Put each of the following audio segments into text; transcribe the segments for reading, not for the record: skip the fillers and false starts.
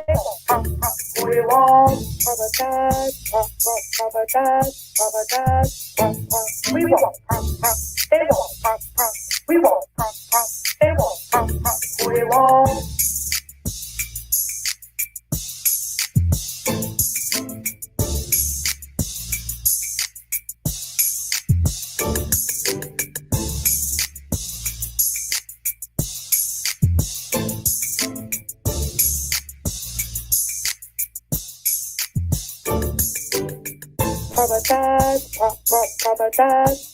We won't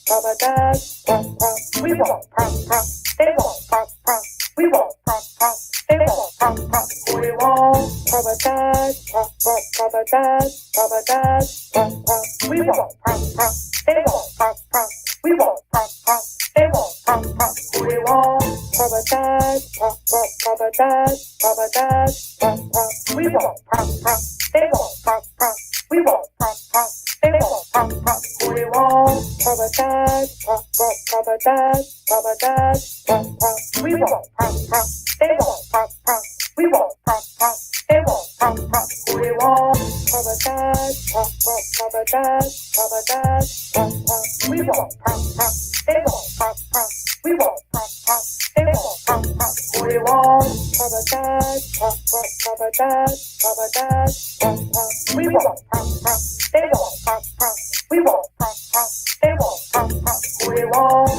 apologize. We won't. They won't. We won't. They won't. We won't. We won't. They won't. We won't. They won't. We won't. We won't. They won't. We won't. They won't. We won't. We won't. They won't. We won't. They won't. We won't. We won't. They won't. We won't. They won't. We won't. We won't. They won't. We won't. They won't. We won't. We won't. They won't. We won't. They won't. We won't.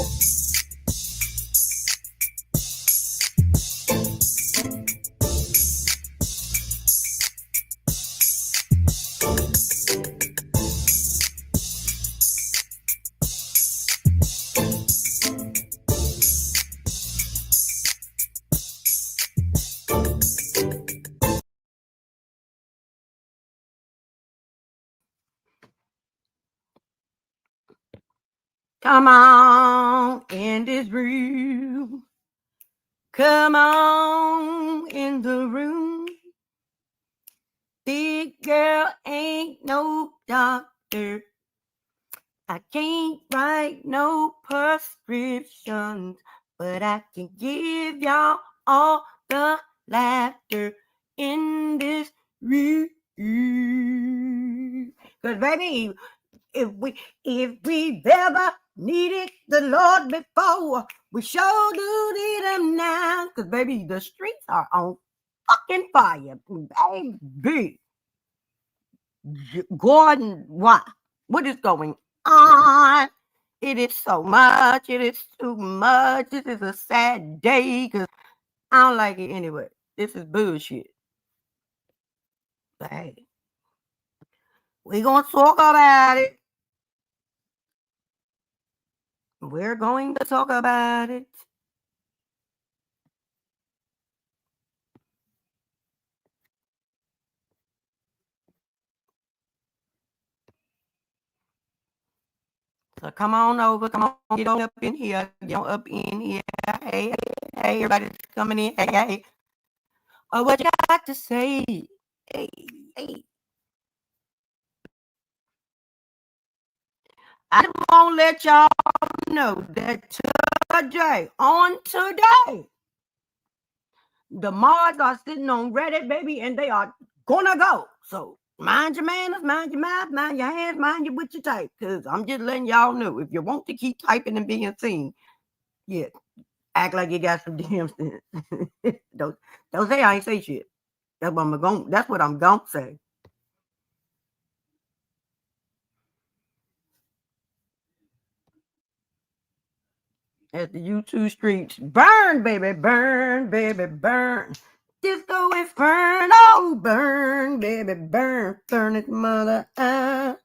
Come on in this room. Come on in the room. Big girl ain't no doctor. I can't write no prescriptions, but I can give y'all all the laughter in this room. Cause baby, if we've ever needed the Lord before, we sure do need him now. Cause baby, the streets are on fucking fire, baby. Gordon, what is going on? It is so much. It is too much. This is a sad day because I don't like it anyway. This is bullshit. But hey, we're going to talk about it. We're going to talk about it. So come on over. Come on, get on up in here. Get on up in here. Hey, everybody's coming in. Hey. Oh, what you got to say? Hey. I want to let y'all know that today, the mods are sitting on Reddit, baby, and they are gonna go. So mind your manners, mind your mouth, mind your hands, mind your what you type. Because I'm just letting y'all know, if you want to keep typing and being seen, yeah, act like you got some damn sense. don't say I ain't say shit. That's what I'm gonna say. At the YouTube streets, burn, baby, burn, baby, burn. Disco Inferno, burn, baby, burn, burn it, mother. Baby,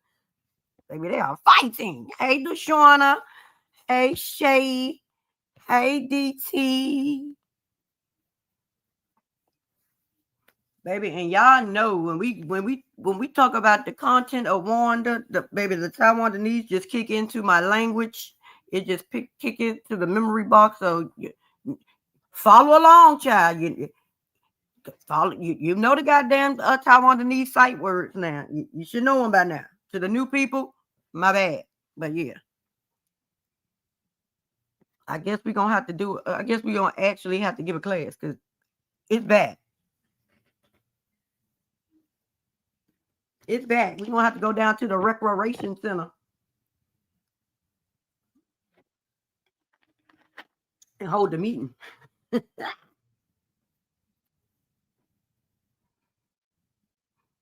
they are fighting. Hey, Deshauna. Hey, Shay. Hey, DT. Baby, and y'all know when we talk about the content of Wanda, the Taiwanese just kick into my language. It just kick into the memory box. So follow along, child. You know the goddamn Taiwanese sight words now. You should know them by now. To the new people, my bad. But yeah. I guess we're gonna have to do I guess we're gonna actually have to give a class because it's bad. It's back. We're gonna have to go down to the recreation center and hold the meeting.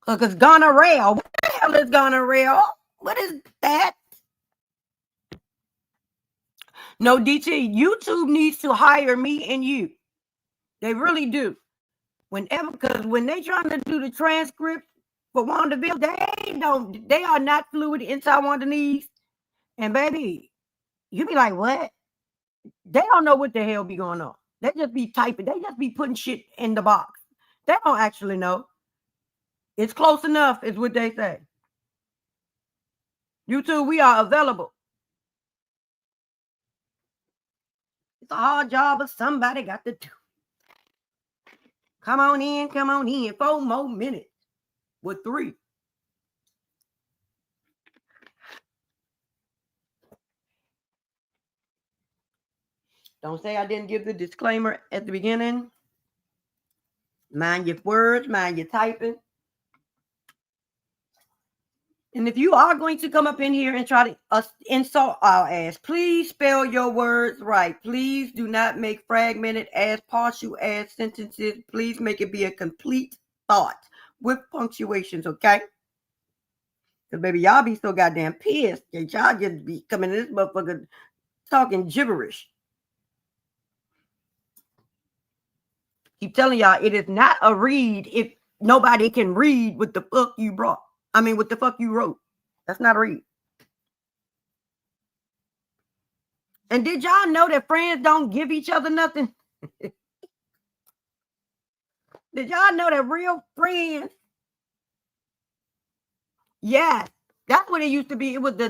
Because gonorrhea. What the hell is gonorrhea? What is that? No, DT, YouTube needs to hire me and you. They really do. Whenever, because when they trying to do the transcript for Wandaville, they are not fluid inside Wandanese. And baby, you be like, what? They don't know what the hell be going on. They just be typing. They just be putting shit in the box. They don't actually know. It's close enough, is what they say. YouTube, we are available. It's a hard job, but somebody got to do. Come on in, 4 more minutes with 3. Don't say I didn't give the disclaimer at the beginning. Mind your words, mind your typing. And if you are going to come up in here and try to insult our ass, please spell your words right. Please do not make fragmented ass, partial ass sentences. Please make it be a complete thought with punctuations, okay? Because, baby, y'all be so goddamn pissed that y'all just be coming to this motherfucker talking gibberish. Keep telling y'all, it is not a read if nobody can read what the fuck you brought. I mean, what the fuck you wrote. That's not a read. And did y'all know that friends don't give each other nothing? Did y'all know that real friends? Yes, that's what it used to be. It was the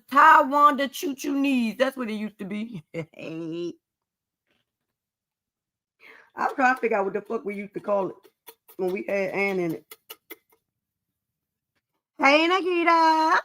Taiwan, the choo-choo knees. That's what it used to be. Hey. I was trying to figure out what the fuck we used to call it when we had Ann in it. Hey, Nikita.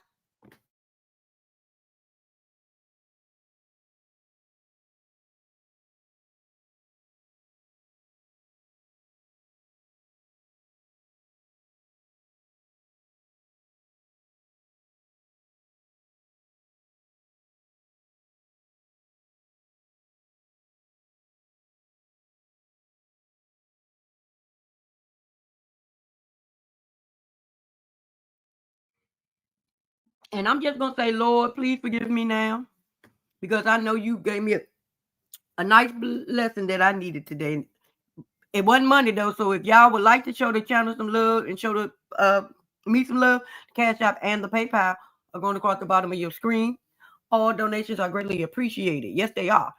And I'm just going to say, Lord, please forgive me now. Because I know you gave me a nice lesson that I needed today. It wasn't money, though. So if y'all would like to show the channel some love and show me some love, the Cash App and the PayPal are going across the bottom of your screen. All donations are greatly appreciated. Yes, they are.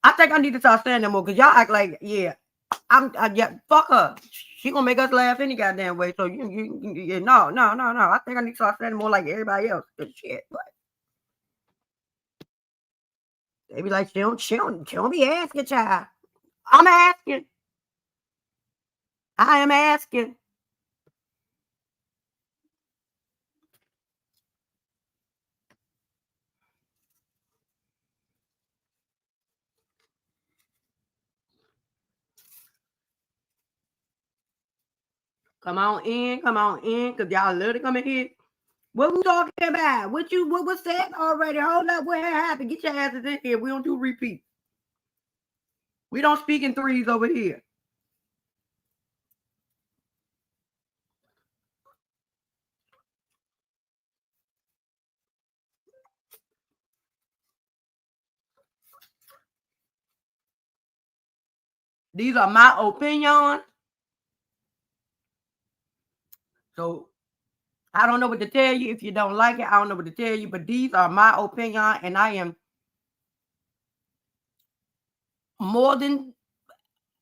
I think I need to start saying that more because y'all act like, yeah, fuck her. She gonna make us laugh any goddamn way. So no. I think I need to start saying more like everybody else. Good shit, but they be like, she don't be asking, child. I'm asking. I am asking. Come on in, because y'all love to come in here. What we talking about? What was said already? Hold up, what happened? Get your asses in here. We don't do repeat. We don't speak in threes over here. These are my opinions. So I don't know what to tell you. If you don't like it, I don't know what to tell you. But these are my opinion, and I am more than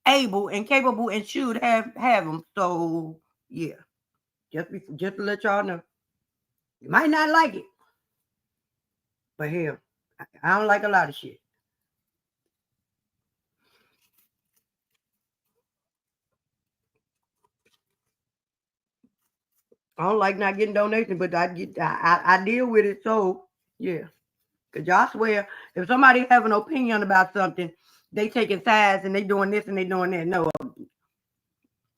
able and capable and should have them. So yeah, just to let y'all know. You might not like it, but hell, I don't like a lot of shit. I don't like not getting donations, but I deal with it. So yeah, cause y'all swear if somebody have an opinion about something, they taking sides and they doing this and they doing that. No,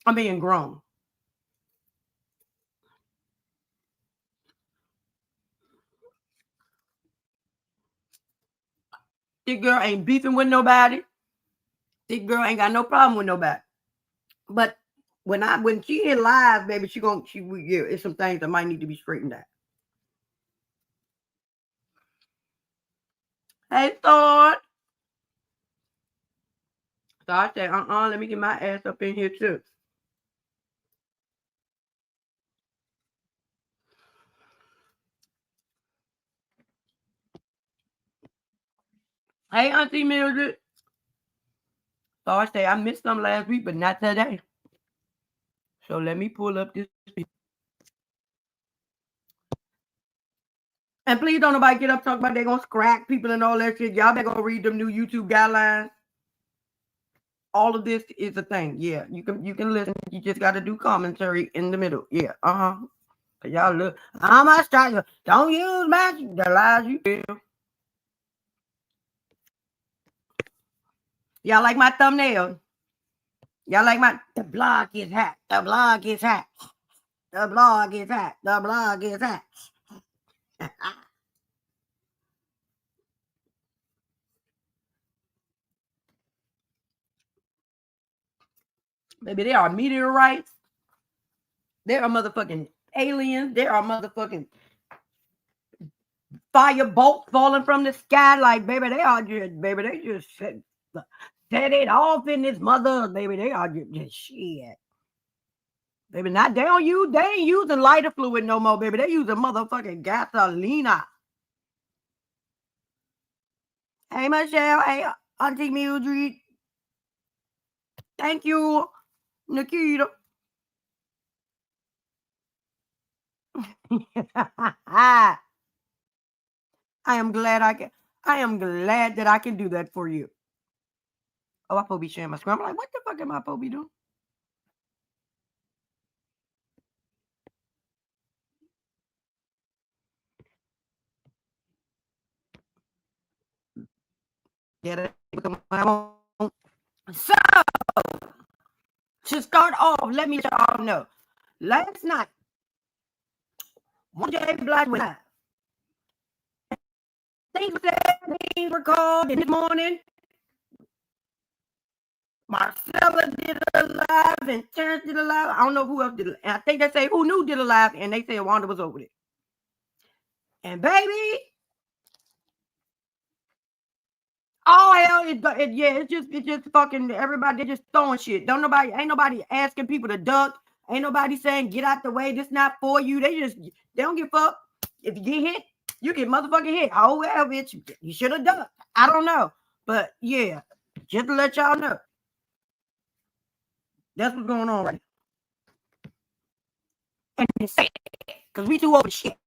I'm being grown. Thick girl ain't beefing with nobody. Thick girl ain't got no problem with nobody. But when she hit live, baby, it's some things that might need to be straightened out. Hey, Thor. So I said, let me get my ass up in here too. Hey, Auntie Mildred. So I say I missed some last week, but not today. So let me pull up this. And please don't nobody get up talking about they're gonna crack people and all that shit. Y'all better go read them new YouTube guidelines. All of this is a thing. Yeah, you can listen. You just got to do commentary in the middle. Yeah, Y'all look. I'm not trying. Don't use magic. The lies you feel. Y'all like my thumbnail? Y'all like the blog is hot. The blog is hot. The blog is hot. The blog is hot. Maybe they are meteorites. They are motherfucking aliens. They are motherfucking fire bolts falling from the sky. Like, baby, they just set it off in this mother. Baby, they are just shit. Baby, they ain't using lighter fluid no more, baby. They using motherfucking gasolina. Hey, Michelle. Hey, Auntie Mildred. Thank you, Nikita. I am glad that I can do that for you. Oh, I'm supposed to be sharing my screen. I'm like, what the fuck am I supposed to be doing? Yeah, so to start off, let me let y'all know. Last night, one day Black went live. Things were called in the morning. Marcella did a live and Terrence did a live. I don't know who else did it. And I think they say who knew did a live, and they said Wanda was over there. And baby, oh hell, it's just fucking everybody. They're just throwing shit. Ain't nobody asking people to duck. Ain't nobody saying get out the way. This not for you. They don't give a fuck. If you get hit, you get motherfucking hit. Oh well, bitch, you should have ducked. I don't know, but yeah, just to let y'all know, that's what's going on right now. And it's sad because we too over shit.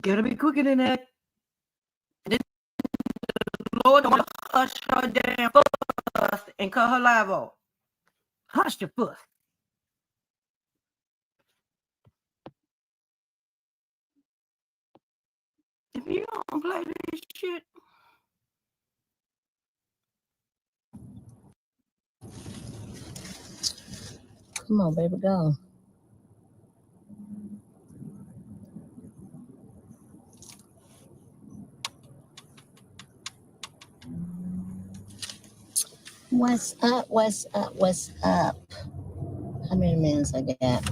Gotta be quicker than that. This Lord don't want to hush her damn fuss and cut her live off. Hush your fuss. If you don't play this shit. Come on, baby, go. What's up? What's up? What's up? How many minutes I got?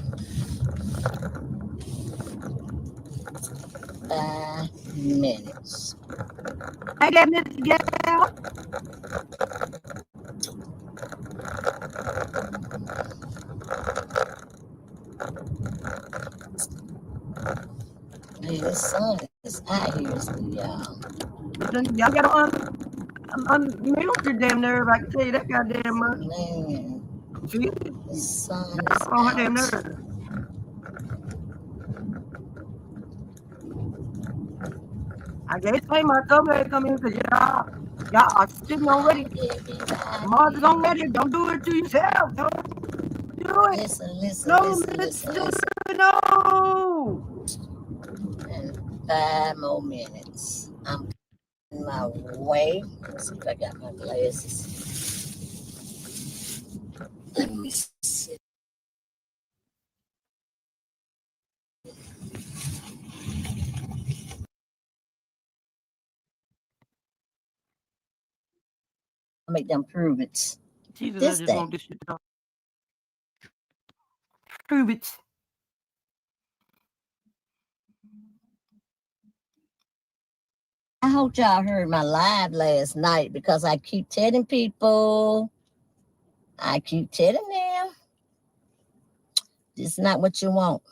5 minutes. I got minutes to get out. Hey, the sun is out here, y'all. Y'all gotta unmute your damn nerve. I can tell you that goddamn much. Man, See? the sun That's is on her damn out. nerve. I guess say my thumbnail come in because y'all are sitting on ready. Mars is on ready. Don't do it to yourself. Don't do it. Listen. No. And 5 more minutes. I'm on my way. Let's see if I got my glasses. Let me see. make them prove it. Jesus, This I just day. want this shit to prove it. I hope y'all heard my live last night because I keep telling people, this is not what you want.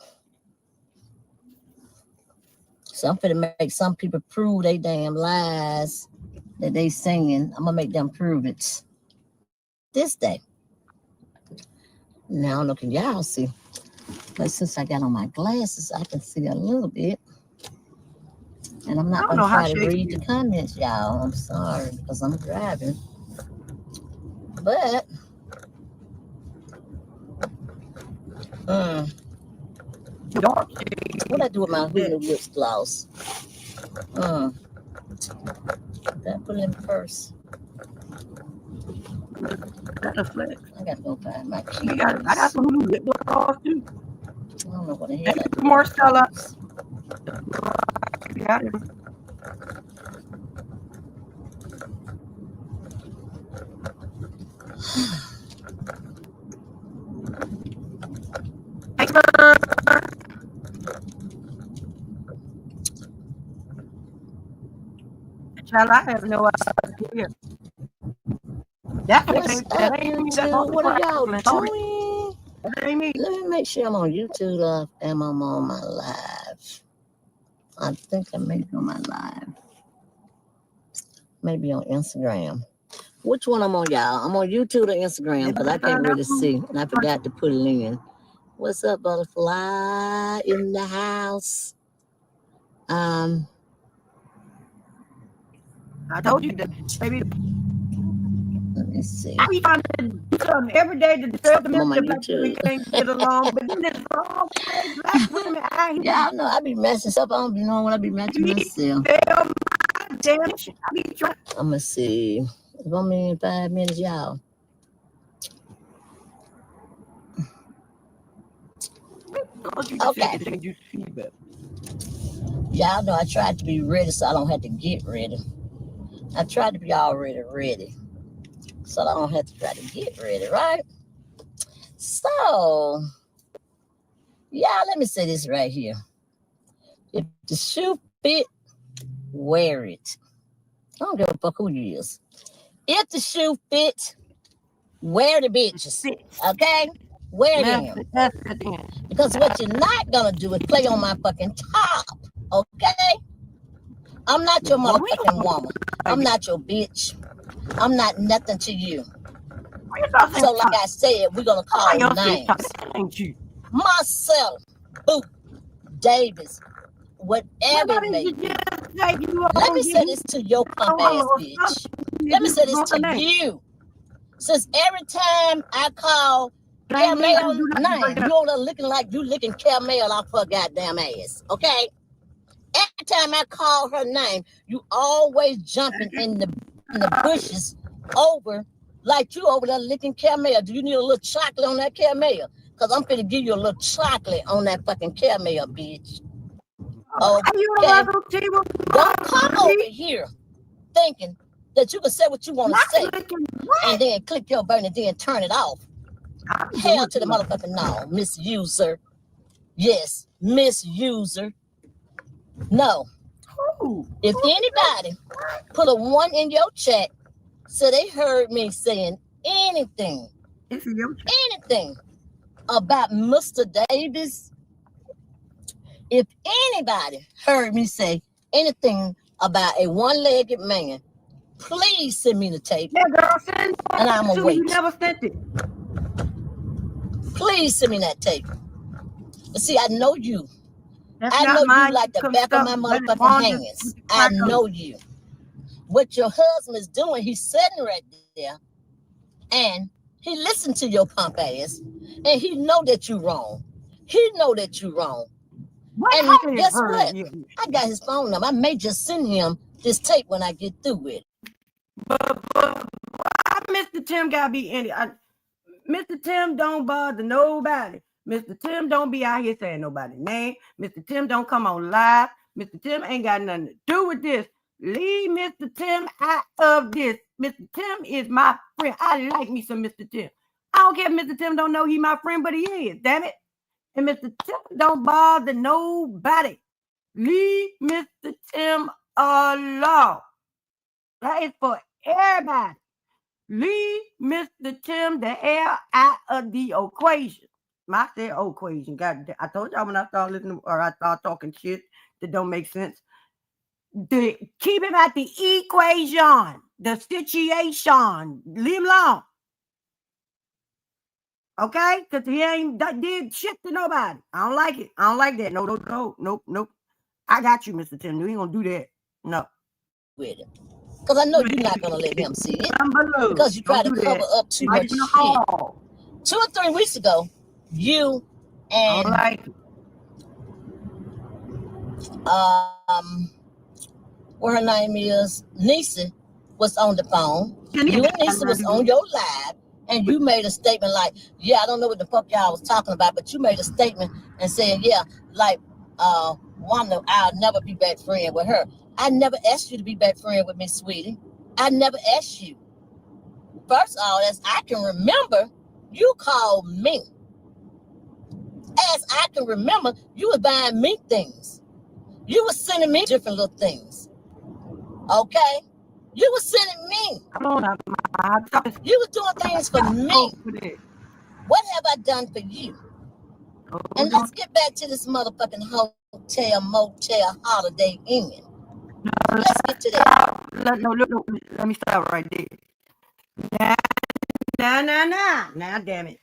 So I'm finna make some people prove they damn lies that they singing. I'm gonna make them prove it this day. Now, look, can y'all see? But since I got on my glasses, I can see a little bit. And I'm not gonna try to read the comments, y'all. I'm sorry because I'm driving. But what I do with my Hulu lips gloss? Did I put it in first? That's a flex. I gotta go find my keys. I got some Hulu lip gloss too. I don't know what the hell I do. More sell-ups. Got it. Child, I have no idea. That's What's up, YouTube? What are y'all doing? Let me make sure I'm on YouTube and I'm on my live. I think I may be on my live. Maybe on Instagram. Which one I'm on, y'all? I'm on YouTube or Instagram because I can't really see. And I forgot to put it in. What's up, butterfly in the house? I told you that, baby. Let me see. I be trying to do something every day to disturb the YouTube. black women can't get along, but then it's wrong. Black women out here. Y'all know I be messing stuff. I don't be knowing what I be messing myself. I'm gonna see. 1 minute, 5 minutes, y'all. Okay. Y'all know I tried to be ready so I don't have to get ready. I tried to be already ready so I don't have to try to get ready, right? So, y'all, let me say this right here. If the shoe fit, wear it. I don't give a fuck who you is. If the shoe fits, wear the bitches. Okay? Wear them. Because what you're not gonna do is play on my fucking top. Okay? I'm not your motherfucking woman. I'm not your bitch. I'm not nothing to you. So like I said, we're gonna call names. Marcel, Boot, Davis, whatever it may be. Let me say this to your pump ass bitch. Let me say this to you. Since every time I call Caramel name, you over there looking like you licking Caramel off her goddamn ass. Okay? Every time I call her name, you always jumping in the bushes over like you over there licking caramel. Do you need a little chocolate on that caramel? Because I'm finna give you a little chocolate on that fucking caramel, bitch. Okay? Don't come over here thinking that you can say what you want to say and then click your button and then turn it off. Hell to the motherfucking no, misuser. Yes, misuser. No. If anybody put a 1 in your chat so they heard me saying anything about Mr. Davis, if anybody heard me say anything about a one-legged man, please send me the tape. Yeah, girl, send and I'm gonna wait. You never sent it. Please send me that tape. But see, I know you. I know you like the back of my motherfucking hands. I know you. What your husband is doing, he's sitting right there, and he listened to your pump ass, and he know that you wrong. He know that you wrong. And guess what? I got his phone number. I may just send him this tape when I get through with it. But Mr. Tim gotta be in it. Mr. Tim don't bother nobody. Mr. Tim don't be out here saying nobody's name. Mr. Tim don't come on live. Mr. Tim ain't got nothing to do with this. Leave Mr. Tim out of this. Mr. Tim is my friend. I like me some Mr. Tim. I don't care if Mr. Tim don't know he my friend, but he is, damn it. And Mr. Tim don't bother nobody. Leave Mr. Tim alone. That is for everybody. Leave Mr. Tim the hell out of the equation. I said equation. God, I told y'all when I started listening or I started talking shit that don't make sense. Keep him at the equation, the situation. Leave him alone. Okay? Because he ain't did shit to nobody. I don't like it. I don't like that. Nope. I got you, Mr. Tim. You ain't gonna do that. No. With it. Because I know you're not gonna let him see it. Because you try to cover up too much shit. 2 or 3 weeks ago, you and what her name is, Nisa, was on the phone. You and Nisa was on your live, and you made a statement like, yeah, I don't know what the fuck y'all was talking about, but you made a statement and said, yeah, like, Wanda, I'll never be back friend with her. I never asked you to be back friend with me, sweetie. I never asked you. First of all, as I can remember, you called me. As I can remember, you was buying me things. You was sending me different little things. Okay? You was sending me. You was doing things for me. What have I done for you? And let's get back to this motherfucking hotel, motel, holiday inn. Let's get to that. Let me stop right there. Now, damn it.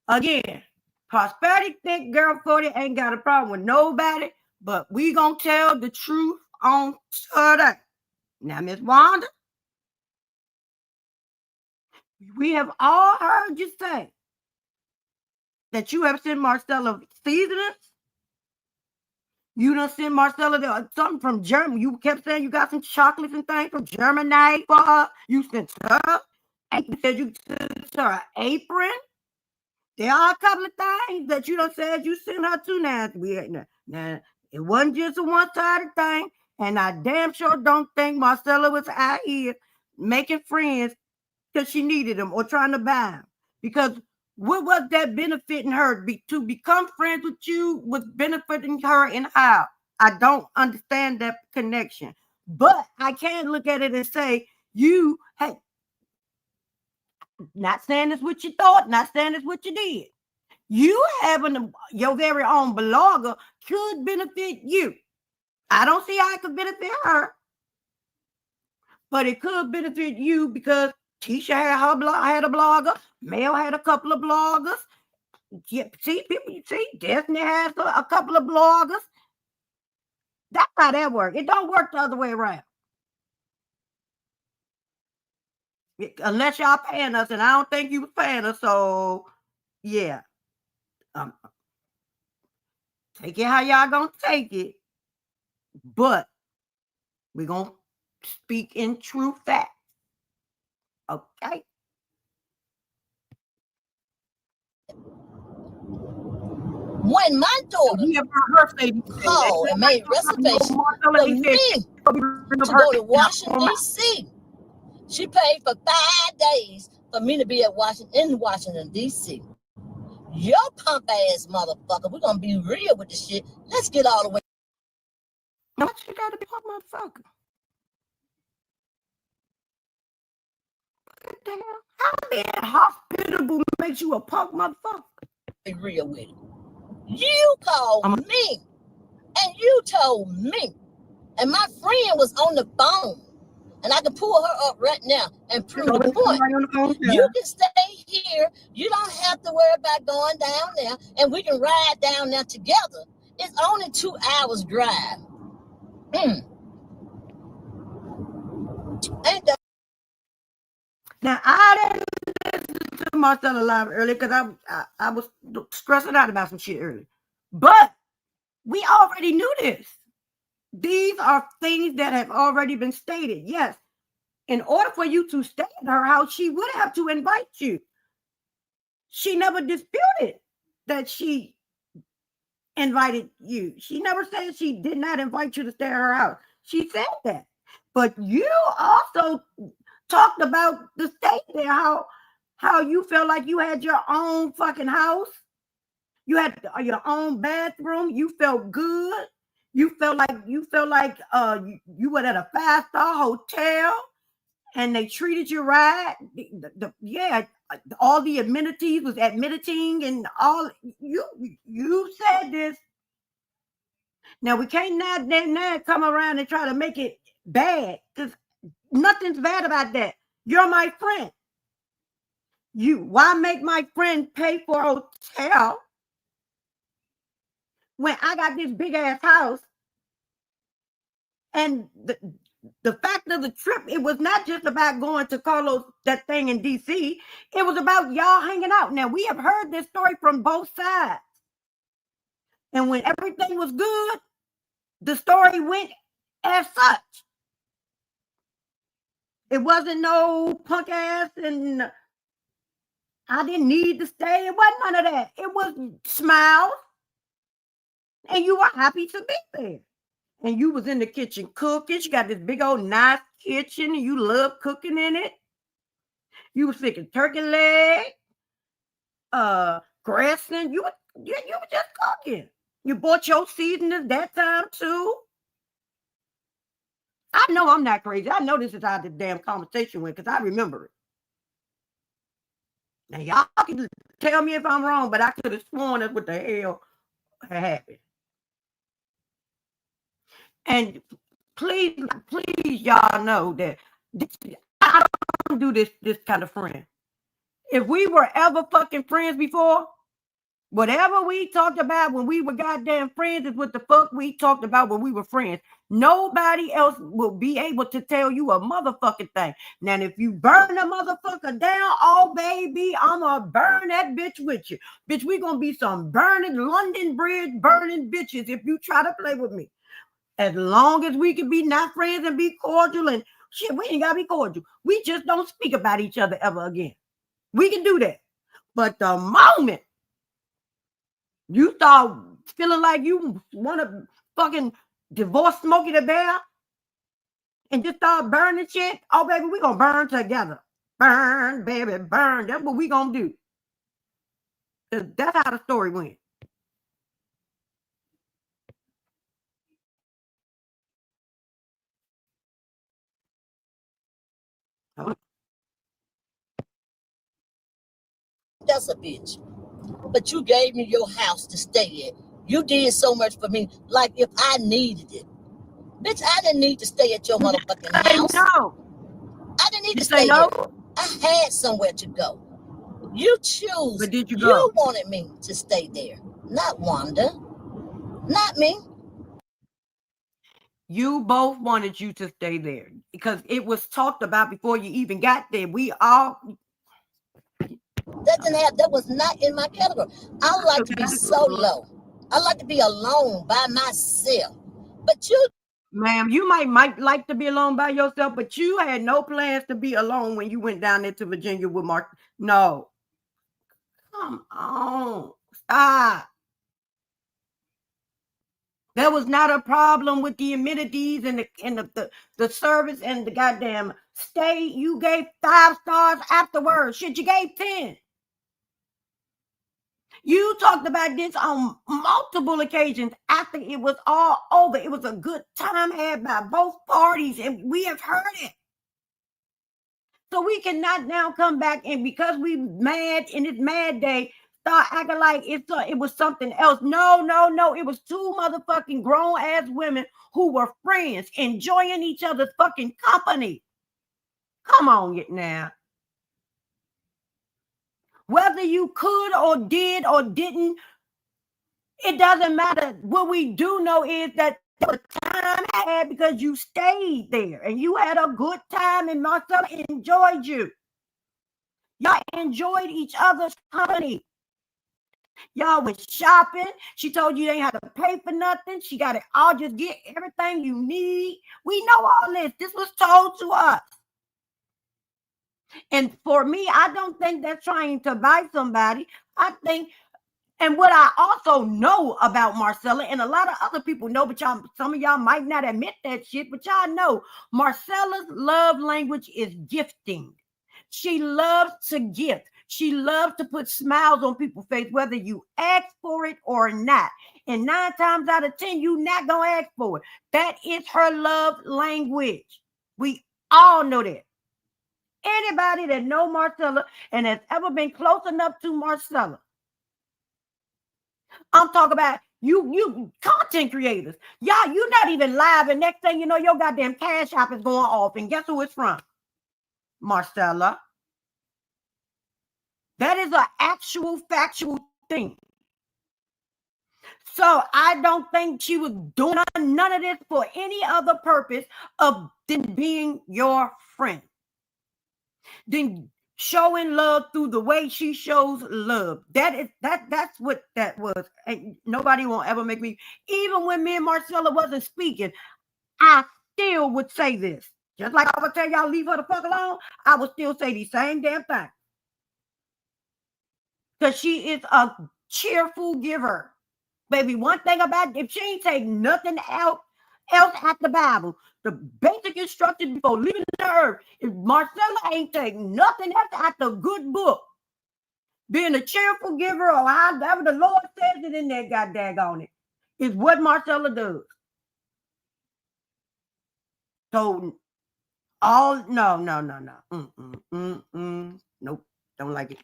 Again, prosperity thick girl 40 ain't got a problem with nobody, but we gonna tell the truth on today. Now, Miss Wanda, we have all heard you say that you have sent Marcella seasonings. You done sent Marcella something from Germany. You kept saying you got some chocolates and things from Germany for her. You sent her. And you said you sent her an apron. There are a couple of things that you done said you sent her to now. It wasn't just a one-sided thing. And I damn sure don't think Marcella was out here making friends because she needed them or trying to buy them. Because what was that benefiting her? To become friends with you was benefiting her in how? I don't understand that connection. But I can look at it and say, hey, not saying it's what you thought, not saying it's what you did. You having your very own blogger could benefit you. I don't see how it could benefit her, but it could benefit you because Tisha had a blogger, Mel had a couple of bloggers. Destiny has a couple of bloggers. That's how that works. It don't work the other way around. Unless y'all paying us, and I don't think you were paying us, so yeah. Take it how y'all gonna take it, but we're gonna speak in true fact. Okay. When my daughter called and made reservations for me to go to Washington, D.C., she paid for 5 days for me to be in Washington, D.C. Your punk ass motherfucker, we're gonna be real with this shit. Let's get all the way. What you gotta be punk motherfucker? What the hell? How being hospitable makes you a punk motherfucker? Be real with it. You called me and you told me, and my friend was on the phone, and I can pull her up right now and prove the point. You can stay here. You don't have to worry about going down there, and we can ride down there together. It's only 2 hours drive. Ain't that? Now, I didn't listen to Marcella live earlier because I was stressing out about some shit earlier. But we already knew this. These are things that have already been stated. Yes, in order for you to stay at her house, she would have to invite you. She never disputed that she invited you. She never said she did not invite you to stay at her house. She said that. But you also talked about the state there, how you felt like you had your own fucking house. You had your own bathroom. You felt good. You felt like you were at a 5-star hotel and they treated you right. Yeah, all the amenities was admitting and all. You said this. Now we can't now come around and try to make it bad, because nothing's bad about that. You're my friend. Why make my friend pay for a hotel when I got this big ass house? And the fact of the trip, it was not just about going to Carlos, that thing in DC. It was about y'all hanging out. Now, we have heard this story from both sides. And when everything was good, the story went as such. It wasn't no punk ass and I didn't need to stay. It wasn't none of that. It was smiles. And you were happy to be there. And you was in the kitchen cooking. You got this big old nice kitchen. And you love cooking in it. You was thinking turkey leg, dressing. You were just cooking. You bought your seasonings that time too. I know I'm not crazy. I know this is how the damn conversation went because I remember it. Now y'all can tell me if I'm wrong, but I could have sworn that's what the hell happened. And please, y'all know that I don't do this kind of friend. If we were ever fucking friends before, whatever we talked about when we were goddamn friends is what the fuck we talked about when we were friends. Nobody else will be able to tell you a motherfucking thing. Now, if you burn a motherfucker down, oh baby, I'm gonna burn that bitch with you. Bitch, we gonna be some burning London Bridge burning bitches if you try to play with me. As long as we can be not friends and be cordial and shit, we ain't gotta be cordial. We just don't speak about each other ever again. We can do that. But the moment you start feeling like you want to fucking divorce Smokey the Bear and just start burning shit, oh, baby, we gonna burn together. Burn, baby, burn. That's what we gonna do. That's how the story went. That's a bitch. But you gave me your house to stay at. You did so much for me, like if I needed it. Bitch, I didn't need to stay at your motherfucking house. No. I didn't need to stay there. I had somewhere to go. You choose. But did you go? You wanted me to stay there, not Wanda, not me. You both wanted you to stay there because it was talked about before you even got there. We all. That was not in my category. I like to be solo. I like to be alone by myself. But you, ma'am, you might like to be alone by yourself, but you had no plans to be alone when you went down there to Virginia with Mark. No. Come on. Stop. There was not a problem with the amenities and the service and the goddamn stay. You gave 5 stars afterwards. Shit, you gave 10. You talked about this on multiple occasions after it was all over. It was a good time had by both parties, and we have heard it. So we cannot now come back and because we mad in this mad day, start acting like it was something else. No. It was 2 motherfucking grown ass women who were friends, enjoying each other's fucking company. Come on, it now. Whether you could or did or didn't, it doesn't matter. What we do know is that the time had because you stayed there and you had a good time and Marcella enjoyed you. Y'all enjoyed each other's company. Y'all went shopping. She told you they had to pay for nothing. She got it all. Just get everything you need. We know all this. This was told to us. And for me, I don't think that's trying to buy somebody. I think And what I also know about Marcella, and a lot of other people know, but y'all, some of y'all might not admit that shit, but y'all know Marcella's love language is gifting. She loves to gift. She loves to put smiles on people's face, whether you ask for it or not. And 9 times out of 10, you not gonna ask for it. That is her love language. We all know that. Anybody that know Marcella and has ever been close enough to Marcella, I'm talking about you content creators. Y'all, you not even live, and next thing you know, your goddamn cash app is going off. And guess who it's from? Marcella. That is an actual factual thing. So I don't think she was doing none of this for any other purpose of than being your friend. Then showing love through the way she shows love. That's what that was. And nobody won't ever make me, even when me and Marcella wasn't speaking, I still would say this. Just like I would tell y'all leave her the fuck alone, I would still say the same damn thing. Because she is a cheerful giver. Baby, one thing about it, if she ain't take nothing else out the Bible, the basic instruction before leaving the earth, if Marcella ain't take nothing else out the good book, being a cheerful giver or however the Lord says it in there, god daggone it, is what Marcella does. So, no. Nope, don't like it.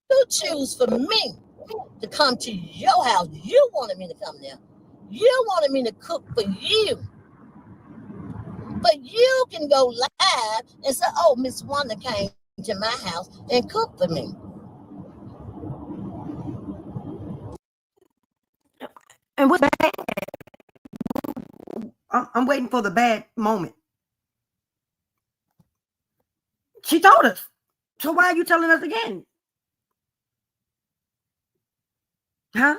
You choose for me to come to your house. You wanted me to come there. You wanted me to cook for you. But you can go live and say, oh, Miss Wanda came to my house and cooked for me. And what's bad? I'm waiting for the bad moment. She told us. So why are you telling us again? Huh?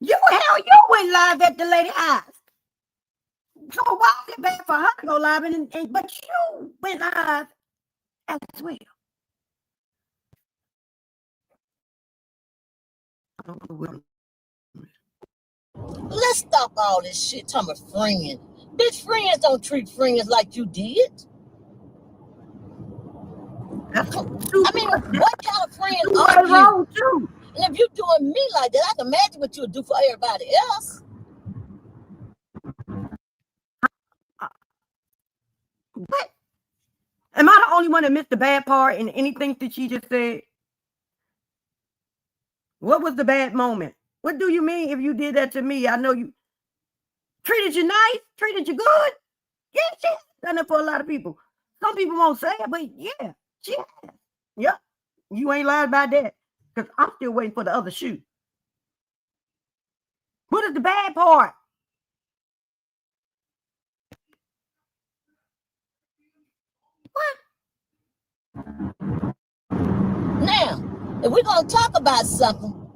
You went live at the lady house. So why is it bad for her to go live but you went live as well? Let's stop all this shit talking about friends. Bitch, friends don't treat friends like you did. I mean, what kind of friend are you? Too. And if you're doing me like that, I can imagine what you would do for everybody else. What? Am I the only one that missed the bad part in anything that she just said? What was the bad moment? What do you mean if you did that to me? I know you treated you nice, treated you good. Yeah, she's done it for a lot of people. Some people won't say it, but yeah, she has. Yep. You ain't lied about that. Because I'm still waiting for the other shoe. What is the bad part? What? Now, if we're going to talk about something,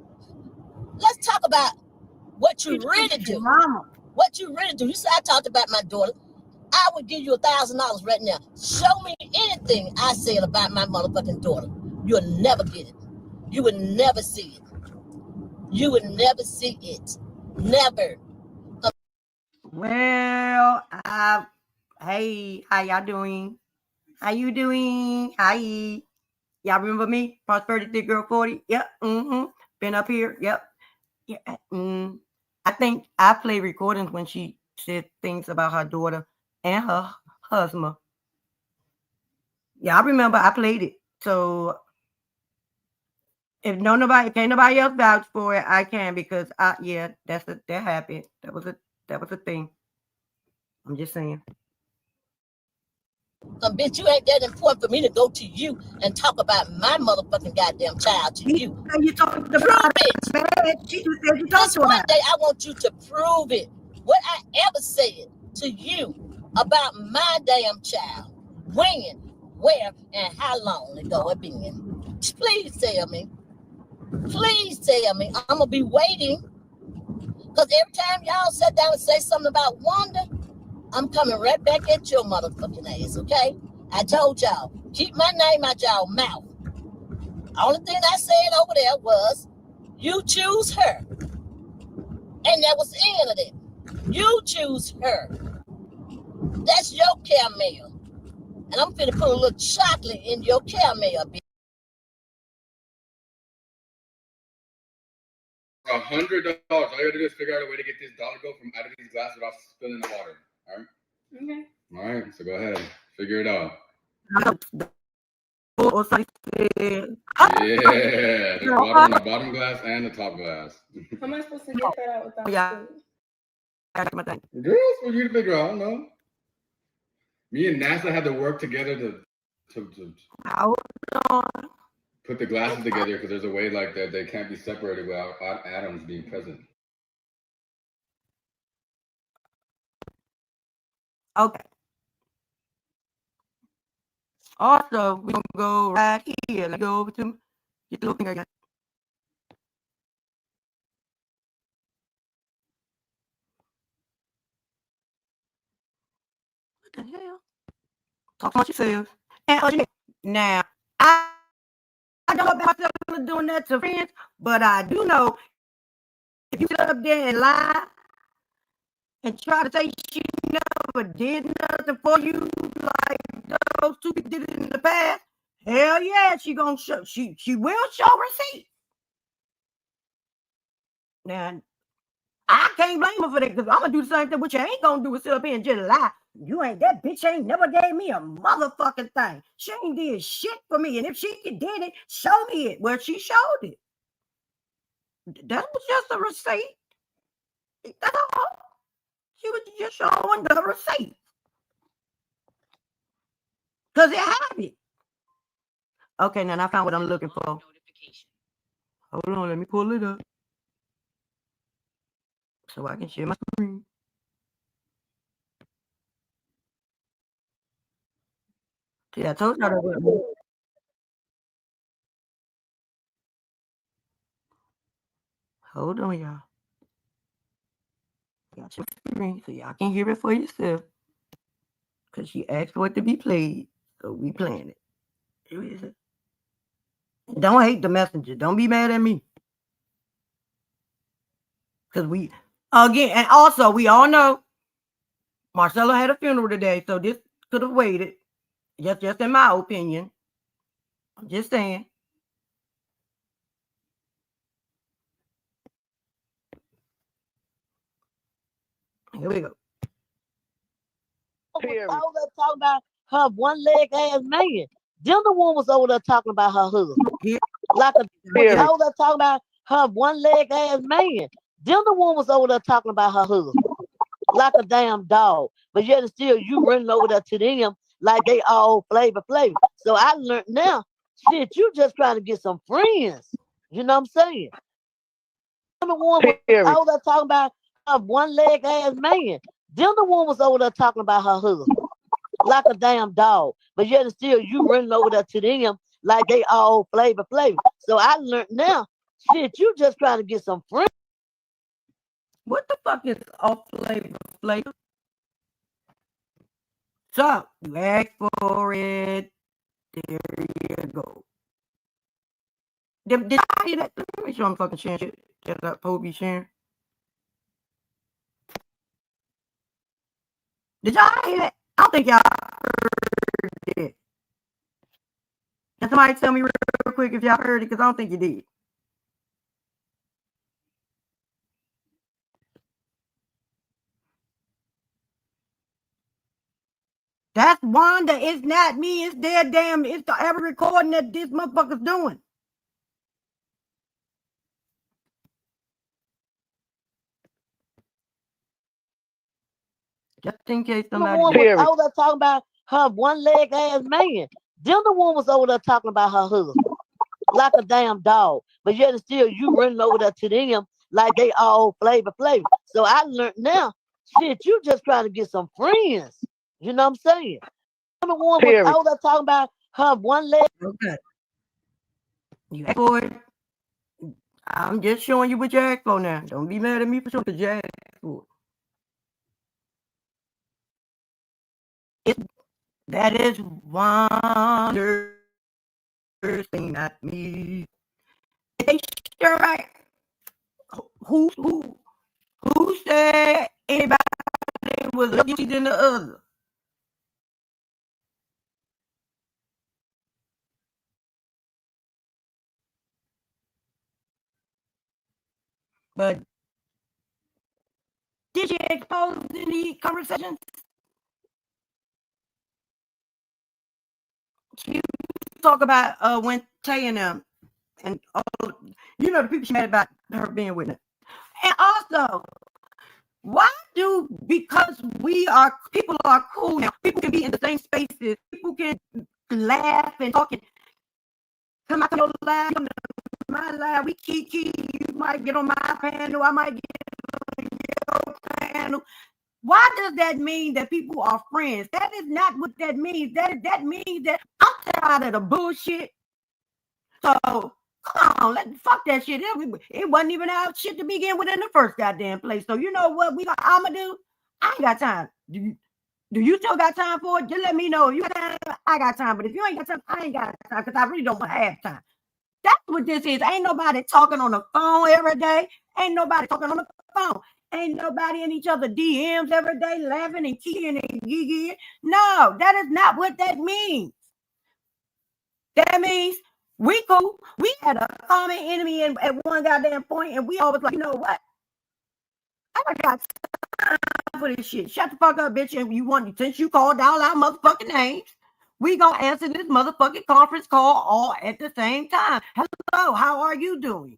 let's talk about what you really do. What you really do. You said I talked about my daughter. I would give you $1,000 right now. Show me anything I said about my motherfucking daughter. You'll never get it. You would never see it. You would never see it. Never. Well, hey, how y'all doing? How you doing? Hi. Y'all remember me? Prosperity Thick Girl 40? Yep. Been up here. Yep. Yeah. I think I play recordings when she said things about her daughter and her husband. Yeah, I remember I played it. So if can't nobody else vouch for it, I can, because that happened. That was a thing. I'm just saying. Bitch, you ain't that important for me to go to you and talk about my motherfucking goddamn child to you. You talking prove it. This one day I want you to prove it. What I ever said to you about my damn child. When, where, and how long ago it been. Please tell me. Please tell me. I'm going to be waiting. Because every time y'all sit down and say something about Wanda, I'm coming right back at your motherfucking ass, okay? I told y'all, Keep my name out y'all mouth. Only thing I said over there was, you choose her. And that was the end of it. You choose her. That's your caramel. And I'm finna put a little chocolate in your caramel, bitch. $100. All you gotta do is figure out a way to get this dollar bill from out of these glasses without spilling the water. All right? Okay. All right, so go ahead. Figure it out. Yeah, there's water on the bottom glass and the top glass. How am I supposed to get that out without Girls, for you to figure out, I don't know. Me and NASA had to work together to put the glasses together because there's a way like that they can't be separated without atoms being present. Okay. Also, we're gonna go right here. Let's go over to get the little finger again. What the hell? Talk amongst yourselves. And now, I don't know about myself doing that to friends, but I do know if you sit up there and lie and try to say she never did nothing for you like those two people did it in the past, hell yeah, she gonna show. She will show receipts. Now, I can't blame her for that because I'm gonna do the same thing. What you ain't gonna do is sit up here and just lie. You ain't that bitch ain't never gave me a motherfucking thing. She ain't did shit for me. And if she did it, show me it. Well, she showed it. That was just a receipt. That's all. She was just showing the receipt. Because it had it. Okay, now I found what I'm looking for. Hold on, let me pull it up. So I can share my screen. See, I told y'all that. Hold on, y'all. Got your screen so y'all can hear it for yourself. Because she asked for it to be played. So we playing it. Here is it. Don't hate the messenger. Don't be mad at me. Because we, again, and also we all know Marcella had a funeral today. So this could have waited. Just in my opinion. I'm just saying. Here we go. Over there talking about her one-leg ass man. Then the one was over there talking about her husband. Like a over there talking about her one-leg ass man. Then the one was over there talking about her husband. Like a damn dog. But yet and still you running over there to them like they all flavor. So I learned now, shit, you just trying to get some friends. You know what I'm saying? The one was over there talking about her one-leg ass man. Then the one was over there talking about her husband. Like a damn dog. But yet and still you running over there to them like they all flavor. So I learned now, shit, you just trying to get some friends. What the fuck is off flavor? So you asked for it. There you go. Did I hear that? Let me make sure I'm fucking sharing shit. That's not supposed to be sharing. Did y'all hear that? I don't think y'all heard it. Can somebody tell me real quick if y'all heard it? Because I don't think you did. That's Wanda. It's not me. It's their damn. It's the every recording that this motherfucker's doing. Just in case somebody. The one was over there talking about her one-leg ass man. Then the one was over there talking about her husband. Like a damn dog. But yet and still you running over there to them like they all flavor. So I learned now, shit, you just trying to get some friends. You know what I'm saying? The one was over there talking about her one-leg. Okay. You asked for it. I'm just showing you what you asked for now. Don't be mad at me for sure because you asked for it. That is Wanda thing at me. They sure right. Who said anybody was less guilty than the other? But did you expose any conversations? You talk about when Tay and them and all, the people she mad about her being with it. And also, why because people are cool now, people can be in the same spaces, people can laugh and talk and come out to your live, my live, we kiki, you might get on my panel, I might get on your panel. Why does that mean that people are friends? That is not what that means. That means that I'm tired of the bullshit. So come on, fuck that shit. It wasn't even our shit to begin with in the first goddamn place. So you know what I'ma do? I ain't got time. Do you still got time for it? Just let me know. You got time? I got time. But if you ain't got time, I ain't got time because I really don't want to have time. That's what this is. Ain't nobody talking on the phone every day. Ain't nobody talking on the phone. Ain't nobody in each other DMs every day laughing and kicking and gigging. No, that is not what that means. That means we cool. We had a common enemy at one goddamn point, and we always like, you know what? I got time for this shit. Shut the fuck up, bitch. And since you called all our motherfucking names, we gonna answer this motherfucking conference call all at the same time. Hello, how are you doing?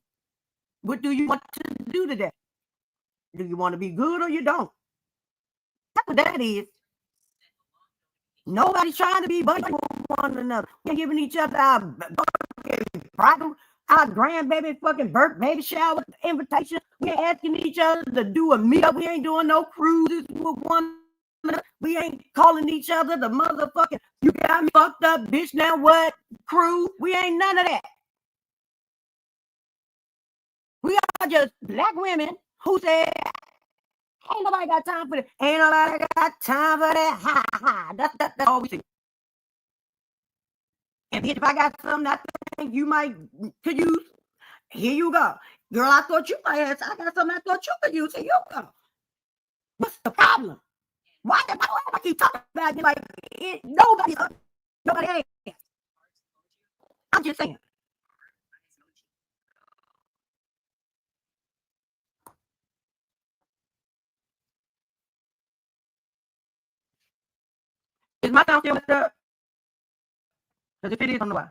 What do you want to do today? Do you want to be good or you don't? That's what that is. Nobody's trying to be buddy with one another. We're giving each other our grandbaby fucking birth baby shower invitation. We're asking each other to do a meetup. We ain't doing no cruises with one another. We ain't calling each other the motherfucking you got me fucked up, bitch. Now what? Crew. We ain't none of that. We are just black women who said, ain't nobody got time for that. Ain't nobody got time for that. Ha ha. That's all we see. And bitch, if I got something I think you could use, here you go. Girl, I thought you might have. I got something I thought you could use. Here you go. What's the problem? Why do I keep talking about it like nobody ain't? I'm just saying. Is my sound still messed up? Because if it is, I don't know why.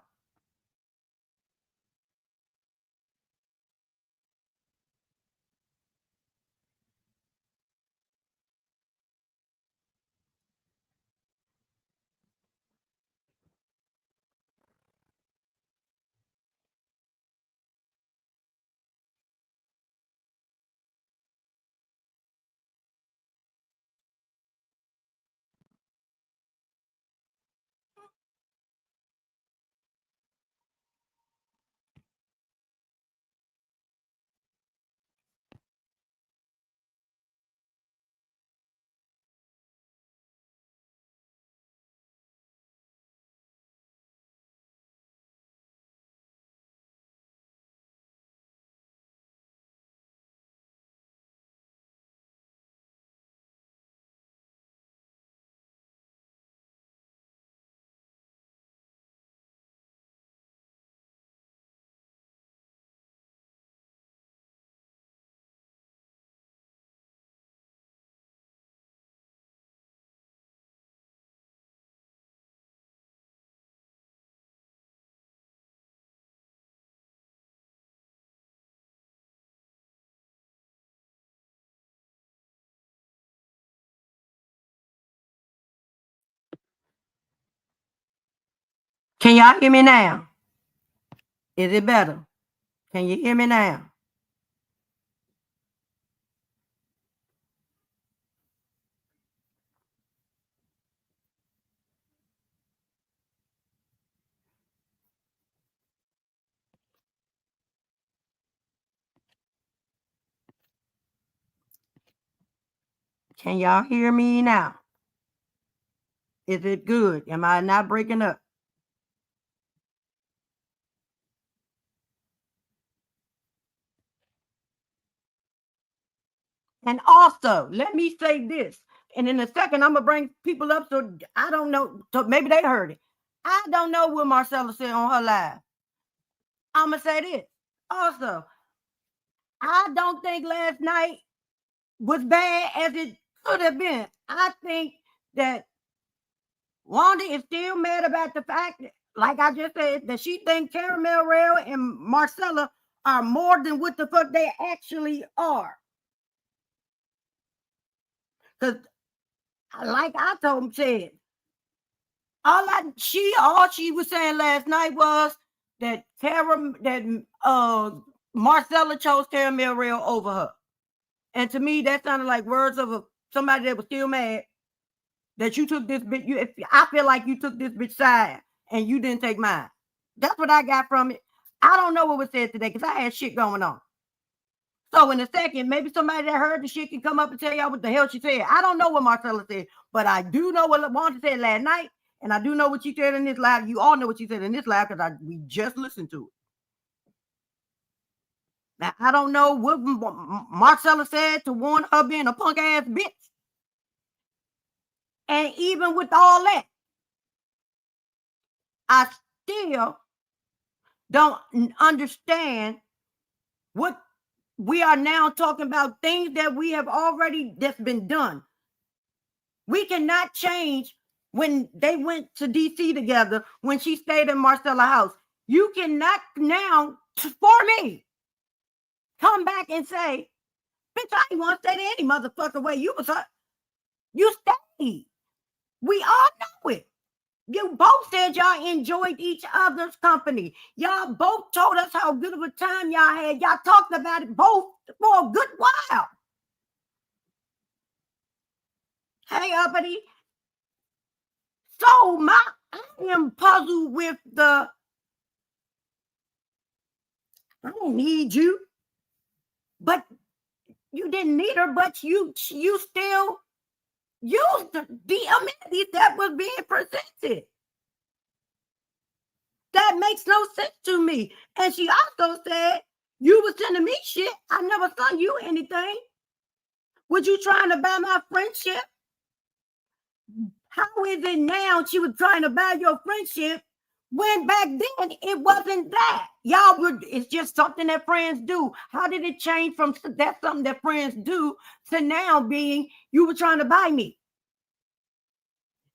Can y'all hear me now? Is it better? Can you hear me now? Can y'all hear me now? Is it good? Am I not breaking up? And also, let me say this. And in a second, I'm going to bring people up. So I don't know. So maybe they heard it. I don't know what Marcella said on her live. I'm going to say this. Also, I don't think last night was bad as it could have been. I think that Wanda is still mad about the fact, like I just said, that she thinks Caramel Rail and Marcella are more than what the fuck they actually are. Because, like I said, all she was saying last night was that Marcella chose Caramel Rail over her. And to me, that sounded like words of somebody that was still mad that you took this bitch. I feel like you took this bitch side and you didn't take mine. That's what I got from it. I don't know what was said today because I had shit going on. So in a second, maybe somebody that heard the shit can come up and tell y'all what the hell she said. I don't know what Marcella said, but I do know what Wanda said last night, and I do know what she said in this live. You all know what she said in this live because we just listened to it. Now, I don't know what Marcella said to warn her being a punk ass bitch. And even with all that, I still don't understand what we are now talking about, things that we have already that's been done. We cannot change when they went to DC together, when she stayed in Marcella's house. You cannot now, for me, come back and say, bitch, I ain't want to stay there any motherfucker way. You stayed. We all know it. You both said y'all enjoyed each other's company. Y'all both told us how good of a time y'all had. Y'all talked about it both for a good while. Hey, uppity. So I am puzzled with I don't need you. But you didn't need her, but you still used the amenities that was being presented. That makes no sense to me. And she also said, you were sending me shit. I never sent you anything. Was you trying to buy my friendship? How is it now she was trying to buy your friendship when back then it wasn't that? It's just something that friends do. How did it change from that's something that friends do to now being you were trying to buy me?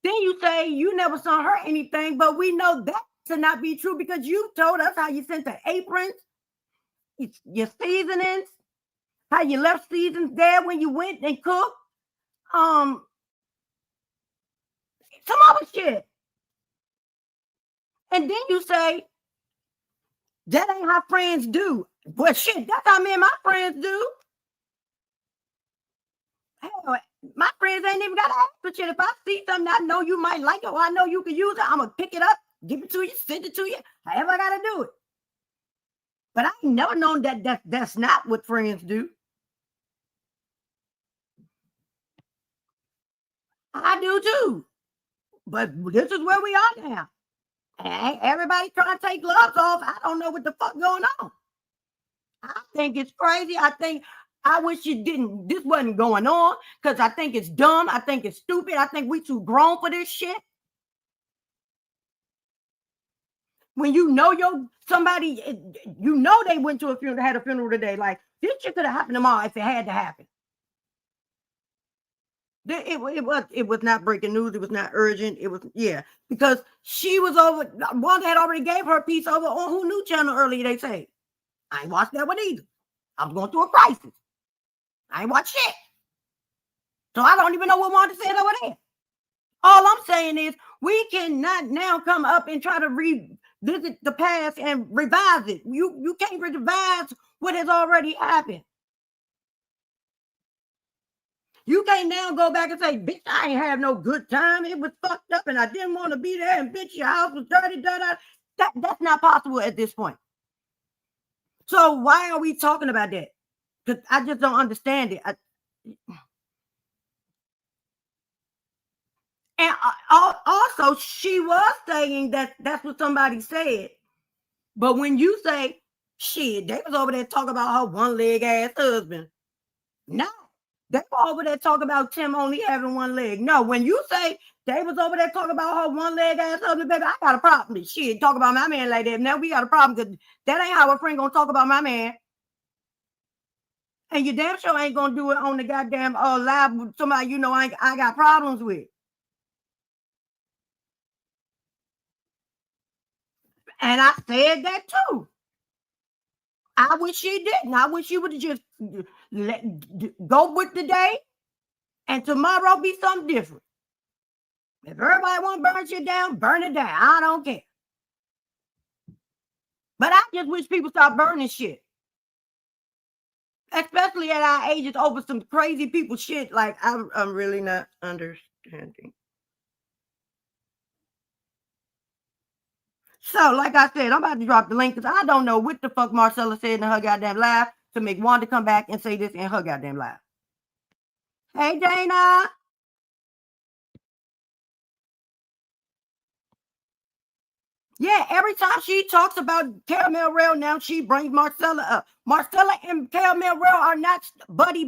Then you say you never saw her anything, but we know that to not be true because you told us how you sent the aprons, your seasonings, how you left seasons there when you went and cooked. Some other shit. And then you say, that ain't how friends do. But shit, that's how me and my friends do. Hell, my friends ain't even got to ask for shit. If I see something I know you might like it or I know you can use it, I'm going to pick it up, give it to you, send it to you, however I got to do it. But I ain't never known that's not what friends do. I do too. But this is where we are now. And everybody trying to take gloves off. I don't know what the fuck going on. I think it's crazy. I wish this wasn't going on because I think it's dumb. I think it's stupid. I think we too grown for this shit. When you know somebody, you know they went to a funeral, had a funeral today. Like, this shit could have happened tomorrow if it had to happen. It was not breaking news. It was not urgent. It was, because she was over. Wanda had already gave her piece over on Who Knew channel earlier. They say, I ain't watched that one either. I was going through a crisis. I ain't watched shit. So I don't even know what Wanda said over there. All I'm saying is we cannot now come up and try to revisit the past and revise it. You can't revise what has already happened. You can't now go back and say, bitch, I ain't have no good time. It was fucked up and I didn't want to be there. And bitch, your house was dirty. That's not possible at this point. So why are we talking about that? Because I just don't understand it. And And also, she was saying that that's what somebody said. But when you say, shit, they was over there talking about her one-leg ass husband. No. They were over there talking about Tim only having one leg. No, when you say they was over there talking about her one-leg ass husband, baby, I got a problem. Shit, talk about my man like that. Now we got a problem because that ain't how a friend gonna talk about my man. And you damn sure ain't gonna do it on the goddamn live with somebody you know I got problems with. And I said that too. I wish she didn't. I wish she would have just go with the day and tomorrow be something different. If everybody want to burn shit down, burn it down. I don't care. But I just wish people stop burning shit. Especially at our ages over some crazy people shit. Like, I'm really not understanding. So, like I said, I'm about to drop the link because I don't know what the fuck Marcella said in her goddamn live to make Wanda come back and say this in her goddamn live. Hey, Dana. Yeah, every time she talks about Caramel Rail, now she brings Marcella up. Marcella and Caramel Rail are not buddy.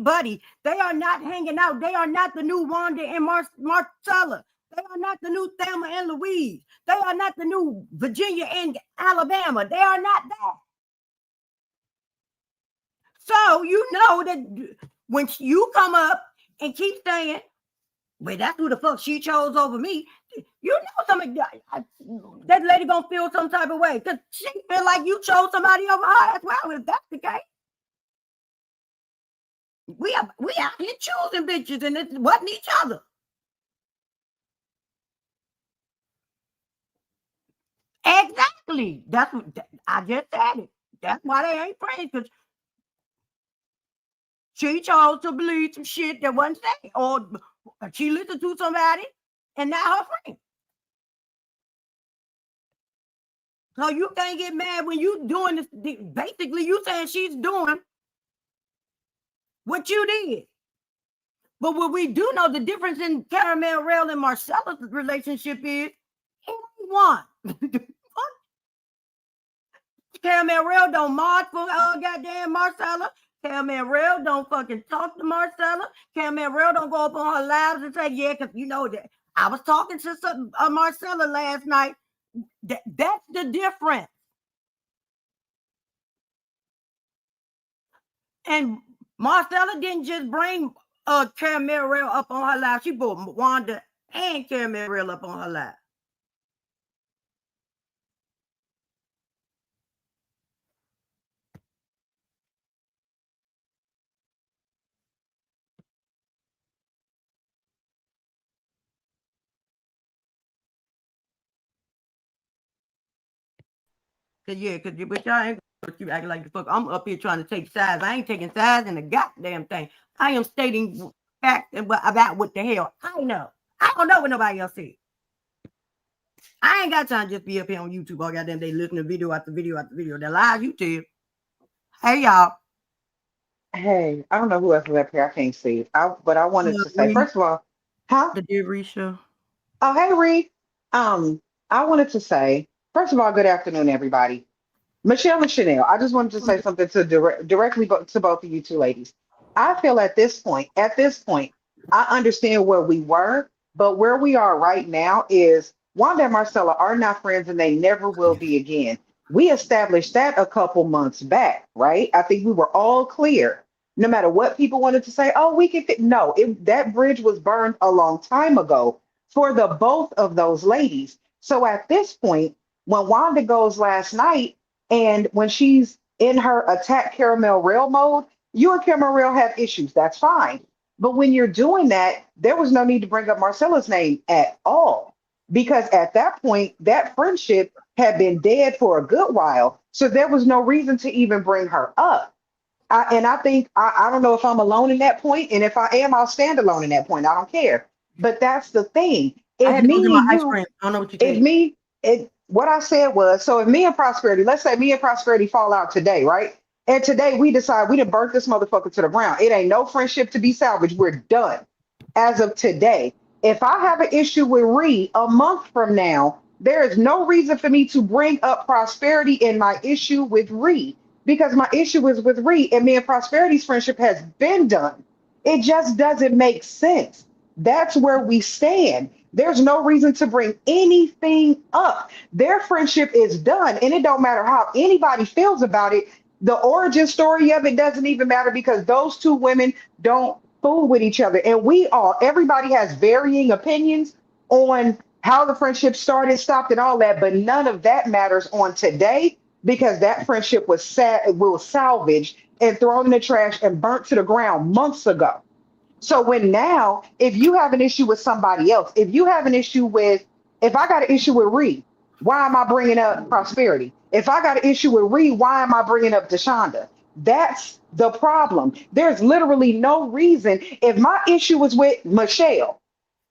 They are not hanging out. They are not the new Wanda and Marcella. They are not the new Thelma and Louise. They are not the new Virginia and Alabama. They are not that. So you know that when you come up and keep saying, well, that's who the fuck she chose over me. You know something that lady gonna feel some type of way because she feel like you chose somebody over her as well. If that's the case, we out here choosing bitches and it wasn't each other. Exactly. That's what I just said it. That's why they ain't friends because she chose to believe some shit that wasn't said, or she listened to somebody and not her friend. So you can't get mad when you doing this. Basically, you saying she's doing what you did. But what we do know, the difference in Caramel Rail and Marcella's relationship is one. Caramel Rail don't march for goddamn Marcella. Caramel Rail don't fucking talk to Marcella. Caramel Rail don't go up on her lives and say, yeah, because you know that I was talking to Marcella last night. That's the difference. And Marcella didn't just bring Caramel Rail up on her live. She brought Wanda and Caramel Rail up on her live. Cause but y'all ain't you acting like the fuck. I'm up here trying to take sides. I ain't taking sides in the goddamn thing. I am stating facts about what the hell I know. I don't know what nobody else said. I ain't got time to just be up here on YouTube all goddamn day listening to video after video after video. That live YouTube. Hey y'all. Hey, I don't know who else is up here. I can't see. But I wanted to say, first of all, The Dear Show. Oh, hey, Reed. I wanted to say, first of all, good afternoon, everybody. Michelle and Chanel, I just wanted to say something to directly to both of you two ladies. I feel at this point, I understand where we were, but where we are right now is Wanda and Marcella are not friends and they never will be again. We established that a couple months back, right? I think we were all clear. No matter what people wanted to say, oh, we can no, that bridge was burned a long time ago for the both of those ladies. So at this point, when Wanda goes last night and when she's in her attack Caramel Rail mode, you and Caramel Rail have issues. That's fine. But when you're doing that, there was no need to bring up Marcella's name at all. Because at that point, that friendship had been dead for a good while. So there was no reason to even bring her up. I think, I don't know if I'm alone in that point. And if I am, I'll stand alone in that point. I don't care. But that's the thing. If me and you, I don't know what you if me, what I said was, so if me and Prosperity, let's say me and Prosperity fall out today, right? And today we decide we done burnt this motherfucker to the ground. It ain't no friendship to be salvaged. We're done as of today. If I have an issue with Ree a month from now, there is no reason for me to bring up Prosperity in my issue with Ree because my issue is with Ree and me and Prosperity's friendship has been done. It just doesn't make sense. That's where we stand. There's no reason to bring anything up. Their friendship is done, and it don't matter how anybody feels about it. The origin story of it doesn't even matter because those two women don't fool with each other. And everybody has varying opinions on how the friendship started, stopped, and all that, but none of that matters on today because that friendship was salvaged and thrown in the trash and burnt to the ground months ago. So when now, if you have an issue with somebody else, if I got an issue with Ree, why am I bringing up Prosperity? If I got an issue with Ree, why am I bringing up Deshonda? That's the problem. There's literally no reason. If my issue was with Michelle,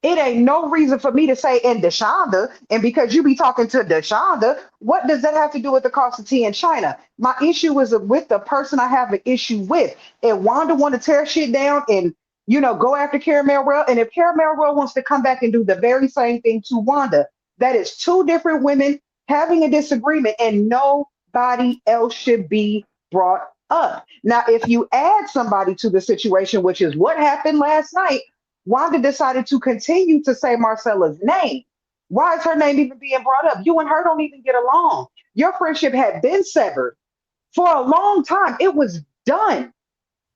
it ain't no reason for me to say and Deshonda, and because you be talking to Deshonda, what does that have to do with the cost of tea in China? My issue is with the person I have an issue with. If Wanda want to tear shit down and go after Caramel Royal, and if Caramel Royal wants to come back and do the very same thing to Wanda, that is two different women having a disagreement, and nobody else should be brought up. Now, if you add somebody to the situation, which is what happened last night, Wanda decided to continue to say Marcella's name. Why is her name even being brought up? You and her don't even get along. Your friendship had been severed for a long time. It was done.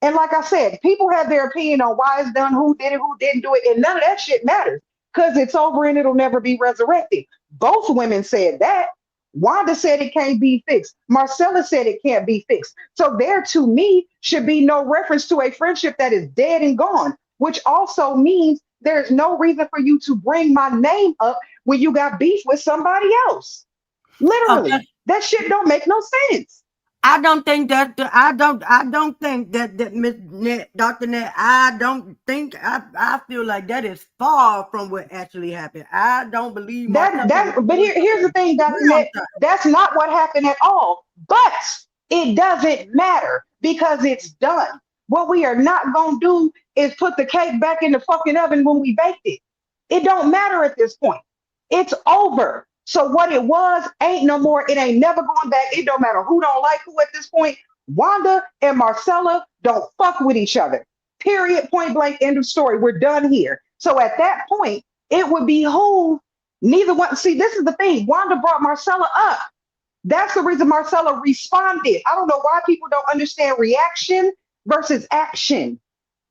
And like I said, people have their opinion on why it's done, who did it, who didn't do it, and none of that shit matters because it's over and it'll never be resurrected. Both women said that. Wanda said it can't be fixed. Marcella said it can't be fixed. So there, to me, should be no reference to a friendship that is dead and gone, which also means there's no reason for you to bring my name up when you got beef with somebody else. Literally, that shit don't make no sense. I don't think that Miss Net, Dr. Net, I feel like that is far from what actually happened. I don't believe but here's the thing, Dr. Net, that's not what happened at all. But it doesn't matter because it's done. What we are not gonna do is put the cake back in the fucking oven when we baked it. It don't matter at this point. It's over. So what it was ain't no more. It ain't never going back. It don't matter who don't like who at this point. Wanda and Marcella don't fuck with each other. Period. Point blank. End of story. We're done here. So at that point, it would behoove neither one. See, this is the thing. Wanda brought Marcella up. That's the reason Marcella responded. I don't know why people don't understand reaction versus action.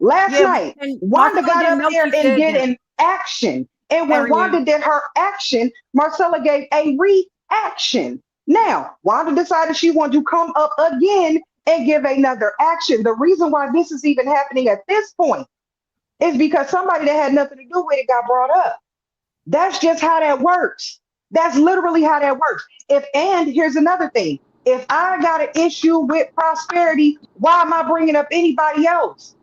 Last night, Wanda got up there and did an action. And when Wanda did her action, Marcella gave a reaction. Now, Wanda decided she wanted to come up again and give another action. The reason why this is even happening at this point is because somebody that had nothing to do with it got brought up. That's just how that works. That's literally how that works. And here's another thing. If I got an issue with Prosperity, why am I bringing up anybody else?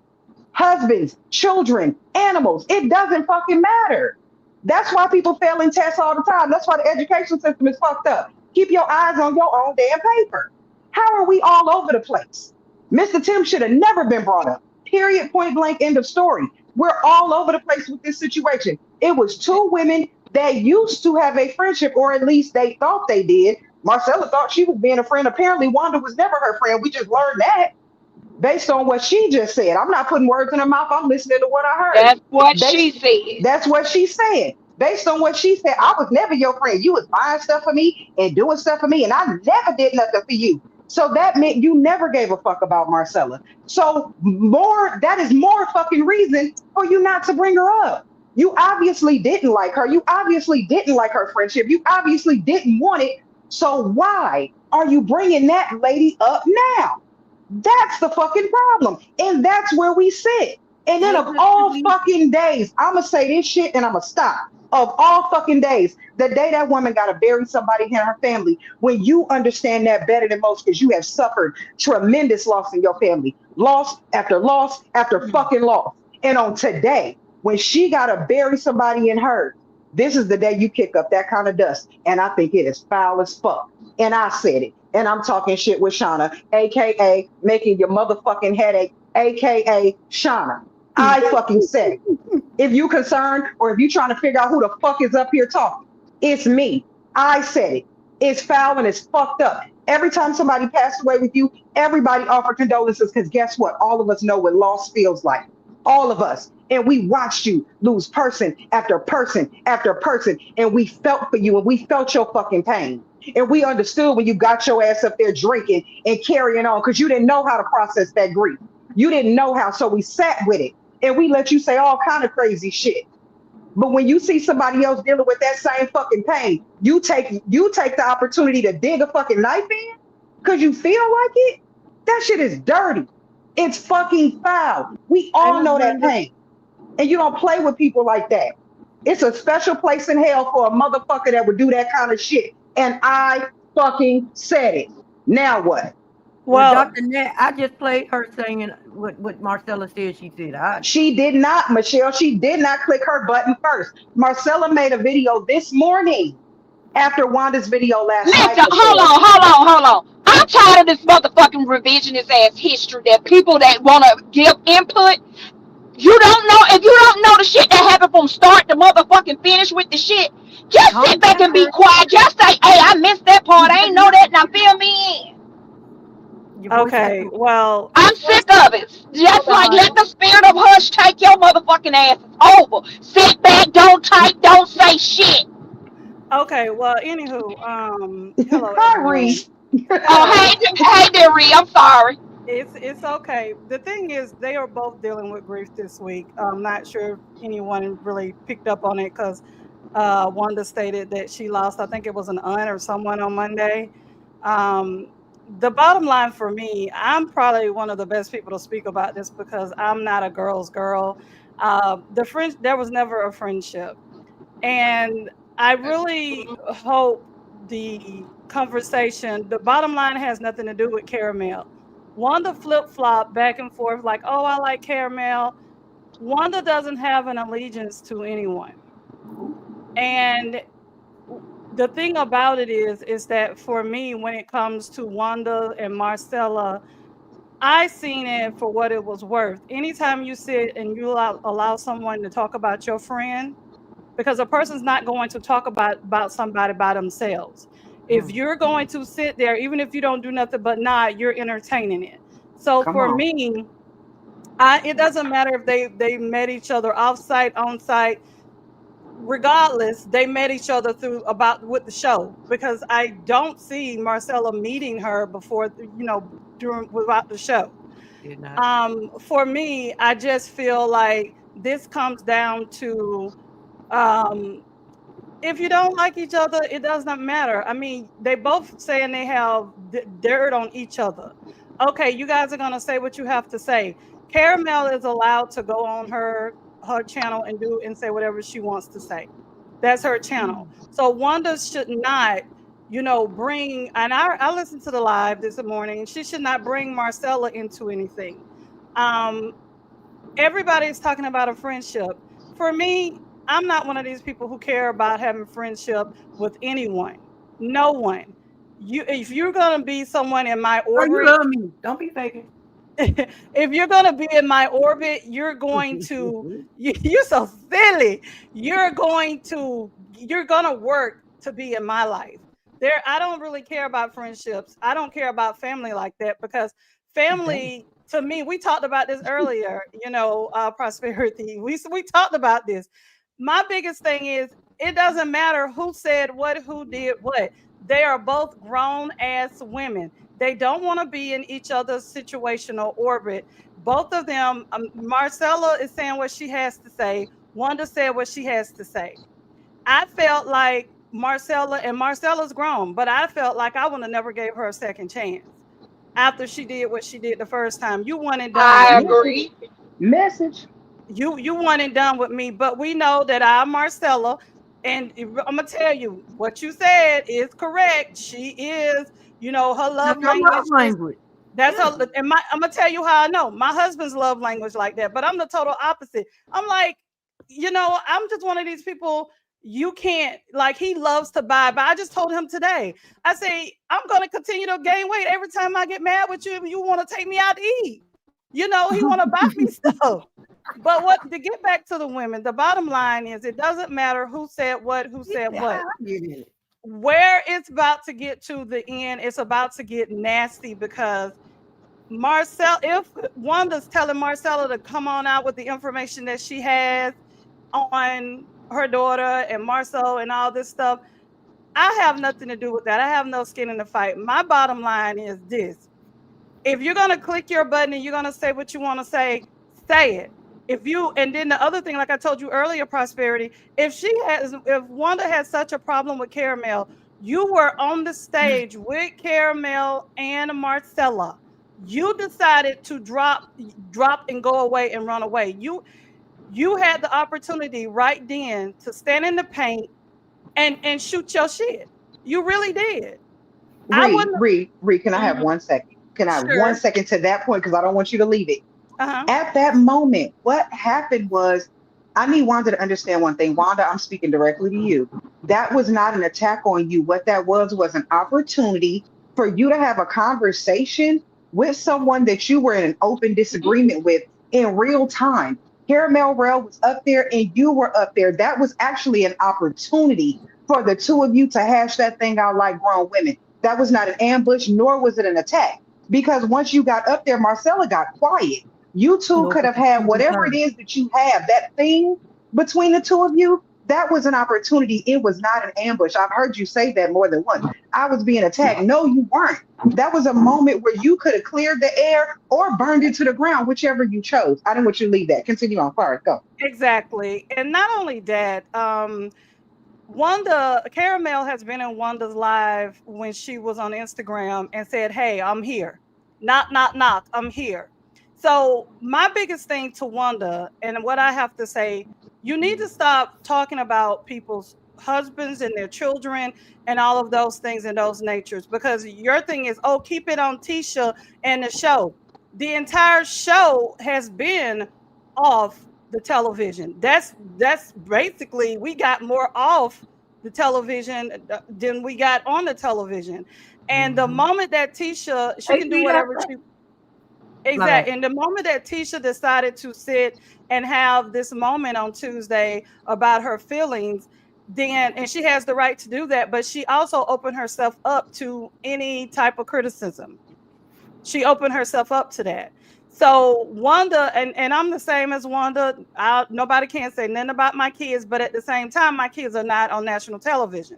Husbands, children, animals. It doesn't fucking matter. That's why people fail in tests all the time. That's why the education system is fucked up. Keep your eyes on your own damn paper. How are we all over the place? Mr. Tim should have never been brought up. Period, point blank, end of story. We're all over the place with this situation. It was two women that used to have a friendship, or at least they thought they did. Marcella thought she was being a friend. Apparently, Wanda was never her friend. We just learned that based on what she just said. I'm not putting words in her mouth. I'm listening to what I heard. That's what she said. That's what she said. Based on what she said, I was never your friend. You was buying stuff for me and doing stuff for me, and I never did nothing for you. So that meant you never gave a fuck about Marcella. So that is more fucking reason for you not to bring her up. You obviously didn't like her. You obviously didn't like her friendship. You obviously didn't want it. So why are you bringing that lady up now? That's the fucking problem. And that's where we sit. And then of all fucking days, I'm going to say this shit and I'm going to stop. Of all fucking days, the day that woman got to bury somebody in her family, when you understand that better than most because you have suffered tremendous loss in your family. Loss after fucking loss. And on today, when she got to bury somebody in her, this is the day you kick up that kind of dust. And I think it is foul as fuck. And I said it. And I'm talking shit with Shauna, a.k.a. making your motherfucking headache, a.k.a. Shauna. I fucking said it. If you concerned or if you trying to figure out who the fuck is up here talking, it's me. I said it. It's foul and it's fucked up. Every time somebody passed away with you, everybody offered condolences because guess what? All of us know what loss feels like. All of us. And we watched you lose person after person after person. And we felt for you and we felt your fucking pain. And we understood when you got your ass up there drinking and carrying on because you didn't know how to process that grief. You didn't know how. So we sat with it and we let you say all kind of crazy shit. But when you see somebody else dealing with that same fucking pain, you take the opportunity to dig a fucking knife in because you feel like it. That shit is dirty. It's fucking foul. We all know that pain. And you don't play with people like that. It's a special place in hell for a motherfucker that would do that kind of shit. And I fucking said it. Now what? Well, Dr. Nat, I just played her saying what Marcella said she said. She did not, Michelle. She did not click her button first. Marcella made a video this morning after Wanda's video last night. Listen, hold on. I'm tired of this motherfucking revisionist ass history that people that want to give input. You don't know, if you don't know the shit that happened from start to motherfucking finish with the shit, just sit back and be quiet. Just say, hey, I missed that part. I ain't know that, and I feel me in. Okay, well, I'm sick of it. Just like let the spirit of hush take your motherfucking asses over. Sit back, don't type, don't say shit. Okay, well, anywho, hello. Hi, Reese. Oh, hey, there, Ree. I'm sorry. It's okay. The thing is, they are both dealing with grief this week. I'm not sure if anyone really picked up on it because Wanda stated that she lost, I think it was an aunt or someone on Monday. The bottom line for me, I'm probably one of the best people to speak about this because I'm not a girl's girl. There was never a friendship. And I really hope the conversation, the bottom line has nothing to do with Caramel. Wanda flip-flop back and forth like, oh, I like Caramel. Wanda doesn't have an allegiance to anyone. And the thing about it is that for me, when it comes to Wanda and Marcella, I seen it for what it was worth. Anytime you sit and you allow someone to talk about your friend, because a person's not going to talk about somebody by themselves. If you're going to sit there, even if you don't do nothing but nod, you're entertaining it. So for me, it doesn't matter if they met each other off-site, on-site. Regardless, they met each other with the show because I don't see Marcella meeting her before, without the show. For me, I just feel like this comes down to if you don't like each other, it does not matter. I mean, they both saying they have dirt on each other. Okay, you guys are gonna say what you have to say. Caramel is allowed to go on her channel and say whatever she wants to say. That's her channel. So Wanda should not, bring, and I listened to the live this morning. She should not bring Marcella into anything. Everybody's talking about a friendship. For me, I'm not one of these people who care about having friendship with anyone. No one. If you're gonna be someone in my orbit, you love me. Don't be faking. If you're gonna be in my orbit, you're going to. You're so silly. You're gonna work to be in my life. I don't really care about friendships. I don't care about family like that because family. To me, we talked about this earlier. Prosperity. We talked about this. My biggest thing is it doesn't matter who said what, who did what. They are both grown ass women. They don't want to be in each other's situational orbit. Both of them, Marcella is saying what she has to say. Wanda said what she has to say. I felt like Marcella's grown, but I felt like I would have never gave her a second chance after she did what she did the first time. You went and done. I agree. Message. You went and done with me, but we know that I'm Marcella, and I'm gonna tell you what you said is correct. She is, her love language. That's her. And I'm gonna tell you how I know. My husband's love language like that, but I'm the total opposite. I'm like, I'm just one of these people. You can't, like, he loves to buy, but I just told him today, I say, I'm going to continue to gain weight. Every time I get mad with you, you want to take me out to eat. He want to buy me stuff. But what to get back to the women, the bottom line is it doesn't matter who said what, where it's about to get to the end, it's about to get nasty because if Wanda's telling Marcella to come on out with the information that she has on her daughter and Marcel and all this stuff, I have nothing to do with that. I have no skin in the fight. My bottom line is this. If you're going to click your button and you're going to say what you want to say it. And then the other thing, like I told you earlier, Prosperity, if Wanda has such a problem with Caramel, you were on the stage with Caramel and Marcella. You decided to drop and go away and run away. You had the opportunity right then to stand in the paint and shoot your shit. You really did. Ree, can I have 1 second? Can I have 1 second to that point? Because I don't want you to leave it. At that moment, what happened was, I need Wanda to understand one thing. Wanda, I'm speaking directly to you. That was not an attack on you. What that was an opportunity for you to have a conversation with someone that you were in an open disagreement with in real time. Caramel Rail was up there and you were up there. That was actually an opportunity for the two of you to hash that thing out like grown women. That was not an ambush, nor was it an attack. Because once you got up there, Marcella got quiet. You two could have had whatever it is that you have, that thing between the two of you. That was an opportunity. It was not an ambush. I've heard you say that more than once. I was being attacked. No, you weren't. That was a moment where you could have cleared the air or burned it to the ground, whichever you chose. I didn't want you to leave that. Continue on. Sorry, go. Exactly. And not only that, Caramel has been in Wanda's live when she was on Instagram and said, "Hey, I'm here. Knock, knock, knock. I'm here." So my biggest thing to Wanda, and what I have to say, you need to stop talking about people's husbands and their children and all of those things and those natures, because your thing is, oh, keep it on Tisha and the show. The entire show has been off the television. That's basically, we got more off the television than we got on the television. And the moment that Tisha, she can do whatever she. Exactly. And the moment that Tisha decided to sit and have this moment on Tuesday about her feelings, and she has the right to do that, but she also opened herself up to any type of criticism. She opened herself up to that. So Wanda, and I'm the same as Wanda. Nobody can say nothing about my kids, but at the same time, my kids are not on national television.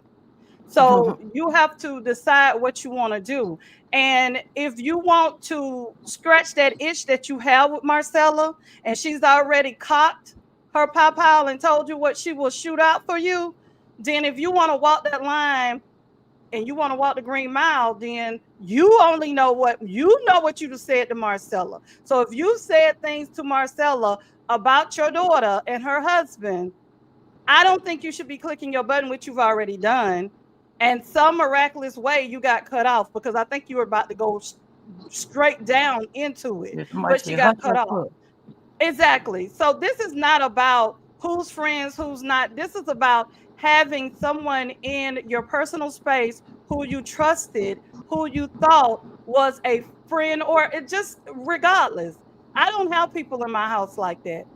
So you have to decide what you want to do. And if you want to scratch that itch that you have with Marcella, and she's already cocked her pow and told you what she will shoot out for you, then if you want to walk that line and you want to walk the green mile, then you only know what you just said to Marcella. So if you said things to Marcella about your daughter and her husband, I don't think you should be clicking your button, which you've already done. And some miraculous way you got cut off, because I think you were about to go straight down into it, but you got cut off. Exactly. So this is not about who's friends, who's not. This is about having someone in your personal space who you trusted, who you thought was a friend, or it just regardless. I don't have people in my house like that.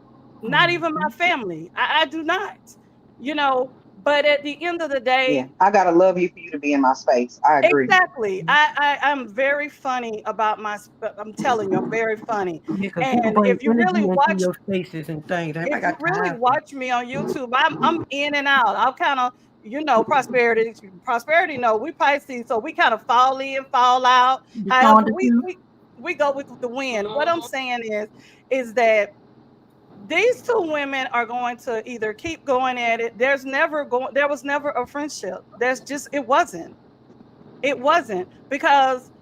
Not even my family. I do not. But at the end of the day, I gotta love you for you to be in my space. I agree. Exactly. I'm very funny about I'm telling you, I'm very funny. And if you really watch your faces and things, if you really watch me on YouTube, I'm in and out. I'm kind of, prosperity. No, we Pisces, so we kind of fall in, fall out. However, we go with the wind. What I'm saying is that these two women are going to either keep going at it. There was never a friendship. It wasn't, because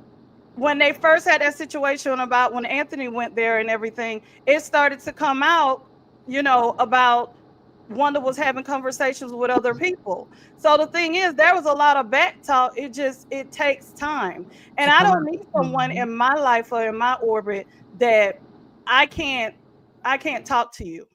when they first had that situation about when Anthony went there and everything, it started to come out, about Wanda was having conversations with other people. So the thing is, there was a lot of back talk. It takes time. And I don't need someone in my life or in my orbit that I can't talk to you.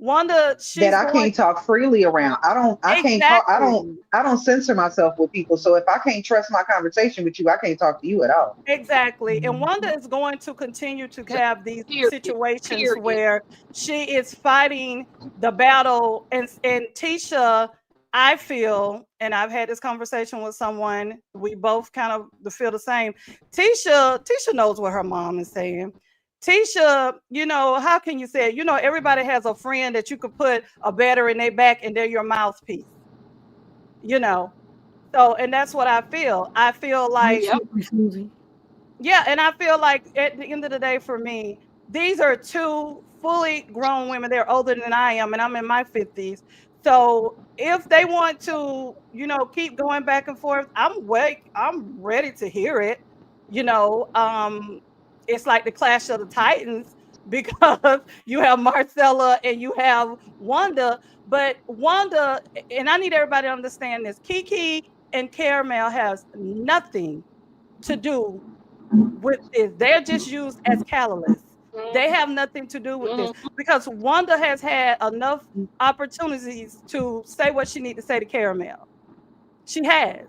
Wanda, she's that I going can't talk freely around. I can't talk, exactly. I don't censor myself with people. So if I can't trust my conversation with you, I can't talk to you at all. Exactly. And Wanda is going to continue to So, have these period. situations Period. where she is fighting the battle. And Tisha, I feel, and I've had this conversation with someone, we both kind of feel the same. Tisha knows what her mom is saying. Tisha, how can you say it? Everybody has a friend that you could put a battery in their back and they're your mouthpiece. So, and that's what I feel. I feel like Yep. yeah, and I feel like at the end of the day, for me, these are two fully grown women. They're older than I am, and I'm in my 50s. So if they want to, keep going back and forth, I'm ready to hear it. You know, um, it's like the Clash of the Titans because you have Marcella and you have Wanda. But Wanda, and I need everybody to understand this, Kiki and Caramel has nothing to do with this. They're just used as catalysts. They have nothing to do with this because Wanda has had enough opportunities to say what she needs to say to Caramel. She has.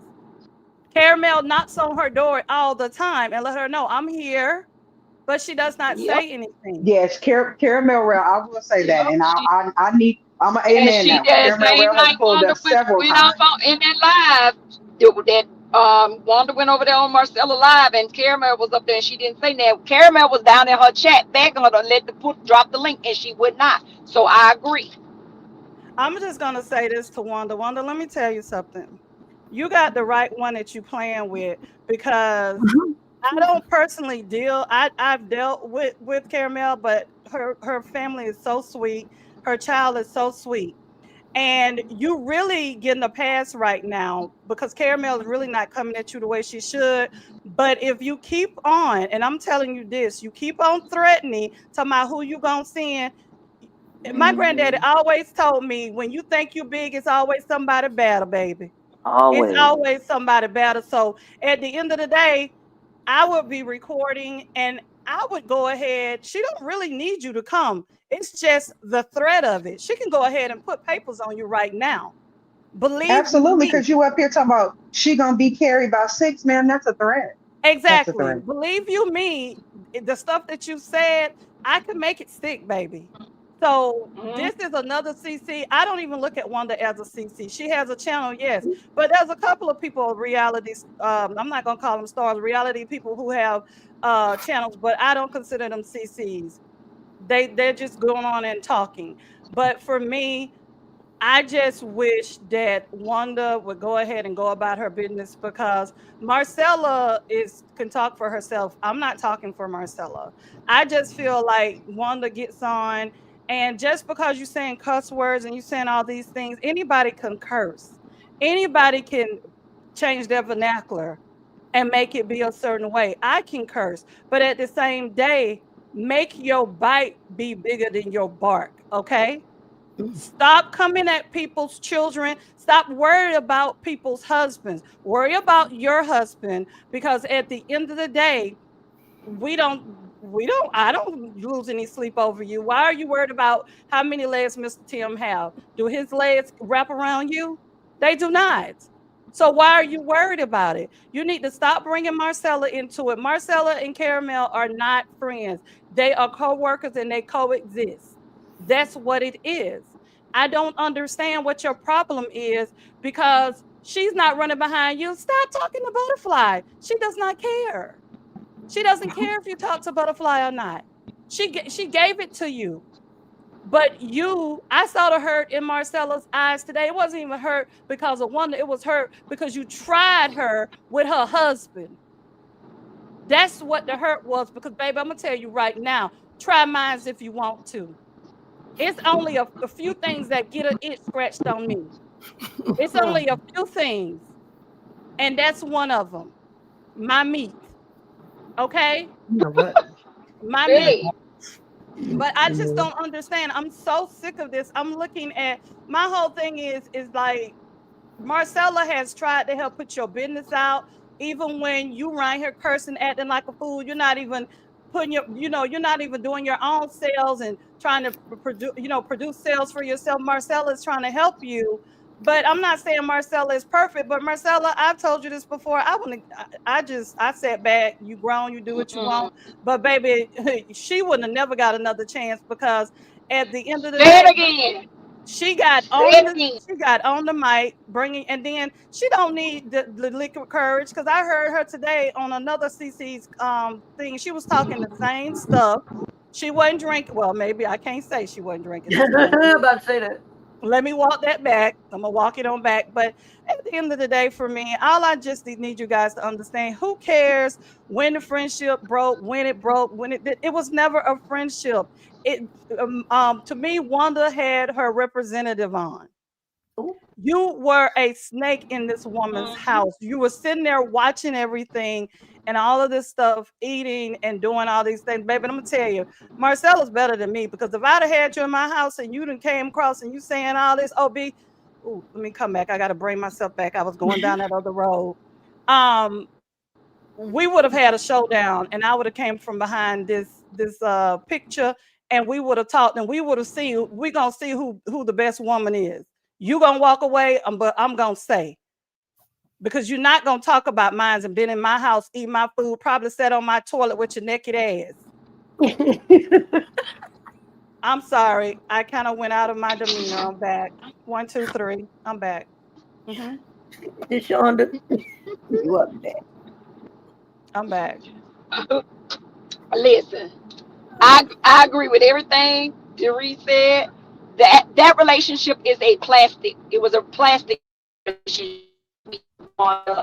Caramel knocks on her door all the time and let her know I'm here, but she does not Yep. say anything. Yes, Caramel Rail, I will say that. Yep. And She, I'm an and amen she now. the Caramel same Rail has night pulled Wanda up several went off times. in that live. That Wanda went over there on Marcella live, and Caramel was up there, and she didn't say that. Caramel was down in her chat begging her to drop the link, and she would not. So I agree. I'm just gonna say this to Wanda. Wanda, let me tell you something. You got the right one that you playing with because I don't personally I've dealt with Caramel, but her family is so sweet. Her child is so sweet. And you really getting a pass right now because Caramel is really not coming at you the way she should. But if you keep on, and I'm telling you this, you keep on threatening, talking about who you gonna send. My granddaddy always told me, when you think you big, it's always somebody better, baby. It's Always. always somebody better. So at the end of the day, I would be recording and I would go ahead. She don't really need you to come. It's just the threat of it. She can go ahead and put papers on you right now. Believe you Absolutely, me. because you up here talking about she gonna be carried by six, man. That's a threat. That's a Exactly. threat. Believe you me, the stuff that you said, I can make it stick, baby. So this is another CC. I don't even look at Wanda as a CC. She has a channel, yes, but there's a couple of people, realities. I'm not gonna call them stars, reality people who have channels, but I don't consider them CCs. They're just going on and talking. But for me, I just wish that Wanda would go ahead and go about her business because Marcella can talk for herself. I'm not talking for Marcella. I just feel like Wanda gets on, and just because you're saying cuss words and you're saying all these things, anybody can curse. Anybody can change their vernacular and make it be a certain way. I can curse, but at the same day, make your bite be bigger than your bark, okay? Stop coming at people's children. Stop worrying about people's husbands. Worry about your husband because at the end of the day, I don't lose any sleep over you. Why are you worried about how many legs Mr. Tim have? Do his legs wrap around you? They do not. So why are you worried about it? You need to stop bringing Marcella into it. Marcella and Caramel are not friends. They are co-workers and they coexist. That's what it is. I don't understand what your problem is because she's not running behind you. Stop talking to Butterfly. She does not care. She doesn't care if you talk to Butterfly or not. She gave it to you. But I saw the hurt in Marcella's eyes today. It wasn't even hurt because of Wanda. It was hurt because you tried her with her husband. That's what the hurt was. Because, baby, I'm going to tell you right now, try mine if you want to. It's only a few things that get an itch scratched on me. It's only a few things. And that's one of them. My meat. Okay? My meat. But I just don't understand. I'm so sick of this. I'm looking at my whole thing is like Marcella has tried to help put your business out. Even when you right here cursing, acting like a fool, you're not even putting your, you're not even doing your own sales and trying to produce sales for yourself. Marcella is trying to help you. But I'm not saying Marcella is perfect, but Marcella, I've told you this before. I sat back, you grown, you do what you want. But baby, she wouldn't have never got another chance because at the end of the Say day, it again. she got Say on it the again. she got on the mic bringing, and then she don't need the liquid courage because I heard her today on another CC's thing. She was talking the same stuff. She wasn't drinking. Well, maybe I can't say she wasn't drinking this morning. About to say that. Let me walk that back. I'm gonna walk it on back. But at the end of the day, for me, all I just need you guys to understand: who cares when the friendship broke, when it was never a friendship. It to me, Wanda had her representative on. You were a snake in this woman's house. You were sitting there watching everything and all of this stuff, eating and doing all these things. Baby, I'm going to tell you, Marcella's better than me because if I'd have had you in my house and you done came across and you saying all this, let me come back. I got to bring myself back. I was going down that other road. We would have had a showdown and I would have came from behind this picture and we would have talked and we would have seen, we're going to see who the best woman is. You gonna walk away, but I'm gonna say, because you're not gonna talk about mine and been in my house, eat my food, probably sat on my toilet with your naked ass. I'm sorry, I kind of went out of my demeanor. I'm back. 1, 2, 3. I'm back. Shonda, you up there? I'm back. Listen, I agree with everything Jeree said. That relationship is a plastic. It was a plastic relationship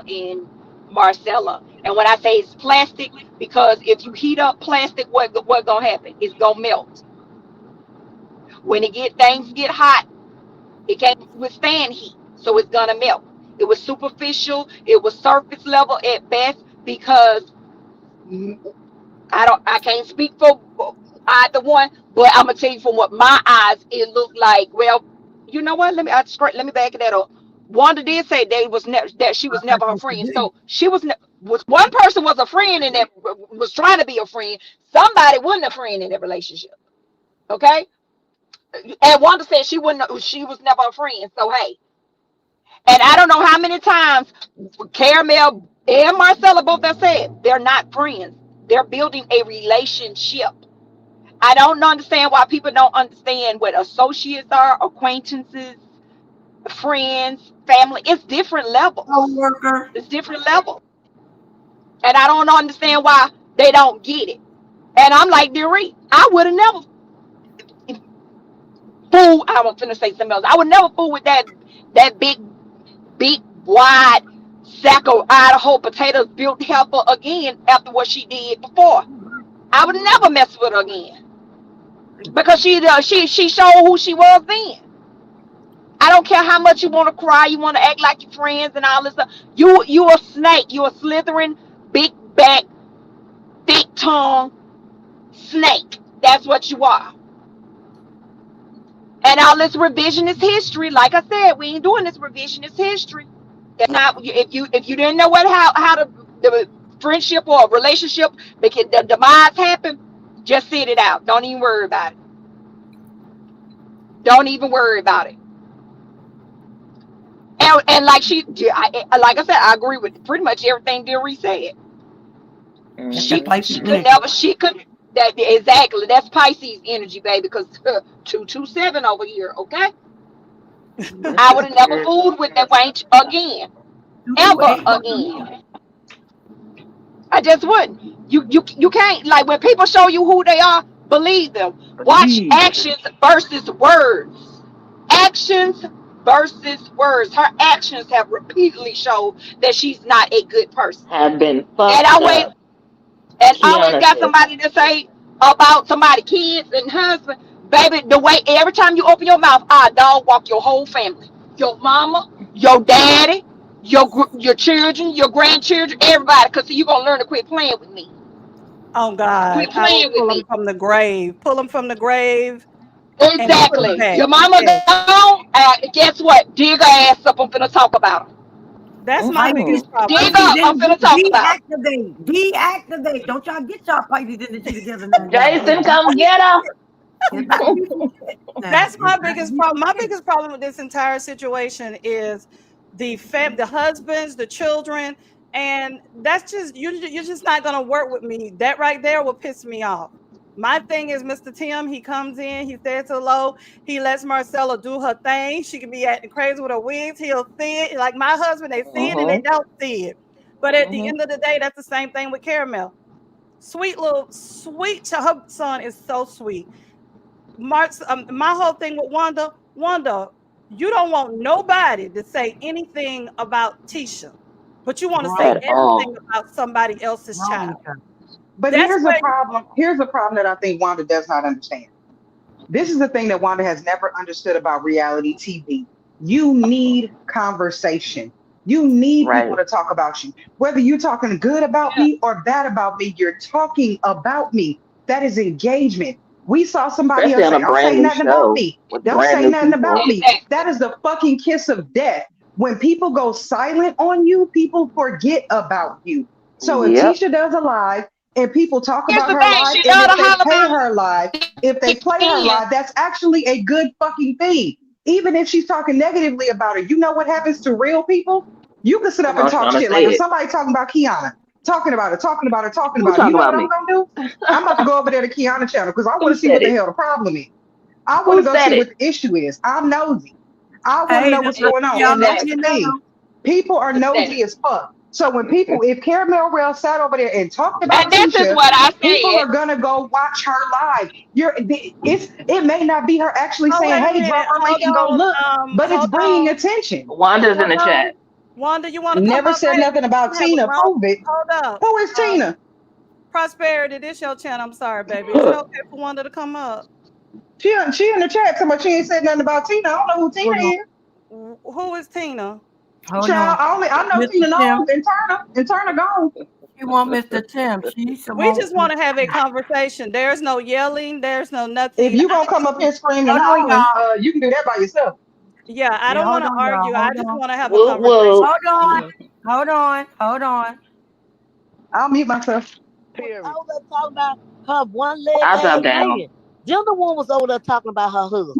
in Marcella. And when I say it's plastic, because if you heat up plastic, what gonna happen? It's gonna melt. When things get hot, it can't withstand heat, so it's gonna melt. It was superficial. It was surface level at best because I can't speak for either one, but I'm gonna tell you from what my eyes it looked like. Well, you know what? Let me back that up. Wanda did say that she was never her friend. So she was one person was a friend and that was trying to be a friend. Somebody wasn't a friend in that relationship. Okay, and Wanda said she was never a friend. So hey, and I don't know how many times Caramel and Marcella both have said they're not friends. They're building a relationship. I don't understand why people don't understand what associates are, acquaintances, friends, family. It's different levels. Co-worker. It's different levels. And I don't understand why they don't get it. And I'm like, Deary, I would have never fool. I was finna say something else. I would never fool with that big, wide sack of Idaho potatoes built heifer again after what she did before. I would never mess with her again. Because she showed who she was then. I don't care how much you want to cry, you want to act like your friends and all this stuff. You a snake. You a slithering, big back, thick tongue snake. That's what you are. And all this revisionist history, like I said, we ain't doing this revisionist history. That's not if you didn't know how the friendship or relationship, because the demise happened, just sit it out. Don't even worry about it. Don't even worry about it. And like like I said, I agree with pretty much everything Deary said. She could that exactly. That's Pisces energy, baby. Because 227 over here. Okay, I would have never fooled with that wench again, ever again. I just wouldn't. You can't, like, when people show you who they are, believe them. Watch actions versus words. Actions versus words. Her actions have repeatedly showed that she's not a good person. Have been fucked And up. always got somebody to say about somebody, kids and husband. Baby, the way every time you open your mouth, I dog walk your whole family. Your mama, your daddy, your children, your grandchildren, everybody. Because you're going to learn to quit playing with me. Oh, God. Quit playing with me. From the grave. Pull them from the grave. Exactly. Your mama gone. Guess what? Dig her ass up. I'm finna talk about her. That's my biggest problem. I'm finna talk about. Deactivate. Don't y'all get y'all Pisces energy together now. Jason, come get her. That's my biggest problem. My biggest problem with this entire situation is the husbands, the children, and that's just you're just not gonna work with me. That right there will piss me off. My thing is Mr. Tim, he comes in, he says hello, he lets Marcella do her thing. She can be acting crazy with her wigs, he'll see it. Like my husband, they see it and they don't see it. But at the end of the day, that's the same thing with Caramel. Sweet, her son is so sweet. My whole thing with Wanda, you don't want nobody to say anything about Tisha, but you want to say everything about somebody else's child. But here's a problem. Here's a problem that I think Wanda does not understand. This is the thing that Wanda has never understood about reality TV. You need conversation. You need people to talk about you. Whether you're talking good about me or bad about me, you're talking about me. That is engagement. We saw somebody else say, don't say nothing about me. Don't say nothing about me. That is the fucking kiss of death. When people go silent on you, people forget about you. So if Tisha does a live and people talk about her live, and if they pay her live, if they play her live, that's actually a good fucking thing. Even if she's talking negatively about her, you know what happens to real people? You can sit up and talk shit. Like if somebody talking about Kiana, talking about her, you know what I'm gonna do? I'm about to go over there to Kiana channel because I want to see what the hell the problem is. I want to go see what the issue is. I'm nosy. I want to know what's going on. And that's the thing. People are nosy as fuck. So when if Caramel Rail sat over there and talked about Tisha, people are gonna go watch her live. It may not be her actually saying, "Hey, drop her link and go look," but it's bringing attention. Wanda's in the chat. Wanda, you want to never said nothing about Tina? Prove it. Hold up. Who is Tina? Prosperity, this your channel. I'm sorry, baby. Is it okay for Wanda to come up? She in the chat. Somebody she ain't said nothing about Tina. I don't know who Tina is. Who is Tina? Child, I know Tina knows and Turner gone. You want Mr. Tim? We just want to have a conversation. There's no yelling. There's no nothing. If you gonna come up here screaming and hollering, you can do that by yourself. Yeah, I don't want to argue. I just want to have a conversation. Hold on. I'll mute myself. I was talking about her one leg ass man. The other one was over there talking about her husband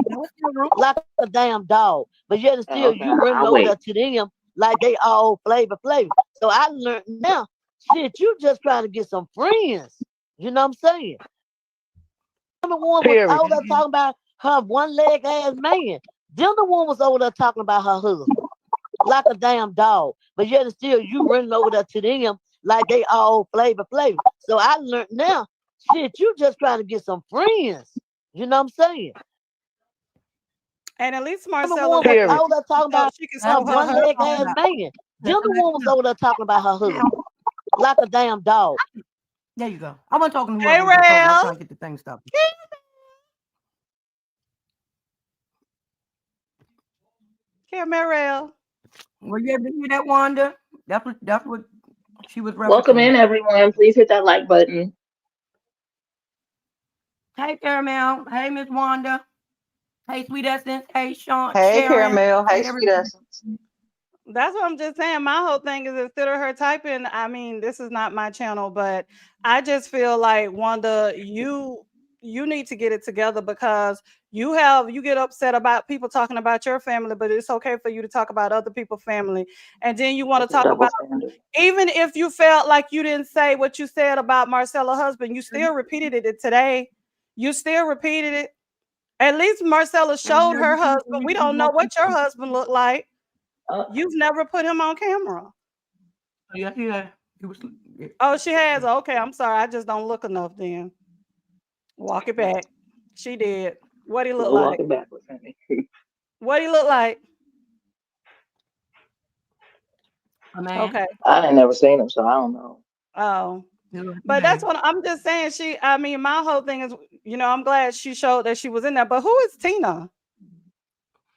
like a damn dog, but yet still you running over there to them like they all flavor. So I learned now, shit, you just trying to get some friends. You know what I'm saying? The one was over there talking about her one leg ass man. The other one was over there talking about her husband like a damn dog, but yet still you running over there to them like they all flavor. So I learned now, shit, you just trying to get some friends. You know what I'm saying? And at least Marcella over there talking about her one leg ass man. The other one was over there talking about her husband like a damn dog. There you go. I wasn't talking to her. Hey, Rail. I'm trying to get the thing stopped. Here, Mariel. Were you able to hear that, Wanda? That's what she was referencing. Welcome in, everyone. Please hit that like button. Hey, Caramel. Hey, Miss Wanda. Hey, Sweet Essence. Hey, Sean. Hey, Sharon. Caramel. Hey, Sweet Essence. That's what I'm just saying. My whole thing is instead of her typing, I mean, this is not my channel, but I just feel like, Wanda, you need to get it together because you get upset about people talking about your family, but it's okay for you to talk about other people's family. And then you want to talk about, even if you felt like you didn't say what you said about Marcella's husband, you still repeated it today. You still repeated it. At least Marcella showed her husband. We don't know what your husband looked like. You've never put him on camera. Yeah, he was. Oh, she has. Okay, I'm sorry. I just don't look enough then. Walk it back. She did. What he look like? Walk it backwards, honey. What he look like? Okay. I ain't never seen him, so I don't know. Oh. But that's what I'm just saying. My whole thing is, I'm glad she showed that she was in there. But who is Tina?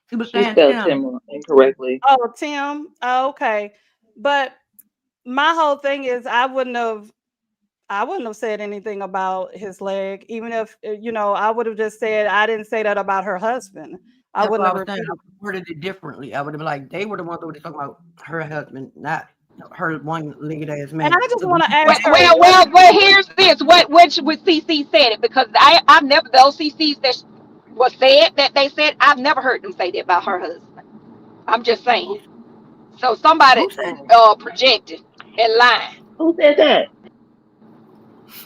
She spelled Tim incorrectly. Oh, Tim. Oh, okay. But my whole thing is I wouldn't have said anything about his leg, even if I would have just said I didn't say that about her husband. I wouldn't have I worded it differently. I would have been like, they were the ones that were talking about her husband, not her one-legged ass man. And I just want to ask her. Well, here's this. What CC said it, because I've never, those CCs that was said that they said, I've never heard them say that about her husband. I'm just saying. So somebody projected and lied. Who said that?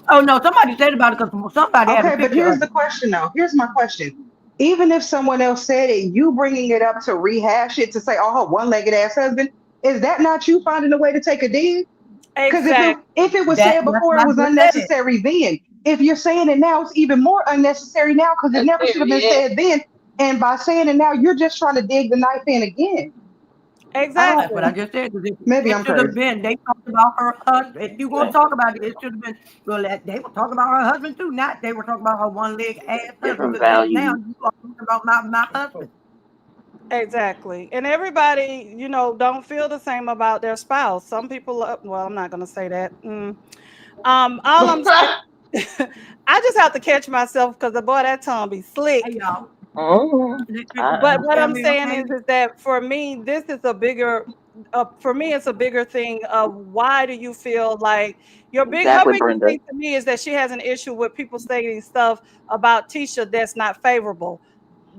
Oh no, somebody said about it because somebody had a Okay, but picture here's of the question though. Here's my question. Even if someone else said it, you bringing it up to rehash it to say, "Oh, her one-legged ass husband," is that not you finding a way to take a dig? Because Exactly. if it was said before, it was unnecessary then. If you're saying it now, it's even more unnecessary now because it never should have been said then. And by saying it now, you're just trying to dig the knife in again. Exactly. That's what I just said. Maybe I'm should have crazy. been. They talked about her husband. If you gonna talk about it, it should have been. Well, they were talking about her husband too. Not they were talking about her one-leg ass husband. Different value. Now you are talking about my husband. Exactly. And everybody, don't feel the same about their spouse. Some people, well, I'm not going to say that. All I'm saying, I just have to catch myself because the boy, that tongue be slick. Hey, y'all. But what I'm saying is that for me, this is a bigger, for me, it's a bigger thing of why do you feel like her biggest thing to me is that she has an issue with people saying stuff about Tisha that's not favorable.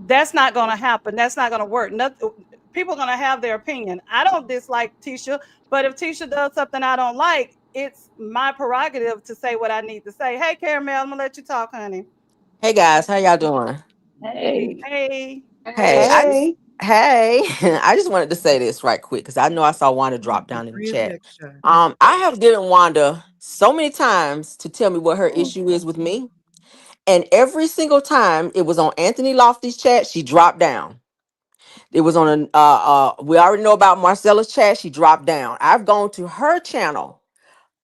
That's not going to happen. That's not going to work. People are going to have their opinion. I don't dislike Tisha, but if Tisha does something I don't like, it's my prerogative to say what I need to say. Hey, Caramel, I'm going to let you talk, honey. Hey guys, how y'all doing? Hey. Hey. I just wanted to say this right quick because I know I saw Wanda drop down in the chat. I have given Wanda so many times to tell me what her issue is with me. And every single time it was on Anthony Lofty's chat, she dropped down. It was on we already know about Marcella's chat, she dropped down. I've gone to her channel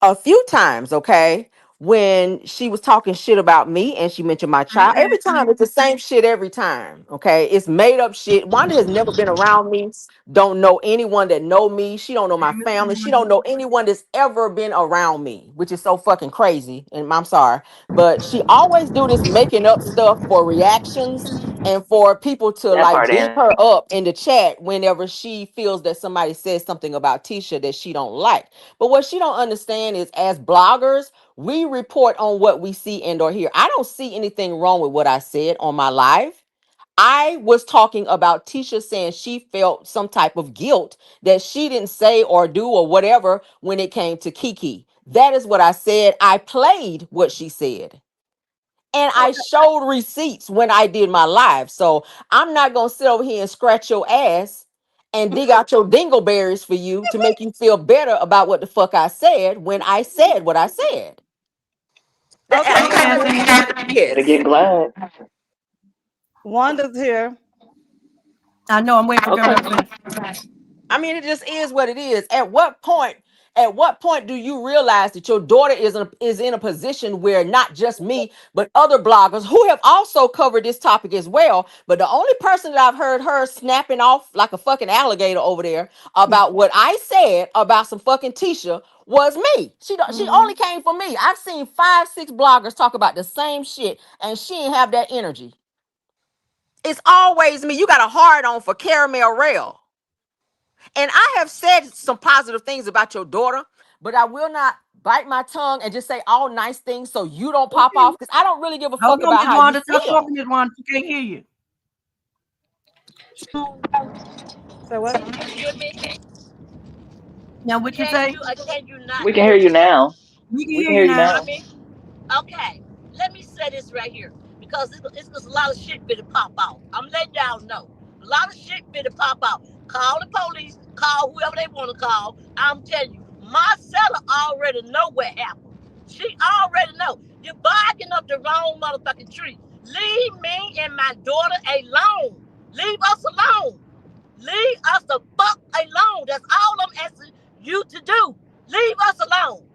a few times, okay, when she was talking shit about me and she mentioned my child. Every time it's the same shit every time, okay? It's made up shit. Wanda has never been around me, don't know anyone that know me. She don't know my family. She don't know anyone that's ever been around me, which is so fucking crazy. And I'm sorry, but she always do this making up stuff for reactions and for people to like beat her up in the chat whenever she feels that somebody says something about Tisha that she don't like. But what she don't understand is, as bloggers, we report on what we see and or hear. I don't see anything wrong with what I said on my live. I was talking about Tisha saying she felt some type of guilt that she didn't say or do or whatever when it came to Kiki. That is what I said. I played what she said. And I showed receipts when I did my live. So I'm not going to sit over here and scratch your ass and dig out your dingleberries for you to make you feel better about what the fuck I said when I said what I said. Better get glad. Wanda's here. I know. I'm waiting for them. I mean, it just is what it is. At what point do you realize that your daughter is in a position where not just me, but other bloggers who have also covered this topic as well, but the only person that I've heard her snapping off like a fucking alligator over there about what I said about some fucking Tisha was me. She only came for me. I've seen 5-6 bloggers talk about the same shit, and she didn't have that energy. It's always me. You got a hard on for Caramel Rail. And I have said some positive things about your daughter, but I will not bite my tongue and just say all nice things so you don't pop off, because I don't really give a fuck about how you feel. Talking, Wanda, she can't hear you. So what? Now what you say? We can hear you now. We can hear you now. Okay, let me say this right here, because it's a lot of shit finna pop out. I'm letting y'all know. A lot of shit finna pop out. Call the police, call whoever they want to call. I'm telling you, Marcella already know what happened. She already know. You're barking up the wrong motherfucking tree. Leave me and my daughter alone. Leave us alone. Leave us the fuck alone. That's all I'm asking you to do. Leave us alone.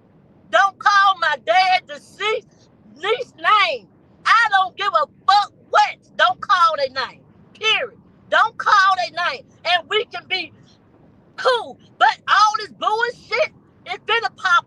Don't call my dad deceased niece name. I don't give a fuck what. Don't call their name. Period. Don't call their name. And we can be cool. But all this bullshit is gonna pop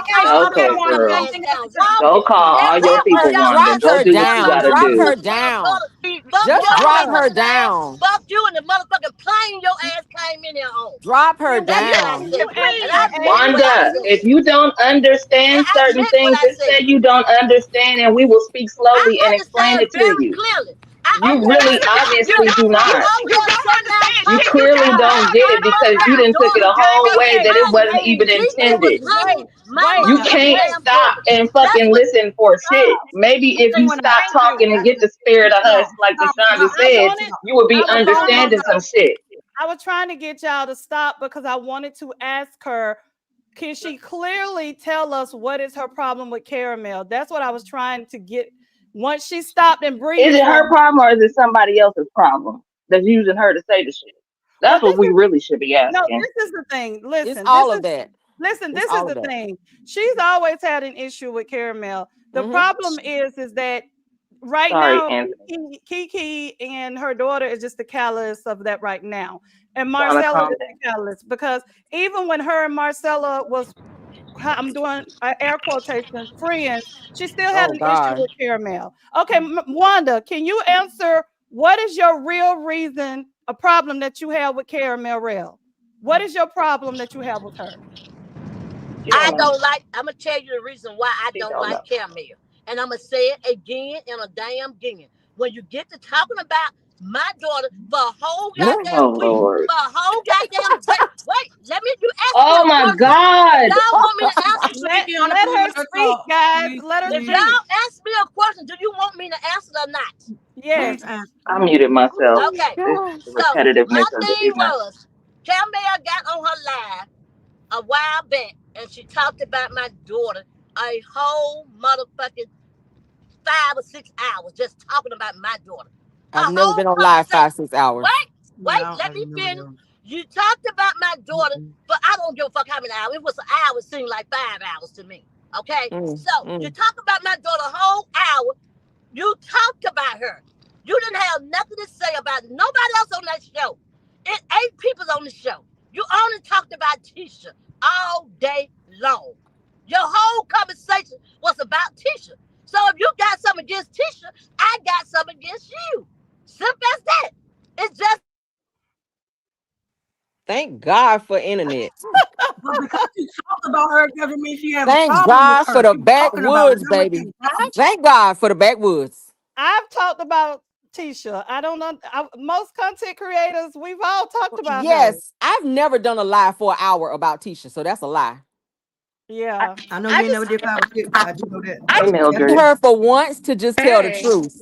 Okay, girl. Go call all your people, Wanda. Everybody Go Her shut do what down. you down. gotta Drop do. her down. Fuck Just y'all drop ain't her understand. down. Fuck you and the motherfucking plane your ass came in there on. Drop her That's what I down. said. And I meant what I Wanda, said. if you don't understand I certain meant what things, I just said. say you don't understand and we will speak I slowly and explain understand it to very you. clearly. You really obviously do not. I was shut down You talking clearly about don't get my it because you motherfucking didn't took it daughter. a whole way that it wasn't even Keisha was intended. hunting my You motherfucking can't damn stop daughter. and That's fucking what. listen for shit. Maybe if you stop talking and get the spirit of hush, like Deshandra said, you would be understanding some shit. I was trying to get y'all to stop because I wanted to ask her can she clearly tell us what is her problem with Caramel? That's what I was trying to get. Once she stopped and breathed. Is it her problem or is it somebody else's problem that's using her to say the shit? That's what we really should be asking. No, this is the thing. Listen, it's all of that. Listen, this is the thing. She's always had an issue with Caramel. The problem is that right now, Kiki and her daughter is just the catalyst of that right now. And Marcella is the catalyst, because even when her and Marcella was, I'm doing air quotation, friends, she still had an issue with Caramel. Okay, Wanda, can you answer what is your real reason, a problem that you have with Caramel Rail? What is your problem that you have with her? I don't like, I'm going to tell you the reason why I don't like Caramel. And I'm going to say it again and a damn again. When you get to talking about my daughter for a whole goddamn week, for a whole goddamn day. Wait, let me, you ask me. Oh my God. Y'all want me to answer? Let her speak, guys. Let her speak. If y'all ask me a question, do you want me to answer or not? Yes. I muted myself. Okay. The repetitiveness my of thing it. was, Caramel got on her live a while back, and she talked about my daughter a whole motherfucking 5 or 6 hours just talking about my daughter. I've never been on live 5-6 hours. Wait, let me finish. You talked about my daughter, but I don't give a fuck how many hours. It was an hour, it seemed like 5 hours to me. Okay? You talk about my daughter a whole hour. You talked about her. You didn't have nothing to say about nobody else on that show. It's 8 people on the show. You only talked about Tisha all day long. Your whole conversation was about Tisha. So if you got something against Tisha, I got something against you. Simple as that. It's just. Thank God for internet. But because you talked about her doesn't mean she has Thank a problem God with her. for the backwoods, baby. Thank God for the backwoods. I've talked about Tisha. I don't know. Most content creators, we've all talked about her. I've never done a live for an hour about Tisha, so that's a lie. Yeah. I know you never did 5 or 6. I do know that. I need her for once to just tell the truth.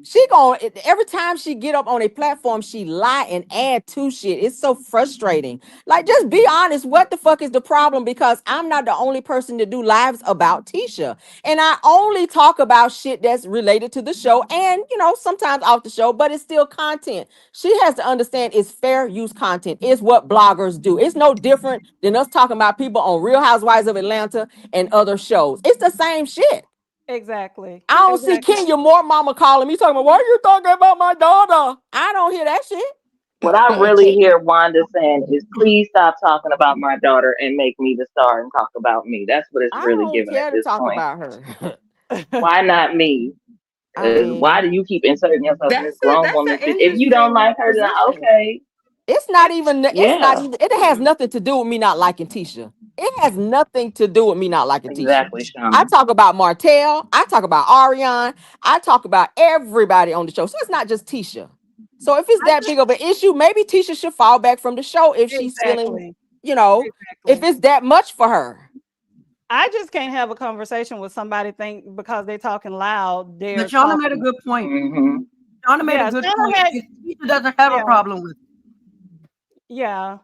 She gonna, every time she get up on a platform, she lie and add to shit. It's so frustrating. Like, just be honest. What the fuck is the problem? Because I'm not the only person to do lives about Tisha. And I only talk about shit that's related to the show and, you know, sometimes off the show, but it's still content. She has to understand it's fair use content. It's what bloggers do. It's no different than us talking about people on Real Housewives of Atlanta and other shows. It's the same shit. Exactly. I don't see Kenya Moore mama calling me talking about, why are you talking about my daughter? I don't hear that shit. What I really hear Wanda saying is, please stop talking about my daughter and make me the star and talk about me. That's what it's really giving at this point. About her. Why not me? Why do you keep inserting yourself in this grown woman? If you don't like her, then okay. It's not even. It's not even. It has nothing to do with me not liking Tisha. It has nothing to do with me not liking Tisha. Sean. I talk about Martell. I talk about Ariane. I talk about everybody on the show. So it's not just Tisha. So if it's that big of an issue, maybe Tisha should fall back from the show if she's feeling, you know, if it's that much for her. I just can't have a conversation with somebody because they're talking loud. But Shauna made a good point. Shauna made a good point. Tisha doesn't have a problem with it. Yeah.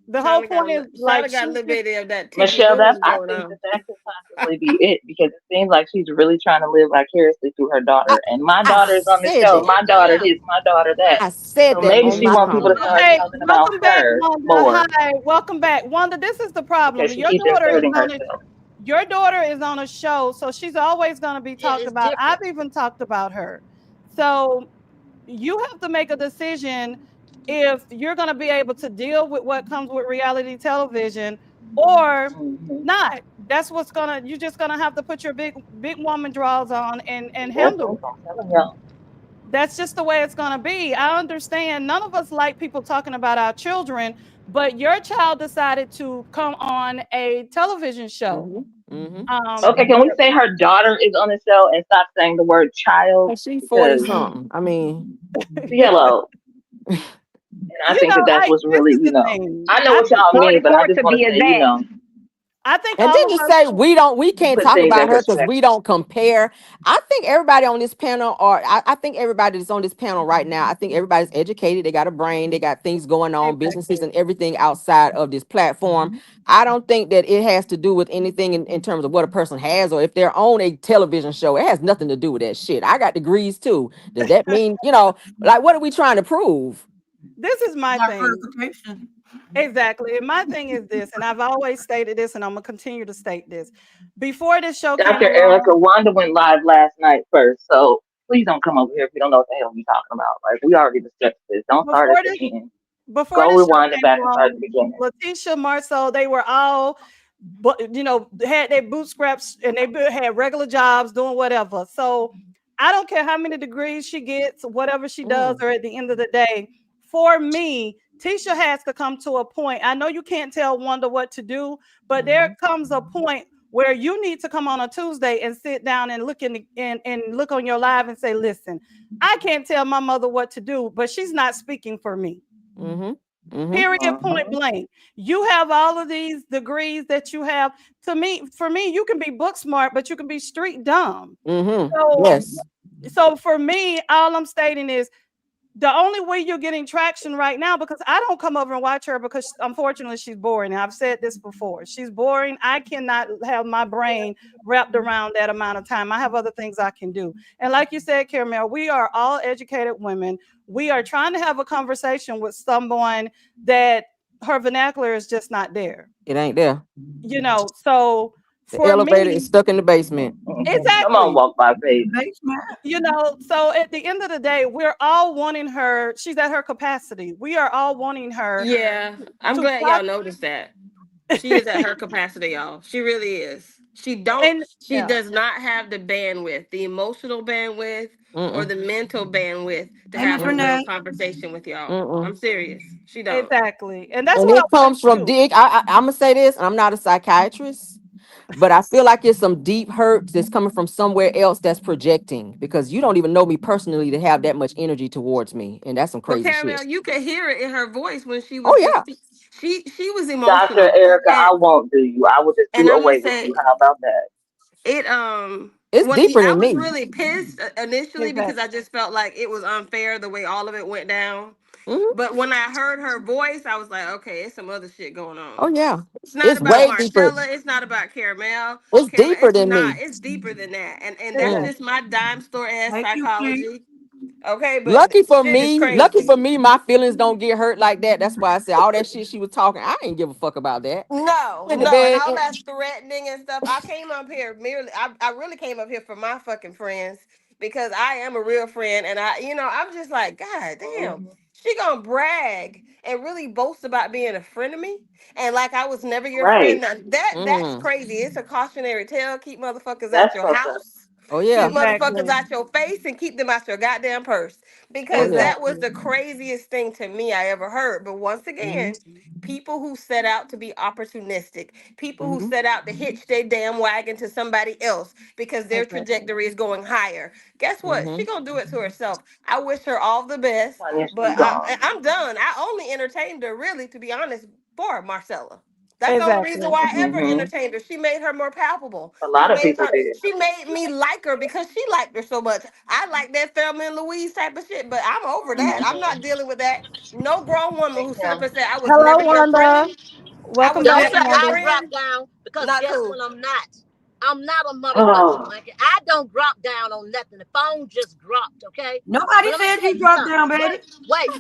The whole point is like got a little bit of that. Michelle, I think that could possibly be it, because it seems like she's really trying to live vicariously through her daughter. And my daughter is on the show. My daughter is my daughter that. I said so that. Maybe she wants people to start talking about her more. Hi, welcome back, Wanda. This is the problem. Your daughter is on a show, so she's always going to be talked about. Different. I've even talked about her. So you have to make a decision if you're going to be able to deal with what comes with reality television or not. That's what's you're just going to have to put your big woman draws on and handle it. That's just the way it's going to be. I understand none of us like people talking about our children, but your child decided to come on a television show. Okay, can we say her daughter is on the show and stop saying the word child? She's 40-something. I mean, hello. And I think that's what's really, I know what y'all mean, but I just want to say, I think And all then of to us. say we can't Put talk things in about her because we perspective. don't compare. I think everybody on this panel, or I think everybody that's on this panel right now, I think everybody's educated. They got a brain. They got things going on, businesses Exactly. and everything outside of this platform. I don't think that it has to do with anything in terms of what a person has or if they're on a television show. It has nothing to do with that shit. I got degrees too. Does that mean, like what are we trying to prove? This is my Our thing. verification. Exactly. And my thing is this, and I've always stated this, and I'm gonna continue to state this. Before this show came Dr. along, Erica, Wanda went live last night first, so please don't come over here if you don't know what the hell you're talking about. Like, we already discussed this. Don't start at before the this end. before Go this with show Wanda came back and start at along, the beginning. Letitia, Marcel, they were all, but had their bootstraps and had regular jobs doing whatever. So I don't care how many degrees she gets, whatever she does, or at the end of the day, for me, Tisha has to come to a point. I know you can't tell Wanda what to do, but there comes a point where you need to come on a Tuesday and sit down and look and look on your live and say, listen, I can't tell my mother what to do, but she's not speaking for me. Period, point blank. You have all of these degrees that you have. For me, you can be book smart, but you can be street dumb. Yes. So for me, all I'm stating is the only way you're getting traction right now, because I don't come over and watch her because unfortunately she's boring. And I've said this before. She's boring. I cannot have my brain wrapped around that amount of time. I have other things I can do. And like you said, Caramel, we are all educated women. We are trying to have a conversation with someone that her vernacular is just not there. It ain't there. So The for elevator is me, stuck in the basement. Come on, exactly. walk by faith. So at the end of the day, we're all wanting her. She's at her capacity. We are all wanting her Yeah, I'm to glad y'all noticed that. She is at her capacity, y'all. She really is. She yeah. does not have the bandwidth, the emotional bandwidth or the mental bandwidth to Hey, have Miss a real Renee. conversation with y'all. I'm serious. She don't. Exactly. And that's And what I it want comes to from do. dig. I'm gonna say this, and I'm not a psychiatrist, but I feel like it's some deep hurt that's coming from somewhere else that's projecting because you don't even know me personally to have that much energy towards me, and that's some Well, crazy Caramel, shit. you could hear it in her voice when she Oh was just yeah. she was Dr. emotional. Erica, I won't do you. I will just And do I'm gonna away with say you. How about that? it It's well, deeper I than was me. really pissed initially because I Exactly. just felt like it was unfair the way all of it went down. Hmm. But when I heard her voice, I was like, okay, it's some other shit going Oh on. yeah. It's not It's about way deeper. Marcella. It's not about Caramel. It's Caramel, deeper it's than not. me. It's deeper than that. And that's Exactly. Mm. just my dime store ass Thank you, Chief. psychology. Okay, but Lucky for shit is me, lucky crazy. for me, my feelings don't get hurt like that. That's why I said all that shit she was talking. I ain't give a fuck about that. No, In the no, and bed. all that threatening and stuff. I came up here merely. I really came up here for my fucking friends because I am a real friend, and I'm just like, God damn, she gonna brag and really boast about being a friend of me, and like I was never your friend. Right. Now, that's Mm. crazy. It's a cautionary tale. Keep motherfuckers That's out your fucked up. house. Oh Keep yeah. motherfuckers Exactly. out your face and keep them out your goddamn purse Oh because yeah. that was Exactly. the craziest thing to me I ever heard. But once Hmm. again, people who set out to be opportunistic, people who Hmm. set out to hitch their damn wagon to somebody else because their Exactly. trajectory is going higher. Guess what? Hmm. She gonna do it to herself. I wish her all the best, Tanya, but she gone. I'm done. I only entertained her really, to be honest, for Marcella. That's the only reason Exactly. why I ever Hmm. entertained her. She made her more palpable. A lot of people did. She made me like her because she liked her so much. I like that Thelma and Louise type of shit, but I'm over that. I'm Hmm. not dealing with that. No grown woman Hey, who sit up Kim. and said I was Hello, never your Wanda. friend. I Welcome was Don't back, say never your I Wanda. drop friend. down because Not guess cool. what? I'm not. I'm not a motherfucking Oh, monkey. I don't drop down on nothing. The phone just dropped, okay? Nobody But I'm gonna said tell you you dropped something. down, baby. Wait.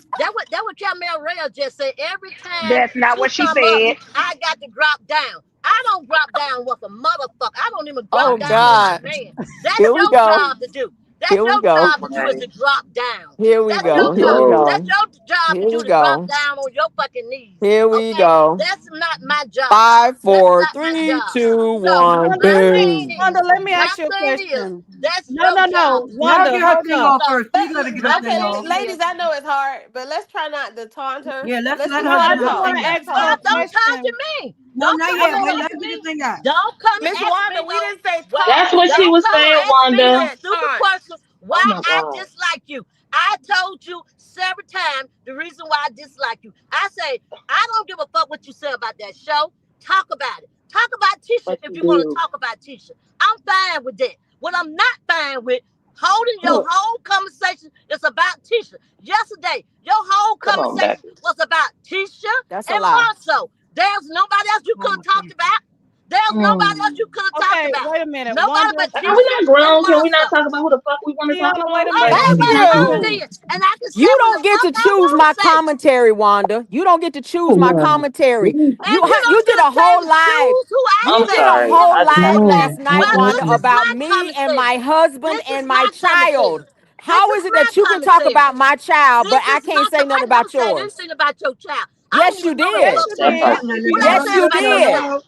That what Camille Rail just said. Every time That's not she what she come up, said. I got to drop down. I don't drop down with a motherfucker. I don't even drop Oh down on my God. man. That's Here we your go. job to do. That's Here we your go. job to do is right. to drop down. Here we That's go. your Here job. we Oh, That's go. your job to Here do we to drop go. down on your fucking knees. Here we Okay? go. That's not my job. Five, That's four, not my three, job. two, So one. Wanda, my Boom. thing Let me my ask you a thing is, question. that's No, your no, job no. to do Y'all that. Wanda, get her hold thing up. off So first. Please let her get her my thing Okay, thing off. is, ladies, I know it's hard, but let's try not to taunt her. Yeah, let's Let's let just her No, let I her get just her talk. want thing to out. Let her ask her no, a talk. don't talk to question. me. No, Don't not come yet. and Wait, talk let to her get her me. thing out. Don't come and Miss ask Wanda, me we no. didn't say Wait, that's taunt. what she don't was come We and saying, ask me Wanda. no said stupid taunt. question why Oh my I God. dislike you. I told you several times the reason why I dislike you. I say I don't give a fuck what you say about that show. Talk about it. Talk about Tisha But if you you want to do. talk about Tisha. I'm fine with that. What I'm not fine with, holding your whole conversation is about Tisha. Yesterday, your whole Come on, conversation Becky. was about Tisha That's a and lie. Marceau. There's nobody else you could have talked about. There's nobody else you could have talked Okay, about. wait a minute. Nobody Wanda, but Are we Tisha not and grown? Can we not Marceau. talk about who the fuck we want to talk Kiana, wait about? a Right, minute. Like, that's Thank what I'm you. saying. And I can say You what the don't get fuck to I choose want to my say. commentary, Wanda. You don't get to choose my commentary. And You you you don't did get a a chance whole to live. choose who I You I'm say. did a sorry. whole I just have live to last ask. night, Well, Wanda, this is about my me and commentary. my husband This is and my my commentary. child. This How is is it my that you can talk commentary. about my child, but This I is my can't say I nothing never about said yours? anything about your child. I don't Yes, you even know what the Yes, did. fuck you you That did. part. said. You What I did. Yes, said you about your did. child?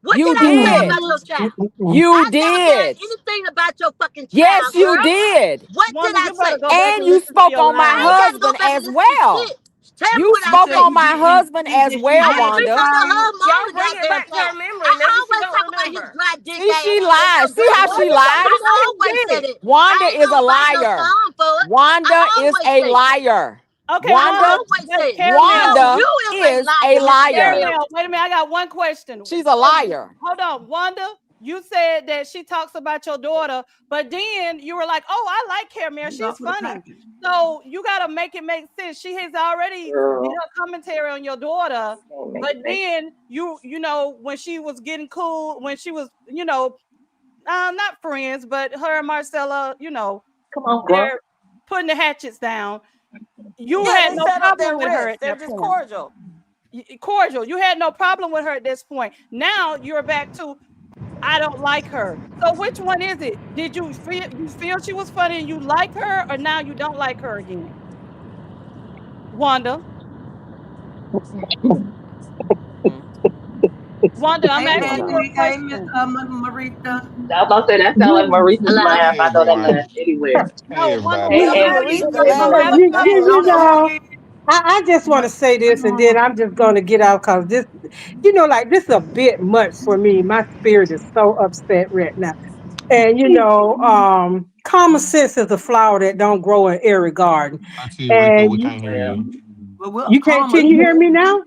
What You did I say did. about your child? You I never said did. anything about your fucking Yes, child, you girl. did. What did Wanda, I you better say? go back And and you listen to spoke your on my I live. ain't got to go husband back and as listen to well. shit. Tell me You what I spoke say. on my husband as well, I ain't speak Wanda. on your husband all Y'all the bring it goddamn back to her time. I memory. Maybe she always don't talk about his remember. dry dick See, ass she and lied. your See how Wanda, she grandchildren. you I lied? already always did say it. that. I Wanda ain't is a gonna bite no liar. tongue for it. I Wanda is always a say it. liar. Okay, I Wanda, Wanda, always say it. Caramel, No, Wanda you is a is a liar, Mr. liar. Caramel. Caramel, wait a minute. I got one question. She's a liar. Hold on, Wanda. You said that she talks about your daughter, but then you were like, "Oh, I like Caramel. She's funny." So you gotta make it make sense. She has already did Girl. her commentary on your daughter, Don't make but it make then you know when she was getting cool, when she was not friends, but her and Marcella, Come on, bro. they're putting the hatchets down. You Yeah, had they no set up problem their with her wrists. at They're that just point. cordial. Cordial. You had no problem with her at this point. Now you're back to I don't like her. So which one is it? Did you feel she was funny and you like her, or now you don't like her again? Wanda. Mm. Wanda, I'm Hey, I don't asking you know. a Anthony. Hey, Miss question. Marita. I was about to say that sounds like Maurice's Hello. laugh. Hey I know that everyone. laugh anywhere. No, Hey Wanda, everybody. what Hey, I'm That's Anthony. asking Maurice's you is Hey, I'm laugh. having hey, a don't conversation. forget. I just want to say this and then I'm just going to get out because this, like this is a bit much for me. My spirit is so upset right now. And common sense is a flower that don't grow in every garden. Auntie Rika, we And can't hear Well, you. Well, we'll you can't, karma. can you hear me now?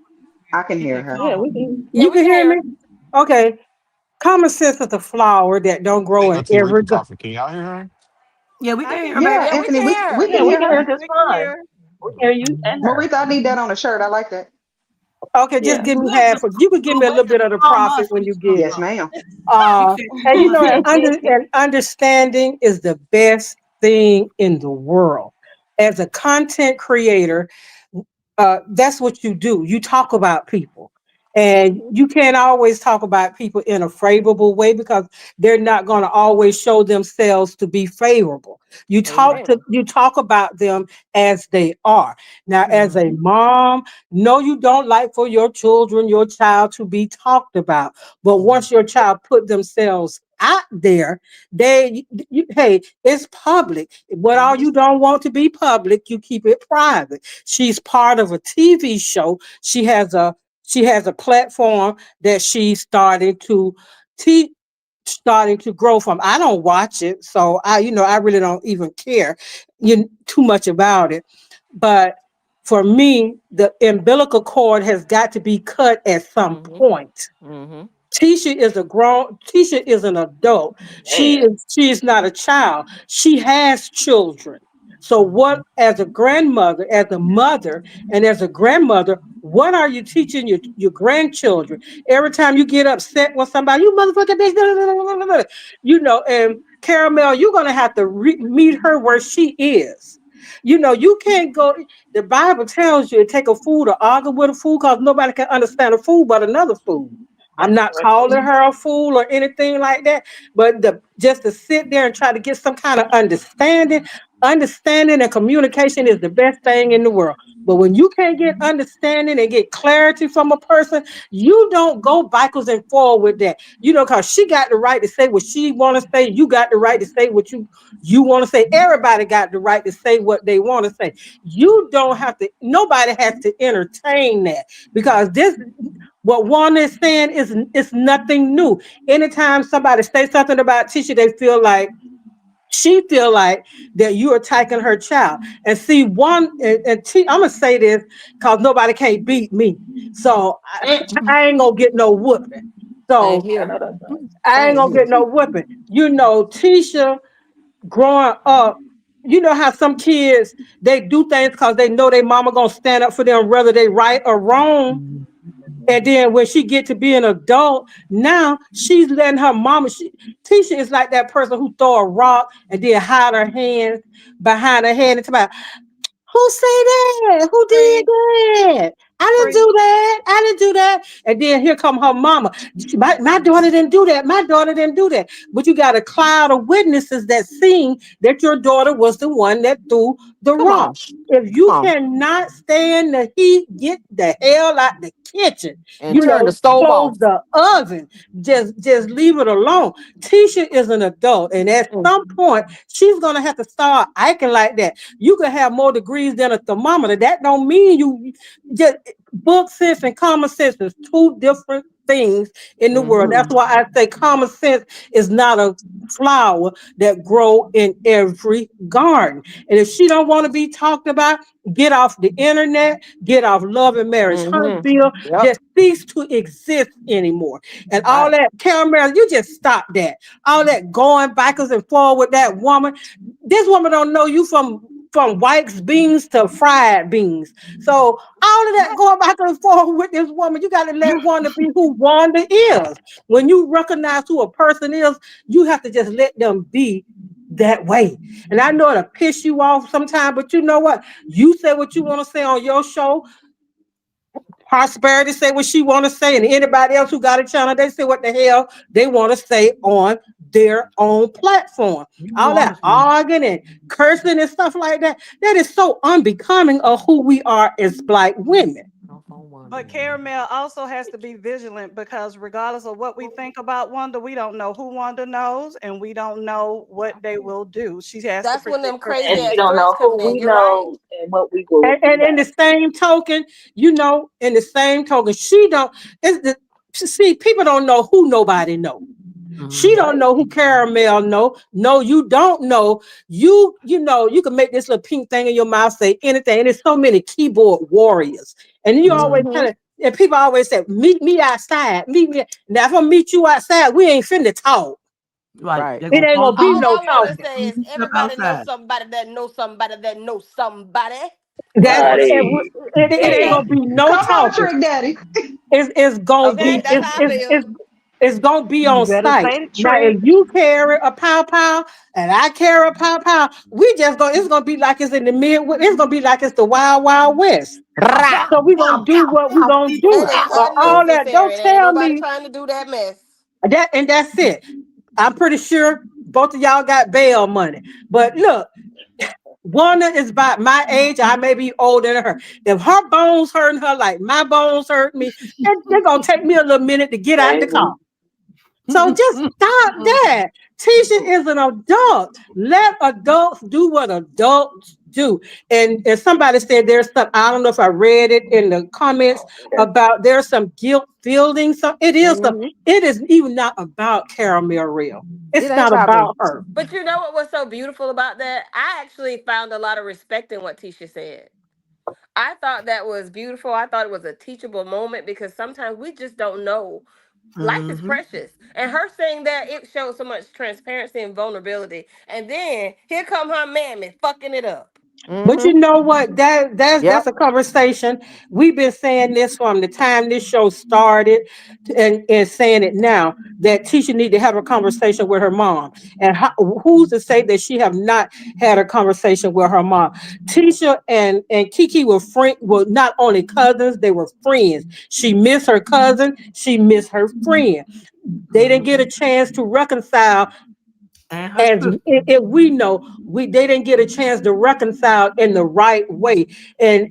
I can He hear said her. yeah, karma. we can. Yeah, You we can can hear hear me? her. Okay. Common sense is a flower that don't I grow think in Auntie every Rika garden. talking. Can y'all hear her? Yeah, we I can can hear her, hear Yeah, baby. Yeah, we Anthony, can we hear we her. Yeah, can we hear can hear her. just we can fine. hear. We can hear you and her. Marita, I need that on a shirt. I like that. Okay, just Yeah. give me We'll half. just You can give me a we'll little bit just of the karma profit us when with you some get it. Yes, ma'am. You said And karma. understanding is the best thing in the world. As a content creator, that's what you do. You talk about people. And Mhm. you can't always talk about people in a favorable way because they're not going to always show themselves to be favorable. Amen. You talk about them as they are. Now, as a Mhm. mom, no, you don't like for your children, your child to be talked about. But once your child put themselves out there, hey, it's public. What all Mhm. you don't want to be public, you keep it private. She's part of a TV show. She has a platform that she's teach starting to grow from. I don't watch it, so I really don't even care too much about it. But for me, the umbilical cord has got to be cut at some Mm-hmm. point. Mm-hmm. Tisha is an adult. Man. She is not a child. She has children. So what, as a grandmother, as a mother, and as a grandmother, what are you teaching your grandchildren? Every time you get upset with somebody, you motherfucker bitch, blah, blah, blah, blah, blah. And Caramel, you're gonna have to meet her where she is. You can't go. The Bible tells you to take a fool to argue with a fool because nobody can understand a fool but another fool. I'm That's not correct too. calling her a fool or anything like that, but just to sit there and try to get some kind of understanding and communication is the best thing in the world. But when you can't get understanding and get clarity from a person, you don't go backwards and forward with that. Because she got the right to say what she want to say. You got the right to say what you want to say. Everybody got the right to say what they want to say. You don't have to. Nobody has to entertain that because what Wanda is saying is nothing new. Anytime somebody says something about Tisha, she feel like that you are attacking her child. And see, I'm gonna say this because nobody can't beat me. So I ain't gonna get no whooping. Same So here. I ain't Same gonna here. get no whipping. Tisha growing up, you know how some kids they do things because they know their mama gonna stand up for them, whether they right or wrong. And then when she get to be an adult, now she's letting her mama. Tisha is like that person who throw a rock and then hide her hands behind her head and talk about, who say that? Who did that? I didn't do that. I didn't do that. And then here come her mama. My daughter didn't do that. My daughter didn't do that. But you got a cloud of witnesses that seen that your daughter was the one that threw the Come rock. on. If Come you on. cannot stand the heat, get the hell out the kitchen. And turn the stove Close off. the oven. Just leave it alone. Tisha is an adult, and at some point, she's gonna have to start acting like that. You can have more degrees than a thermometer. That don't mean you just book sense and common sense is two different things in the world. That's why I say common sense is not a flower that grow in every garden. And if she don't want to be talked about, get off the internet, get off Love and Marriage Huntsville, Yep. just cease to exist anymore. And all Right. that caramel, you just stop that. All that going backwards and forward with that woman. This woman don't know you from white beans to fried beans. So all of that going back and forth with this woman, you got to let Wanda be who Wanda is. When you recognize who a person is, you have to just let them be that way. And I know it'll piss you off sometimes, but you know what? You say what you want to say on your show. Prosperity say what she want to say, and anybody else who got a channel, they say what the hell they want to say on their own platform. All that arguing and cursing and stuff like that, that is so unbecoming of who we are as Black women. But Caramel also has to be vigilant because regardless of what we think about Wanda, we don't know who Wanda knows and we don't know what they will do. She has That's to when them protect her crazy And peace. we ass don't threats know coming who in. we You're right. know and what we will do. And in the same token, in the same token, she don't. It's the see people don't know who nobody know. She don't know who Caramel know. No, you don't know. You can make this little pink thing in your mouth say anything. And there's so many keyboard warriors. And you always tell it, and people always say, meet me outside. Meet me. Now if I meet you outside, we ain't finna talk. Right. It ain't gonna be All no I want to talking. say is everybody knows somebody that knows somebody that knows somebody. That's Buddy. it ain't Okay. gonna be no Come on, talking. Trick Daddy. It's gonna Okay, be that's how I feel. it's gonna be You on better site. say the Now, if trick. you carry a pow pow and I carry a pow pow, we just go. It's gonna be like it's in the mid. It's gonna be like it's the Wild Wild West. Rah. So we gonna do what we gonna And do. it's But all that, unnecessary. don't There ain't tell nobody me trying to do that mess. that, and that's it. I'm pretty sure both of y'all got bail money. But look, Wanda is about my age. I may be older than her. If her bones hurting her like my bones hurt me, it's gonna take me a little minute to get out the car. Baby. So just stop that. Tisha is an adult. Let adults do what adults do. And somebody said there's some, I don't know if I read it in the comments about there's some guilt building. So it is even not about Caramel Real. It It's ain't not about me. about her. But you know what was so beautiful about that? I actually found a lot of respect in what Tisha said. I thought that was beautiful. I thought it was a teachable moment because sometimes we just don't know. Life is precious. And her saying that, it showed so much transparency and vulnerability. And then here come her mammy fucking it up. But you know what? That's Yep. a conversation. We've been saying this from the time this show started, and saying it now that Tisha need to have a conversation with her mom. And who's to say that she have not had a conversation with her mom? Tisha and Kiki were not only cousins, they were friends. She missed her cousin. She missed her friend. They didn't get a chance to reconcile, as if we know they didn't get a chance to reconcile in the right way, and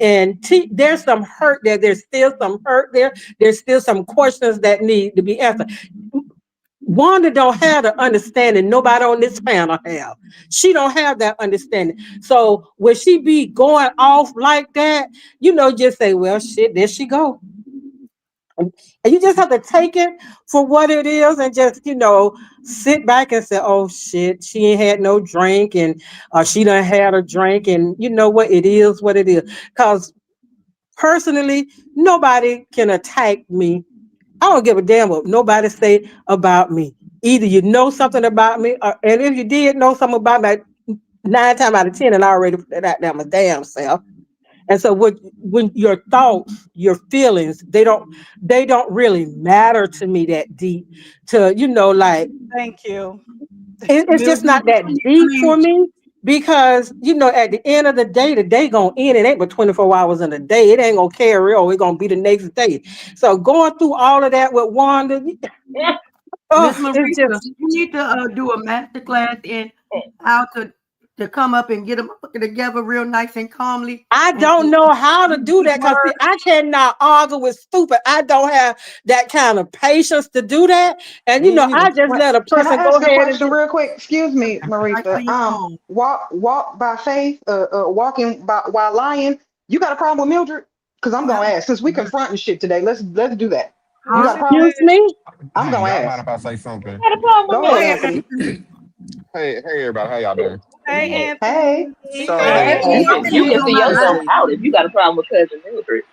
there's some hurt there. There's still some hurt there. There's still some questions that need to be answered. Wanda don't have the understanding nobody on this panel have. She don't have that understanding. So when she be going off like that, just say, well, shit, there she go. And you just have to take it for what it is and just, sit back and say, oh shit, she ain't had no drink, and she done had a drink, and you know what, it is what it is. Because personally, nobody can attack me I don't give a damn what nobody say about me. Either you know something about me, and if you did know something about me, 9 times out of 10, and I already put that out there my damn self. And so when your thoughts, your feelings, they don't really matter to me that deep to, like Thank you. it's just not that deep for me because, at the end of the day gonna end. It ain't but 24 hours in a day. It ain't gonna carry on. It's gonna be the next day. So going through all of that with Wanda, Miss it's Marisa, just you need to do a master class in how to come up and get them together real nice and calmly. I And don't know how to use do these that because words. I cannot argue with stupid. I don't have that kind of patience to do that. And Me either. I just let a Can I person go ask a ahead and question just real quick? Excuse me, Right to Marisa. your phone. Walk by faith, walking by while lying. You got a problem with Mildred? Because I'm gonna ask. Since we confronting shit today, let's do that. You Huh? got a problem? excuse me. I'm Hey, gonna y'all mind ask. if I say something? Got a problem Go with Go ahead, ahead, Mildred. Anthony. Anthony. Hey, everybody, how y'all doing? Hey, Hey, Hey, See, So, Anthony, you can Anthony you is can on see my yourself side. out if you got a problem with cousin Mildred.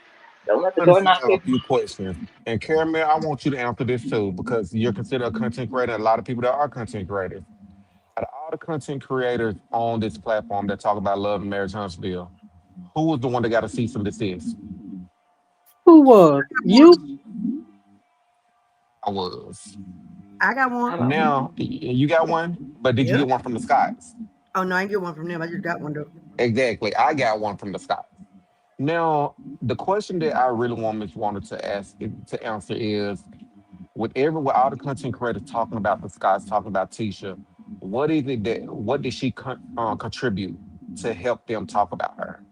Don't let the I wanted door to knock have a you. few questions. And Caramel, I want you to answer this too, because you're considered a content creator. And a lot of people that are content creators. Out of all the content creators on this platform that talk about love and marriage, Huntsville, who was the one that got to cease and desist? Who was you? I was. I got one. I don't know. Now, you got one, but did you Yep. get one from the skies? Oh no, I didn't get one from them. I just got one though. Exactly. I got one from the skies. Now, the question that I really wanted to ask to answer is with all the content creators talking about the skies, talking about Tisha, what did she contribute to help them talk about her?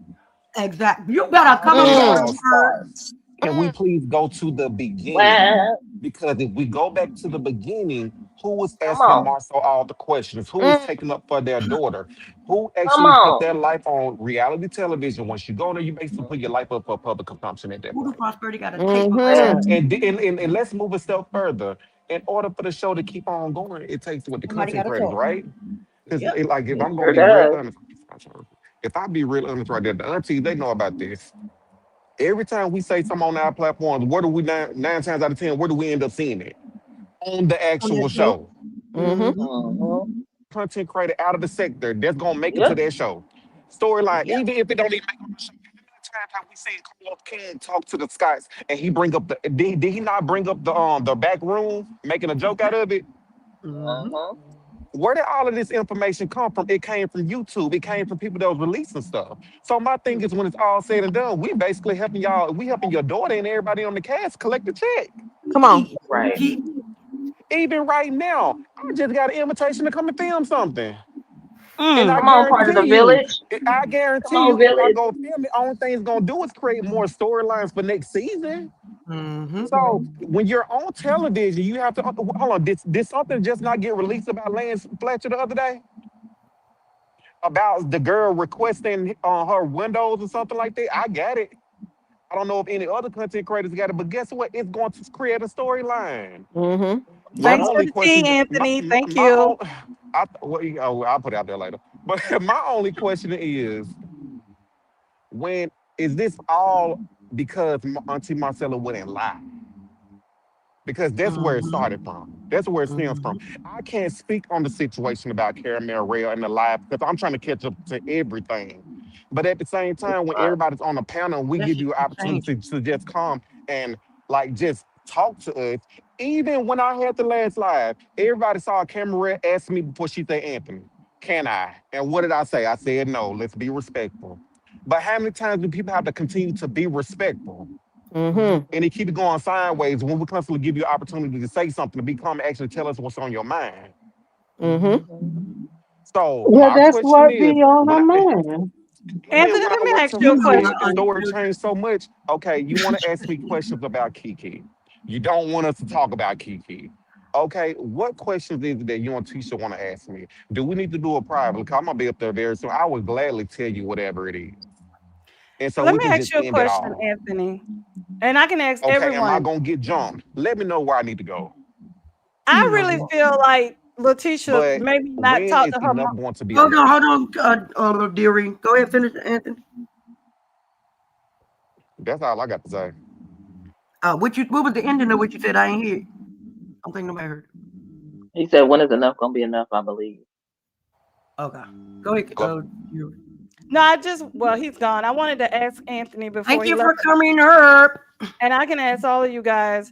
Exactly. You better How come did up it with It them all all Mm. words. start? starts. Can we please go to the beginning? Well, Because if we go back to the beginning, who was come asking on, Marcel all the questions? Who was Mm. taking up for their daughter? Who come actually put on. their life on reality television? Once you go there, you basically put your life up for public consumption at that Voodoo point. Prosperity got a tape of Mm-hmm. Well, everything. And let's move a step further. In order for the show to keep on going, it takes what the Somebody content got to creators, talk. right? Because Yep. like if it I'm gonna sure be real does. honest, if I be real honest right there, the aunties they know about this. Every time we say something on our platforms, where do we nine times out of ten, where do we end up seeing it? On the On actual that show. show. Mm-hmm. Mm-hmm. Mm-hmm. Content creator out of the sector that's gonna make it to Yep. their show. Storyline, Yep. even if it don't even make on the show. How many times have we seen Carlos King talk to the Scots and he bring up did he not bring up the back room, making a joke out of it? Mm-hmm. Mm-hmm. Where did all of this information come from? It came from YouTube. It came from people that was releasing stuff. So my thing is, when it's all said and done, we basically helping y'all. We helping your daughter and everybody on the cast collect the check. Come on. Right. Even right now, I just got an invitation to come and film something, and Mm. Come on, part of the village. I Come guarantee on, you, if I village. go film it, only thing it's gonna do is create more storylines for next season. Mm-hmm. So when you're on television, you have to hold on. Did something just not get released about Lance Fletcher the other day? About the girl requesting her windows or something like that. I got it. I don't know if any other content creators got it, but guess what? It's going to create a storyline. Mm-hmm. My Thanks Yep. for only the tea, question, Anthony. Thank you. I'll put it out there later. But my only question is, when is this all because Auntie Marcella wouldn't lie? Because that's where it Mm-hmm. started from. That's where it stems from. Mm-hmm. I can't speak on the situation about Caramel Rail and the live because I'm trying to catch up to everything. But at the same time, when Right. everybody's on a panel, we That give shit you an keep changing. opportunity to just come and like just talk to us. Even when I had the last live, everybody saw Caramel ask me before she said, Anthony, can I? And what did I say? I said no. Let's be respectful. But how many times do people have to continue to be respectful? Mm-hmm. Mm-hmm. And it keep it going sideways when we constantly give you opportunity to say something, to become actually tell us what's on your mind. Mm-hmm. Mm-hmm. So Well, my that's question what be is, on when her I mind. when, Anthony, when let I me work ask so you You a know when what, the question. story Mildred? changed so much, okay, you want to ask me questions about Kiki. You don't want us to talk about Kiki. Okay, what questions is it that you and Tisha want to ask me? Do we need to do a private? Because I'm gonna be up there very soon. I would gladly tell you whatever it is. And so Let we me can ask just you a end it question, all. Anthony. And I can ask Okay, am I everyone. gonna get jumped? Let me know where I need to go. I You know really what? feel like Letitia But maybe not when talk is to her enough mom. going to be enough? Hold on, dearie. Go ahead, finish, Anthony. That's all I got to say. What was the ending of what you said? I ain't hear. I don't think nobody heard. He said, "When is enough gonna be enough?" I believe. Okay, go ahead. Go. No, well, he's gone. I wanted to ask Anthony before Thank he you left, for coming, Herb. and I can ask all of you guys.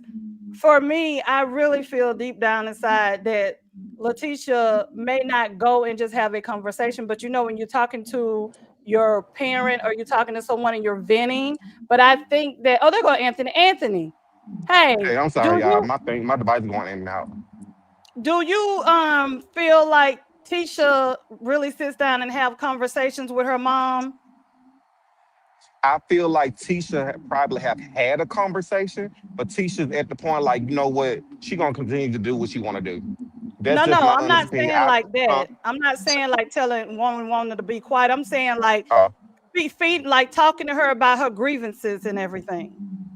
For me, I really feel deep down inside that Letitia may not go and just have a conversation, but when you're talking to your parent or you're talking to someone and you're venting, but I think that there go Anthony. Anthony, hey, Hey, I'm do sorry, y'all. you My device is going in and out. feel like Tisha really sits down and have conversations with her mom? I feel like Tisha probably have had a conversation, but Tisha's at the point like, you know what, she gonna continue to do what she want to do. That's No, just no, my I'm honest not opinion. saying like that. I'm not saying like telling woman wanting to be quiet. I'm saying like Uh, feed like talking to her about her grievances and everything.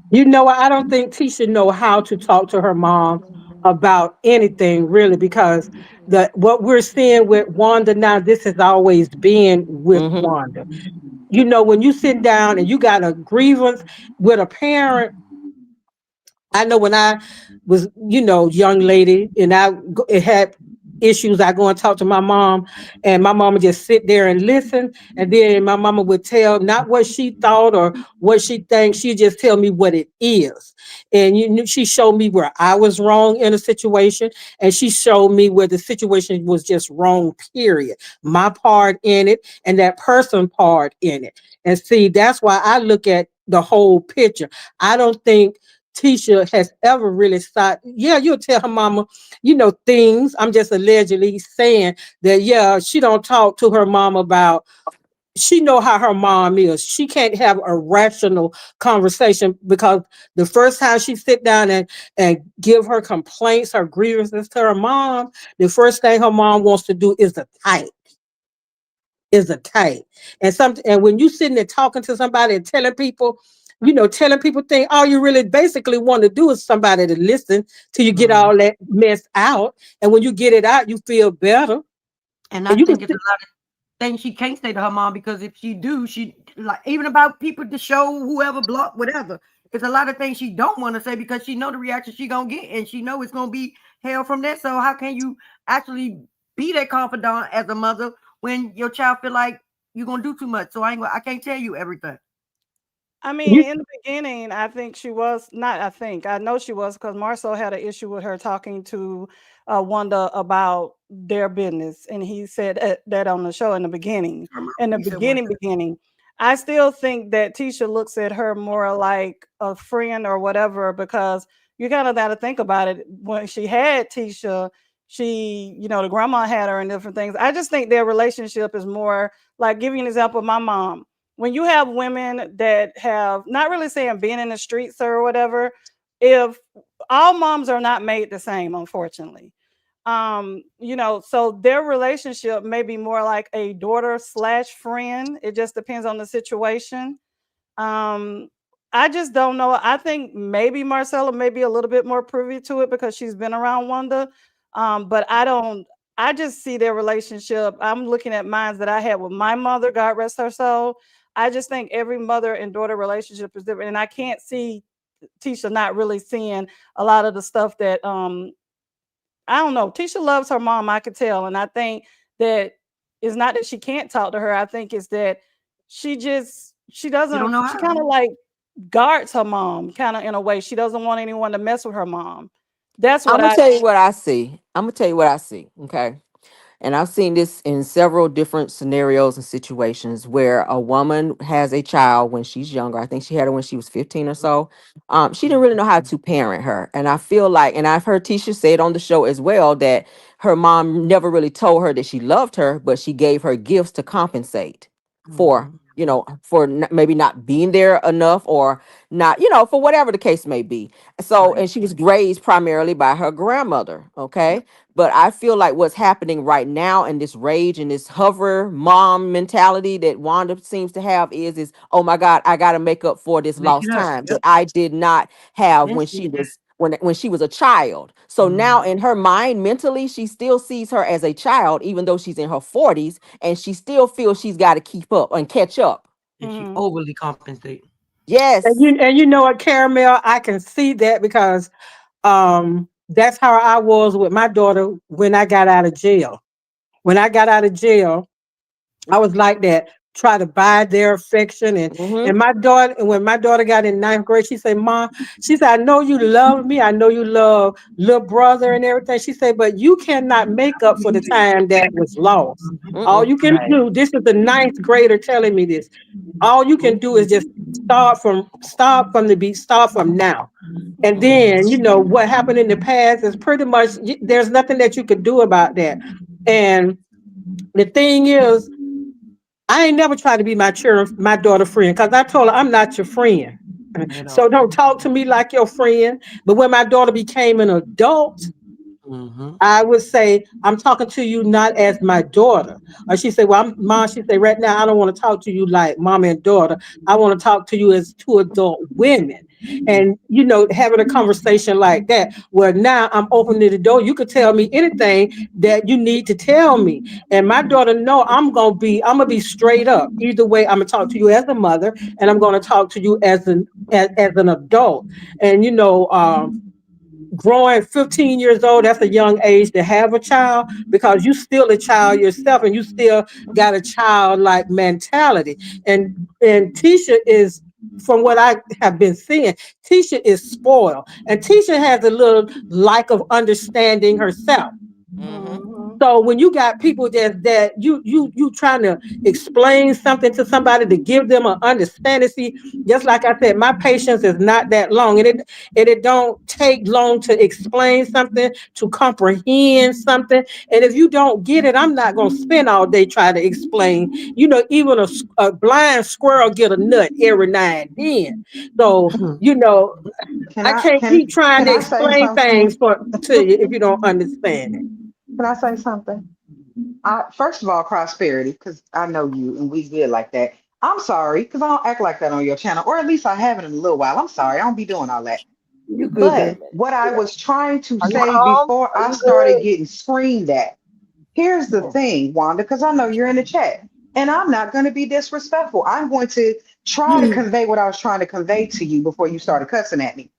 You know what? I don't think Tisha know how to talk to her mom about anything really, because the what we're seeing with Wanda now, this has always been with Mm-hmm. Wanda. When you sit down and you got a grievance with a parent, I know when I was, young lady, and it had issues, I go and talk to my mom, and my mama just sit there and listen, and then my mama would tell not what she thought or what she thinks, she just tell me what it is. And she showed me where I was wrong in a situation, and she showed me where the situation was just wrong, period. My part in it and that person part in it. And see, that's why I look at the whole picture. I don't think Tisha has ever really thought, yeah, you'll tell her mama, things. I'm just allegedly saying that, yeah, she don't talk to her mom about, she know how her mom is. She can't have a rational conversation because the first time she sit down and give her complaints, her grievances to her mom, the first thing her mom wants to do is a type. Is a type. And when you sitting there talking to somebody and telling people things, all you really basically want to do is somebody to listen till you get all that mess out. And when you get it out, you feel better. And I And you can think it's a lot of things she can't say to her mom, because if she do, she like even about people to show whoever block whatever. It's a lot of things she don't want to say because she know the reaction she gonna get, and she know it's gonna be hell from that. So how can you actually be that confidant as a mother when your child feel like you're gonna do too much? So I can't tell you everything. I mean, you in the beginning, I think she was not. I know she was, because Marcel had an issue with her talking to Wanda about their business, and he said that on the show in the beginning. In the He said one beginning, I still think that Tisha looks at her more like a friend or whatever, because you kind of got to think about it. When she had Tisha, the grandma had her and different things. I just think their relationship is more like, give you an example. My mom, when you have women that have, not really saying being in the streets or whatever, if all moms are not made the same, unfortunately. So their relationship may be more like a daughter slash friend. It just depends on the situation. um I just don't know. I think maybe Marcella may be a little bit more privy to it because she's been around Wanda. But I don't. I just see their relationship. I'm looking at mines that I had with my mother, God rest her soul. I just think every mother and daughter relationship is different, and I can't see Tisha not really seeing a lot of the stuff that I don't know. Tisha loves her mom, I could tell, and I think that it's not that she can't talk to her. I think it's that she You don't doesn't, know she how. kind of like guards her mom, kind of in a way. She doesn't want anyone to mess with her mom. That's I'm what gonna I tell you what I see. I'm gonna tell you what I see. Okay. And I've seen this in several different scenarios and situations where a woman has a child when she's younger. I think she had her when she was 15 or so. She didn't really know how to parent her. And I feel like, and I've heard Tisha say it on the show as well, that her mom never really told her that she loved her, but she gave her gifts to compensate for, maybe not being there enough, or not, for whatever the case may be. So, Right. and she was raised primarily by her grandmother. Okay. But I feel like what's happening right now in this rage and this hover mom mentality that Wanda seems to have is, oh my God, I got to make up for this Make it lost up. time that Yep. I did not have Then when she she was when she was a child. So now in her mind, mentally, she still sees her as a child, even though she's in her 40s, and she still feels she's got to keep up and catch up. and she mm-hmm. overly compensating. Yes. And you know what, Caramel, I can see that because that's how I was with my daughter when I got out of jail. When I got out of jail, I was like that, try to buy their affection. And my daughter, when my daughter got in ninth grade, she said, Mom, she said, I know you love me. I know you love little brother and everything. She said, but you cannot make up for the time that was lost. All you can do, this is the ninth grader telling me this. All you can do is just start from the beat, start from now. And then, you know, what happened in the past is pretty much, there's nothing that you could do about that. And the thing is, I ain't never tried to be my daughter friend, because I told her I'm not your friend. So don't talk to me like your friend. But when my daughter became an adult, I would say, I'm talking to you not as my daughter. Or she said, well, Mom, she said, right now, I don't want to talk to you like mom and daughter. I want to talk to you as two adult women. And, you know, having a conversation like that, where now I'm opening the door. You could tell me anything that you need to tell me. And my daughter know I'm gonna be straight up. Either way, I'm gonna talk to you as a mother, and I'm gonna talk to you as an adult. And you know, growing 15 years old, that's a young age to have a child, because you still a child yourself and you still got a childlike mentality. And Tisha is, from what I have been seeing, Tisha is spoiled, and Tisha has a little lack of understanding herself. So when you got people that you trying to explain something to somebody to give them an understanding, see, just like I said, my patience is not that long, and it don't take long to explain something, to comprehend something. And if you don't get it, I'm not gonna spend all day trying to explain. You know, even a blind squirrel get a nut every now and then. So you know, Can I I can't keep trying can to I say explain things something? to you if you don't understand it. Can I say something? First of all, prosperity, because I know you and we good like that. I'm sorry, because I don't act like that on your channel, or at least I haven't in a little while. I'm sorry, I don't be doing all that. You good, But baby? what I was trying to Are you say home? before Are I you started good? getting screamed at, here's the thing, Wanda, because I know you're in the chat, and I'm not going to be disrespectful. I'm going to try to convey what I was trying to convey to you before you started cussing at me.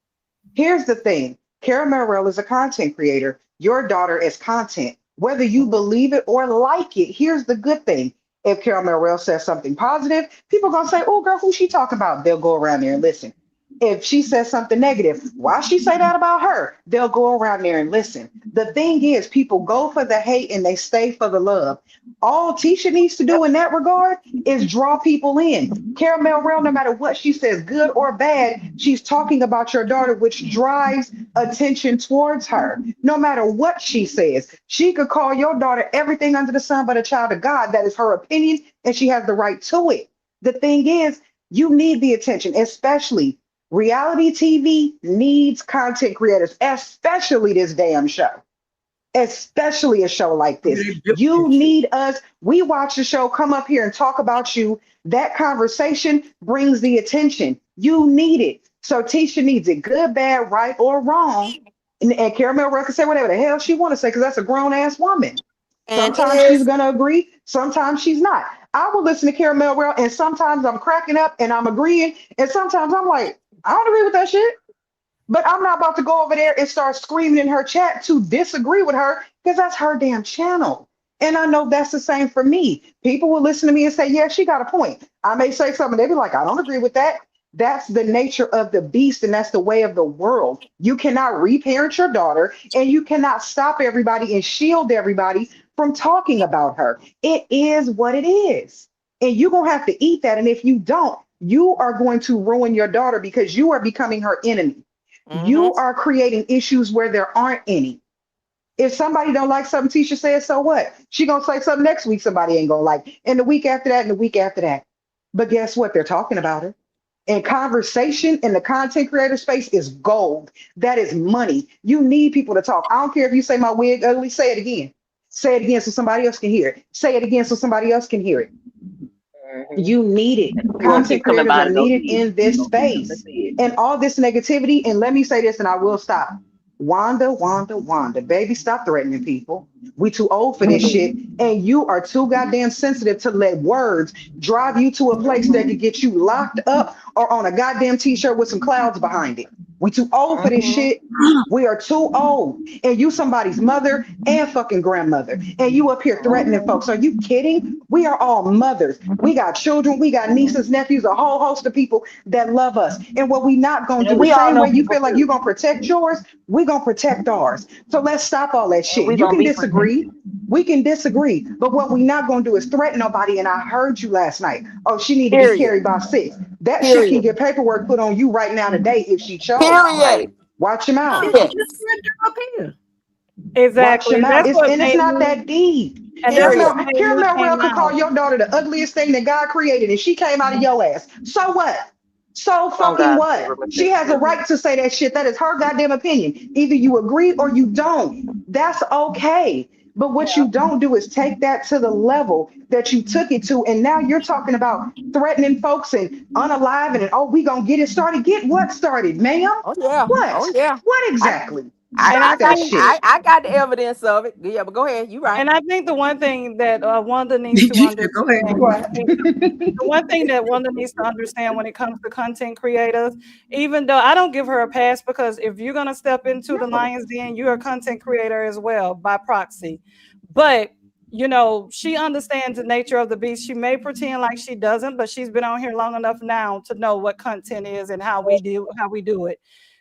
Here's the thing. Kara Morrell is a content creator. Your daughter is content. Whether you believe it or like it, here's the good thing. If Kara Morrell says something positive, people are going to say, oh, girl, who's she talking about? They'll go around there and listen. If she says something negative, why she say that about her? They'll go around there and listen. The thing is, people go for the hate and they stay for the love. All Tisha needs to do in that regard is draw people in. Caramel Rail, no matter what she says, good or bad, she's talking about your daughter, which drives attention towards her. No matter what she says, she could call your daughter everything under the sun but a child of God. That is her opinion, and she has the right to it. The thing is, you need the attention, especially reality TV needs content creators, especially this damn show, especially a show like this. You need us. We watch the show, come up here and talk about you. That conversation brings the attention. You need it. So Tisha needs it, good, bad, right, or wrong. And Caramel Rucker can say whatever the hell she want to say, because that's a grown ass woman. And Sometimes it she's is. gonna agree, sometimes she's not. I will listen to Caramel Rail, and sometimes I'm cracking up and I'm agreeing, and sometimes I'm like, I don't agree with that shit. But I'm not about to go over there and start screaming in her chat to disagree with her, because that's her damn channel. And I know that's the same for me. People will listen to me and say, yeah, she got a point. I may say something, they'll be like, I don't agree with that. That's the nature of the beast, and that's the way of the world. You cannot reparent your daughter, and you cannot stop everybody and shield everybody from talking about her. It is what it is. And you're going to have to eat that. And if you don't, you are going to ruin your daughter, because you are becoming her enemy. You are creating issues where there aren't any. If somebody don't like something Tisha says, so what? She gonna say something next week somebody ain't gonna like, and the week after that, and the week after that. But guess what? They're talking about her. And conversation in the content creator space is gold. That is money. You need people to talk. I don't care if you say my wig ugly. Say it again. Say it again so somebody else can hear it. Say it again so somebody else can hear it. You need it. You're gonna Content keep coming creators by are to go needed see it. in You're this gonna keep coming to space. see it. And all this negativity, and let me say this and I will stop. Wanda, baby, stop threatening people. We too old for this shit, and you are too goddamn sensitive to let words drive you to a place that could get you locked up or on a goddamn t-shirt with some clouds behind it. We too old for this shit. We are too old, and you somebody's mother and fucking grandmother, and you up here threatening folks. Are you kidding? We are all mothers. We got children. We got nieces, nephews, a whole host of people that love us. And what we not gonna And do is we all same know way you people feel like too. you're gonna protect yours, we're gonna protect ours. So let's stop all that And shit. we You gonna can be disagree. protected. We can disagree, but what we not gonna do is threaten nobody. And I heard you last night. Oh, she need to be Period. carried by six. That shit can Period. get paperwork put on you right now today if she chose. Period. Watch your mouth. Shit, she just Yes. threatened her up here. Watch Exactly. your And mouth. that's what And it's made not me that deep. and that's what Period. made Here me Mel came could call out. your daughter the ugliest thing that God created, and she came out of your ass. So what? So On fucking God's what? favor, She has a Michelle. right to say that shit. That is her goddamn opinion. Either you agree or you don't. That's okay. But what Yeah. you don't do is take that to the level that you took it to. And now you're talking about threatening folks and unaliving and, oh, we gonna get it started. Get what started, ma'am? Oh yeah. Oh What? yeah. What I exactly? And I Stop that think shit. I got the evidence of it. Yeah, but go ahead. You right. and I think the one thing that Wanda needs to You should go ahead. understand, the one thing that Wanda needs to understand when it comes to content creators, even though I don't give her a pass because if you're gonna step into the lion's den, you're a content creator as well by proxy. But she understands the nature of the beast. She may pretend like she doesn't, but she's been on here long enough now to know what content is and how we do it.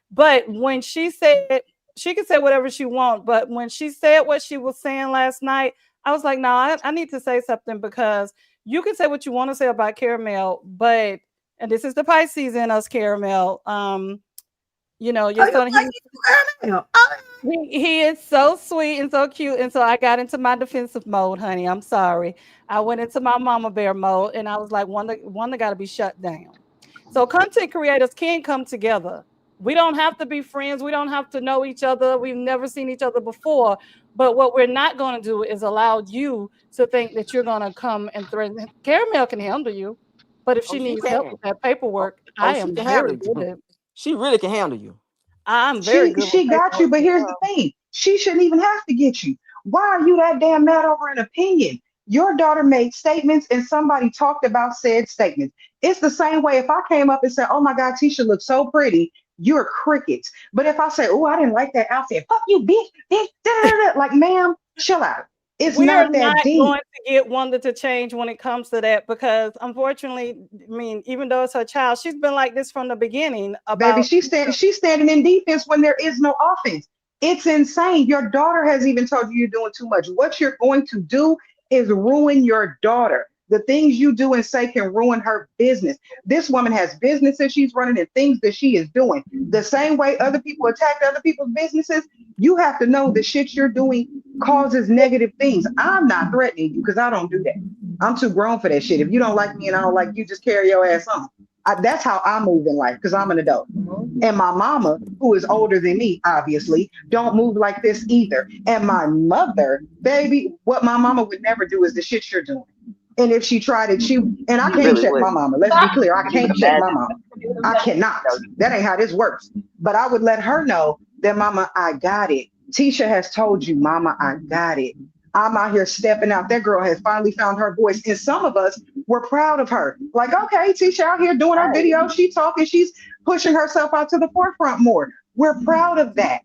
But when she said she could say whatever she wants, but when she said what she was saying last night, I was like, no, I need to say something because you can say what you want to say about Caramel, but and this is the Pisces in us, Caramel. Your Oh, you son, like you Caramel. he is so sweet and so cute. And so I got into my defensive mode, honey. I'm sorry. I went into my mama bear mode and I was like, one got to be shut down. So content creators can come together. We don't have to be friends. We don't have to know each other. We've never seen each other before. But what we're not going to do is allow you to think that you're going to come and threaten. Caramel can handle you. But if Oh, she she needs help can. with that paperwork, Oh, I she am can very handle good you. at She really can handle you. I'm very She good with she got you, paperwork but as here's the well. thing. She shouldn't even have to get you. Why are you that damn mad over an opinion? Your daughter made statements and somebody talked about said statements. It's the same way if I came up and said, oh my God, Tisha looks so pretty, you're crickets. But if I say, oh, I didn't like that outfit, fuck you, bitch, bitch, da, da, da, like, ma'am, chill out. It's We are not that not deep. going to get Wanda to change when it comes to that because unfortunately, I mean, even though it's her child, she's been like this from the beginning Baby, about she's standing in defense when there is no offense. It's insane. Your daughter has even told you you're doing too much. What you're going to do is ruin your daughter. The things you do and say can ruin her business. This woman has businesses she's running and things that she is doing. The same way other people attack other people's businesses, you have to know the shit you're doing causes negative things. I'm not threatening you because I don't do that. I'm too grown for that shit. If you don't like me and I don't like you, just carry your ass on. That's how I move in life because I'm an adult. And my mama, who is older than me, obviously, don't move like this either. And my mother, baby, what my mama would never do is the shit you're doing. And if she tried it, and I You can't really check my wouldn't. mama. Let's be clear. I You can can't check my imagine. mama. I cannot. No, That ain't how this works. But I would let her know that, mama, I got it. Tisha has told you, mama, I got it. I'm out here stepping out. That girl has finally found her voice. And some of us were proud of her. Like, okay, Tisha out here doing her right. videos. She talking. She's pushing herself out to the forefront more. We're proud of that.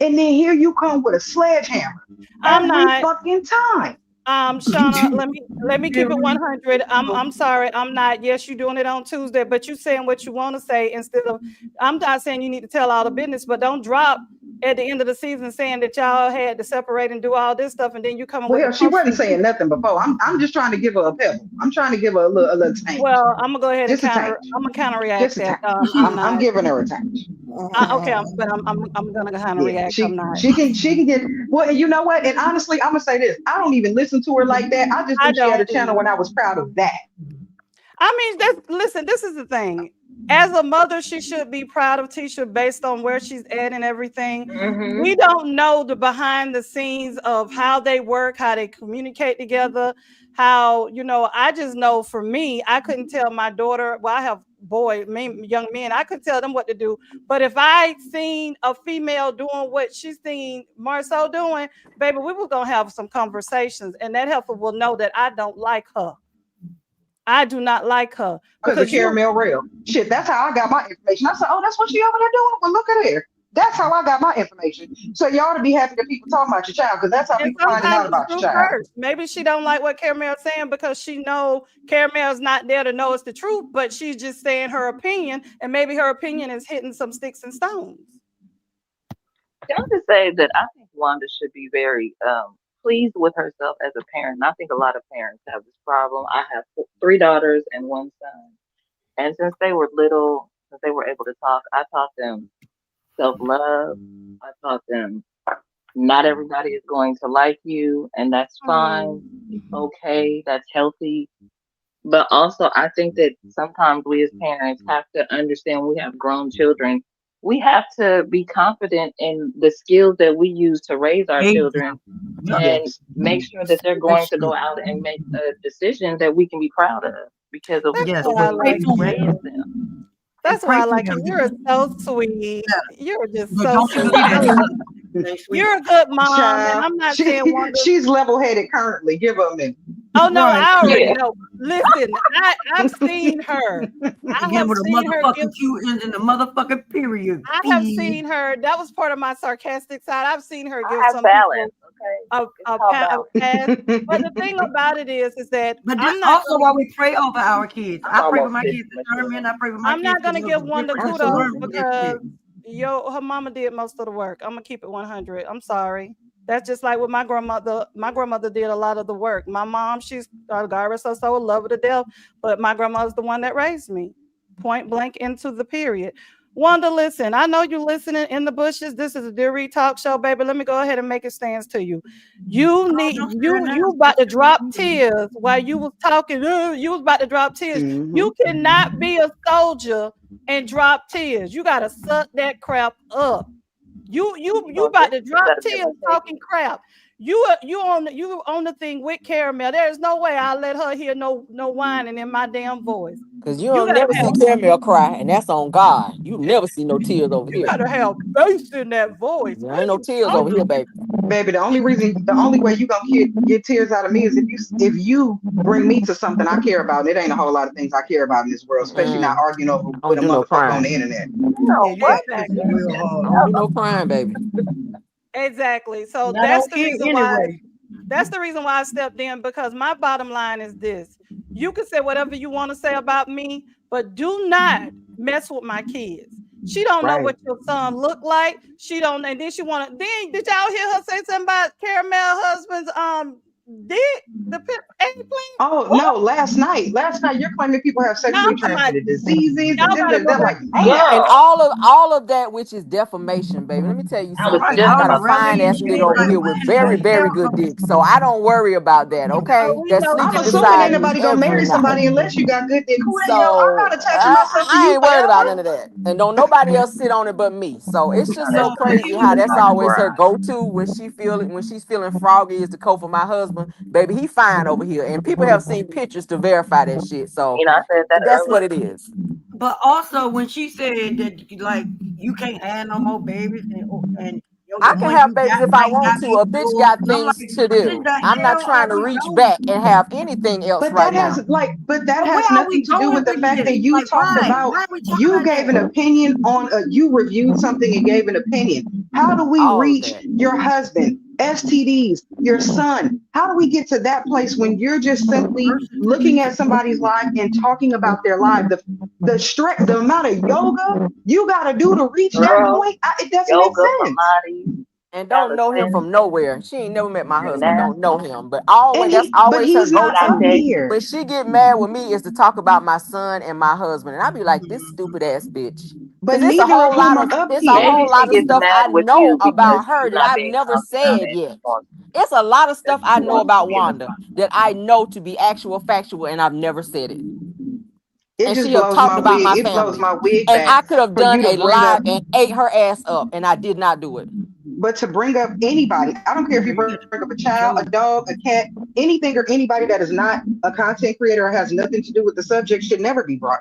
And then here you come with a sledgehammer I'm every not. fucking time. Shauna, let me keep it 100. I'm sorry, I'm not. Yes, you're doing it on Tuesday, but you saying what you want to say instead of. I'm not saying you need to tell all the business, but don't drop at the end of the season saying that y'all had to separate and do all this stuff, and then you coming Well, with the hell, she wasn't pumpkin. saying nothing before. I'm just trying to give her a pebble. I'm trying to give her a little tange. Well, I'm gonna go ahead and Just a counter. tange. I'm gonna counter react Just a that. tange. I'm I'm not. giving her a tange. Okay, but I'm gonna counter Yeah, react. I'm she not. she can she can get well, and you know what? And honestly, I'm gonna say this. I don't even listen to her like that. I just I knew she had a don't channel either. when I was proud of that. I mean, listen, this is the thing. As a mother, she should be proud of Tisha based on where she's at and everything. We don't know the behind the scenes of how they work, how they communicate together, how, I just know for me, I couldn't tell my daughter, well, I have young men, I could tell them what to do. But if I seen a female doing what she's seen Marcel doing, baby, we was gonna have some conversations, and that heifer will know that I don't like her. I do not like her because of because you. caramel rail. Shit, that's how I got my information. I said, oh, that's what she over there doing. Well, look at her. That's how I got my information. So you ought to be happy that people talking about your child, because that's how And people finding sometimes out it's about your through child. hurt. Maybe she don't like what Caramel's saying because she know Caramel's not there to know it's the truth, but she's just saying her opinion, and maybe her opinion is hitting some sticks and stones. Can I just say that I think Wanda should be very pleased with herself as a parent. And I think a lot of parents have this problem. I have three daughters and one son. And since they were little, since they were able to talk, I taught them self love. I taught them not everybody is going to like you, and that's fine. It's okay. That's healthy. But also, I think that sometimes we as parents have to understand we have grown children. We have to be confident in the skills that we use to raise our children and make sure that they're going to go out and make a decision that we can be proud of because of the way we raised them. That's why I like you. You're so sweet. You're just But so don't sweet. forget that. You're a good mom, and I'm not saying Wanda. She's level-headed currently. Give her a minute. Oh no, Right. I already Yeah. know. Listen, I've seen her. I Again have with a seen her give. motherfucking Q ends in the motherfucking period. I have seen her. That was part of my sarcastic side. I've seen her give I have some balance, people okay? a pass. But the thing about it is that But I'm that's not also why we pray over our kids. I pray for almost my kids finished, to serve me, and I pray for my I'm kids not gonna to give Wanda different kudos learn from their because her mama did most of the work. I'm gonna keep it 100. I'm sorry. That's just like with my grandmother. My grandmother did a lot of the work. My mom, she's God rest her soul, love her to death, but my grandmother's the one that raised me, point blank into the period. Wanda, listen, I know you're listening in the bushes. This is a Dear Read talk show, baby. Let me go ahead and make it stands to you. You about to drop tears while you was talking. You was about to drop tears. You cannot be a soldier and drop tears. You gotta suck that crap up. You about to drop tears talking crap. You on the thing with Caramel. There is no way I'll let her hear no whining in my damn voice. Because you don't never see Caramel cry, and that's on God. You never see no tears over You here. gotta have bass in that voice. There ain't no tears over here, baby. Baby, the only way you gonna get tears out of me is if you bring me to something I care about. It ain't a whole lot of things I care about in this world, especially not arguing over I with don't a do no motherfucker on crying. the internet. No, what? Exactly. real hard. I don't do no crying, baby. Exactly. So I that's don't the care reason anyway. That's the reason why I stepped in, because my bottom line is this. You can say whatever you want to say about me, but do not mess with my kids. She don't know what your son look like. She don't, and then she want to. Then did y'all hear her say something about Caramel husband's dick? The eggplant? Oh no! Last night you're claiming people have sexually transmitted diseases. Y'all gotta go They're back. like, damn. And all of that, which is defamation, baby. Let me tell you I was something. just I got a about to fine ass nigga over here with very, very good dick. So I don't worry about that, okay? That sleeps I'm assuming beside ain't me nobody gonna every marry night. somebody unless you got good dick. I'm So not attaching myself to I you ain't worried about forever. none of that. And don't nobody else sit on it but me. So it's just so that's crazy how that's always her go-to when she's feeling froggy is to coat for my husband. Baby, he fine over here. And people have seen pictures to verify that shit. So I said that that's what earlier. it is. But also when she said that like you can't have no more babies and I the can ones have you babies got if I might want not to. be A bitch yours. got And I'm like, things to what in do. the I'm not hell are trying to we reach going? back and have anything else But right now. that But where has are we nothing to do going with the with fact this? that you Like talked why? about, Why are we talking you about gave that? an opinion on you reviewed something and gave an opinion. How do we All of reach that. your husband, STDs, your son? How do we get to that place when you're just simply looking at somebody's life and talking about their life? The amount of yoga you got to do to reach that Girl, point, it doesn't make yoga, sense. Pilates, And don't know him calisthenics, from nowhere. She ain't never met my husband. Don't know gymnastics, him. But always that's But always her he's not up go-to. Pilates. here. When she get mad with me is to talk about my son and my husband. And I be like, this stupid ass bitch. But Cause neither of whom are up it's a here. Maybe whole she lot of gets stuff mad I with know you because about her you're that not I've being never honest about said it. yet. It's a lot of That's stuff what I she know wants to about hear. Wanda that I know to be actual factual and I've never said it. It And just she have blows talked my about wig. my It blows family. my wig And back I could have for done you to a bring up. live and ate her ass up and I did not do it. But to bring up anybody, I don't care if you bring up a child, a dog, a cat, anything or anybody that is not a content creator or has nothing to do with the subject should never be brought.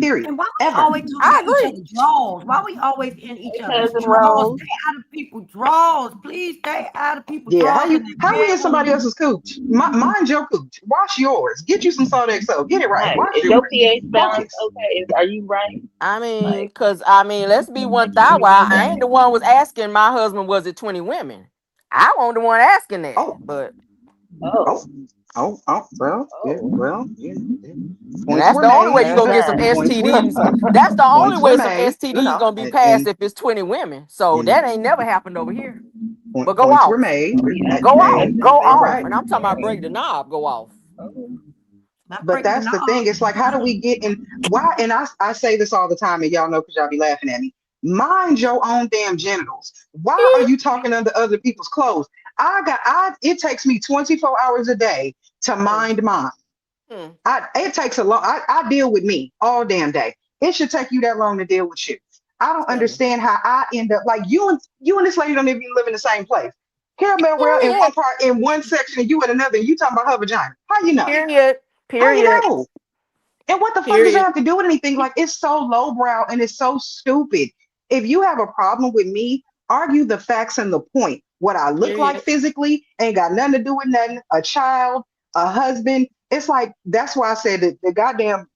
Period. And why we Ever. always talking I about each agree. other's draws? Why we always in each other's Cousin draws? Rose. Stay out of people's draws. Please stay out of people's Yeah, draws in the how we in somebody bedroom. else's cooch? Mind your cooch. Wash yours. Get you some Salt XO. Get it right. Right. Wash Is your yours. pH balance Focus. okay? Are you right? I mean, Like, cause I mean, let's be one thou. While I ain't the one was asking my husband was it 20 women. I wasn't the one asking that, Oh, but oh, oh, well, yeah, oh. well, yeah. and Points that's were the only way made. you're gonna get some Points were STDs. That's the only points were way some made. You STDs know, gonna be passed and if it's 20 women. So and that ain't never happened over here. But go points were off. made. Oh yeah. Go I off. Hey, can Go say all off. right. And I'm talking about break the knob, go off. oh. Not But breaking the that's the thing. knob. It's like, how do we get in? Why? And I say this all the time, and y'all know because y'all be laughing at me. Mind your own damn genitals. Why are you talking under other people's clothes? It takes me 24 hours a day to mind mine. Hmm. It takes a long. I deal with me all damn day. It should take you that long to deal with you. I don't Sure. understand how I end up like you and this lady don't even live in the same place. Caramel well in one Period. part in one section and you in another. And you talking about her vagina. How you know? Period. How you Period. know? And what the fuck does that Period. have to do with anything? Like, it's so lowbrow and it's so stupid. If you have a problem with me, argue the facts and the point. What I look like Period. physically ain't got nothing to do with nothing. A child, a husband. It's like, that's why I said that the goddamn,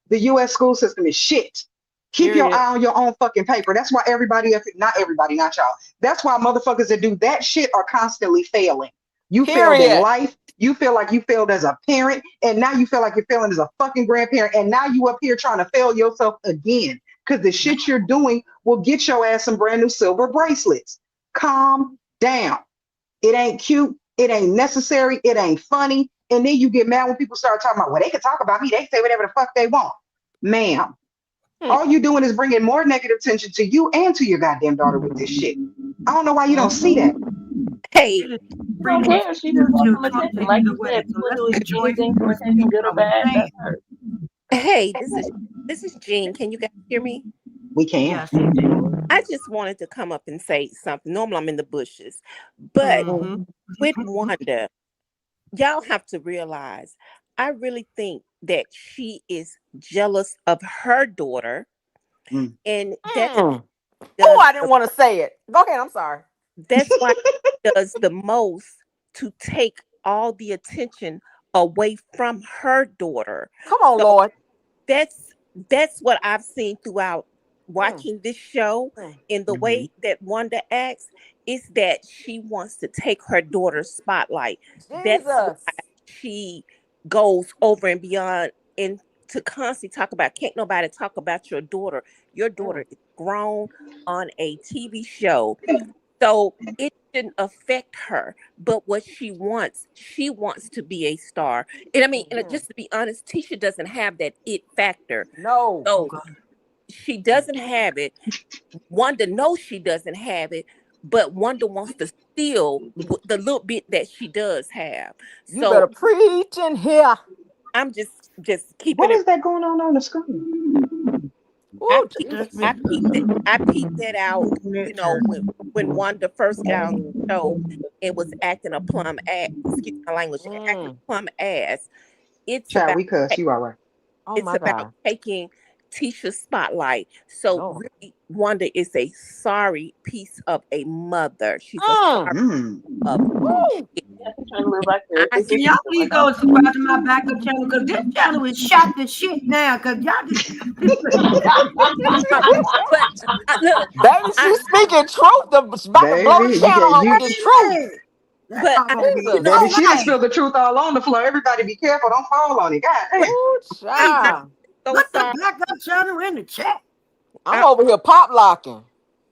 the US school system is shit. Keep your Period. eye on your own fucking paper. That's why not everybody, not y'all. That's why motherfuckers that do that shit are constantly failing. You failed in Period. life. You feel like you failed as a parent, and now you feel like you're failing as a fucking grandparent, and now you up here trying to fail yourself again because the shit you're doing will get your ass some brand new silver bracelets. Calm down. It ain't cute. It ain't necessary. It ain't funny. And then you get mad when people start talking about, well, they can talk about me. They can say whatever the fuck they want. Ma'am, Hmm. all you doing is bringing more negative attention to you and to your goddamn daughter with this shit. I don't know why you don't see that. Hey, Don't care. She just wants some attention. Like you said, people do anything for attention, good or bad. That's her. hey, this is Jean. Can you guys hear me? We can. Yes. I just wanted to come up and say something. Normally I'm in the bushes, but with Wanda, y'all have to realize, I really think that she is jealous of her daughter, and that's Oh, I didn't want to say it. Go ahead. I'm sorry. That's why she does the most to take all the attention away from her daughter. Come on, So Lord. that's what I've seen throughout watching this show, in the way that Wanda acts, is that she wants to take her daughter's spotlight. That's why Jesus. she goes over and beyond, and to constantly talk about, can't nobody talk about your daughter. Your daughter is grown on a TV show. So it shouldn't affect her. But what she wants to be a star. And I mean, and just to be honest, Tisha doesn't have that it factor. No. So she doesn't have it. Wanda knows she doesn't have it, but Wanda wants to steal the little bit that she does have. You better So preach in here. I'm just keeping What it. is that going on the screen? I Ooh, peeped that out, when Wanda first got on the show and was acting a plum ass, excuse my language, acting a plum ass. It's Child, about we cuss. You all right. Oh it's my about God. taking Tisha's spotlight. So really, Wanda is a sorry piece of a mother. She's a sorry mother. Can y'all please go subscribe to my backup channel? Because this channel is shot to shit now. Because y'all just. Look, baby, she's speaking truth. About to blow the Baby, channel up with the truth. But baby, she just spilled the truth all on the floor. Everybody be careful. Don't fall on it. God damn. Ooh, child. Put the backup channel in the chat. I'm over here pop locking.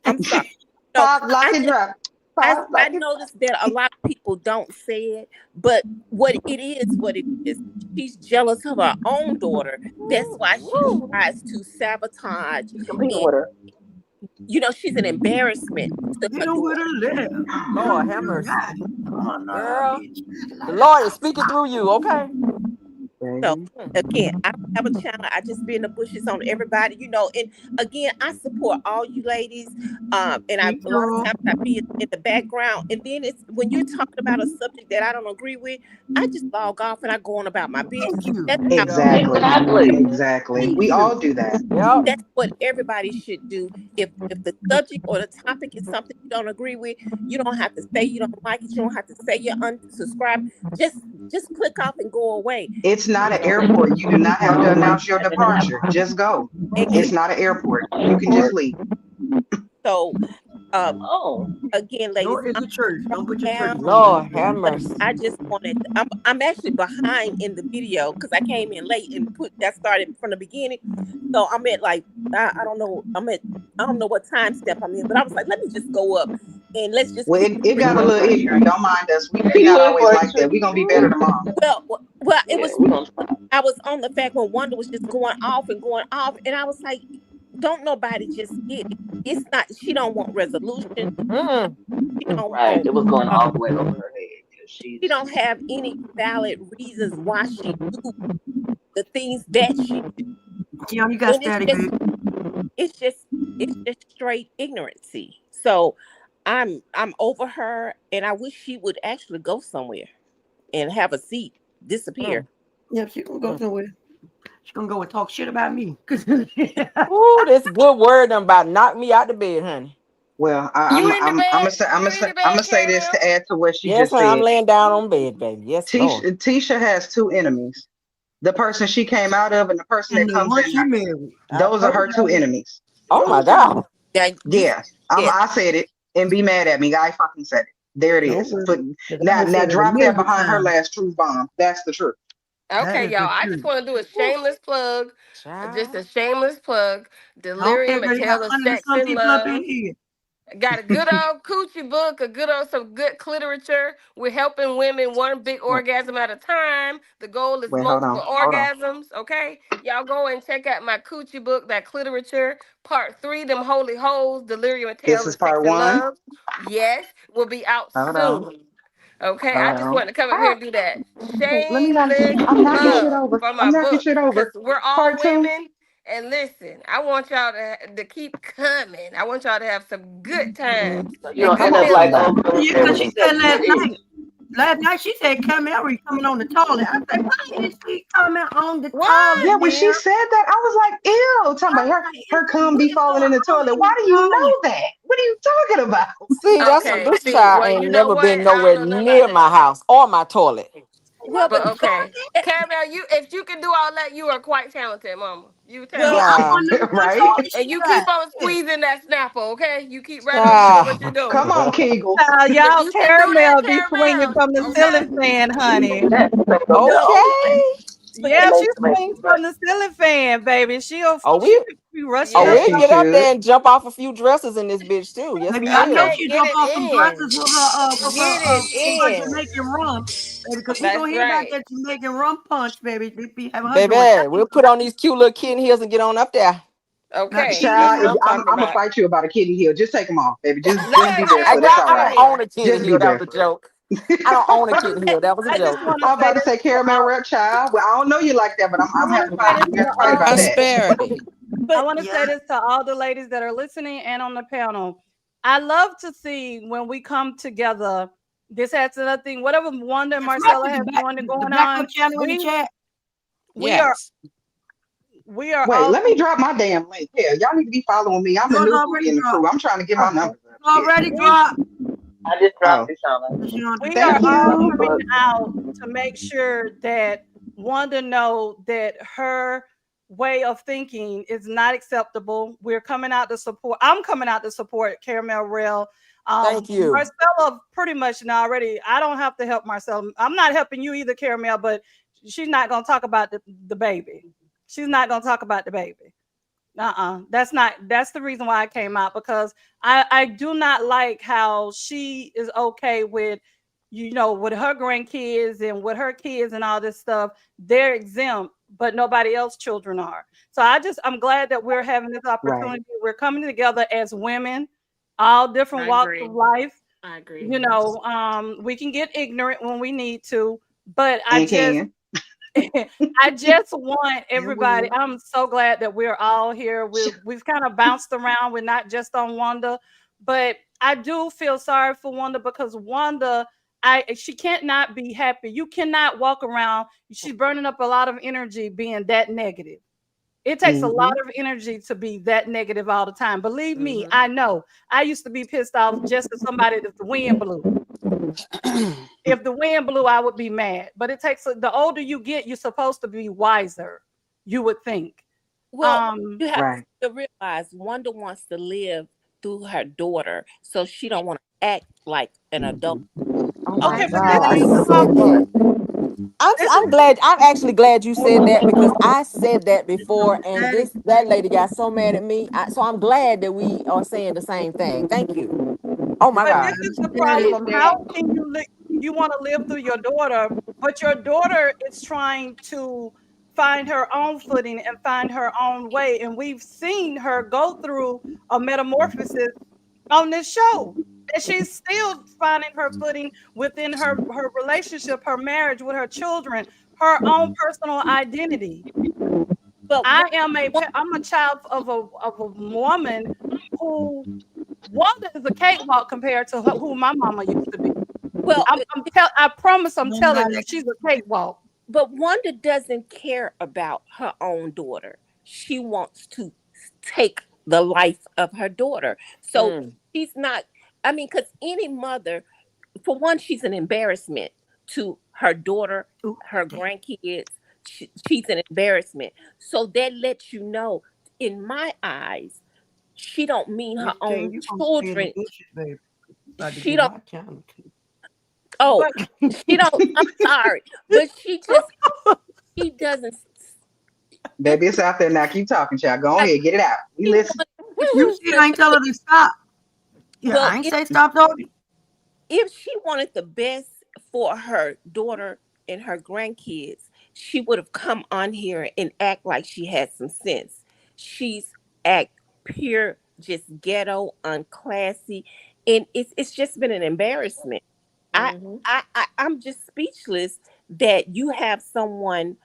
I'm sorry. Pop, lock, and drop. I noticed that a lot of people don't say it, but what it is, she's jealous of her own daughter. That's why she tries to sabotage. She's competing with her. She's an embarrassment to her daughter. Lord have mercy. Oh, no, Girl, the Lord is speaking through you, okay? So again, I don't have a channel. I just be in the bushes on everybody, And again, I support all you ladies. And a lot of times I be in the background. And then it's when you're talking about a subject that I don't agree with, I just log off and I go on about my business. That's how Exactly. Exactly. Exactly. We all do that. Yep. that's what everybody should do. If the subject or the topic is something you don't agree with, you don't have to say you don't like it. You don't have to say you're unsubscribed. Just click off and go away. It's not an airport. You do not have to announce your departure. Just go. It's not an airport. You can just leave. So, Oh, again, ladies, Nor is I'm the church. Don't put your church down, Lord have but mercy. I just wanted. I'm actually behind in the video because I came in late and that started from the beginning. So I'm at like I don't know. I don't know what time step I'm in, but I was like, let me just go up and let's just Well, keep. it got a little ignorant. Don't mind us. We you not in always for it like that. too. We gonna be better tomorrow. Well, it Yeah, was. we're gonna try. I was on the fact when Wanda was just going off and going off, and I was like, don't nobody just get it. It's not. She don't want resolution. Mm-mm. She don't Right, want. it was going Uh, all the way over her head because she she's don't have any valid reasons why she do the things that she do, Yeah, you got and static, baby. it's just it's just straight ignorancy. So I'm over her, and I wish she would actually go somewhere and have a seat, disappear. Yeah, she gonna go somewhere. She gonna go and talk shit about me. Ooh, this good word done about knock me out the bed, honey. Well, You in the bed? You in the I'm bed, gonna say this Caramel? to add to what she Yes, just honey, I'm said. laying down on bed, baby. Yes, Lord. Tisha has two enemies. The person she came out of and the person And that the comes one in she her. married. I Those are told her two y'all. enemies. Oh my Told God. y'all. Now you Yeah. said I said it and be mad at me. I fucking said it. There it Don't is. worry. But 'Cause I done now said it a drop that million behind her times. last truth bomb. That's the truth. That Okay, is y'all. the I just truth. want to do a Ooh, shameless plug. Just child. a shameless plug. Okay, Delirium, a girl, you got tale of 100 and sex some and people up in love. here. Got a good old coochie book, a good old some good literature. We're helping women one big Well, orgasm at a time. The goal is wait, hold multiple on. Hold on. orgasms. Okay, y'all go and check out my coochie book, that literature. Part 3, them holy hoes, delirium and This tales is of sex part and one. love. Yes, will be out Hold on. soon. Okay, I Hold just on. wanted to come up here Ah, and do that okay, let me not. shameless I'm knocking shit plug over. for I'm my knocking book shit because over. we're all Part two. women. And listen, I want y'all to keep coming. I want y'all to have some good times so you and don't good Come end up on, like feelings. old somebody. girl Yeah, said when because they she said said to the edge. last night she said, Camille coming on the toilet. I said, why is she coming on the What? Yeah, toilet, when she man? said that, I was like, ew, talking I about was her, like, her cum what be is falling going in the on toilet. in Why the do you know toilet? that? What are you talking about? See, that's Okay, this see, child well, ain't you know never what? been I don't nowhere know nothing about near that. my house or my toilet. well, But but okay. eh, Caramel, you if you can do all that, you are quite talented, mama. You Yeah, well, talented. I'm the Child. one that Right? toilet And she you got. keep on Yeah. squeezing that snapper, okay? You keep right on doing what you're Child. Come doing. on, Kegels. If Y'all, you can do that, caramel be swinging Caramel, from the okay? ceiling fan, You honey. do that, tomato no, all the way. Okay. Yeah, she Tomato, swings right. from the ceiling fan, baby. Oh, She we be rushing oh her As we'll she Yes. get up should. there and jump off a few dresses in this bitch too. Yes, Baby, we I know will. Okay, she get jump it off some dresses in. with Get her it in. Jamaican rum, baby, because we That's gonna hear about right. that Jamaican rum punch, baby. They be having her doing Baby, we'll put everything. on these cute little kitten heels and get on up there. Now Okay, she that's Child, what I'm I'm talking gonna about. fight you about a kidney heel. Just take them off, baby. Let Just be her I barefoot. have That's her got all I don't right. own plan. a kitten Just be heel. That was a barefoot. joke. I don't own a kitten heel. That was a I just joke. want to I'm say about to this say to caramel all. rep child. Well, I don't know you like that, but I I'm want have to to say fight. this We to have to fight about all. that. Prosperity. I but want to say Yeah. this to all the ladies that are listening and on the panel. I love to see when we come together. This has another thing. Whatever Wanda and That's right. Marcella With has the going backup on, channel in the we chat. we are Yes. we are Wait, let me also drop my damn link. Yeah, y'all need to be following me. I'm the Yours new booty already in the crew. dropped. I'm trying to get my numbers up. Shit. Already we dropped. I just dropped Oh, it, Shauna. we are thank all Drop the you. coming book. out to make sure that Wanda know that her way of thinking is not acceptable. We're coming out to support. I'm coming out to support Caramel Rail. Thank you. Marcella pretty much now already. I don't have to help Marcella. I'm not helping you either, Caramel, but she's not going to talk about the baby. She's not going to talk about the baby. That's the reason why I came out, because I do not like how she is okay with, with her grandkids and with her kids and all this stuff. They're exempt, but nobody else children are. So I'm glad that we're having this Right. opportunity. We're coming together as women, all different I walks of agree. life. I agree. We can get ignorant when we need to, but I And just can. I just want everybody. I'm so glad that we're all here. We've kind of bounced around. We're not just on Wanda, but I do feel sorry for Wanda because Wanda, she can't not be happy. You cannot walk around. She's burning up a lot of energy being that negative. It takes a lot of energy to be that negative all the time. Believe me, I know. I used to be pissed off just as somebody if the wind blew. If the wind blew, I would be mad. But it takes the older you get, you're supposed to be wiser. You would think. Well, you have to realize Wanda wants to live through her daughter, so she don't want to act like an adult. Oh my Okay, but God, this I is the said that. problem. I'm glad. I'm actually glad you said that because I said that before, and that lady got so mad at me. So I'm glad that we are saying the same thing. Thank you. Oh my But God. this is the problem. How can you want to live through your daughter, but your daughter is trying to find her own footing and find her own way, and we've seen her go through a metamorphosis on this show. And she's still finding her footing within her relationship, her marriage with her children, her own personal identity. But I'm a child of a woman who Wanda is a cakewalk compared to who my mama used to be. well, I promise I'm telling you, she's a cakewalk. but Wanda doesn't care about her own daughter. She wants to take the life of her daughter. So she's not, I mean, because any mother, for one, she's an embarrassment to her daughter, her grandkids. She's an embarrassment. So that lets you know, in my eyes, she don't mean her own children. She don't. Oh, she don't. I'm sorry, but she doesn't. Baby, it's out there now. Keep talking, child. Go ahead, get it out. We listen. You see, I ain't tell her to stop. Yeah, Well, I ain't say stop talking. If she wanted the best for her daughter and her grandkids, she would have come on here and act like she had some sense. She's act pure, just ghetto, unclassy, and it's just been an embarrassment. I'm just speechless that you have someone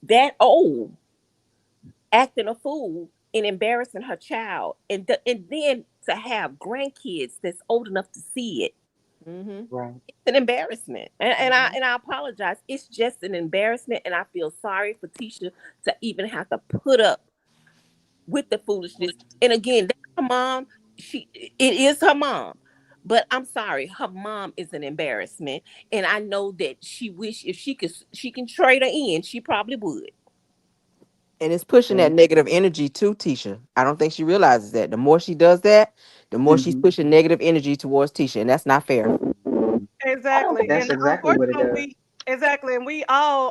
that old acting a fool and embarrassing her child, and then to have grandkids that's old enough to see it. Right. It's an embarrassment, and I apologize. It's just an embarrassment, and I feel sorry for Tisha to even have to put up with the foolishness. And again, that's her mom. It is her mom. But I'm sorry, her mom is an embarrassment, and I know that she wish if she can trade her in, she probably would. And it's pushing that negative energy to Tisha. I don't think she realizes that. The more she does that, the more she's pushing negative energy towards Tisha, and that's not fair. Exactly. That's And exactly what it does. exactly. And we all,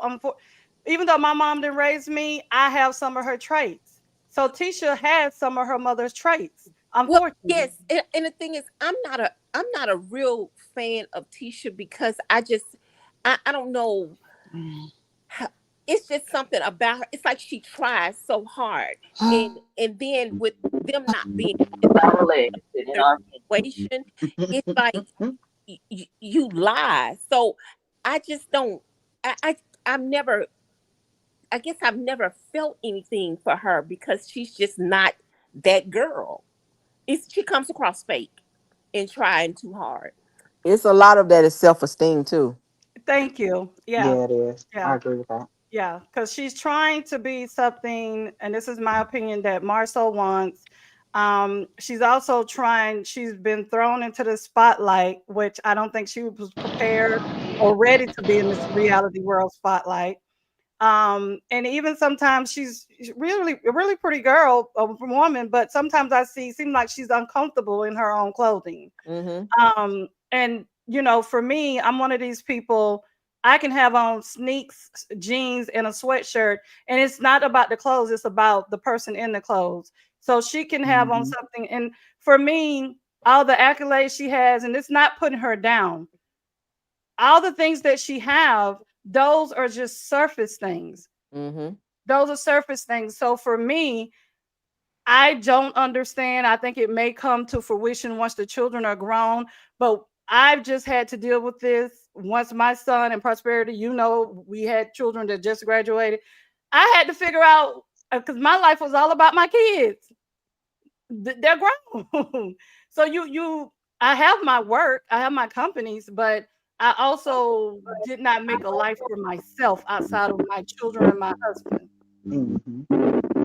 even though my mom didn't raise me, I have some of her traits. So Tisha had some of her mother's traits, Well, unfortunately. yes, and the thing is, I'm not a real fan of Tisha because I don't know. It's just something about her. It's like she tries so hard, and then with them not being in their situation, it's like you lie. So I just don't. I've never. I guess I've never felt anything for her because she's just not that girl. She comes across fake and trying too hard. It's a lot of that is self-esteem too. Thank you. Yeah. Yeah, it is. I Yeah. agree with that. Yeah. Because she's trying to be something, and this is my opinion, that Marcel wants. She's also she's been thrown into the spotlight, which I don't think she was prepared or ready to be in this reality world spotlight. And even sometimes she's really a really pretty girl, a woman, but sometimes seem like she's uncomfortable in her own clothing. And for me, I'm one of these people. I can have on sneaks, jeans, and a sweatshirt, and it's not about the clothes, it's about the person in the clothes. So she can have on something, and for me, all the accolades she has, and it's not putting her down, all the things that she have, those are just surface things. Those are surface things. So for me, I don't understand. I think it may come to fruition once the children are grown, but I've just had to deal with this. Once my son and Prosperity, we had children that just graduated. I had to figure out, because my life was all about my kids. They're grown. So I have my work, I have my companies, but I also did not make a life for myself outside of my children and my husband.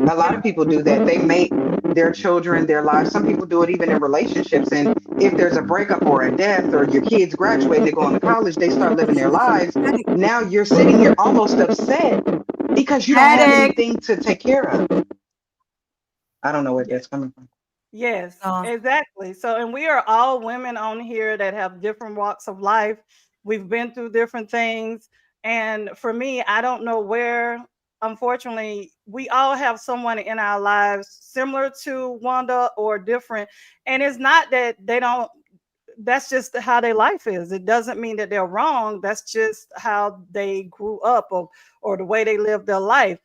A lot of people do that. They make their children their lives. Some people do it even in relationships. And if there's a breakup or a death or your kids graduate, they're going to college, they start living their lives. Now you're sitting here almost upset because you don't have anything to take care of. I don't know where that's coming from. Yes, exactly. So, and we are all women on here that have different walks of life. We've been through different things. And for me, I don't know where, unfortunately, we all have someone in our lives similar to Wanda or different. And it's not that they don't, that's just how their life is. It doesn't mean that they're wrong. That's just how they grew up, or the way they live their life.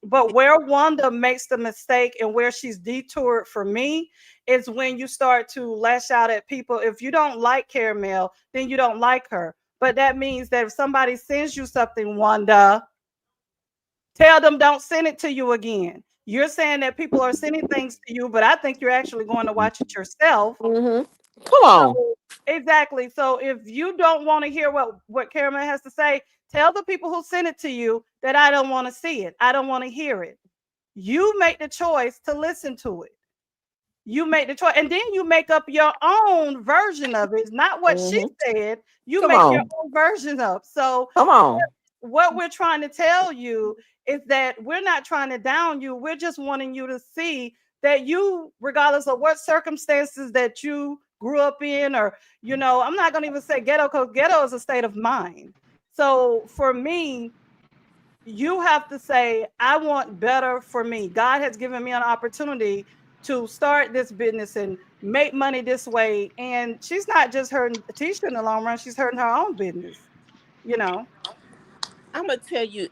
But where Wanda makes the mistake and where she's detoured for me is when you start to lash out at people. If you don't like Caramel, then you don't like her. But that means that if somebody sends you something, Wanda, tell them don't send it to you again. You're saying that people are sending things to you, but I think you're actually going to watch it yourself. Come on. So, exactly. So if you don't want to hear what Caramel has to say, tell the people who sent it to you that I don't want to see it. I don't want to hear it. You make the choice to listen to it. You make the choice, and then you make up your own version of it. It's not what she said. You Come make your on. own version up. So Come on. what we're trying to tell you is that we're not trying to down you. We're just wanting you to see that you, regardless of what circumstances that you grew up in, or, I'm not going to even say ghetto, because ghetto is a state of mind. So for me, you have to say, I want better for me. God has given me an opportunity to start this business and make money this way. And she's not just hurting Tisha in the long run, she's hurting her own business, you know. I'm gonna tell you,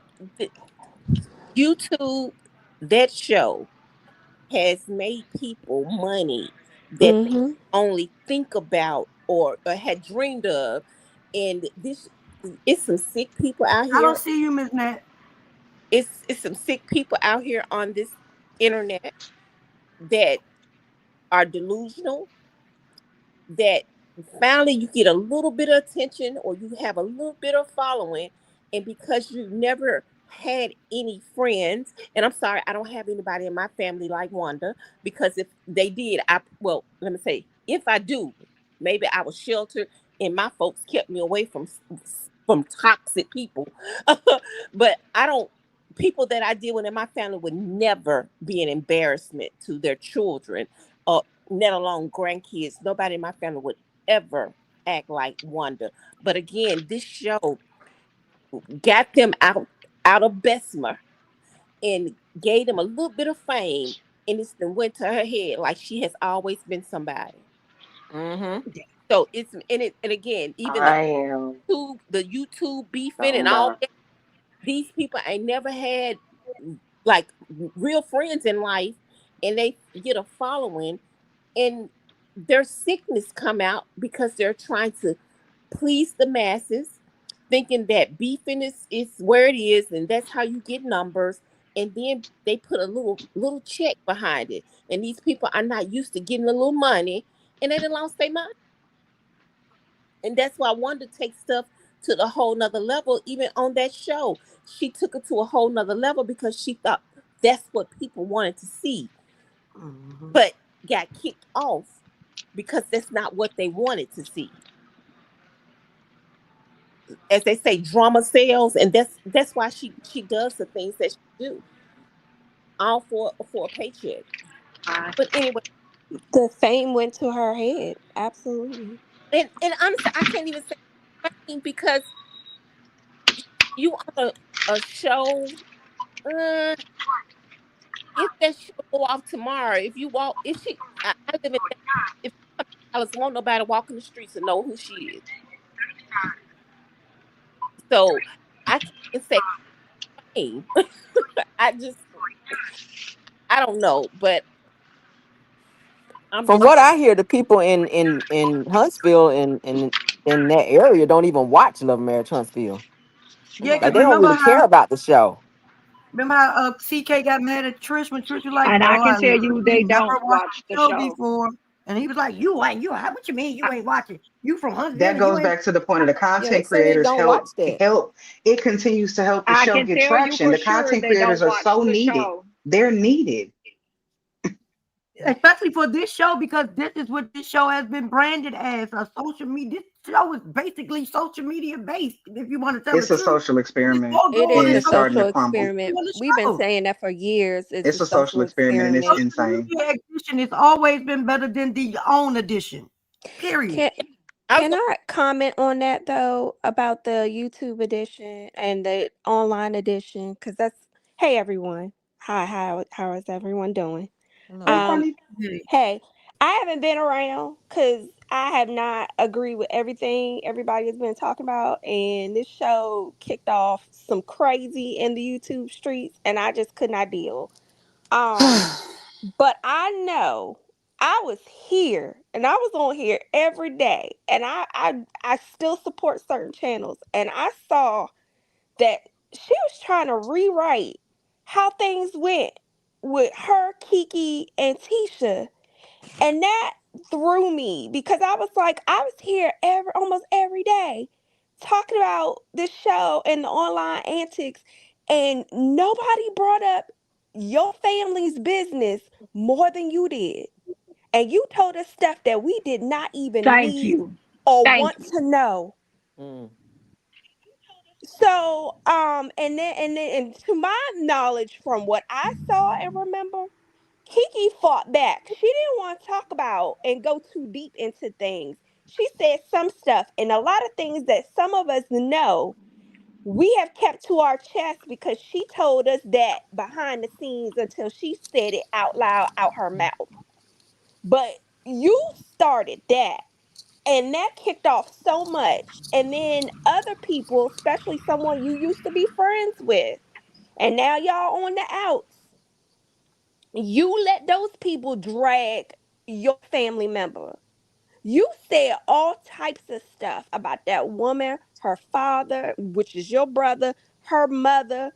YouTube, that show has made people money that they Mm-hmm. only think about or had dreamed of, and this it's some sick people out I don't here. see you, Miss Nat. It's some sick people out here on this internet that are delusional, that finally you get a little bit of attention or you have a little bit of following, and because you've never had any friends, and I'm sorry, I don't have anybody in my family like Wanda, because if they did, let me say, if I do, maybe I was sheltered and my folks kept me away from toxic people. But I don't, people that I deal with in my family would never be an embarrassment to their children, let alone grandkids. Nobody in my family would ever act like Wanda. But again, this show got them out of Bessemer and gave them a little bit of fame, and it's then went to her head like she has always been somebody. Mm-hmm. So and again, even I am the YouTube beefing and all somebody. that, these people ain't never had like real friends in life, and they get a following, and their sickness come out because they're trying to please the masses, thinking that beefing is where it is, and that's how you get numbers. And then they put a little check behind it, and these people are not used to getting a little money, and they done lost their mind. And that's why I wanted to take stuff to the whole nother level. Even on that show, she took it to a whole nother level because she thought that's what people wanted to see, but got kicked off because that's not what they wanted to see. As they say, drama sells, and that's why she does the things that she do, all for a paycheck. But anyway, The fame went to her head. Absolutely. and honestly, I can't even say fame because you on a show. Uh, if that show go off tomorrow, if you walk, if she, I live in, if Dallas, won't nobody walk in the streets and know who she is. So I can't say fame. I just, I don't know, but I'm From just what I hear, the people in Huntsville and in that area don't even watch Love Marriage Huntsville. Yeah, Like because they don't really care about the show. remember how CK got mad at Trish when Trish was like, And "Oh, I can I tell you they literally never don't watched watch the the show show. before," and he was like, what you mean you ain't watching? You from Huntsville That and you goes ain't." back to the point of the Yeah, they content say they creators don't watch that. help. It continues to help the I show can get tell you traction. for The sure content they creators don't are watch so the needed. show. They're needed. Especially for this show, because this is what this show has been branded as a social media. This show is basically social media based, if you want to tell the It's a truth. social It's experiment, all It going is and on a it's starting to social crumble. experiment. the We've been show. saying that for years. It's It's a a social social experiment, and it's experiment. Social insane. media edition has always been better than the own edition. Period. Can I was can I comment on that though about the YouTube edition and the online edition? Because that's hey everyone. Hi, how is everyone doing? Hey, Hello. Um, honey. hey, I haven't been around because I have not agreed with everything everybody has been talking about, and this show kicked off some crazy in the YouTube streets, and I just could not deal. Um, but I know I was here and I was on here every day and I still support certain channels and I saw that she was trying to rewrite how things went with her, Kiki, and Tisha. And that threw me because I was like, I was here almost every day talking about this show and the online antics, and nobody brought up your family's business more than you did. And you told us stuff that we did not even Thank need you. or Thank want you. to know. Mm. So, and to my knowledge, from what I saw and remember, Kiki fought back. She didn't want to talk about and go too deep into things. She said some stuff, and a lot of things that some of us know, we have kept to our chest because she told us that behind the scenes until she said it out loud out her mouth. But you started that, and that kicked off so much. And then other people, especially someone you used to be friends with, and now y'all on the outs, you let those people drag your family member. You said all types of stuff about that woman, her father, which is your brother, her mother.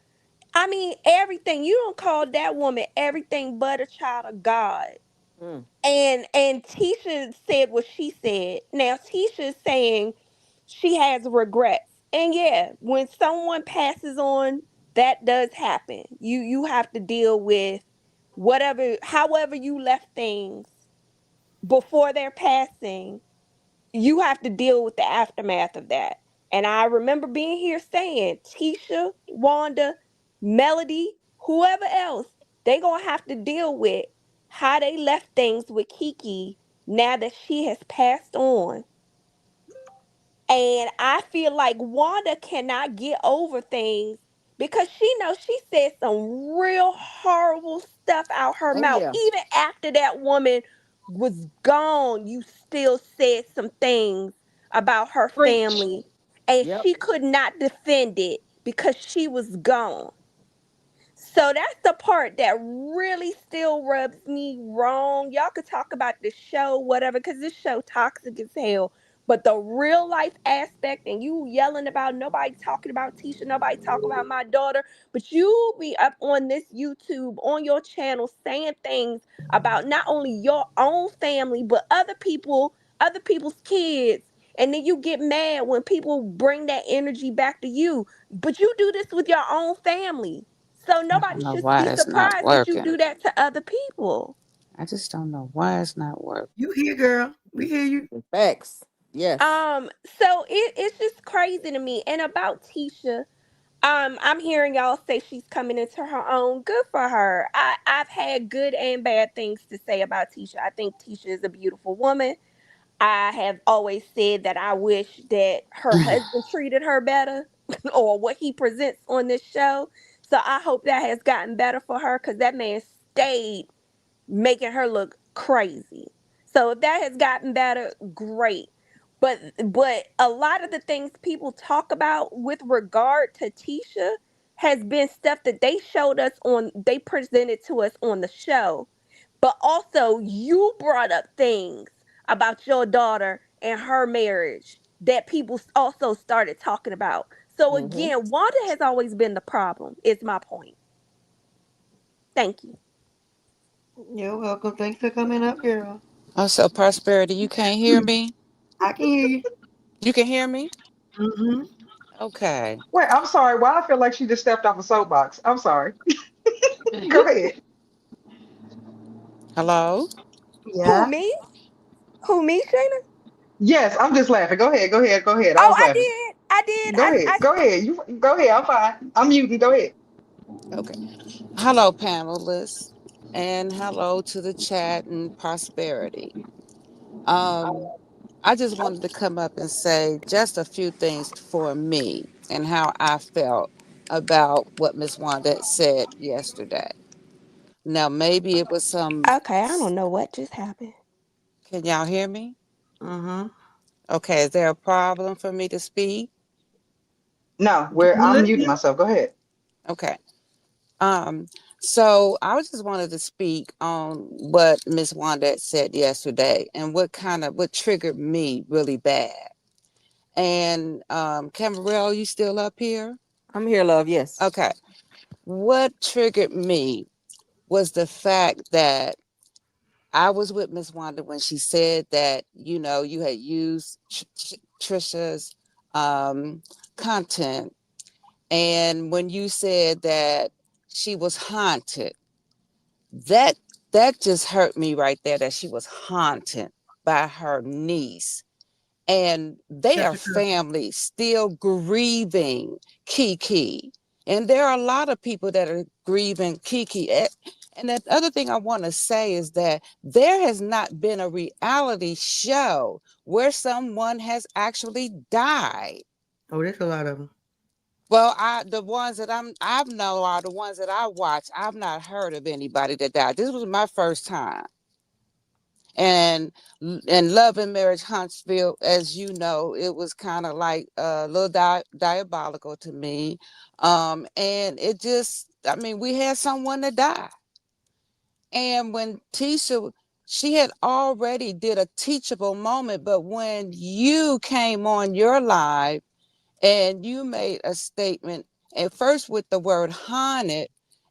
I mean, everything. You don't call that woman everything but a child of God. Mm. And Tisha said what she said. Now Tisha's saying she has regrets. And yeah, when someone passes on, that does happen. You have to deal with whatever however you left things before their passing. You have to deal with the aftermath of that. And I remember being here saying Tisha, Wanda, Melody, whoever else, they gonna have to deal with how they left things with Kiki now that she has passed on. And I feel like Wanda cannot get over things because she knows she said some real horrible stuff out her Oh mouth. yeah. Even after that woman was gone, you still said some things about her Preach. family. And Yep. she could not defend it because she was gone. So that's the part that really still rubs me wrong. Y'all could talk about the show, whatever, because this show toxic as hell. But the real life aspect, and you yelling about nobody talking about Tisha, nobody talking about my daughter, but you be up on this YouTube on your channel saying things about not only your own family but other people's kids, and then you get mad when people bring that energy back to you. But you do this with your own family. So I nobody don't know should why be it's not surprised that you working. do that to other people. I just don't know why it's not working. You here, girl? We hear you. Facts. Yes. So it's just crazy to me. And about Tisha, I'm hearing y'all say she's coming into her own. Good for her. I've had good and bad things to say about Tisha. I think Tisha is a beautiful woman. I have always said that I wish that her husband treated her better or what he presents on this show. So I hope that has gotten better for her because that man stayed making her look crazy. So if that has gotten better, great. But a lot of the things people talk about with regard to Tisha has been stuff that they showed us on they presented to us on the show. But also, you brought up things about your daughter and her marriage that people also started talking about. So Mm-hmm. again, Wanda has always been the problem, is my point. Thank you. You're welcome. Thanks for coming up, girl. Also, Prosperity, you can't hear me? I can hear you. You can hear me? Mm-hmm. Okay. Wait, I'm sorry. Why I feel like she just stepped off a soapbox. I'm sorry. Go ahead. Hello? Who, Yeah. me? Who, me, Shayna? Yes, I'm just laughing. Go ahead. Go ahead. Go ahead. I Oh, was I laughing. did. I did. Go ahead. Go ahead. You go ahead. I'm fine. I'm muting. Go ahead. Okay. Hello, panelists. And hello to the chat and Prosperity. Um, I just wanted to come up and say just a few things for me and how I felt about what Miss Wanda had said yesterday. Now, maybe it was some. Okay, I don't know what just happened. Can y'all hear me? Mm-hmm. Okay, is there a problem for me to speak? No, where We're I'm muting listening. myself. Go ahead. Okay. Um, so I just wanted to speak on what Miss Wanda had said yesterday and what triggered me really bad. And Camarel, you still up here? I'm here, love. Yes. Okay. What triggered me was the fact that I was with Miss Wanda when she said that, you had used Trisha's content. And when you said that she was haunted, that that just hurt me right there, that she was haunted by her niece. And they That's are your cousin. family still grieving Kiki. And there are a lot of people that are grieving Kiki. And the other thing I want to say is that there has not been a reality show where someone has actually died. Oh, there's a lot of them. Well, the ones that I've known are the ones that I watch. I've not heard of anybody that died. This was my first time. And Love and Marriage Huntsville, as you know, it was kind of like a little diabolical to me. And it just, I mean, we had someone that died. And when Tisha, she had already did a teachable moment, but when you came on your live and you made a statement at first with the word haunted,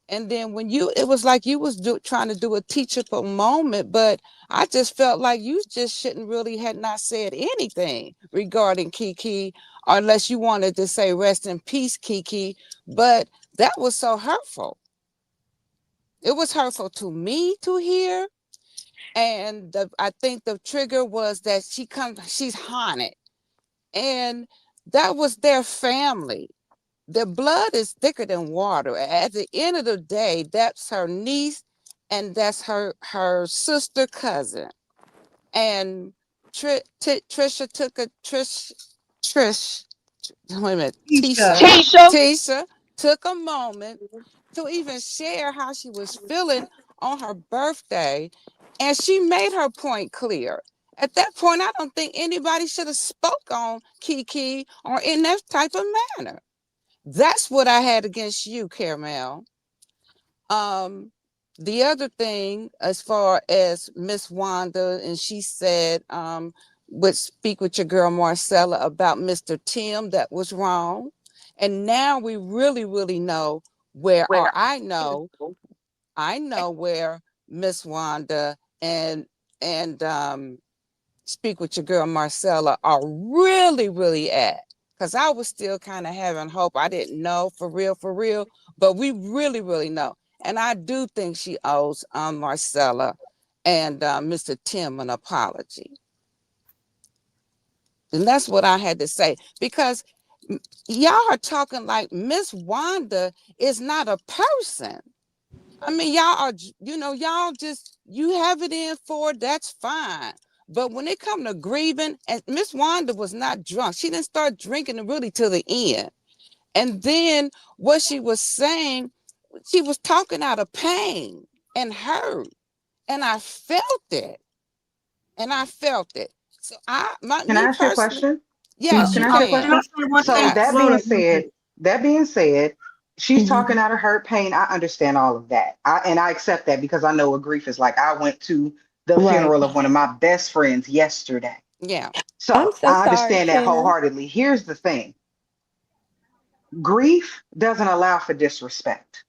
and then when it was like you was trying to do a teachable moment, but I just felt like you just shouldn't really had not said anything regarding Kiki, unless you wanted to say rest in peace, Kiki. But that was so hurtful. It was hurtful to me to hear. And I think the trigger was that she's haunted, and that was their family. Their blood is thicker than water. At the end of the day, that's her niece and that's her sister cousin. And Trisha took a Trish, wait a minute, Keisha. Tisha took a moment to even share how she was feeling on her birthday, and she made her point clear. At that point, I don't think anybody should have spoke on Kiki or in that type of manner. That's what I had against you, Caramel. Um, the other thing, as far as Miss Wanda, and she said, would speak with your girl Marcella about Mr. Tim, that was wrong. And now we really, really know where, or I know where Miss Wanda and speak with your girl Marcella are really, really at. Because I was still kind of having hope. I didn't know for real, but we really, really know. And I do think she owes Marcella and Mr. Tim an apology. And that's what I had to say. Because y'all are talking like Miss Wanda is not a person. I mean, y'all are, y'all just, you have it in for it, that's fine. But when it come to grieving, and Miss Wanda was not drunk. She didn't start drinking really till the end. And then what she was saying, she was talking out of pain and hurt. And I felt it. And I felt it. So Can I me ask you a personally, question? yes, Can you I ask you a can. question? So Yes. that being said, She's talking out of her pain. I understand all of that. I accept that because I know what grief is like. I went to the Right. funeral of one of my best friends yesterday. Yeah. I'm So so I sorry, understand that Shannon. wholeheartedly. Here's the thing. Grief doesn't allow for disrespect.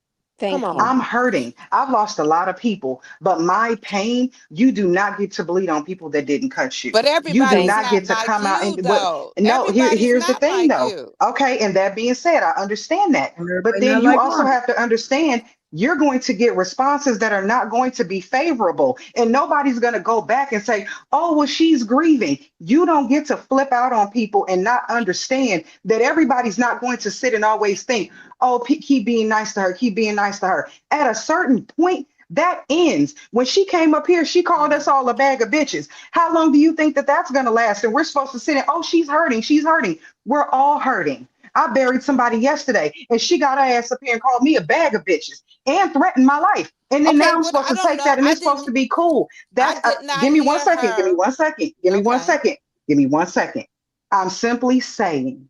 Come Thank you. on. I'm hurting. I've lost a lot of people, but my pain, you do not get to bleed on people that didn't cut you. But You do everybody's Thank not you. not get to like come out you and what though. no, Everybody's here's the not thing like though. you. Okay, and that being said, I understand that. And But everybody then not you like also Wanda. have to understand you're going to get responses that are not going to be favorable. And nobody's going to go back and say, oh, well, she's grieving. You don't get to flip out on people and not understand that everybody's not going to sit and always think, oh, keep being nice to her, keep being nice to her. At a certain point, that ends. When she came up here, she called us all a bag of bitches. How long do you think that that's going to last? And we're supposed to sit in, oh, she's hurting. She's hurting. We're all hurting. I buried somebody yesterday and she got her ass up here and called me a bag of bitches and threatened my life. And then Okay, now I'm what supposed I to don't take know. that and it's supposed to be cool. I That's did not give me one hear second. Give me her. 1 second. Give me one Okay. second. Give me 1 second. I'm simply saying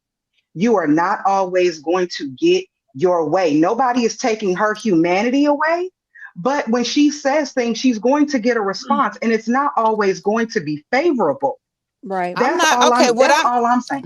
you are not always going to get your way. Nobody is taking her humanity away. But when she says things, she's going to get a response, and it's not always going to be favorable. Right. I'm not okay. What That's I'm all I'm saying.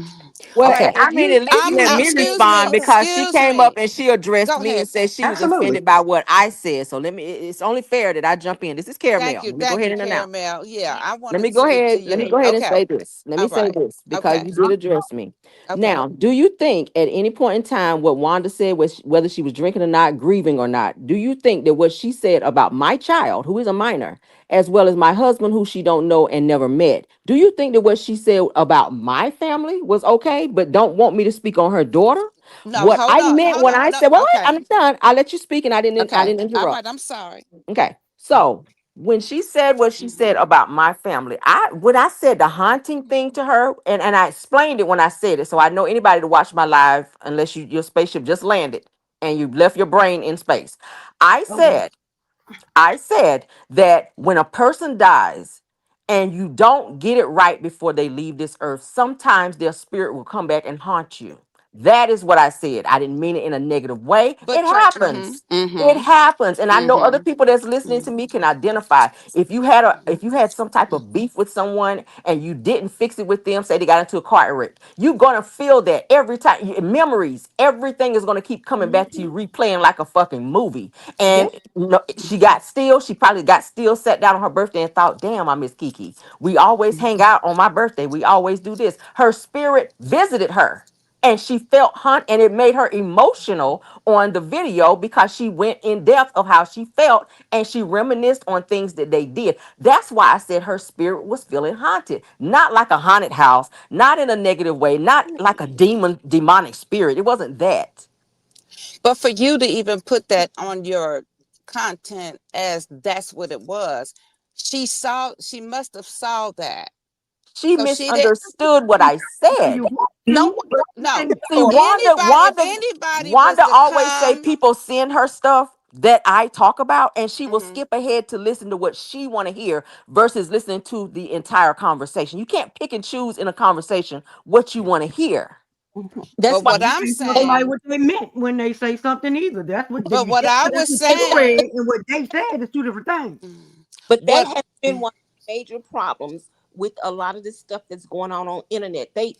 Well, Right. and Okay. I If mean, you at if least I'm you let me listen respond to because she excuse came up me. and she addressed Go me ahead. and said she was Absolutely. offended by what I said. So let me, it's only fair that I jump in. This is Caramel. Let me go Thank ahead you, and announce. Caramel. Yeah, I Let wanted me to go speak to ahead. Let me you. go ahead and Okay. say this. Let me All say right. this because Okay. you did address me. Okay. Now, do you think at any point in time what Wanda said was whether she was drinking or not, grieving or not, do you think that what she said about my child, who is a minor, as well as my husband, who she don't know and never met, do you think that what she said about my family was okay, but don't want me to speak on her daughter? No, What hold I on. meant Hold when on. I No, said, well, wait, okay. I'm done. I'll let you speak, and I Okay. didn't All interrupt. right. I'm sorry. Okay. So when she said what she said about my family, when I said the haunting thing to her, and I explained it when I said it, so I know anybody to watch my live, unless your spaceship just landed and you left your brain in space. I Okay. said I said that when a person dies and you don't get it right before they leave this earth, sometimes their spirit will come back and haunt you. That is what I said. I didn't mean it in a negative way. It But happens. It happens. And I know other people that's listening to me can identify. If you had some type of beef with someone and you didn't fix it with them, say they got into a car wreck, you're gonna feel that every time. Memories, everything is gonna keep coming back to you, replaying like a fucking movie. And Yep. no, she probably got still sat down on her birthday and thought, damn, I miss Kiki. We always hang out on my birthday. We always do this. Her spirit visited her and she felt hunt and it made her emotional on the video because she went in depth of how she felt and she reminisced on things that they did. That's why I said her spirit was feeling haunted, not like a haunted house, not in a negative way, not like a demonic spirit. It wasn't that. but for you to even put that on your content as that's what it was, she must have saw that. She So she did misunderstood what I You said. want no to, but no. See, If anybody was Wanda to always say come, people send her stuff that I talk about, and she will mhm. skip ahead to listen to what she want to hear versus listening to the entire conversation. You can't pick and choose in a conversation what you want to hear. That's But why. what you I'm can't tell somebody saying, what they meant when they say something either. That's what but you what just I that's was what And, you saying, read and what they said is two different things. but that what has been one of the major problems with a lot of this stuff that's going on internet. They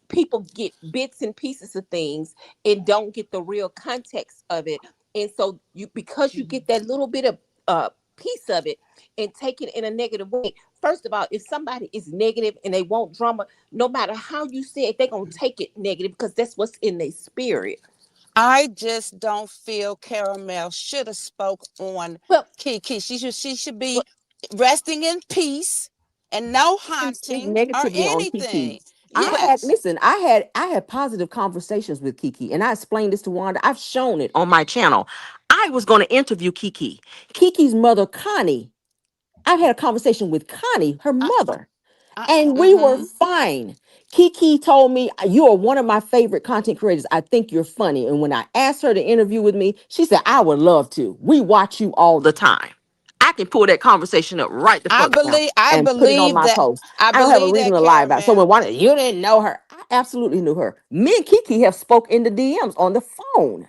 people get bits and pieces of things and don't get the real context of it. And so you because you get that little bit of piece of it and take it in a negative way. First of all, if somebody is negative and they want drama, no matter how you say it, they're gonna take it negative because that's what's in their spirit. I just don't feel Caramel should have spoke on Well, Kiki. She should be resting in peace and no Didn't speak haunting or negatively on Kiki. anything. but Yes. I had positive conversations with Kiki, and I explained this to Wanda. I've shown it on my channel. I was going to interview Kiki. Kiki's mother, Connie. I had a conversation with Connie, her I, mother, I, and we were mm-hmm. fine. Kiki told me, you are one of my favorite content creators. I think you're funny. And when I asked her to interview with me, she said, I would love to. We watch you all the time. I can pull that conversation up right the fuck now I and put it on believe my that post. I I don't have a believe reason that to lie about it. So when Caramel. Wanda, you didn't know her, I absolutely knew her. Me and Kiki have spoke in the DMs on the phone.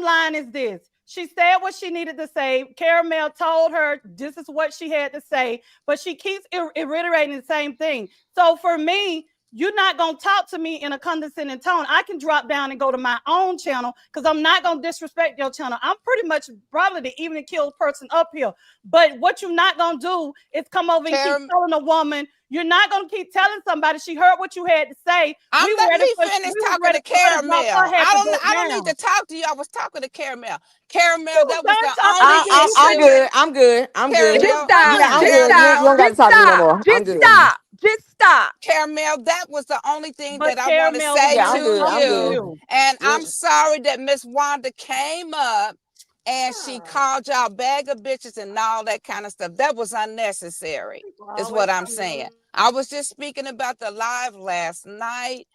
bottom line is this. She said what she needed to say. Caramel told her this is what she had to say, but she keeps reiterating the same thing. So for me, you're not going to talk to me in a condescending tone. I can drop down and go to my own channel because I'm not going to disrespect your channel. I'm pretty much probably the even killed person up here. But what you're not going to do is come over and keep telling a woman. You're not going to keep telling somebody she heard what you had to say. Let me finish talking to Caramel. I don't need to talk to you. I was talking to Caramel. Caramel, that was the only issue. I'm good. Just stop. Yeah, I'm Just good. stop. You don't got to talk to me no more. I'm Just good. stop. Just stop. Caramel, that was the only thing that I want to say to you. And I'm sorry that Miss Wanda came up and she called y'all bag of bitches and all that kind of stuff. That was unnecessary, is what I'm saying. I was just speaking about the live last night,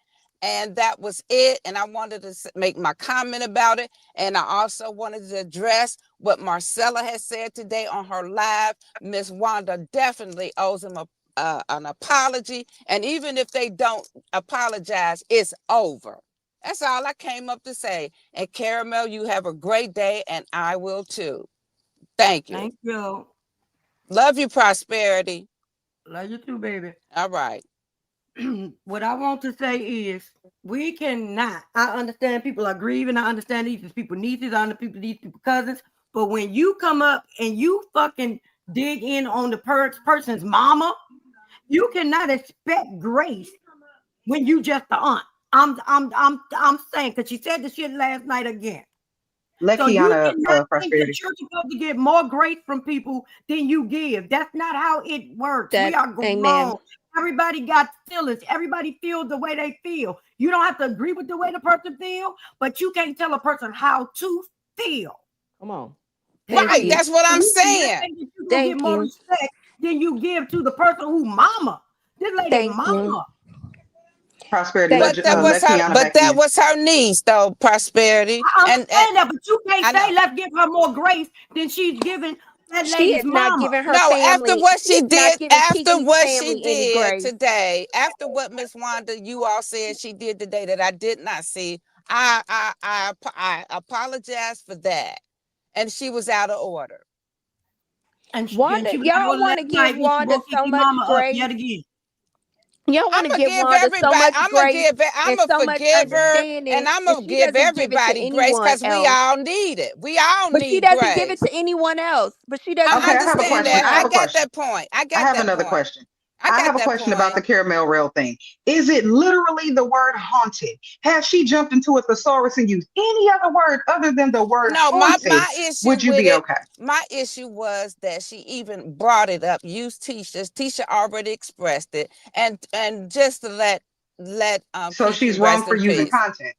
and that was it. And I wanted to make my comment about it. And I also wanted to address what Marcella has said today on her live. Miss Wanda definitely owes him an apology. And even if they don't apologize, it's over. That's all I came up to say. And Caramel, you have a great day, and I will too. Thank you. Thank you. Love you, Prosperity. Love you too, baby. All right. What I want to say is we cannot. I understand people are grieving. I understand these people nieces. I understand these people cousins. But when you come up and you fucking dig in on the person's mama, you cannot expect grace when you just the aunt. I'm saying because she said the shit last night again. Let so Kiana, you cannot think Prosperity. the church is supposed to get more grace from people than you give. That's not how it works. We are grown. Amen. Everybody got feelings. Everybody feels the way they feel. You don't have to agree with the way the person feels, but you can't tell a person how to feel. Come on. Right, that's what I'm saying. You can get more respect than you give to the person who mama. This lady mama. Prosperity. But that was her niece, though. Prosperity. I understand that, but you can't say let's give her more grace than she's giving that lady's mama. After what she did, today, after what Miss Wanda, you all said she did today that I did not see, I apologize for that. And she was out of order. And Wanda, y'all want to give Wanda so much grace. Yet again. Y'all want to give Wanda so much grace I'm a forgiver, and I'm gonna give everybody grace because we all need it. We all need grace. But she doesn't give it to anyone else. But she doesn't. Okay, I have a question. I got that point. I have another question. I have a question about the caramel rail thing. Is it literally the word haunted? Has she jumped into a thesaurus and used any other word other than the word haunted? My issue would you be okay? My issue was that she even brought it up, used Tisha's. Tisha already expressed it, and just to let so she's wrong for using content.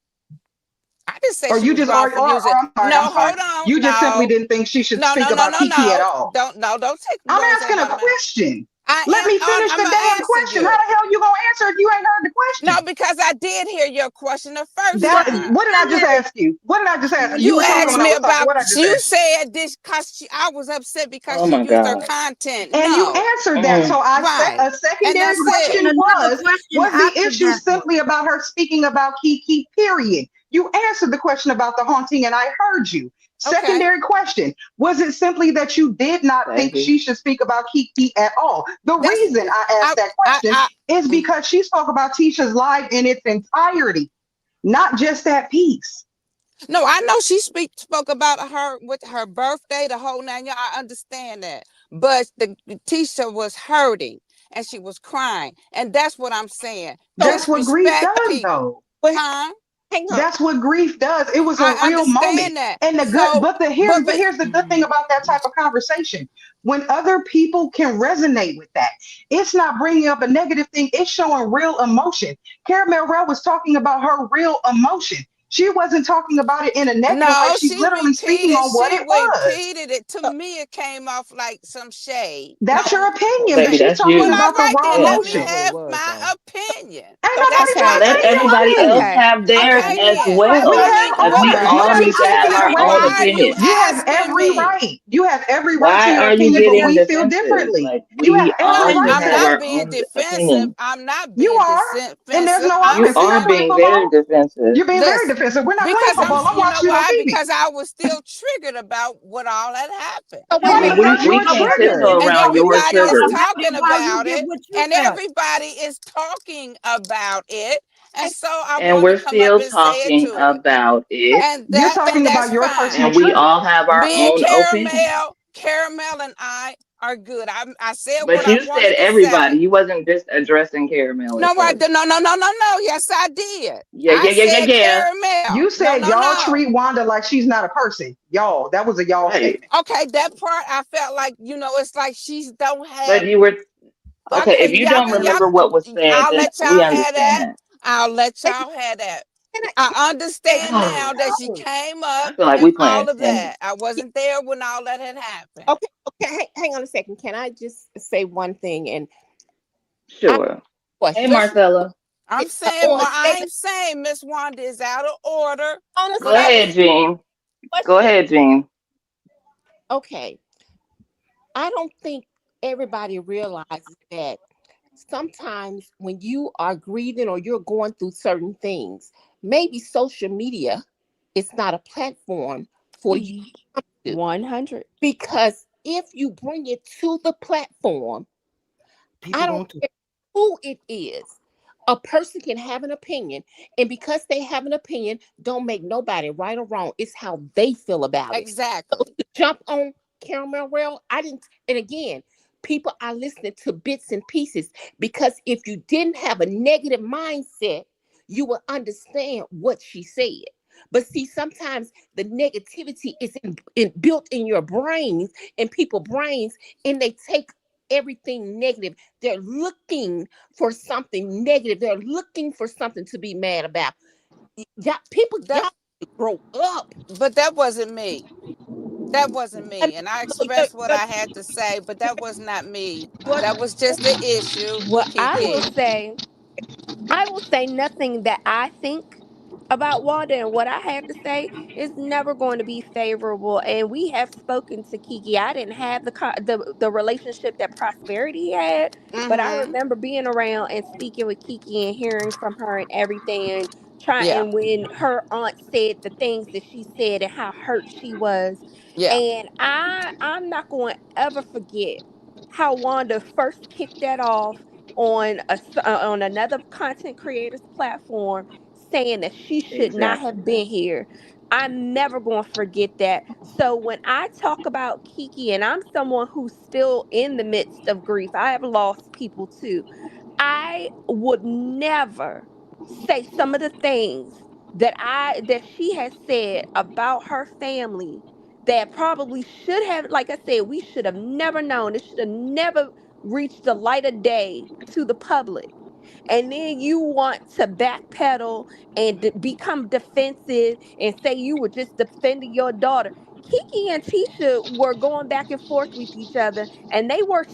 I didn't say she was wrong for using. Hold on. You just simply didn't think she should speak about Kiki at all. Don't take. I'm asking a question. Let me finish the damn question. How the hell you gonna answer if you ain't heard the question? No, because I did hear your question the first time. What did I just ask you? What did I just ask you? You asked me about. You said this because I was upset because she used her content. And you answered that. So I said a secondary question was the issue simply about her speaking about Kiki? Period. You answered the question about the haunting, and I heard you. Secondary question. Was it simply that you did not think she should speak about Kiki at all? The reason I asked that question is because she spoke about Tisha's live in its entirety, not just that piece. No, I know she spoke about her with her birthday, the whole 9 years. I understand that. But Tisha was hurting and she was crying. And that's what I'm saying. That's what grief does, though. That's what grief does. It was a real moment. And here's the good thing about that type of conversation. When other people can resonate with that, it's not bringing up a negative thing. It's showing real emotion. Caramel Rell was talking about her real emotion. She wasn't talking about it in a negative way. She's literally speaking on what it was. Repeated it. To me, it came off like some shade. That's your opinion, but she's talking about the raw emotion. Let me have my opinion. Let everybody else have theirs as well. We all need to have our own opinion. You have every right. You have every right to your opinion, but we feel differently. You have every right to have being defensive. I'm not being defensive. And there's no You are being very defensive. You're being very defensive. defense. We're not playing Because football. I'm you know watching it on why? TV. Because I was still triggered about what all had happened. Oh, No, wait a Well, minute. we because we you can't were triggered. tiptoe triggered. And around So your everybody you is triggers. allowed talking it while you about get it, what you and felt. everybody is talking about it, and so I And wanted we're to come up still and say it talking to it, about it. You're and talking about that's your personal fine. And we trigger. all have our Me and own opinion. Caramel and I are good. I said what But I you said wanted to everybody. say. You wasn't just addressing Caramel No, at first. no. Yes, I did. Yeah, I yeah, yeah, yeah, said yeah. You Caramel. No, said no, y'all no. treat Wanda like she's not a person. Y'all, that was a y'all Right. statement. Okay, that part I felt like it's like she's don't But have. you were okay. Okay, If you don't y'all. remember what was said, I'll then let we y'all have that. understand. I'll let Wait, y'all have that. can I, I wait, understand I now that she no. came up feel like and we playing all of tennis. that. I Yeah, wasn't there when all that had happened. okay, okay. Hang on a second. Can I just say one thing? And I Sure. Hey, question Miss, Marcella. I'm saying, on well, I statement ain't saying Miss Wanda is out of order, on a Go but I statement ahead, just Jean. Go question. ahead, Jean. Okay, I don't think everybody realizes that sometimes when you are grieving or you're going through certain things, maybe social media is not a platform for you to. 100. Because if you bring it to the platform, People I don't going to. care who it is. A person can have an opinion, and because they have an opinion, don't make nobody right or wrong. It's how they feel about it. So exactly to jump on Caramel Rail, I didn't. And again, people are listening to bits and pieces because if you didn't have a negative mindset, you will understand what she said. But see, sometimes the negativity is built in your brains, in people's brains, and they take everything negative. They're looking for something negative. They're looking for something to be mad about. Yeah, people, y'all that. need to grow up. But that wasn't me. That wasn't And me, and I so expressed what I had to say. But that was not me. your That was just the issue, Well, Kiki. I will say nothing that I think about Wanda and what I have to say is never going to be favorable. And we have spoken to Kiki. I didn't have the relationship that Prosperity had, but I Mm-hmm. remember being around and speaking with Kiki and hearing from her and everything. And trying, Yeah. and when her aunt said the things that she said and how hurt she was, Yeah. and I'm not going to ever forget how Wanda first kicked that off on another content creators platform, saying that she should not Exactly. have been here. I'm never going to forget that. So when I talk about Kiki, and I'm someone who's still in the midst of grief, I have lost people too. I would never say some of the things that she has said about her family that probably should have, like I said, we should have never known. It should have never reached the light of day to the public. And then you want to backpedal and become defensive and say you were just defending your daughter. Kiki and Tisha were going back and forth with each other, and they were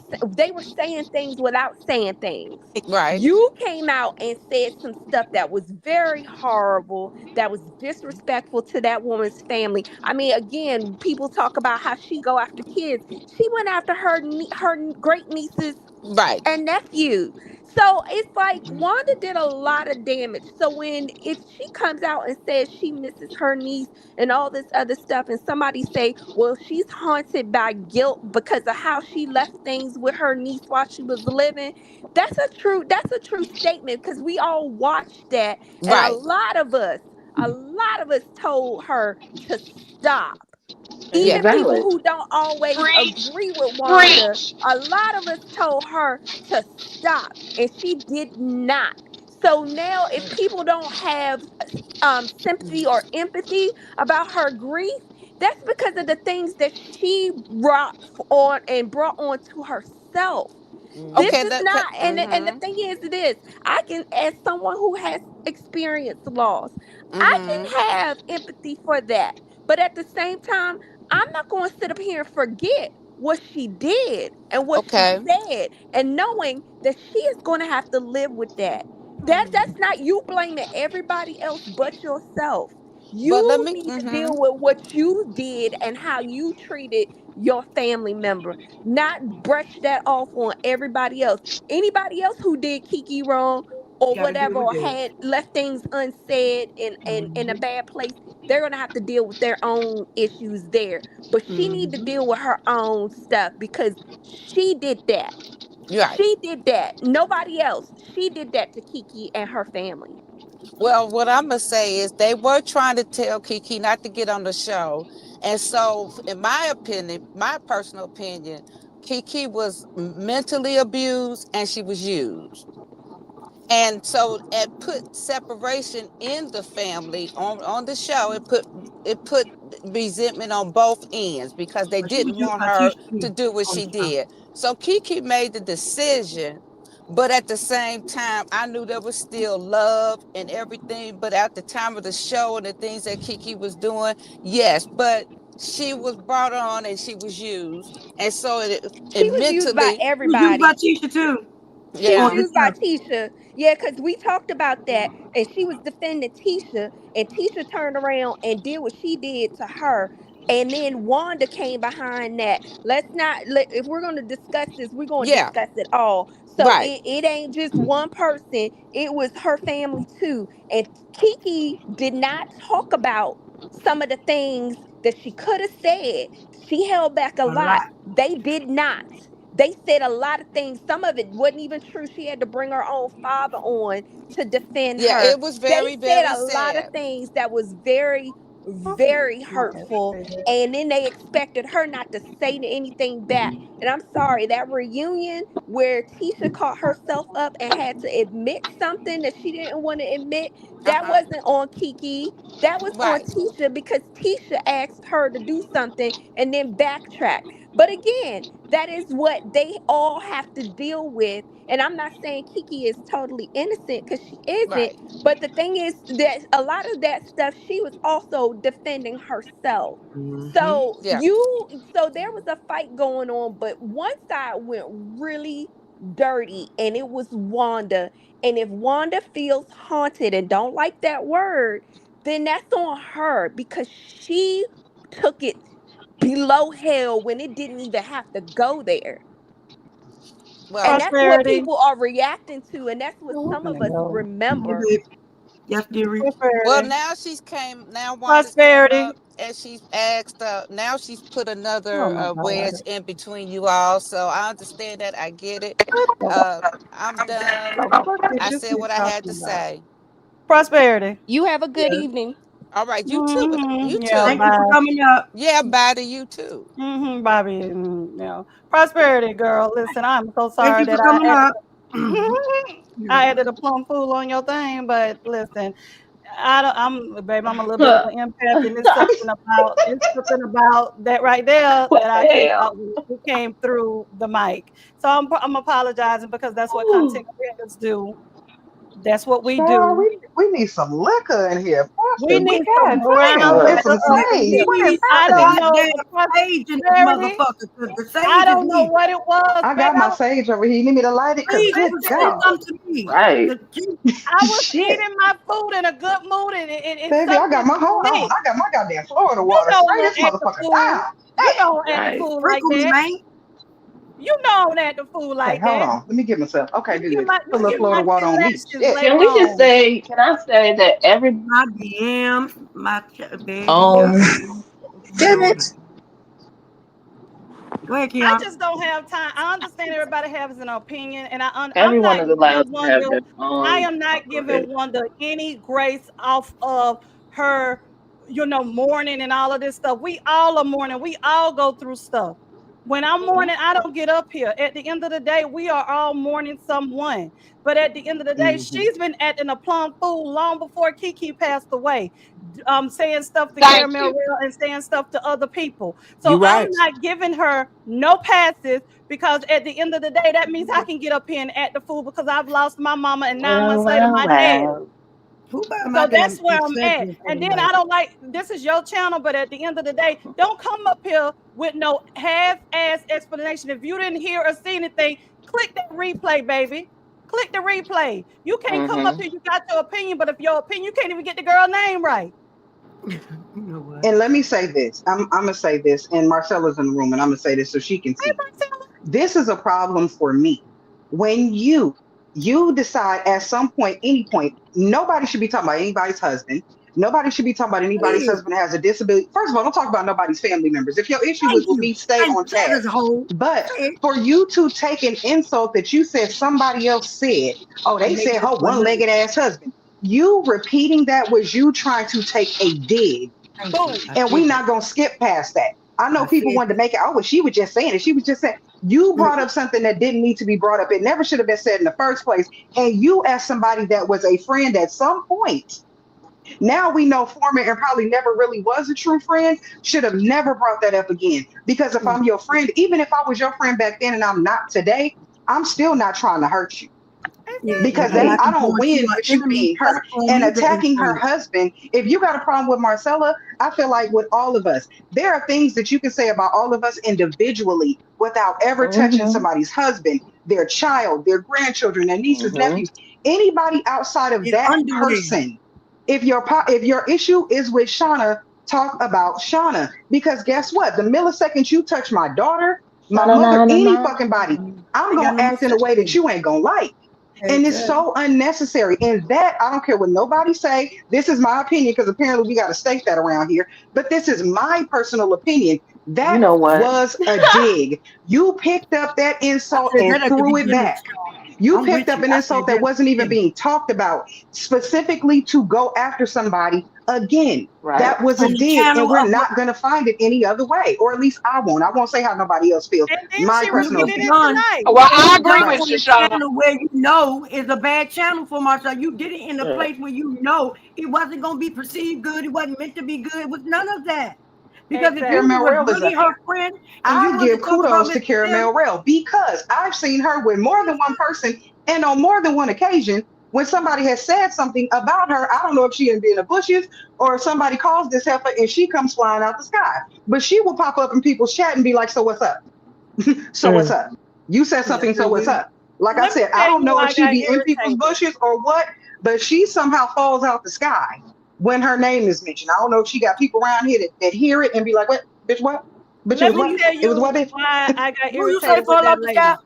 saying things without saying things. Right. You came out and said some stuff that was very horrible, that was disrespectful to that woman's family. I mean, again, people talk about how she go after kids. She went after her great nieces Right. and nephew. So it's like Wanda did a lot of damage. So when if she comes out and says she misses her niece and all this other stuff, and somebody say, well, she's haunted by guilt because of how she left things with her niece while she was living, that's a true statement because we all watched that, and a Right. lot of us, a lot of us told her to stop. It's Even Yeah. people valid. who don't always Preach, agree with Wanda, preach. a lot of us told her to stop, and she did not. So now, if people don't have sympathy or empathy about her grief, that's because of the things that she brought on to herself. This Okay. is That. not, and the Mm-hmm. thing is this: I can, as someone who has experienced loss, I Mm-hmm. can have empathy for that. But at the same time, I'm not going to sit up here and forget what she did and what she Okay. said, and knowing that she is going to have to live with that. That's not you blaming everybody else but yourself. But let You me. need to Mm-hmm. deal with what you did and how you treated your family member, not brush that off on everybody else. Anybody else who did Kiki wrong or gotta deal whatever, with or that. had left things unsaid in a bad place, they're gonna have to deal with their own issues there. But she need to deal with her own stuff because she did that. Right. She did that. Nobody else. She did that to Kiki and her family. Well, what I'm gonna say is they were trying to tell Kiki not to get on the show, and so, in my opinion, my personal opinion, Kiki was mentally abused and she was used. And so it put separation in the family on the show. It put resentment on both ends because they But she was didn't used want by her Tisha to too do what on she the show. did. So Kiki made the decision, but at the same time, I knew there was still love and everything. But at the time of the show and the things that Kiki was doing, yes, but she was brought on and she was used, and so it She was used by mentally, She was used by everybody. Tisha too She was yeah, on the used by show. Tisha. Yeah, because we talked about that and she was defending Tisha, and Tisha turned around and did what she did to her. And then Wanda came behind that. If we're going to discuss this, we're going to yeah, discuss it all. So right. it ain't just one person, it was her family too. And Kiki did not talk about some of the things that she could have said. She held back a A lot. lot. They did not. They said a lot of things. Some of it wasn't even true. She had to bring her own father on to defend Yeah, her. it was They very, said very a lot of sad. things that was very, very hurtful. And then they expected her not to say anything back. And I'm sorry, that reunion where Tisha caught herself up and had to admit something that she didn't want to admit, that Uh-huh. wasn't on Kiki. That was on Right. Tisha because Tisha asked her to do something and then backtracked. But again, that is what they all have to deal with. And I'm not saying Kiki is totally innocent because she isn't. Right. But the thing is that a lot of that stuff, she was also defending herself. Mm-hmm. Yeah. So there was a fight going on, but one side went really dirty, and it was Wanda. And if Wanda feels haunted and don't like that word, then that's on her because she took it below hell when it didn't even have to go there. And Well, that's what Prosperity. people are reacting to, and that's what Oh, we're some of gonna us go. Hey, remember. babe. Yes, dearie. well, Prosperity. now now Wanda's came Prosperity. up and she's asked, now she's put Oh another my wedge God. in between you all. So I understand that. I get it. What I'm done. the fuck did I you said keep what I had to talking about? say. Prosperity. You have a good Yes. evening. All right, you too. You Yeah, Thank too. you for bye. coming up. Yeah, bye to you too. Bobby. Yeah. Prosperity, girl. Listen, I'm so Thank sorry you for that coming up. I You're added a plum fool on your thing, but listen, I don't. Babe. I'm a little bit of an empath, and it's something about that right there What that the I just hell? thought it came through the mic. So I'm apologizing because that's what content creators do. That's what we Child, do. we need some liquor in here. We Pastor, need some God brown damn, and some liquor. sage. What is Need I some don't happening? know goddamn sage in this prosperity. motherfucker because the I sage is don't know weak. what it was, I babe. got my sage over here. You need me to light it? Because Please good send God. some to me. Right. I was Shit. eating my food in a good mood, and Baby, I got something my hold on. clicked. I got my goddamn Florida You water. know Spray I don't this act the motherfucker fool. down. You Damn. don't act the Right. fool like Sprinkle me, that. man. You don't act the fool Okay, like hold that. on. Let me get myself. Okay, good. You Put a little get my Florida water on me. chillaxes Shit. Can later we just on. say? Can I say that every My DMs, baby, got damn it, Go ahead, I Keon. just don't have time. I understand everybody has an opinion, and I'm everyone not is giving allowed to have Wanda. their I own. am not Go ahead. giving Wanda any grace off of her, mourning and all of this stuff. We all are mourning. We all go through stuff. When I'm Hmm. mourning, I don't get up here. At the end of the day, we are all mourning someone. But at the end of the day, Mm-hmm. she's been acting a plum fool long before Kiki passed away, saying stuff to Thank Caramel you. Rail and saying stuff to other people. So You I'm right. not giving her no passes because at the end of the day, that means I can get up here and act the fool because I've lost my mama and 9 months later Well, my dad. well. Who buy my So damn that's where I'm at. accessories for And the then night? I don't like this is your channel, but at the end of the day, don't come up here with no half-ass explanation. If you didn't hear or see anything, click that replay, baby. Click the replay. You can't come up Hmm. here. You got your opinion, but if your opinion, you can't even get the girl name right. You know what? And let me say this. I'm gonna say this, and Marcella's in the room, and I'm gonna say this so she can see. This is a problem for me. When you you decide at some point, any point, nobody should be talking about anybody's husband. Nobody should be talking about anybody's Please. husband that has a disability. First of all, don't talk about nobody's family members. If your issue Thank is with you. me, stay Thank on you. That task. is a whole. But for you to take an insult that you said somebody else said, oh, they And make said it her for you. one-legged ass husband. You repeating that was you trying to take a dig. Thank Boom. you. I And said we're that. not gonna skip past that. I know I people said wanted to that. make it, oh, well, she was just saying it. She was just saying you brought Mm-mm. up something that didn't need to be brought up. It never should have been said in the first place. And you, as somebody that was a friend at some point, now we know former and probably never really was a true friend, should have never brought that up again. Because if Mm. I'm your friend, even if I was your friend back then and I'm not today, I'm still not trying to hurt you Yeah, because and that not I to don't point you win an with you enemy being hurt platform and either and attacking her friend. husband. If you got a problem with Marcella, I feel like with all of us, there are things that you can say about all of us individually without ever touching somebody's husband, their child, their grandchildren, their nieces, nephews, anybody outside of It's that underwear. person. If your issue is with Shauna, talk about Shauna. Because guess what? The millisecond you touch my daughter, my mother, any fucking body, I'm They got gonna no more act in a way that sympathy. you ain't gonna like. And it's Exactly. so unnecessary. And that I don't care what nobody say. This is my opinion because apparently we got to state that around here. But this is my personal opinion. You That know what? was a dig. You picked up that I insult said and that at the threw it beginning, back. Sean. You I'm picked with up you. an I said insult that that at the wasn't even beginning. being talked about specifically to go after somebody again. Right. That was a On the dig, and channel we're of what not going to find it any other way, or at least I won't. I won't say how nobody else feels. And then My she and it personal was repeated opinion. it done. tonight. Well, It I was agree done with on you, the Shauna. channel where you know is a bad channel for Marcel. You did it in a Yeah. place where you know it wasn't going to be perceived good. It wasn't meant to be good. It was none of that. Because if you Exactly. Caramel was Rail is a really her friend and you I wanted give to talk about kudos to Mr. Sims, Caramel Rail because I've seen her with more than one person and on more than one occasion when somebody has said something about her. I don't know if she in the bushes or if somebody calls this heifer and she comes flying out the sky. But she will pop up in people's chat and be like, so what's up? So what's up? You said yeah, something, so sure what's will. up? Like I Let me said, I tell don't you know why if I she got be in people's irritated. bushes or what, but she somehow falls out the sky when her name is mentioned. I don't know if she got people around here that hear it and be like, what, bitch, what? Bitch, it Let was Who me what? you tell It was you what, bitch? why I got who you say irritated with fall that out the sky? lady.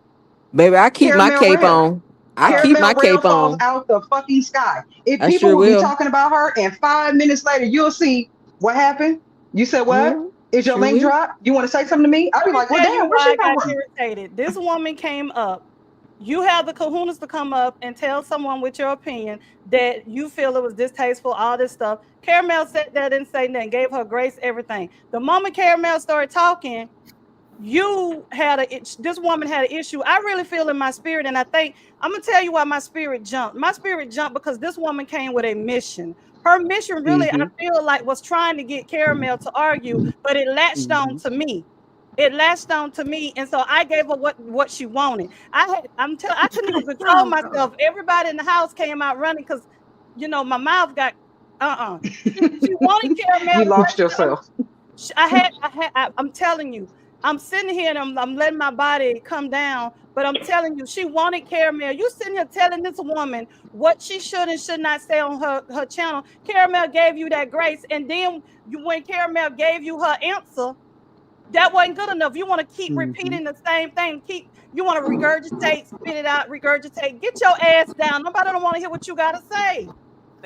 Baby, I keep my Caramel cape Rail. on. I Oh, keep my Caramel Rail cape falls on. out the fucking sky. If I people sure will be will. talking about her and 5 minutes later you'll see what happened. You said what? Is your Sure link will. dropped? You want to say something to me? I'd let be me like, well, tell you damn, where'd why she I come got from? irritated. This woman came up. You have the kahunas to come up and tell someone with your opinion that you feel it was distasteful, all this stuff. Caramel said that didn't say nothing, gave her grace, everything. The moment Caramel started talking, this woman had an issue. I really feel in my spirit, and I think I'm gonna tell you why my spirit jumped. My spirit jumped because this woman came with a mission. Her mission really, I Mm-hmm. feel like, was trying to get Caramel to argue, but it latched on Mm-hmm. to me. It latched on to me, and so I gave her what she wanted. I couldn't even control myself. Everybody in the house came out running because my mouth got She wanted Caramel You to say lost something. yourself. I'm telling you, I'm sitting here and I'm letting my body come down, but I'm telling you, she wanted Caramel. You sitting here telling this woman what she should and should not say on her channel. Caramel gave you that grace, and then when Caramel gave you her answer, that wasn't good enough. You want to keep Mm-hmm. repeating the same thing. You want to regurgitate, spit it out, regurgitate. Get your ass down. Nobody don't want to hear what you got to say.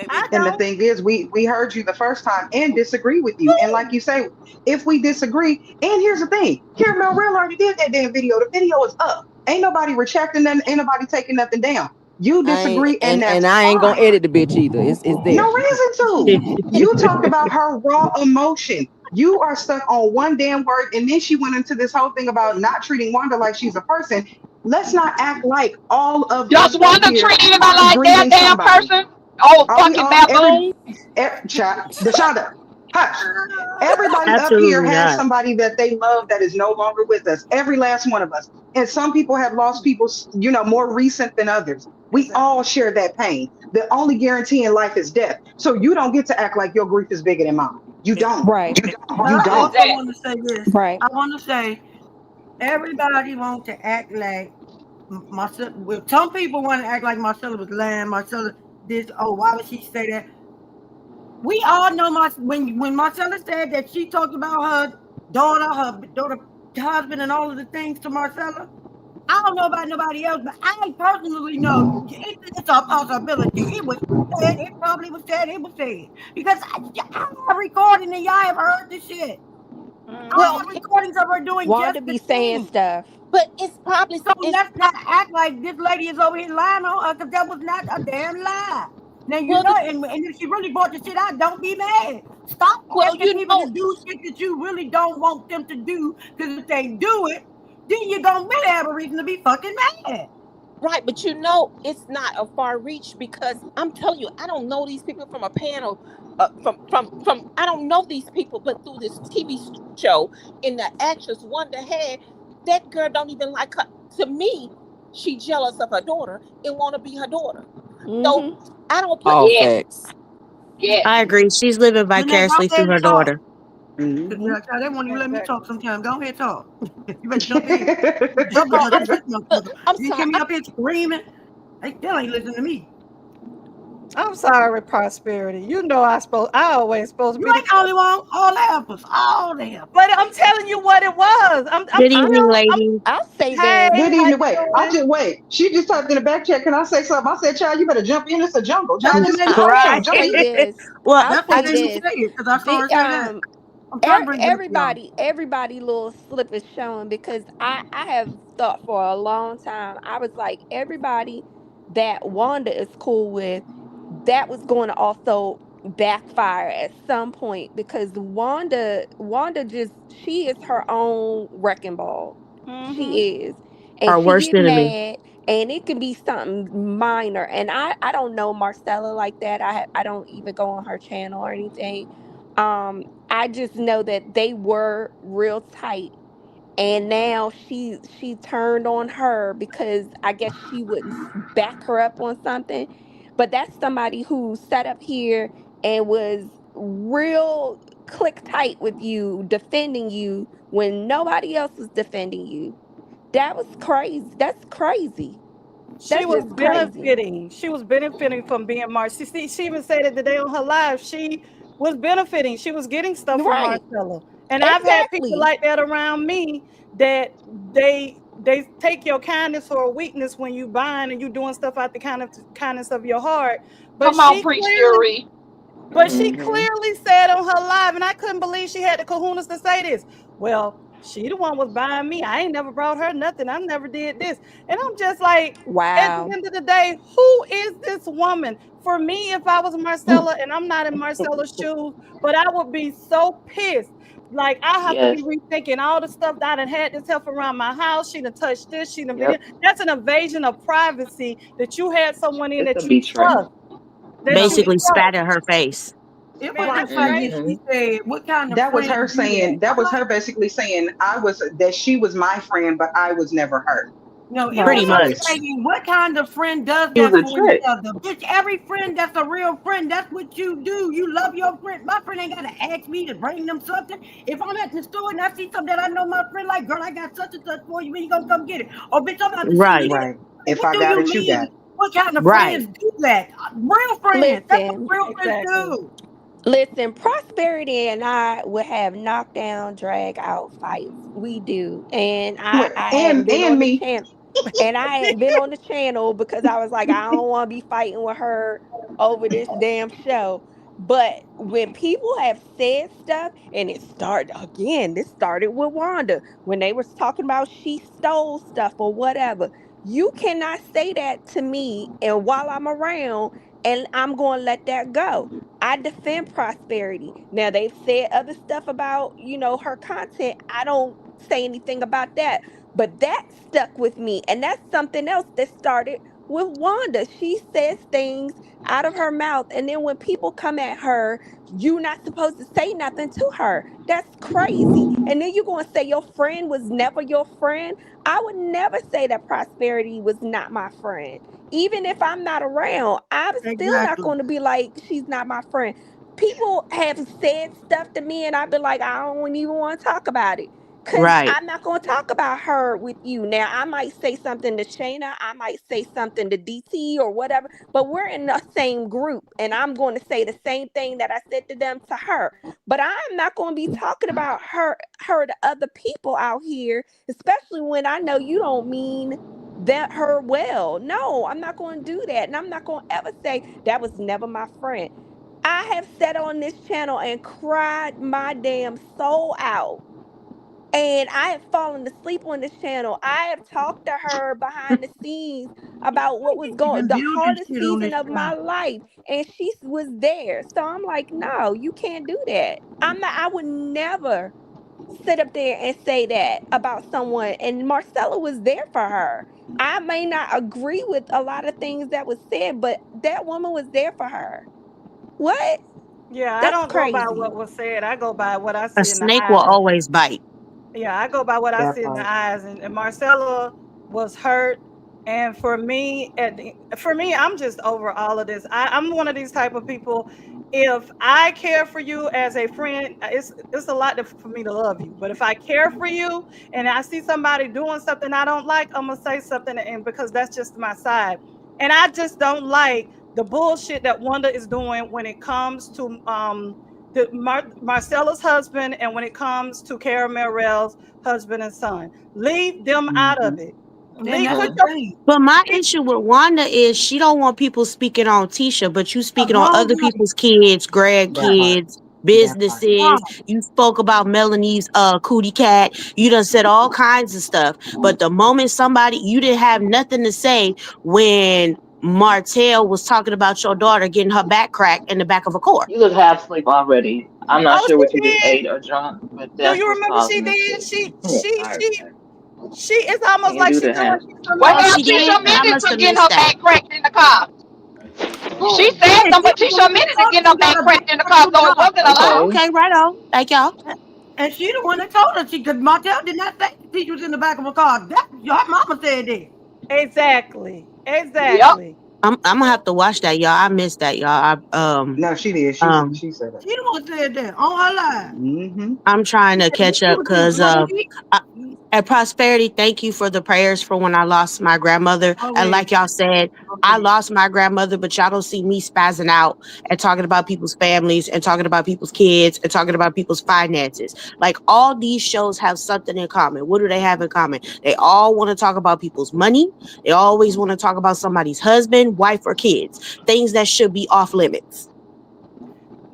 I Baby, And the don't. thing is, we heard you the first time and disagree with you. And like you say, if we disagree, and here's the thing, Caramel Real already did that damn video. The video is up. Ain't nobody retracting nothing, ain't nobody taking nothing down. You I ain't disagree, and and that's I ain't gonna fine. edit the bitch either. It's No there. reason to. You talked about her raw emotion. You are stuck on one damn word, and then she went into this whole thing about not treating Wanda like she's a person. Let's not act like all of us just up want to here treat anybody aren't like their grieving damn somebody. person. Oh, Are we fucking all baboon. chat Deshonda, hush. Everybody up here Absolutely has not. somebody that they love that is no longer with us. Every last one of us. And some people have lost people, more recent than others. We all share that pain. The only guarantee in life is death. So you don't get to act like your grief is bigger than mine. You don't. Right. But You I don't. also want to say this. Right. I want to say everybody wants to act like Marcella. Well, some people want to act like Marcella was lying. Marcella this. Oh, why would she say that? We all know when Marcella said that she talked about her daughter husband, and all of the things to Marcella. I don't know about nobody else, but I personally know it's a possibility. It was said, it probably was said, it was said. Because I have recording and y'all have heard this shit. I Well, have recordings of her doing just Wanda the be saying thing. stuff. but it's probably So it's let's not act like this lady is over here lying on her because that was not a damn lie. Now you well know, the and if she really brought the shit out, don't be mad. Stop well asking you people to know do shit that you really don't want them to do. Because if they do it, then you don't really have a reason to be fucking mad. Right, but you know it's not a far reach because I'm telling you, I don't know these people from a panel, from I don't know these people, but through this TV show in the actress Wanda had, that girl don't even like her. To me, she jealous of her daughter and want to be her daughter. So Mm-hmm. I don't put All yes, facts. yes. I agree. She's living Lynette, go vicariously ahead through her and talk. daughter. Because Hmm. they won't even let me Exactly. talk sometimes. Go ahead, talk. You better jump in. You jumping Oh, because this motherfucker. I'm You sorry. hear me up here screaming? They still ain't listening to me. I'm sorry, Prosperity. You know I always supposed to You be the ain't the only first. one. All the helpers. All the helpers. But I'm telling you what it was. I'm Good I evening, still I'm ladies. I'll say hey, this. Good how evening. you Wait, I doing? just wait. She just typed in the back chat. Can I say something? I said, child, you better jump in. It's a jungle. That's Child, what just made me go say ahead, Right. it. jump Say in. this. Well, I'll That's what say made me this. say it because I saw her The say that. I'm trying to bring it up to y'all. everybody little slip is showing because I have thought for a long time. I was like, everybody that Wanda is cool with, that was going to also backfire at some point because Wanda just, she is her own wrecking ball. Mm-hmm. She is. And our she worst get enemy. mad and it can be something minor. And I don't know Marcella like that. I don't even go on her channel or anything. I just know that they were real tight, and now she turned on her because I guess she wouldn't back her up on something. But that's somebody who sat up here and was real click tight with you, defending you when nobody else was defending you. That was crazy. That's crazy. She That's was just crazy. benefiting. She was benefiting from being Mark. She even said it today on her live. She was benefiting. She was getting stuff from Right. Marcella. And I've had people Exactly. like that around me that they take your kindness for a weakness when you buying and you doing stuff out the kindness of your heart. But Come on, she preach, clearly Shuri. but she Hmm. clearly said on her live, and I couldn't believe she had the kahunas to say this. Well, she the one was buying me. I ain't never brought her nothing. I never did this. And I'm just like, at the Wow. end of the day, who is this woman? For me, if I was Marcella, and I'm not in Marcella's shoes, but I would be so pissed. Like I have to Yes. be rethinking all the stuff that I done had this help around my house. She done touched this. She done been here. Yep. That's an invasion of privacy that you had someone in It's a that you betrayal. trust. That No, you Basically trust. spat in her face. it Man, wasn't that's a fight that crazy. she Mm-hmm. said. What kind of That was friend her do that? saying. That was her basically saying I was that she was my friend, but I was never her. No, it That Pretty was Right. was her her much. basically. saying, what kind of friend does He was that a for each trick. other? Bitch, every friend that's a real friend, that's what you do. You love your friend. My friend ain't got to ask me to bring them something. If I'm at the store and I see something that I know my friend like, girl, I got such and such for you. When you going to come get it? Or, bitch, I'm about to send you Right. this. Right. Like, If what I do got you it, you got mean? it. What kind of Right. friends do that? Real friends. That's what Listen, real friends Exactly. do. listen, Prosperity and I would have knockdown, drag out fights. We do. And Wait, I hadn't been and on the me. channel. And I hadn't been on the channel because I was like, I don't want to be fighting with her over this damn show. But when people have said stuff, and it started again, this started with Wanda when they was talking about she stole stuff or whatever. You cannot say that to me, and while I'm around, and I'm going to let that go. I defend Prosperity. Now they've said other stuff about, her content. I don't say anything about that. But that stuck with me. And that's something else that started with Wanda. She says things out of her mouth. And then when people come at her, you're not supposed to say nothing to her. That's crazy. And then you're going to say your friend was never your friend. I would never say that Prosperity was not my friend. Even if I'm not around, I'm still not Exactly. going to be like, she's not my friend. People have said stuff to me, and I've been like, I don't even want to talk about it. Cause Right. I'm not gonna talk about her with you. Now I might say something to Shayna, I might say something to DT or whatever, but we're in the same group and I'm going to say the same thing that I said to them to her. But I'm not gonna be talking about her to other people out here, especially when I know you don't mean that her well. No, I'm not gonna do that. And I'm not gonna ever say that was never my friend. I have sat on this channel and cried my damn soul out, and I have fallen asleep on this channel. I have talked to her behind the scenes about what was going Even the build this hardest shit on season this of my time. life, and she was there. So I'm like, no, you can't do that. I'm not. I would never sit up there and say that about someone. And Marcella was there for her. I may not agree with a lot of things that was said, but that woman was there for her. What? Yeah, I That's don't go by what crazy. was said. I go by what I A see in the snake will eyes. always bite. Yeah, I go by what I That see in the part. eyes, and Marcella was hurt. And for me, for me, I'm just over all of this. I'm one of these type of people. If I care for you as a friend, it's a lot for me to love you. But if I care for you and I see somebody doing something I don't like, I'm gonna say something, and because that's just my side. And I just don't like the bullshit that Wanda is doing when it comes to Marcella's husband, and when it comes to Caramel's husband and son. Leave them out Hmm. of it. And Put that's the your thing. But my issue with Wanda is she don't want people speaking on Tisha, but you A speaking on grown other woman. people's kids, That part. grandkids, That part. businesses. Right. You spoke about Melanie's cootie cat. You done said all kinds of stuff. But the moment somebody you didn't have nothing to say when Martell was talking about your daughter getting her back cracked in the back of a car. You look half asleep already. I'm not Oh, sure what she you just did. ate or drunk, but Do that's you what's remember she causing this did? shit. Give me a heart attack. She. It's almost Can't like do she the doing half it sleep. for Well, Oh, me. she did? Tisha I admitted must to have getting missed her that. back cracked in the car. She Who? said Yeah, something, she but was the Tisha one that admitted to told her getting her she got back her back cracked in the up car, through the so it car. wasn't a lie. Oh, Okay. okay, right on. Thank y'all. And she the one that told her because Martell did not say she was in the back of a car. That your mama said that. Exactly. Yep. Exactly. I'm gonna have to watch that, y'all. I missed that, y'all. No, she did. Um She said it. She the one said that on her live. Hmm. I'm trying She to said when catch she up was in because at Prosperity, thank you for the prayers for when I lost my grandmother. And always, like y'all said, I always. lost my grandmother, but y'all don't see me spazzing out and talking about people's families and talking about people's kids and talking about people's finances. Like all these shows have something in common. What do they have in common? They all want to talk about people's money. They always want to talk about somebody's husband, wife, or kids. Things that should be off limits.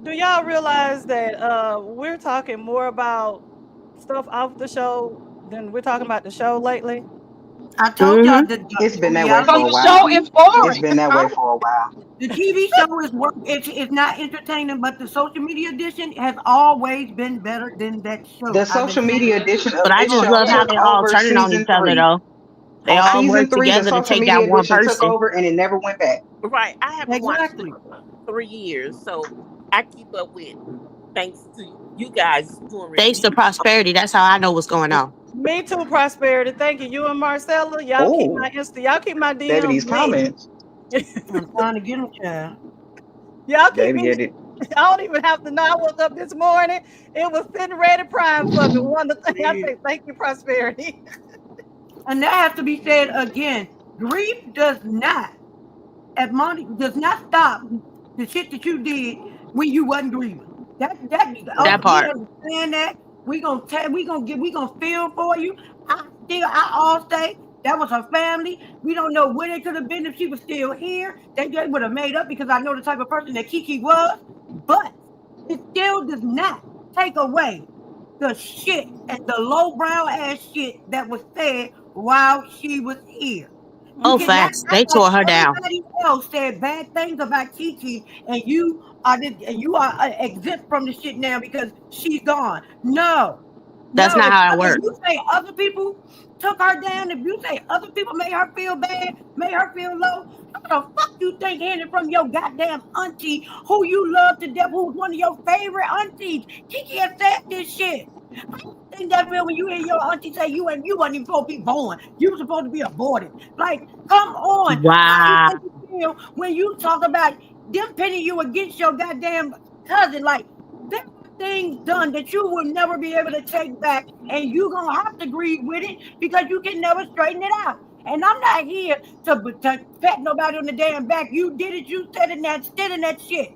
Do y'all realize that we're talking more about stuff off the show than we're talking about the show lately? I told y'all Mm-hmm. that It's the been that way Because for reality a the show while. is TV, It's boring. been that way for a while. the TV show is work. It's not entertaining, but the social media edition has always been better than that show. The I've been social saying media that edition But of I this just for show love how took they forever. all over turning on each season other, three. though. They On all work season three, the together to social take media out one edition took person. over and it never went back. Right. I haven't watched it Exactly. for 3 years, so I keep up with thanks to you guys doing Thanks reviews. to Prosperity, that's how I know what's going on. Me too, Prosperity. Thank you. You and Marcella, Oh, y'all keep my baby, DMs these lit. comments. I'm trying to get them, child. Y'all keep Baby, me. get it. I don't even have to know. I woke up this morning. It was sitting ready prime for me. One of the things I Yeah. say, thank you, Prosperity. And that has to be said again. Grief does not, as Monty does not stop the shit that you did when you wasn't grieving. That We part. understand that. We gonna feel for you. I all say that was her family. We don't know where they could have been if she was still here. They would have made up because I know the type of person that Kiki was. But it still does not take away the shit and the low brow ass shit that was said while she was here. You Oh, cannot facts. act They like tore her down. everybody else said bad things about Kiki, and you are exempt from the shit now because she's gone. No, That's no. not how it If works. you say other people took her down, if you say other people made her feel bad, made her feel low, how the fuck you think hearing from your goddamn auntie who you love to death, who's one of your favorite aunties? Kiki has said this shit. Think that feel when you hear your auntie say you wasn't even supposed to be born. You were supposed to be aborted. Like, come on. How you Wow. think you feel when you talk about them pitting you against your goddamn cousin? Like, they're things done that you will never be able to take back, and you're gonna have to grieve with it because you can never straighten it out. And I'm not here to pat nobody on the damn back. You did it, you said it, now still in that shit.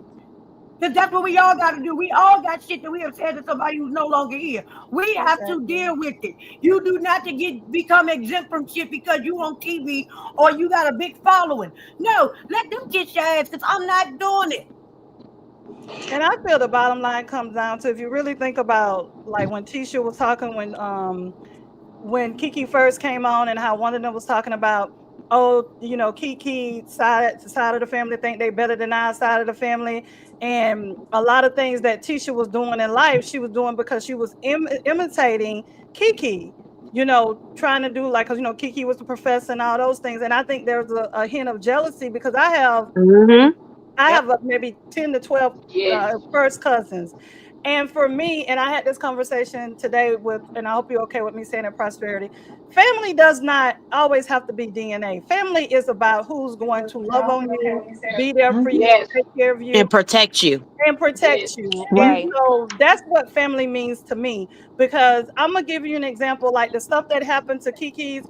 Because that's what we all got to do. We all got shit that we have said to somebody who's no longer here. We have to deal with it. You do not to become exempt from shit because you on TV or you got a big following. No, let them kiss your ass because I'm not doing it. And I feel the bottom line comes down to, if you really think about, like when Tisha was talking, when Kiki first came on, and how one of them was talking about, oh, you know, Kiki side of the family think they better than our side of the family. And a lot of things that Tisha was doing in life, she was doing because she was imitating Kiki, you know, trying to do like, because, you know, Kiki was the professor and all those things. And I think there's a hint of jealousy because I have maybe 10 to 12 first cousins. And for me, and I had this conversation today with, and I hope you're okay with me saying it, Prosperity, family does not always have to be DNA. Family is about who's going to love on you, be there for you, take care of you, and protect you. And protect you. Right. And so that's what family means to me. Because I'm going to give you an example, like the stuff that happened to Kiki's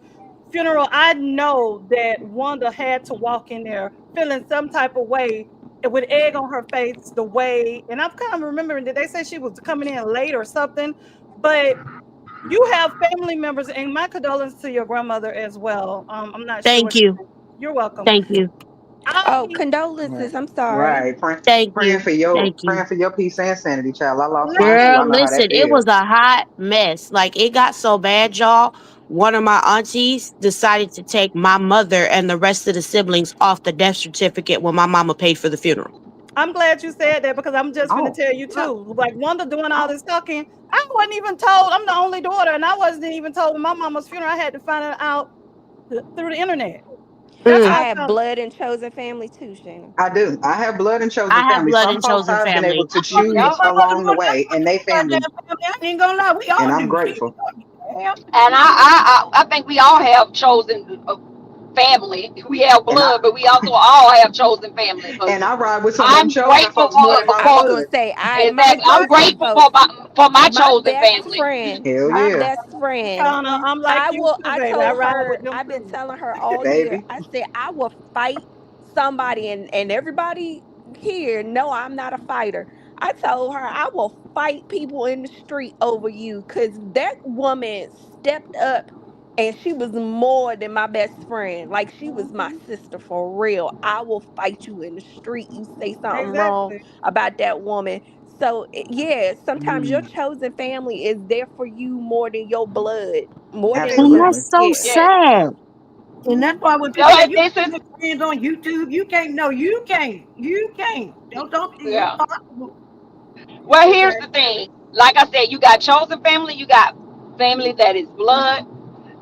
funeral. I know that Wanda had to walk in there feeling some type of way with egg on her face, the way, and I'm kind of remembering that they said she was coming in late or something, but you have family members, and my condolences to your grandmother as well. I'm not sure Thank what you. you're welcome. Thank you. Oh, condolences. I'm sorry. Right. Thank Praying you. for your Thank you. peace and sanity, child. I lost mine too. I Girl, know how listen, that it was feels. a hot mess. Like it got so bad, y'all. One of my aunties decided to take my mother and the rest of the siblings off the death certificate when my mama paid for the funeral. I'm glad you said that because I'm just going to Oh, tell you too. Like Wanda doing all oh. this talking, I wasn't even told. I'm the only daughter, and I wasn't even told when my mama's funeral. I had to find it out through the internet. That's how I I have found. blood and chosen family too, Shannon. I do. I have blood and chosen I have family. blood Some and folks chosen I've been able family. to I mean, choose my mother along the was way, and they goddamn family, family. I ain't gonna lie, we and all I'm do. Shit. grateful. Hell, And I think we all have chosen family. We have And I blood, but we also all have chosen family. Because and I ride with some of them I'm chosen grateful folks more than my I was for gonna blood. say my exactly. I'm chosen grateful folks, for my my chosen best family. friend, Hell my yeah, best friend. Shauna, I'm like you too, I baby. I told ride her, with them I've been too. telling her all year, baby. I said I will fight somebody, and everybody here know I'm not a fighter. I told her I will fight people in the street over you, because that woman stepped up, and she was more than my best friend. Like she was my sister for real. I will fight you in the street. You say something wrong Exactly. about that woman. So yeah, sometimes your Mm, chosen family is there for you more than your blood, more than And your, absolutely. that's so yeah. Yes. sad. and that's why when So people say you this can is make friends on YouTube, you can't. No, you can't. You can't. Don't. It's yeah. impossible. Well, here's the Exactly. thing. Like I said, you got chosen family, you got family that is blood,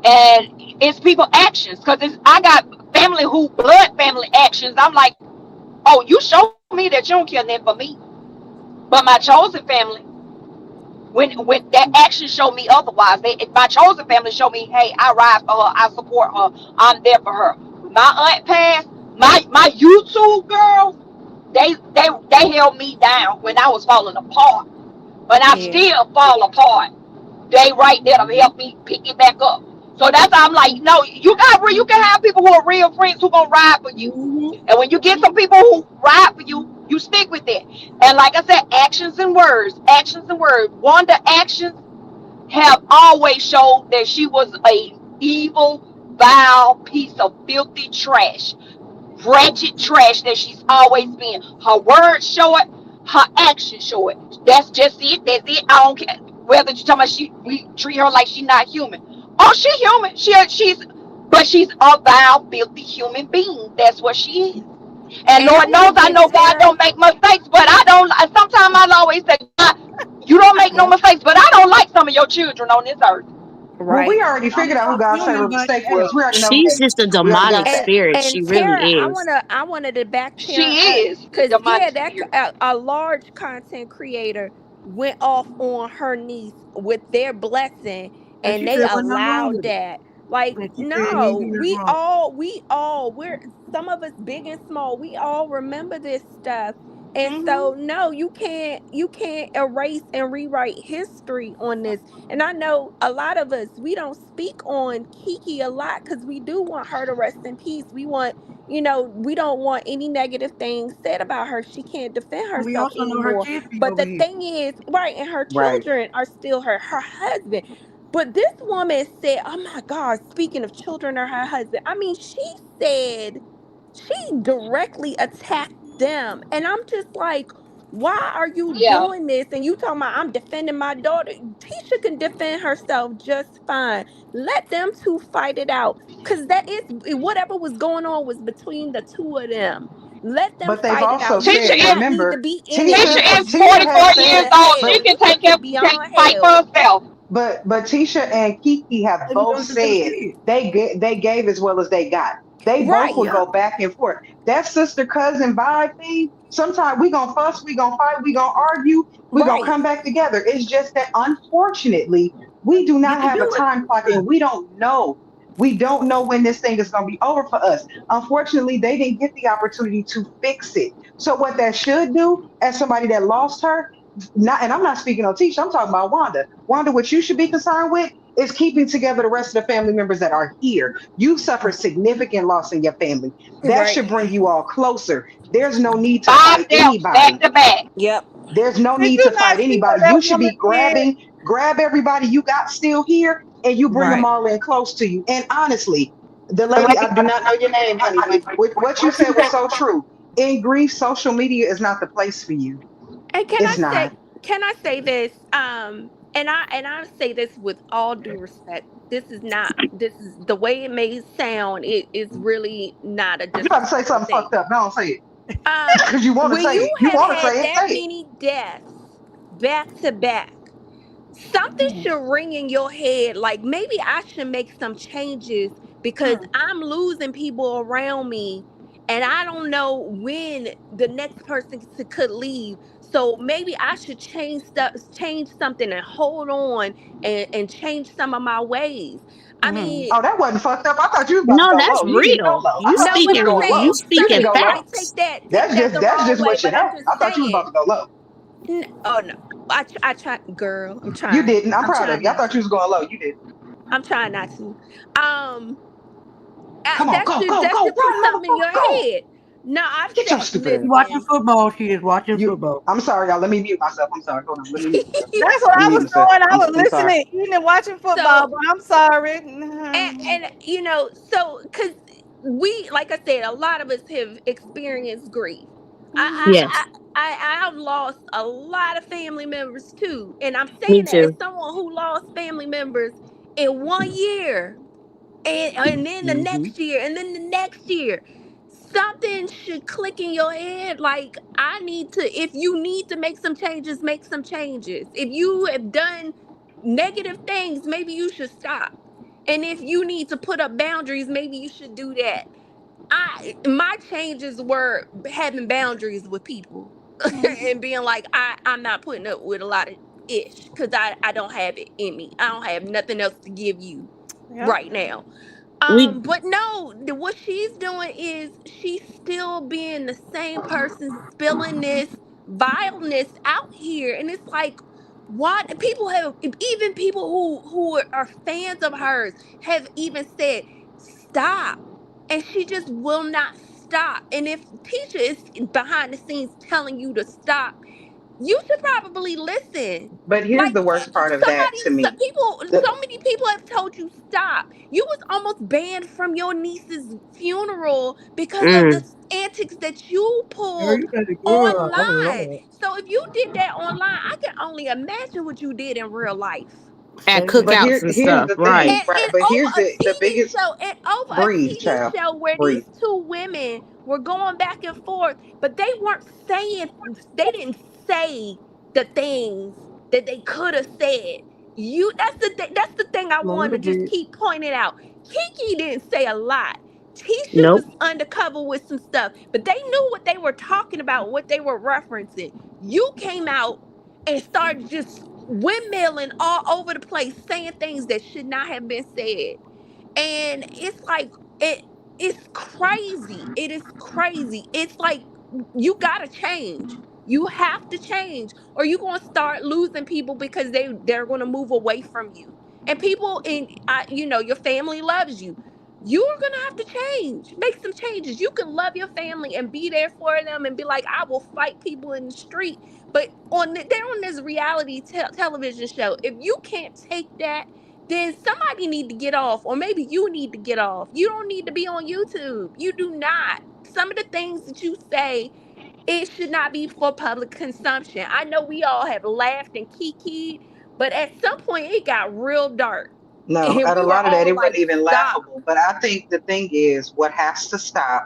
and it's people actions. Because I got family who blood family actions. I'm like, oh, you show me that you don't care nothing for me. But my chosen family, when that action show me otherwise, my chosen family show me, hey, I ride for her, I support her, I'm there for her. My aunt passed. My YouTube girls, they held me down when I was falling apart. But I Yeah. still fall apart. They right there to help me pick it back up. So that's how I'm like, no, you can have people who are real friends who gonna ride for you. Mm-hmm. And when you get some people who ride for you, you stick with it. And like I said, actions and words, actions and words. Wanda actions have always showed that she was a evil, vile piece of filthy trash, wretched trash that she's always been. Her words show it, her actions show it. That's just it. That's it. I don't care whether you're talking about we treat her like she's not human. Oh, she's human. But she's a vile, filthy human being. That's what she is. And And I Lord want to knows I give know God Tara, don't make mistakes, but I don't. Sometimes I always say, God, you don't make no yeah, mistakes, but I don't like some of your children on this earth. Well, we right. already I'm figured out who not God's human, favorite but mistake hey, was. We already know. She's just a We already demonic got And that. spirit. She really Tara, is. I wanted to back She Tara up, is a because demonic yeah, spirit. a large content creator went off on her niece with their blessing, and and she they said wasn't nothing wrong allowed with it. that. Like, And she said you ain't no, doing nothing wrong. we're some of us big and small, we all remember this stuff. And Mm-hmm. so no, you can't erase and rewrite history on this. And I know a lot of us, we don't speak on Kiki a lot because we do want her to rest in peace. We want, we don't want any negative things said about her. She can't defend We herself also know her anymore. kids be But over the here. thing is, right, and her Right. children are still her husband. But this woman said, oh my God, speaking of children or her husband, I mean, said she directly attacked them. And I'm just like, why are you Yeah. doing this? And you talking about I'm defending my daughter. Tisha can defend herself just fine. Let them two fight it out. Cause that is whatever was going on was between the two of them. Let them But they've fight it also out. You Tisha do said, is not need to remember, be in it Tisha Tisha because is you Tisha can 44 has take it years said, to old. She but hell. can You can take it take beyond fight for hell. herself. but Tisha and Kiki have They be both doing it to them said kids. they gave as well as they got. They both Right. would Yeah. go back and forth. That sister cousin vibe thing. Sometimes we gonna fuss, we gonna fight, we gonna argue, we gonna Right. come back together. It's just that unfortunately we do Get not to have a do it time clock and we don't know. We don't know when this thing is gonna be over for us. Unfortunately, they didn't get the opportunity to fix it. So what that should do, as somebody that lost her, not, and I'm not speaking on Tisha, I'm talking about Wanda. Wanda, what you should be concerned with is keeping together the rest of the family members that are here. You've suffered significant loss in your family. That Right. should bring you all closer. There's no need to 5 fight deaths back anybody. to back. Yep. There's no Did need you to not fight see what anybody. that You should woman be did? grab everybody you got still here, and you bring them right. all in close to you. And honestly, the lady, I do not know your name, honey, but what you said was so true. In grief, social media is not the place for you. And It's not. can I say this? And I say this with all due respect. This is the way it may sound, it is really not a If you about to say disrespectful something thing. fucked up, don't say it. Um Because you want to when say you it. You have want to had say it, that say it. many deaths back to back, something Mm, should ring in your head like maybe I should make some changes because mm. I'm losing people around me and I don't know when the next person could leave. So maybe I should change something and hold on and change some of my ways. I Mhm. mean, Oh, that wasn't fucked up. I thought you was about to No, go that's low. You need to go real. low. I You thought no, you but was I'm speaking going you low. saying You some can speaking go people low. might facts. take that the That's wrong just way, what you but I'm have. just I thought you was about saying. to go low. Oh no, I try, girl. You didn't. I'm I'm proud of trying you. I not thought you to. was going low. You did. I'm trying not to. Um, Come on, go, go, that's go, to put run, something in your motherfucker, go. head. No, I've Get your said, stupid She ass. watching listen. football. She is watching You. football. I'm sorry, y'all. Let me mute myself. I'm sorry. Hold on. Let me mute myself. That's what Let me I mute was myself. doing. I was I'm sorry. listening, eating, and watching football. So But I'm sorry. and because we, like I said, a lot of us have experienced grief. I Mhm. I Yes, I've lost a lot of family members too, and I'm me saying that as too. someone who lost family members in 1 year. And then the Mm-hmm. next year and then the next year, something should click in your head like I need to, if you need to make some changes, make some changes. If you have done negative things, maybe you should stop. And if you need to put up boundaries, maybe you should do that. My changes were having boundaries with people Mhm. and being like I'm not putting up with a lot of ish because I don't have it in me. I don't have nothing else to give you Yep. right now. We But no, what she's doing is she's still being the same person, spilling this vileness out here, and it's like, what people have, even people who are fans of hers have even said, stop, and she just will not stop. And if Tisha is behind the scenes telling you to stop, you should probably listen. But here's Like the worst part of that to me. people, The, so many people have told you stop. You was almost banned from your niece's funeral because of the mm, antics that you Girl, pulled you better girl. Oh online. Lord. So if you did that online, I can only imagine what you did in real life. at Say but less. cookouts here and here's stuff, the right? thing, and right? and But here's over a the TV biggest show and over a breathe, child. TV show where these Breathe. two women were going back and forth, but they weren't saying, they didn't say the things that they could have said. That's the thing I A little want to just bit. keep pointing out. Kiki didn't say a lot. Tisha was Nope. undercover with some stuff, but they knew what they were talking about, what they were referencing. You came out and started just windmilling all over the place, saying things that should not have been said. And it's like, it's crazy. It is crazy. It's like you gotta change. You have to change, or you're gonna start losing people because they're gonna move away from you. And people in your family loves you. You're gonna have to change, make some changes. You can love your family and be there for them and be like, I will fight people in the street. But they're on this reality television show. If you can't take that, then somebody need to get off, or maybe you need to get off. You don't need to be on YouTube. You do not. Some of the things that you say, it should not be for public consumption. I know we all have laughed and kikied, but at some point it got real dark. No, And at a we were lot of that, all it wasn't like, even stop. laughable. But I think the thing is, what has to stop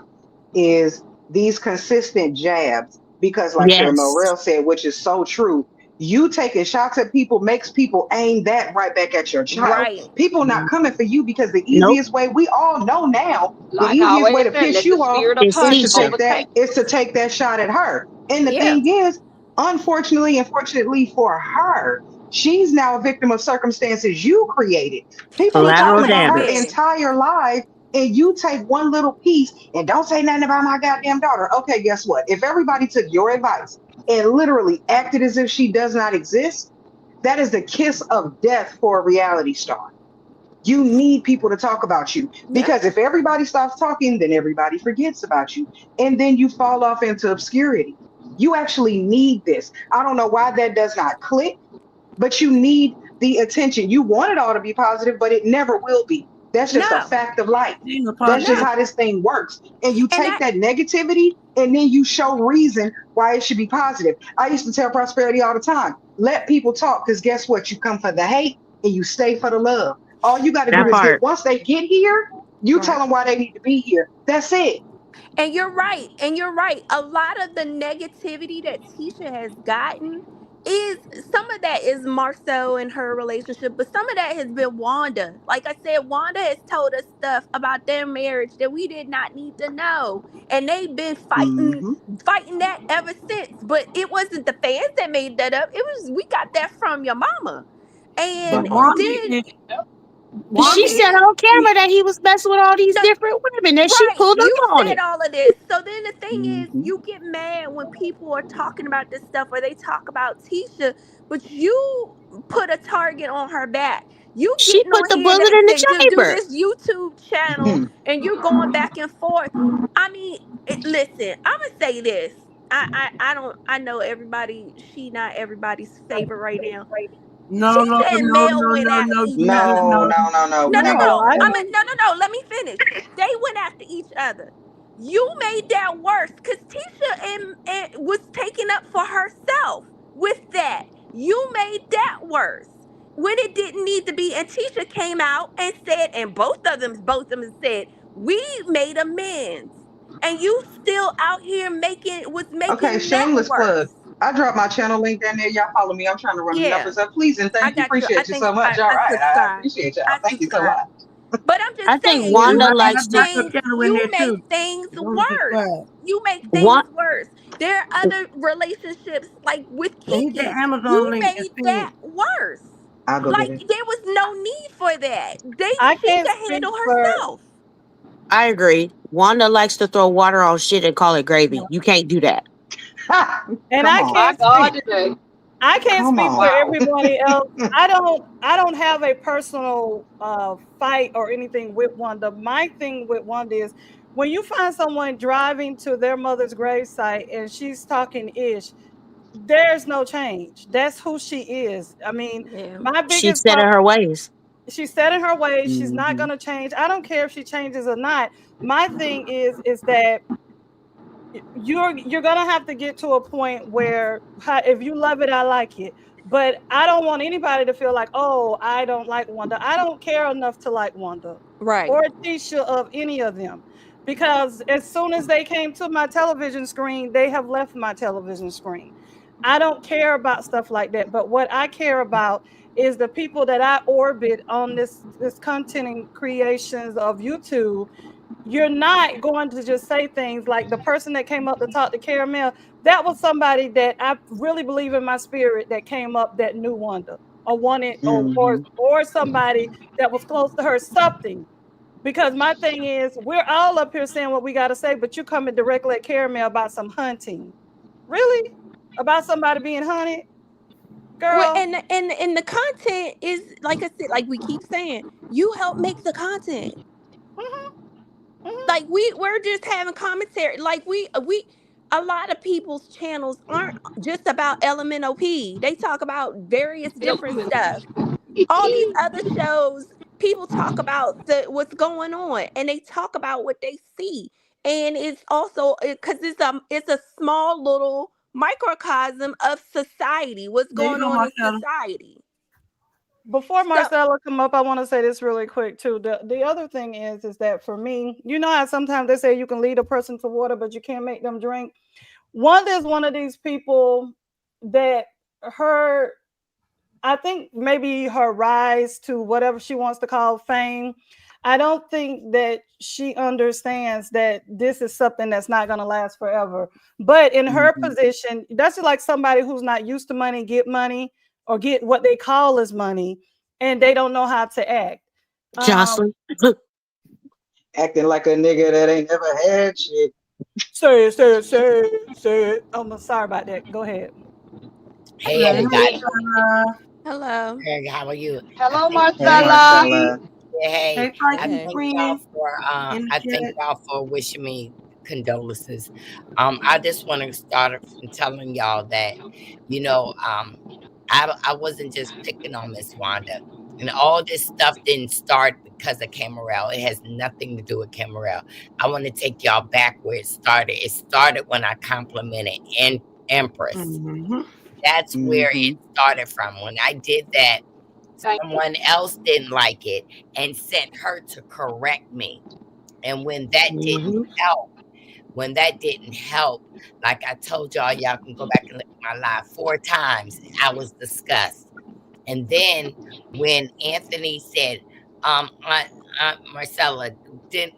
is these consistent jabs. Because, like Sherry Yes. Morrell said, which is so true, you taking shots at people makes people aim that right back at your child. Right. People not coming for you because the Nope. easiest way, we all know now, the Like I easiest way always to said, piss let the you off spirit of It's is hush to Tisha. take overtake. that shot at her. And the Yeah. thing is, unfortunately and fortunately for her, she's now a victim of circumstances you created. People are Collateral talking about her damage. Baby. entire life, and you take one little piece and don't say nothing about my goddamn daughter. Okay, guess what? If everybody took your advice and literally acted as if she does not exist, that is the kiss of death for a reality star. You need people to talk about you, Yeah. because if everybody stops talking, then everybody forgets about you. And then you fall off into obscurity. You actually need this. I don't know why that does not click, but you need the attention. You want it all to be positive, but it never will be. That's just a No. fact of life. Being a That's just No. positive. how this thing works. And you And take that negativity and then you show reason why it should be positive. I used to tell Prosperity all the time, let people talk, because guess what? You come for the hate and you stay for the love. All you got to do That right. is part. once they get here, you tell Right. them why they need to be here. That's it. And you're right. And you're right. A lot of the negativity that Tisha has gotten is, some of that is Marcel and her relationship, but some of that has been Wanda. Like I said, Wanda has told us stuff about their marriage that we did not need to know. And they've been Mm-hmm. fighting that ever since. But it wasn't the fans that made that up. It was, we got that from your mama. But And That part. then She Wanda said is on camera that he was messing with all these the different women, and she right, pulled you up on said it. all of this. So then the thing is, Mm-hmm. you get mad when people are talking about this stuff, or they talk about Tisha, but you put a target on her back. You She getting put on the here bullet in to the do chamber. this YouTube channel, and you're going back and forth. I mean, listen, I'm gonna say this. I don't, I know everybody, she not everybody's favorite right now. no, no, Tisha and no, Mel no, went no, after no, each Jesus, other. No, no. no, no, no, No, no, no. No, no. I I No. mean, think no, no, no. Let me finish. They went after each other. You made that worse because Tisha and was taking up for herself with that. You made that worse when it didn't need to be. And Tisha came out and said, and both of them said, we made amends. And you still out here Okay, making that shameless plug. worse. I dropped my channel link down there. Y'all follow me. I'm trying to run the Yeah, numbers up. Please and I thank you. got you. I Appreciate you think so much. All I right. I subscribe. appreciate y'all. I Thank you so subscribe. much. But I'm just I think saying, Yeah, Wanda I likes to. got your channel in you there make too. things Go and worse. subscribe. You make things What? worse. There are other relationships like with And hit that Kiki. You Amazon link and made see that it. worse. I'll go get Like it. there was no need for that. I She can't could speak handle for herself. I agree. Wanda likes to throw water on shit and call it gravy. You can't do that. Ha! and Come I on. My can't speak God, today. I can't Come speak for on. Wow. everybody else. I don't have a personal fight or anything with Wanda. My thing with Wanda is when you find someone driving to their mother's gravesite and she's talking ish, there's no change. That's who she is. I mean, Yeah. my She's biggest set in problem, her ways. she's set in her ways. She's not Mm-hmm. gonna change. I don't care if she changes or not. My thing is that you're gonna have to get to a point where if you love it, I like it. But I don't want anybody to feel like, oh, I don't like Wanda. I don't care enough to like Wanda Right. or Tisha of any of them. Because as soon as they came to my television screen, they have left my television screen. I don't care about stuff like that. But what I care about is the people that I orbit on this content and creations of YouTube. You're not going to just say things like the person that came up to talk to Caramel. That was somebody that I really believe in my spirit that came up that knew Wanda or wanted Mm-hmm. or somebody that was close to her, something. Because my thing is, we're all up here saying what we got to say, but you coming directly at Caramel about some hunting. Really? About somebody being hunted? Well, Girl. and the content is like I said, like we keep saying, you help make the content. Like we're just having commentary. Like we a lot of people's channels aren't just about LMNOP. They talk about various different stuff. All these other shows, people talk about what's going on, and they talk about what they see. And it's also because it's a small little microcosm of society, what's There you going go, on in Marcella. society. Before So Marcella come up, I want to say this really quick too. The other thing is that for me, you know how sometimes they say you can lead a person to water, but you can't make them drink. Wanda is one of these people that her, I think maybe her rise to whatever she wants to call fame, I don't think that she understands that this is something that's not going to last forever. But in her position, that's like somebody who's not used to money or get what they call as money, and they don't know how to act. Jocelyn. Acting like a nigga that ain't never had shit. Say it. I'm sorry about that. Go ahead. Hey everybody. hello. Hey, how are you? I Hello, thank Hey, Marcella. Marcella. yeah, hey, Hey, I Frankie Hey. thank y'all friends for in the I thank chat. y'all for wishing me condolences. I just want to start from telling y'all that, you know, I wasn't just picking on Miss Wanda. And all this stuff didn't start because of Camarel. It has nothing to do with Camarel. I want to take y'all back where it started. It started when I complimented Empress. Mm-hmm. That's where Mm-hmm. it started from. When I did that, someone else didn't like it and sent her to correct me. And Mm-hmm. when that didn't help, like I told y'all can go back and look at my live 4 times. I was discussed. And then when Anthony said, Aunt Marcella,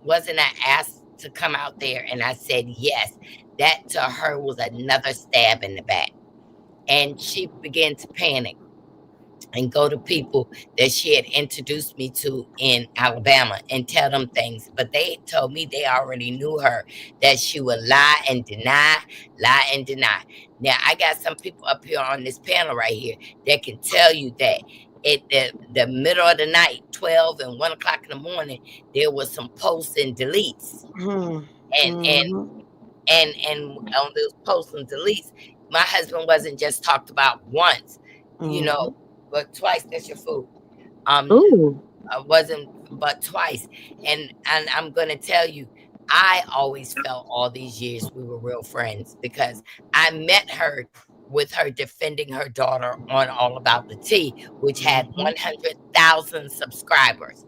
wasn't I asked to come out there? And I said yes. That to her was another stab in the back. And she began to panic and go to people that she had introduced me to in Alabama and tell them things. But they told me they already knew her, that she would lie and deny, lie and deny. Now, I got some people up here on this panel right here that can tell you that at the middle of the night, 12 and 1 o'clock in the morning, there was some posts and deletes. And, and Mm-hmm. and on those posts and deletes, my husband wasn't just talked about once, you Mm-hmm. know, but twice. That's your food. Ooh. Wasn't but twice. And I'm gonna tell you, I always felt all these years we were real friends because I met her with her defending her daughter on All About the Tea, which had Mm-hmm. 100,000 subscribers.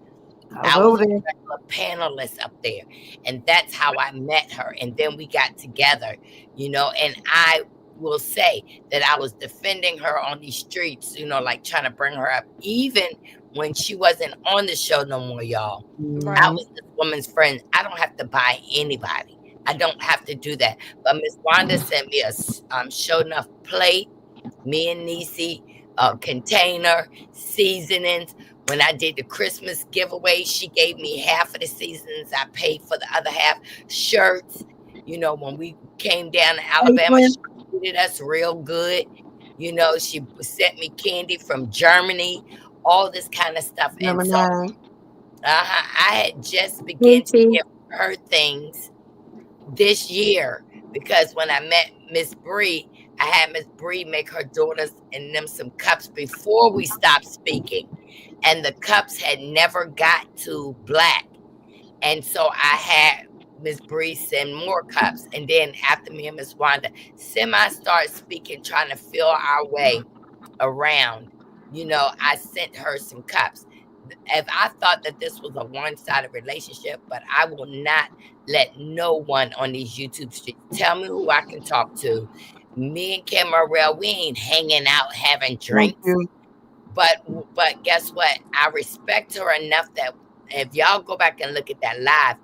I was I was over a there. regular panelist up there, and that's how I met her. And then we got together, and I will say that I was defending her on these streets, like trying to bring her up, even when she wasn't on the show no more, y'all. I Right. Mm-hmm. was this woman's friend. I don't have to buy anybody. I don't have to do that. But Miss Wanda sent me a show enough plate, me and Niecy, container, seasonings. When I did the Christmas giveaway, she gave me half of the seasonings. I paid for the other half. Shirts. When we came down to Hey, Alabama, friend. she treated us real good. She sent me candy from Germany, all this kind of stuff. And so Gemini. I had just begun to Pinky. give her things this year because when I met Miss Bree, I had Miss Bree make her daughters and them some cups before we stopped speaking. And the cups had never got to black. And so I had Miss Bree send more cups. And then after me and Miss Wanda semi started speaking, trying to feel our way around, I sent her some cups. If I thought that this was a one-sided relationship, but I will not let no one on these YouTube streets tell me who I can talk to. Me and Kim Morrell, we ain't hanging out having Thank drinks. you. But guess what? I respect her enough that if y'all go back and look at that live,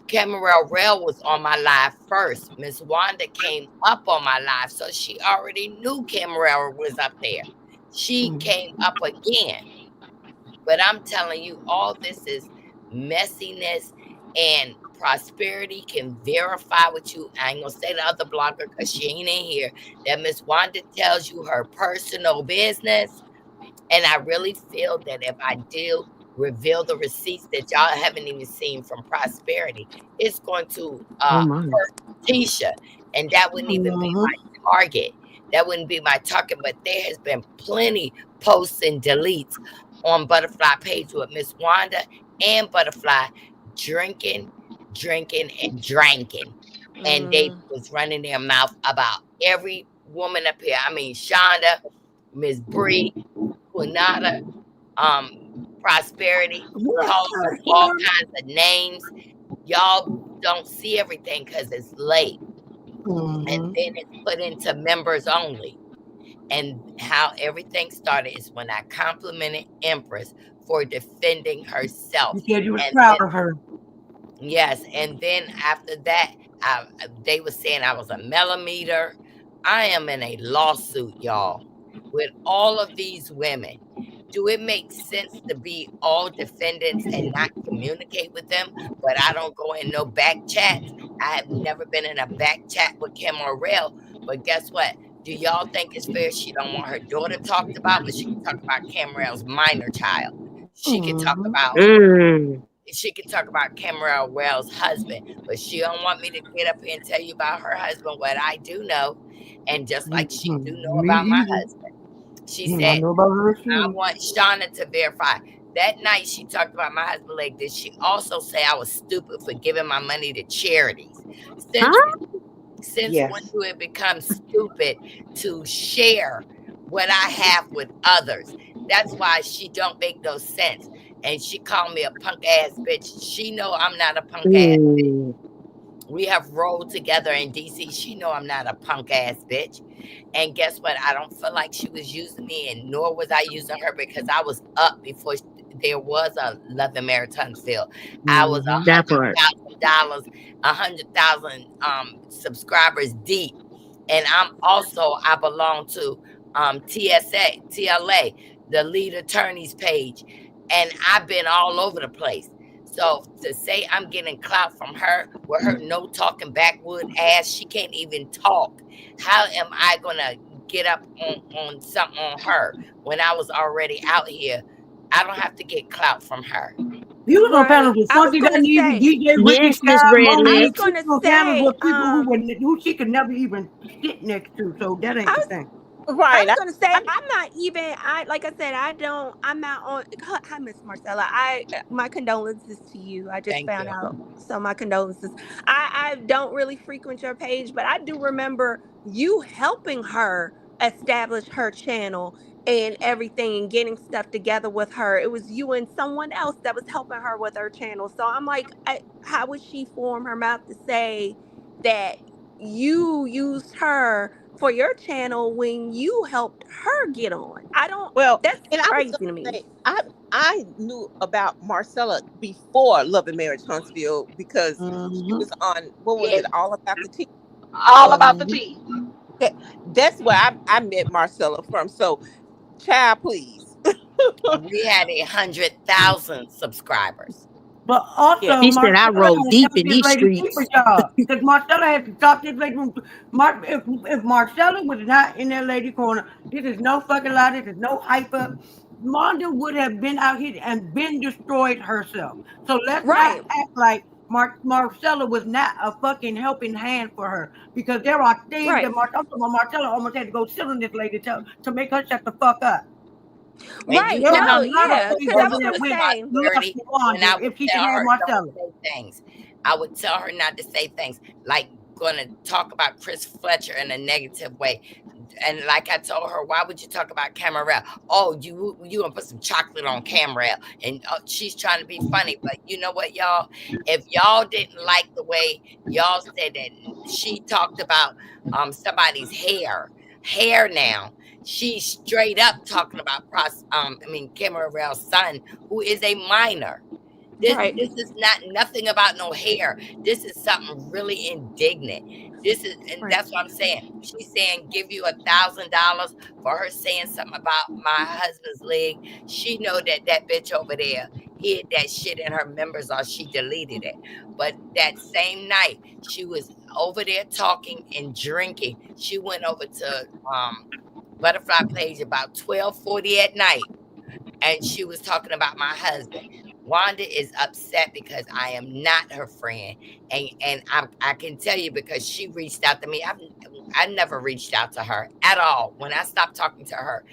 Camarel Rail was on my live first. Miss Wanda came up on my live, so she already knew Camarel was up there. She Mm-hmm. came up again. But I'm telling you, all this is messiness, and Prosperity can verify with you. I ain't gonna say the other blogger because she ain't in here. That Miss Wanda tells you her personal business. And I really feel that if I do reveal the receipts that y'all haven't even seen from Prosperity, it's going to Oh my. hurt Tisha. And that wouldn't even be Mhm. my target. That wouldn't be my target. But there has been plenty posts and deletes on Butterfly page with Miss Wanda and Butterfly drinking, drinking, and drinking. And they Mm. was running their mouth about every woman up here. I mean, Shonda, Miss Bree, Quinata, um, Prosperity, What calling the them all hell? kinds of names. Y'all don't see everything because it's late. And Mhm. then it's put into members only. And how everything started is when I complimented Empress for defending herself. You said you was And proud then of her. yes, and then after that, they were saying I was a millimeter. I am in a lawsuit, y'all, with all of these women. Do it make sense to be all defendants and not communicate with them? But I don't go in no back chats. I have never been in a back chat with Kim Morrell. But guess what? Do y'all think it's fair she don't want her daughter talked about, but she can talk about Kim Morrell's minor child? She can talk Mhm. about Mm. she can talk about Cameron Wells' husband, but she don't want me to get up here and tell you about her husband what I do know. And just like she do know Me about my either. husband. She I said, know about her I too. want Shauna to verify. That night she talked about my husband like this. She also say I was stupid for giving my money to charities. Since Huh? when Yes. do it become stupid to share what I have with others? That's why she don't make no sense. And she called me a punk ass bitch. She know I'm not a punk ass. Mm. We have rolled together in DC. She know I'm not a punk ass bitch. And guess what? I don't feel like she was using me, and nor was I using her because I was up before there was a Love and Marriage Huntsville. I was Mhm. That part. $100,000, 100,000 subscribers deep, and I belong to TLA, the lead attorneys page, and I've been all over the place. So to say I'm getting clout from her with her no talking backwood ass, she can't even talk. How am I gonna get up on something on her when I was already out here? I don't have to get clout from her. You was on Right. panels with I was Funky gonna Dunedin, say, DJ Ricky Yes, Miss Scott, Red I was Monique. Legs. She gonna was on panels say, with people who she could never even sit next to. So that I ain't the was thing. I Right. was gonna say I, I'm not even. I like I said I don't. I'm not on. Hi, Miss Marcella. My condolences to you. I just Thank found you. out, so my condolences. I don't really frequent your page, but I do remember you helping her establish her channel and everything and getting stuff together with her. It was you and someone else that was helping her with her channel. So I'm like, how would she form her mouth to say that you used her for your channel when you helped her get on? I don't. well, That's and I was crazy to gonna me. say, I knew about Marcella before Love and Marriage Huntsville because she Mhm. was on, what was Yeah, it, All About the Tea. all about the Mhm. tea. That's where I met Marcella from. So, child, please. And we had 100,000 subscribers. But Yeah. also, She said I Marcella roll had to deep help in this these lady keep a streets. job because Marcella had to talk this lady. If Marcella was not in that lady corner, this is no fucking lie. This is no hype up. Monda would have been out here and been destroyed herself. So let's not Right. act like Marcella was not a fucking helping hand for her because there are things that Right. Marcella almost had to go sit on this lady to make her shut the fuck up. And you Right. know There how are No. a lot of Yeah. I things Because was I over was over there gonna with with say. lust Prosperity for when Wanda I would if she could tell have her don't Marcella. say things. I would tell her not to say things like going to talk about Chris Fletcher in a negative way. And like I told her, why would you talk about Camarel? Oh, you gonna put some chocolate on Camarel, and she's trying to be funny. But you know what, y'all? If y'all didn't like the way y'all said that she talked about somebody's hair now, she's straight up talking about Camarel's son, who is a minor. Right. This is not nothing about no hair. This is something really indignant. And Right. that's what I'm saying. She's saying give you $1,000 for her saying something about my husband's leg. She know that bitch over there hid that shit in her members or she deleted it. But that same night, she was over there talking and drinking. She went over to Butterfly Page about 12:40 at night, and she was talking about my husband. Wanda is upset because I am not her friend, and I can tell you because she reached out to me. I never reached out to her at all. When I stopped talking to her,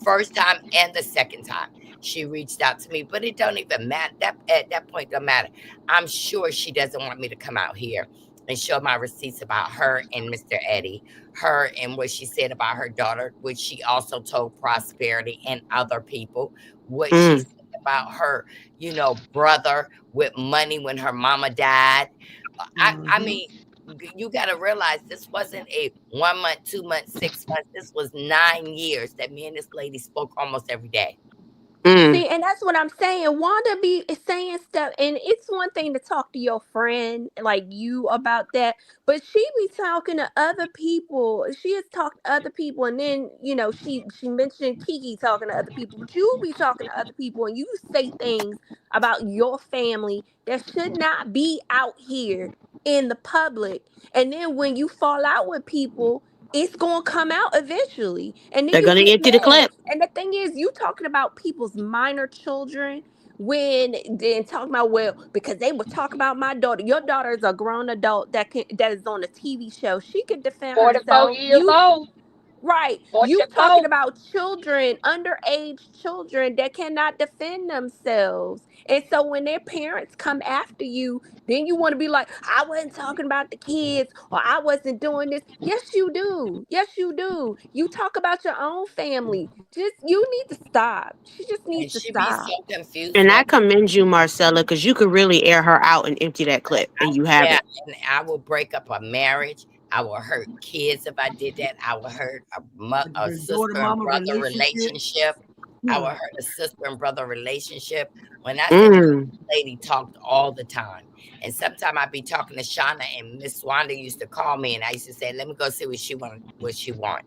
first time and the second time, she reached out to me. But it don't even matter. That at that point, don't matter. I'm sure she doesn't want me to come out here and show my receipts about her and Mr. Eddie, her and what she said about her daughter, which she also told Prosperity and other people, what she Mm. said about her, brother with money when her mama died. I mean, you got to realize this wasn't a 1 month, 2 months, 6 months. This was 9 years that me and this lady spoke almost every day. Mm. See, and that's what I'm saying. Wanda be saying stuff, and it's one thing to talk to your friend like you about that, but she be talking to other people. She has talked to other people, and then she mentioned Kiki talking to other people, but you be talking to other people, and you say things about your family that should not be out here in the public. And then when you fall out with people, it's gonna come out eventually, and then They're you gonna get empty the mad. clip. And the thing is, you talking about people's minor children when then talking about, well, because they would talk about my daughter. Your daughter is a grown adult that is on a TV show. She could defend 44 herself. years old. Right. You talking 44. about children, underage children that cannot defend themselves. And so when their parents come after you, then you want to be like, I wasn't talking about the kids or I wasn't doing this. Yes, you do. Yes, you do. You talk about your own family. You need to stop. She just needs And to she be so stop. confused And when I commend you, Marcella, because you could really air her out and empty that clip, and you yeah, haven't. and I will break up a marriage. I will hurt kids if I did that. I will hurt a The daughter sister and mama brother relationship. relationship. I will Yeah. hurt a sister and brother relationship. When I say Mm. lady talked all the time, and sometimes I'd be talking to Shauna, and Miss Wanda used to call me, and I used to say, "Let me go see what she want, what she want."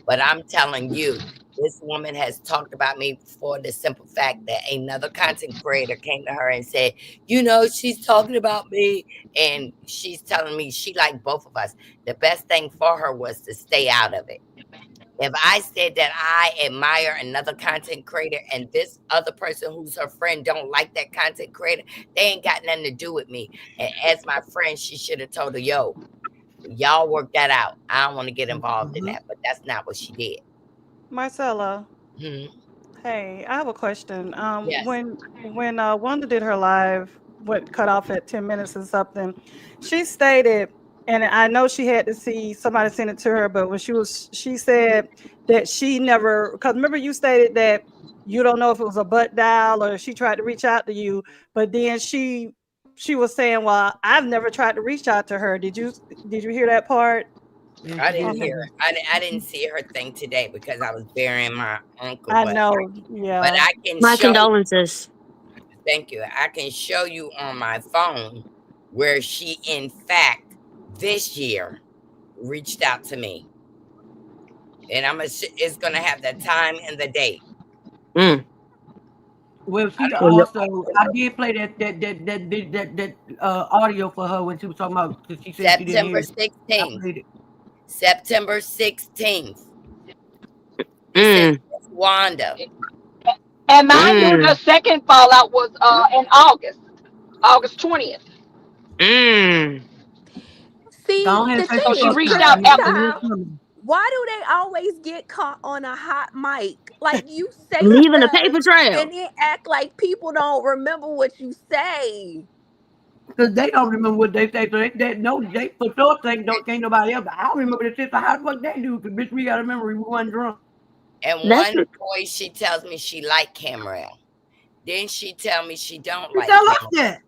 But I'm telling you, this woman has talked about me for the simple fact that another content creator came to her and said, she's talking about me. And she's telling me she liked both of us. The best thing for her was to stay out of it. If I said that I admire another content creator and this other person who's her friend don't like that content creator, they ain't got nothing to do with me. And as my friend, she should have told her, yo, y'all work that out. I don't want to get involved in that. But that's not what she did. Marcella, Hmm. hey, I have a question. Yes. When Wanda did her live, what cut off at 10 minutes or something, she stated, and I know she had to see somebody send it to her, but she said that she never, because remember you stated that you don't know if it was a butt dial or she tried to reach out to you, but then she was saying, well, I've never tried to reach out to her. Did you hear that part? Yeah, I she didn't did Okay. hear say it. I didn't see her thing today because I was burying my uncle. I But know, but yeah. I can My show. condolences. Thank you. I can show you on my phone where she, in fact, this year reached out to me, and it's gonna have the time and the date. Mm. Well, I she Well, don't. also, I did play that audio for her when she was talking about because she said she didn't hear September it. I 16th. played it. September 16th. This is mm. Miss Wanda. And mind you, the Mm. second fallout was in August, August 20th. Mm. See, Go ahead the and say So thing she she is, fucked reached up. out And after. here's Crystal, coming. why do they always get caught on a hot mic? Like you say Leaving a stuff paper trail. and then act like people don't remember what you say. Because they don't remember what they say. So they no, they for sure think don't can't nobody else. I don't remember the shit. So how the fuck they do? Because bitch, we got to remember we wasn't drunk. And That's one boy, she tells me she like Cameron. Then she tell me she don't You like tell us Cameron. that.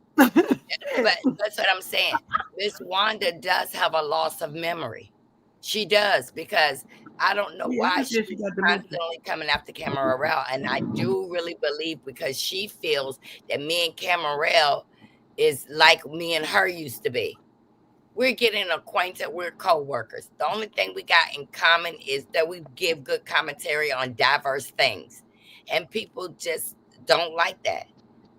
But Shit. that's what I'm saying. Miss Wanda does have a loss of memory. She does because I don't know Yeah, why she said she she's got dementia. constantly coming after Camarel, and I do really believe because she feels that me and Camarel is like me and her used to be. We're getting acquainted. We're co-workers. The only thing we got in common is that we give good commentary on diverse things, and people just don't like that.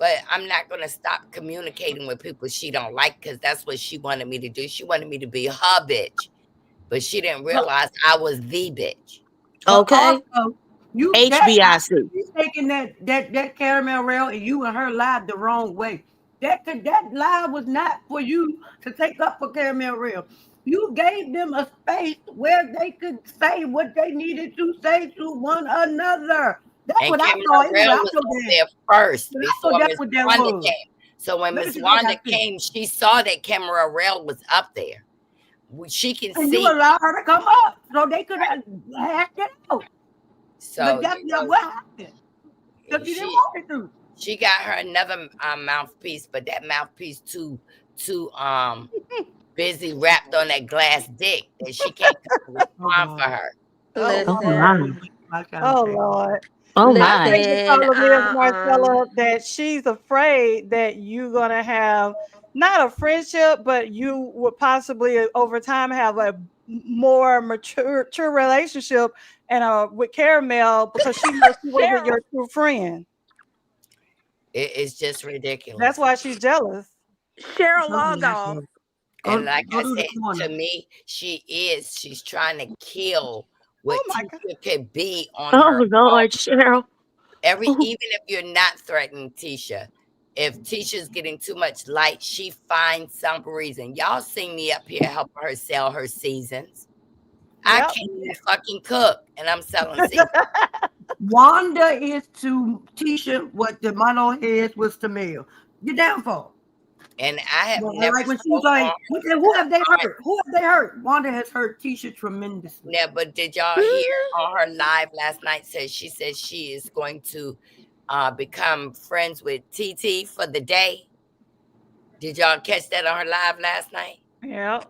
but I'm not gonna stop communicating with people she don't like because that's what she wanted me to do. She wanted me to be her bitch, but she didn't realize I was the bitch. But Okay. also, HBIC. she's taking that caramel rail and you and her lied the wrong way. That lie was not for you to take up for caramel rail. You gave them a space where they could say what they needed to say to one another. That's And what I Cameron saw anyway. Rail I was know up that. there first But I before know that's Miss what that Wanda was. came. So when Let me Miss see what I Wanda see. came, she saw that Camera Rail was up there. She can And see. you allowed her to come up so they could have hashed it out. So But that's not what happened. Because she didn't want it to. she got her another mouthpiece, but that mouthpiece too busy wrapped on that glass dick that she can't respond for her. Oh Listen. my. Oh Lord. Oh I my. think the Listen, problem is, Marcella, that she's afraid that you're gonna have not a friendship, but you would possibly over time have a more mature relationship and with Caramel because she knows she wasn't Cheryl. your true friend. It's just That's ridiculous. why she's jealous. Cheryl, log off. And like Go I to the said, corner. to me, she's trying to kill what Oh my God. Tisha could be on Oh her own. Lord, Cheryl. Even if you're not threatening Tisha, if Tisha's getting too much light, she finds some reason. Y'all see me up here helping her sell her seasons. I Yep. can't even fucking cook, and I'm selling seasons. Wanda is to Tisha what the Mono head was to Mel. Get down for. And I have never Like when she's spoke like, on who have they hurt? Who have they hurt? Wanda has hurt Tisha tremendously. Yeah, but did y'all hear on her live last night? She said she is going to become friends with TT for the day. Did y'all catch that on her live last night? Yeah.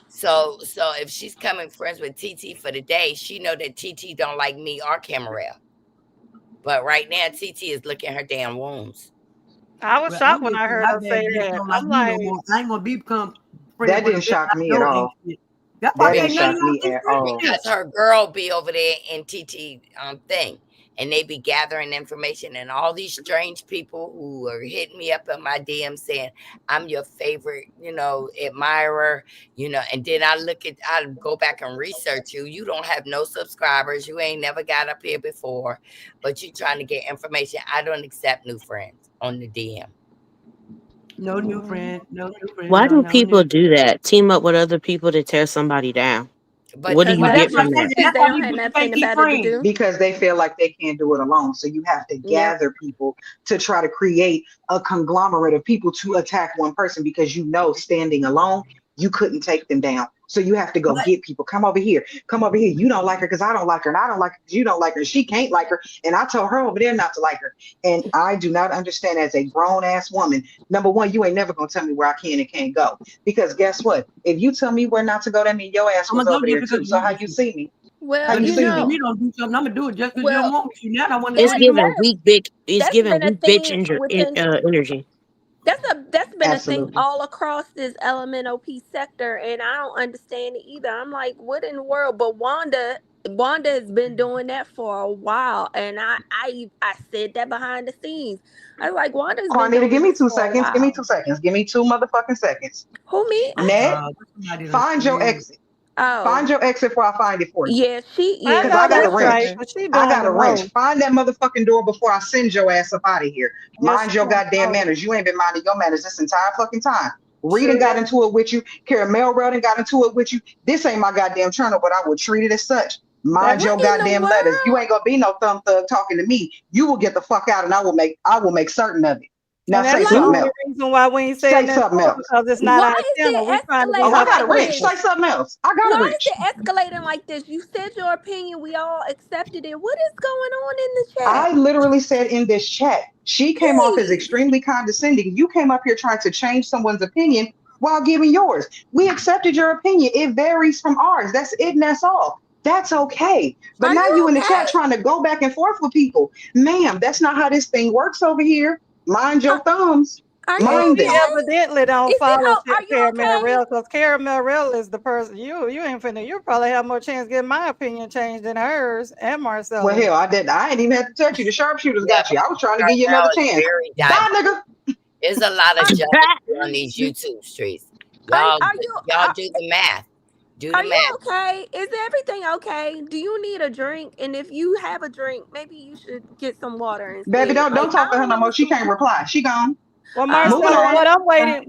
So if she's coming friends with TT for the day, she know that TT don't like me or Camarel. But right now, TT is licking her damn wounds. I was Well, shocked I'm when just I heard my her bad say bitch that. don't like I'm me no like, more. I ain't gonna become friends That with a didn't bitch shock I me at know ain't all. shit. That's why That I didn't can't none of shock y'all me be at friends. all. Because her girl be over there in TT thing, and they be gathering information, and all these strange people who are hitting me up in my DM saying I'm your favorite, admirer, and then I go back and research you. You don't have no subscribers. You ain't never got up here before, but you trying to get information. I don't accept new friends on the DM. No new friends. No new friends. Why No, do no new. people do that? Team up with other people to tear somebody down. But What do the because you But that's that's get what what I'm from saying. that? because That's they why don't these have bitches nothing can't keep better to friends. do. Because they feel like they can't do it alone. So you have to Yep. gather people to try to create a conglomerate of people to attack one person because standing alone, you couldn't take them down. So you have to go But get people. Come over here. Come over here. You don't like her because I don't like her. And I don't like her because you don't like her. She can't like her. And I told her over there not to like her. And I do not understand as a grown ass woman. Number one, you ain't never going to tell me where I can and can't go. Because guess what? If you tell me where not to go, that means your ass I'm was gonna go over just there because too. you So want how me you to. see me? How Well, But you if you you see tell know, me me? don't do something, I'm gonna do it just because you don't well want me to. Now I want to do It's it that anyway. giving that is weak bitch. It's that's giving been a weak bitch thing within energy. that's been a thing Absolutely. all across this LMNOP sector, and I don't understand it either. I'm like, what in the world? But Wanda has been doing that for a while, and I said that behind the scenes. I was like, Wanda's been Juanita, give doing me this two for a seconds. Give me while. 2 seconds. Give me 2 motherfucking seconds. Who, me? Oh Net, God, somebody done find your said. exit. Find Oh, your exit before I find it for you. yeah, I Because know I got a that's listen. right. wrench. But she I doing got the a wrench. most. Find that motherfucking door before I send your ass up out of here. Yeah, she Mind your doing the goddamn most. manners. You ain't been minding your manners this entire fucking time. Reading Sure got did. into it with you. Caramel Reldon got into it with you. This ain't my goddamn channel, but I will treat it as such. That's Mind What your in the goddamn letters. You world? ain't gonna be no thumb thug talking to me. You will get the fuck out, and I will make certain of it. Now and that's say the Like, something only else. reason why we ain't Say saying that something more else. because it's not why our is channel. We it trying to be Oh, I escalating got helpful a like wrench. people. this? Say something else. I got a Why is wrench. it escalating like this? You said your opinion. We all accepted it. What is going on in the chat? I literally said in this chat, she came off as Please. extremely condescending. You came up here trying to change someone's opinion while giving yours. We accepted your opinion. It varies from ours. That's it, and that's all. That's okay. But Are now you you in the chat okay? trying to go back and forth with people. Ma'am, that's not how this thing works over here. Mind Uh, your thumbs. Are you Mind She them. okay? evidently don't Is it? follow Oh, are you Caramel okay? Rail because Caramel Rail is the person you ain't finna. You probably have more chance getting my opinion changed than hers and Well, Marcella's. hell, I didn't. I ain't even had to touch you. The sharpshooters Yeah, got you. but I was trying to give you another Carmel is chance. very Bye, diverse. nigga. There's a lot of jealousy on these YouTube streets. Y'all, Are you? y'all do the math. Do the Are you math. okay? Is everything okay? Do you need a drink? And if you have a drink, maybe you should get some water Baby, instead. don't Like talk I to her don't no more. know She can't reply. She gone. Well, Oh, Moving Marcella, on. okay.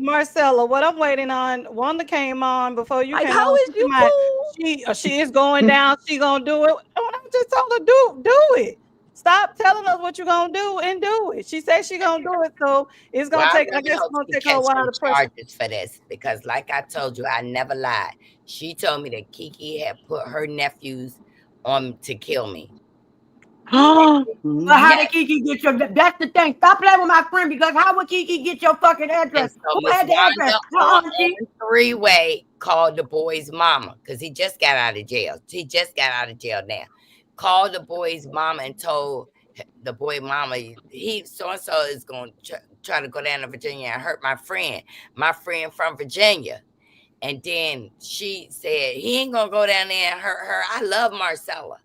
what I'm waiting on. Wanda came on before you Like, came how on. is you cool? She is going down. She gonna do it. And I just told her do it. Stop telling us what you're gonna do and do it. She said she gonna do it, so it's Well, gonna I take. I really guess it's hope gonna she take her a catch while some to press. charges for this because, like I told you, I never lied. She told me that Kiki had put her nephews on to kill me. But how Mhm. did Yes. Kiki get your? That's the thing. Stop playing with my friend because how would Kiki get your fucking And address? so Who Miss had the address? Wanda Your auntie. on three-way called the boy's mama because he just got out of jail. He just got out of jail now. Called the boy's mama and told the boy mama he so and so is going to try to go down to Virginia and hurt my friend from Virginia. And then she said he ain't gonna go down there and hurt her. I love Marcella,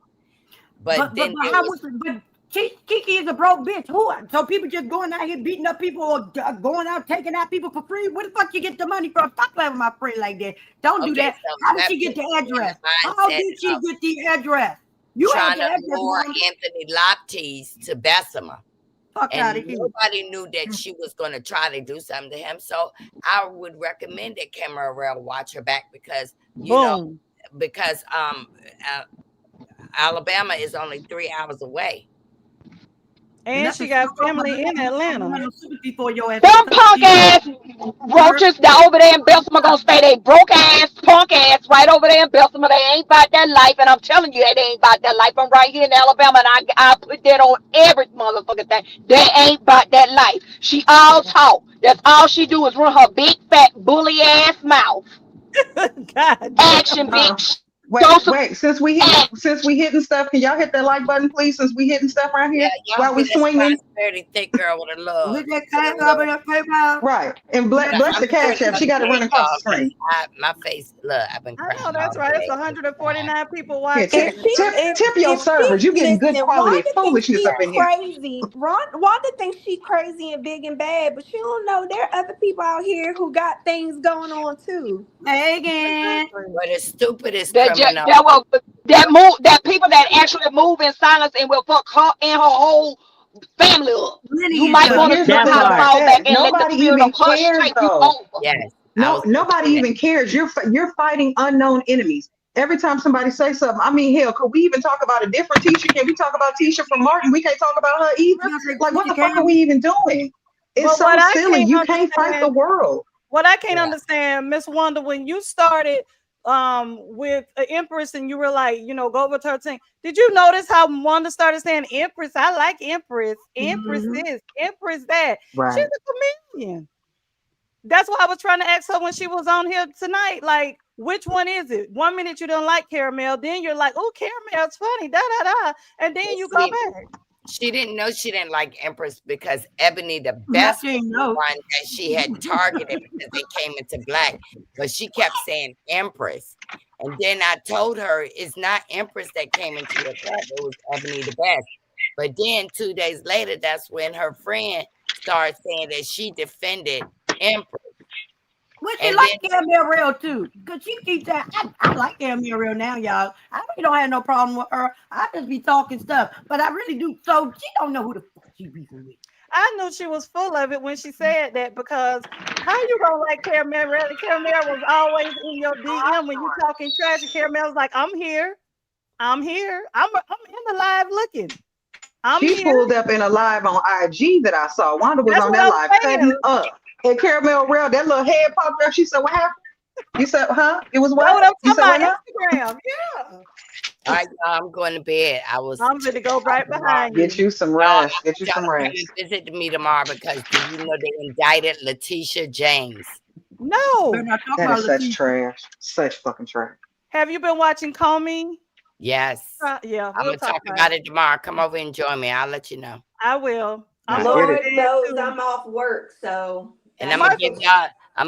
but then But there how was was but Kiki is a broke bitch. Who? So people just going out here beating up people or going out taking out people for free. Where the fuck you get the money from? Stop playing with my friend like that. Don't do okay. that. So How did that she get puts the you in the address? How mindset did she of get the address? You had trying the to address, lure mom. Anthony Loptes to Bessemer. Fuck out And of here. nobody knew that she was going to try to do something to him. So I would recommend that Camarel watch her back because Boom. because uh, Alabama is only 3 hours away. And she got family in Atlanta. No sympathy for your ass. Them punk ass roaches that over there in Bessemer gonna stay they broke ass, punk ass right over there in Bessemer. They ain't about that life, and I'm telling you, they ain't about that life. I'm right here in Alabama, and I put that on every motherfucking thing. They ain't about that life. She all talk. That's all she do is run her big fat bully ass mouth. God Action, damn. bitch. Show some Wait. Since we hitting stuff, can y'all hit that like button, please? Since we hitting stuff right Yeah, here y'all while we get a swinging. prosperity thick girl with a love. With that With cash a up in love. that PayPal. Right. And Yeah, bless I'm the cash doing it app. She got to run again, across the y'all, because screen. my face, look, I've been I crying know all that's right. It's day. It's bad. 149 people Here, watching. If she, tip your if she, servers. You getting good listen, quality Wanda thinks foolishness she up in here. crazy. Wanda thinks she crazy and big and bad, but she don't know there are other people out here who got things going on too. Megan. But the stupidest that just, criminal, that will that move that people that actually move in silence and will fuck her and her whole family up. You Lineage might But up. want to here's the learn That thing how to part. about fall back that. and let the Nobody spirit of even hush cares take you though. over. yes, I No, was going to nobody say that. even cares. You're fighting unknown enemies. Every time somebody says something, I mean, hell, could we even talk about a different teacher? Can we talk about Tisha from Martin? We can't talk about her either. You say Like, what Tisha the fuck are we Candy? even doing? It's But so silly. You can't fight the world. what I can't Yeah. understand, Miss Wanda, when you started with Empress and you were like, go over to her thing. Did you notice how Wanda started saying Empress? I like Empress. Empress Mm-hmm. this, Empress that. She's Right. a comedian. That's why I was trying to ask her when she was on here tonight. Like, which one is it? 1 minute you don't like Caramel, then you're like, oh, Caramel's funny, da da da, and then But you go see, back. she didn't know she didn't like Empress because Ebony the Not Best was saying the no. one that she had targeted because they came into black. But she kept saying Empress. And then I told her it's not Empress that came into your club, it was Ebony the Best. But then 2 days later, that's when her friend started saying that she defended Empress. Well, she And like then Camille Real too. Cause she keeps saying, I like Camille Real now, y'all. I really don't have no problem with her. I just be talking stuff. But I really do. So she don't know who the fuck she beefing with. I knew she was full of it when she said that because how you gonna like Caramel? Really, Caramel was always in your DM when you talking trash. And Caramel was like, "I'm here, I'm here, I'm in the live looking, I'm She here." pulled up in a live on IG that I saw. Wanda was That's on what that I'm live saying. cutting up. And Caramel Rail, that little head popped up. She said, what happened? You said, huh? It was That's what? what I'm You talking said, what about. now? Instagram, yeah. all right, y'all, I'm going to bed. I was I'm gonna go right tomorrow. behind Get you. you some Y'all, I rest. Get want you y'all some to come and rest. visit me tomorrow because do you know they indicted Letitia James? Better No, not talk That is about such Latisha. trash. Such fucking trash. have you been watching Comey? Yes. Yeah, I'm we'll gonna talk talk about about it. it tomorrow. Come over and join me. I'll let you know. I will. I'm Let's going get to it. Lord bed knows too. I'm off work, so And I'm gonna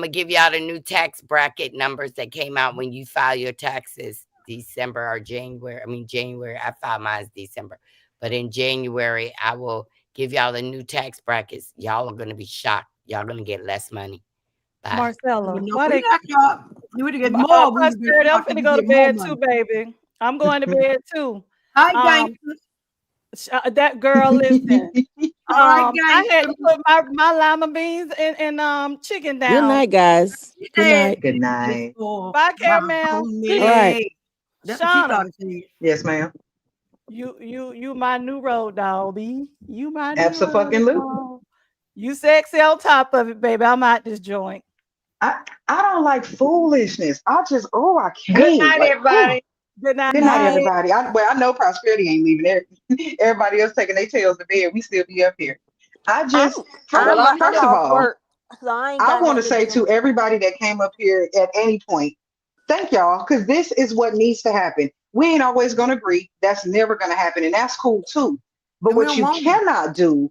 give y'all the new tax bracket numbers that came out when you file your taxes December or January. I mean January. I filed mine December. But in January, I will give y'all the new tax brackets. Y'all are gonna be shocked. Y'all gonna get less money. Bye. Marcella, You know, why we they got y'all. You would get more. We would Prosperity, I'm finna go to get more bed too, money. baby. I'm going to bed too. Hi, Um, that girl, listen. All right, I had to gangster. put my lima beans and chicken Good down. night, guys. She Good said night. Good it's night. for Bye, my Caramel. All right. homie. That's what she Shauna, thought it said. Yes, ma'am. you my new road dog, B. You my new road Absolutely. dog. You sexy on top of it, baby. I'm out this joint. I don't like foolishness. I Good can't. night, Like, whew. everybody. Good Good night, night. everybody. I know Prosperity ain't leaving there. Everybody else taking their tails to bed. We still be up here. I I'm just Well, I'm I'm I'm first of off all, work, so I ain't I got want to nothing to say do. to everybody that came up here at any point, thank y'all, because this is what needs to happen. We ain't always gonna agree. That's never gonna happen, and that's cool too. But And we what don't you want it. cannot do,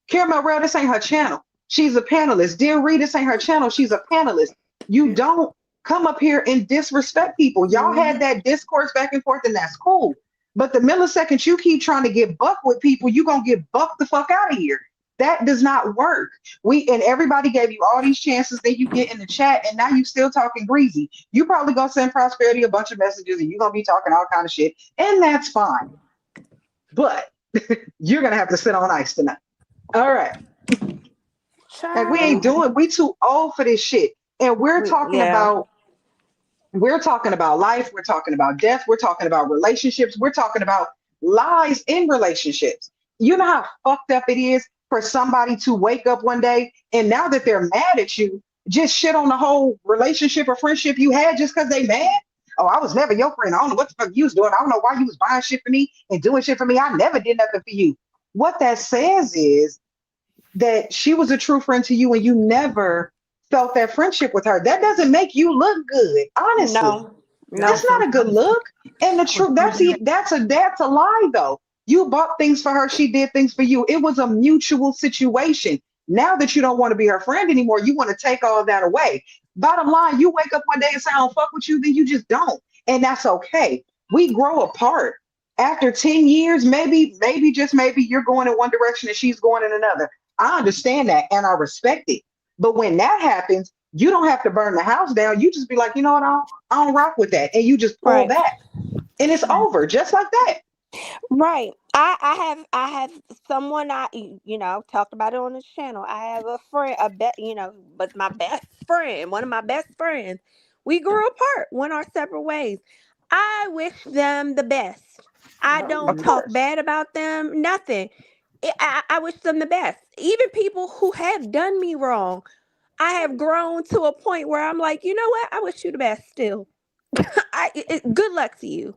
Caramel Rail, this ain't her channel. She's a panelist. Dear Rita, this ain't her channel. She's a panelist. You don't come up here and disrespect people. Y'all had that discourse back and forth, and that's cool. But the millisecond you keep trying to get buck with people, you gonna get bucked the fuck out of here. That does not work. We and everybody gave you all these chances that you get in the chat, and now you still talking greasy. You probably gonna send Prosperity a bunch of messages, and you're gonna be talking all kind of shit, and that's fine. But you're gonna have to sit on ice tonight. All right. Like we ain't Child. doing, we too old for this shit. And Yeah. we're talking about life, we're talking about death, we're talking about relationships, we're talking about lies in relationships. You know how fucked up it is for somebody to wake up one day and now that they're mad at you, just shit on the whole relationship or friendship you had just because they mad? Oh, I was never your friend. I don't know what the fuck you was doing. I don't know why you was buying shit for me and doing shit for me. I never did nothing for you. What that says is that she was a true friend to you and you never felt that friendship with her. That doesn't make you look good, honestly. No. That's No. not a good look. And the truth, that's a lie though. You bought things for her, she did things for you. It was a mutual situation. Now that you don't want to be her friend anymore, you want to take all that away. Bottom line, you wake up one day and say, I don't fuck with you, then you just don't. And that's okay. We grow apart. After 10 years, maybe just maybe you're going in one direction and she's going in another. I understand that and I respect it. But when that happens, you don't have to burn the house down. You just be like, you know what, I don't rock with that. And you just pull Right. back. And it's over just like that. Right. I have someone talked about it on this channel. I have a friend, but my best friend, one of my best friends. We grew apart, went our separate ways. I wish them the best. I don't Of talk course. bad about them, nothing. I wish them the best. Even people who have done me wrong, I have grown to a point where I'm like, you know what? I wish you the best still. Good luck to you.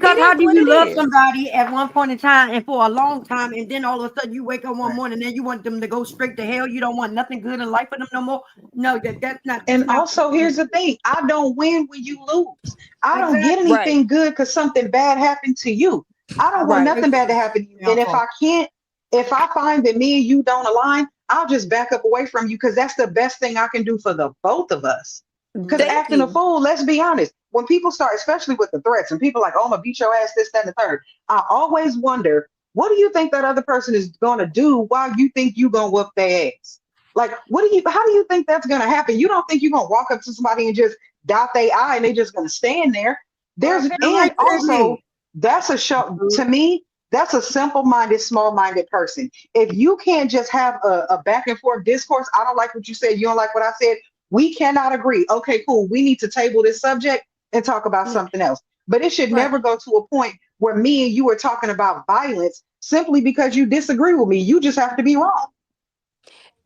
It Because how is do what you it love is. somebody at one point in time and for a long time, and then all of a sudden you wake up one morning and then you want them to go straight to hell? You don't want nothing good in life for them no more. No, that's And not. also, here's the thing, I don't win when you lose. I don't get Exactly. Right. anything good because something bad happened to you. I don't want Right. nothing bad to happen to you. And if I find that me and you don't align, I'll just back up away from you because that's the best thing I can do for the both of us. Because Thank acting a you. fool, let's be honest, when people start, especially with the threats, and people are like, oh, I'm gonna beat your ass, this, that, and the third, I always wonder, what do you think that other person is gonna do while you think you gonna whoop their ass? Like, how do you think that's gonna happen? You don't think you're gonna walk up to somebody and just dot their eye and they're just gonna stand there. Feel And like also, Sydney. that's a show to me, that's a simple-minded, small-minded person. If you can't just have a back and forth discourse, I don't like what you said, you don't like what I said, we cannot agree. Okay, cool. We need to table this subject and talk about something else. But it should Right. never go to a point where me and you are talking about violence simply because you disagree with me. You just have to be wrong.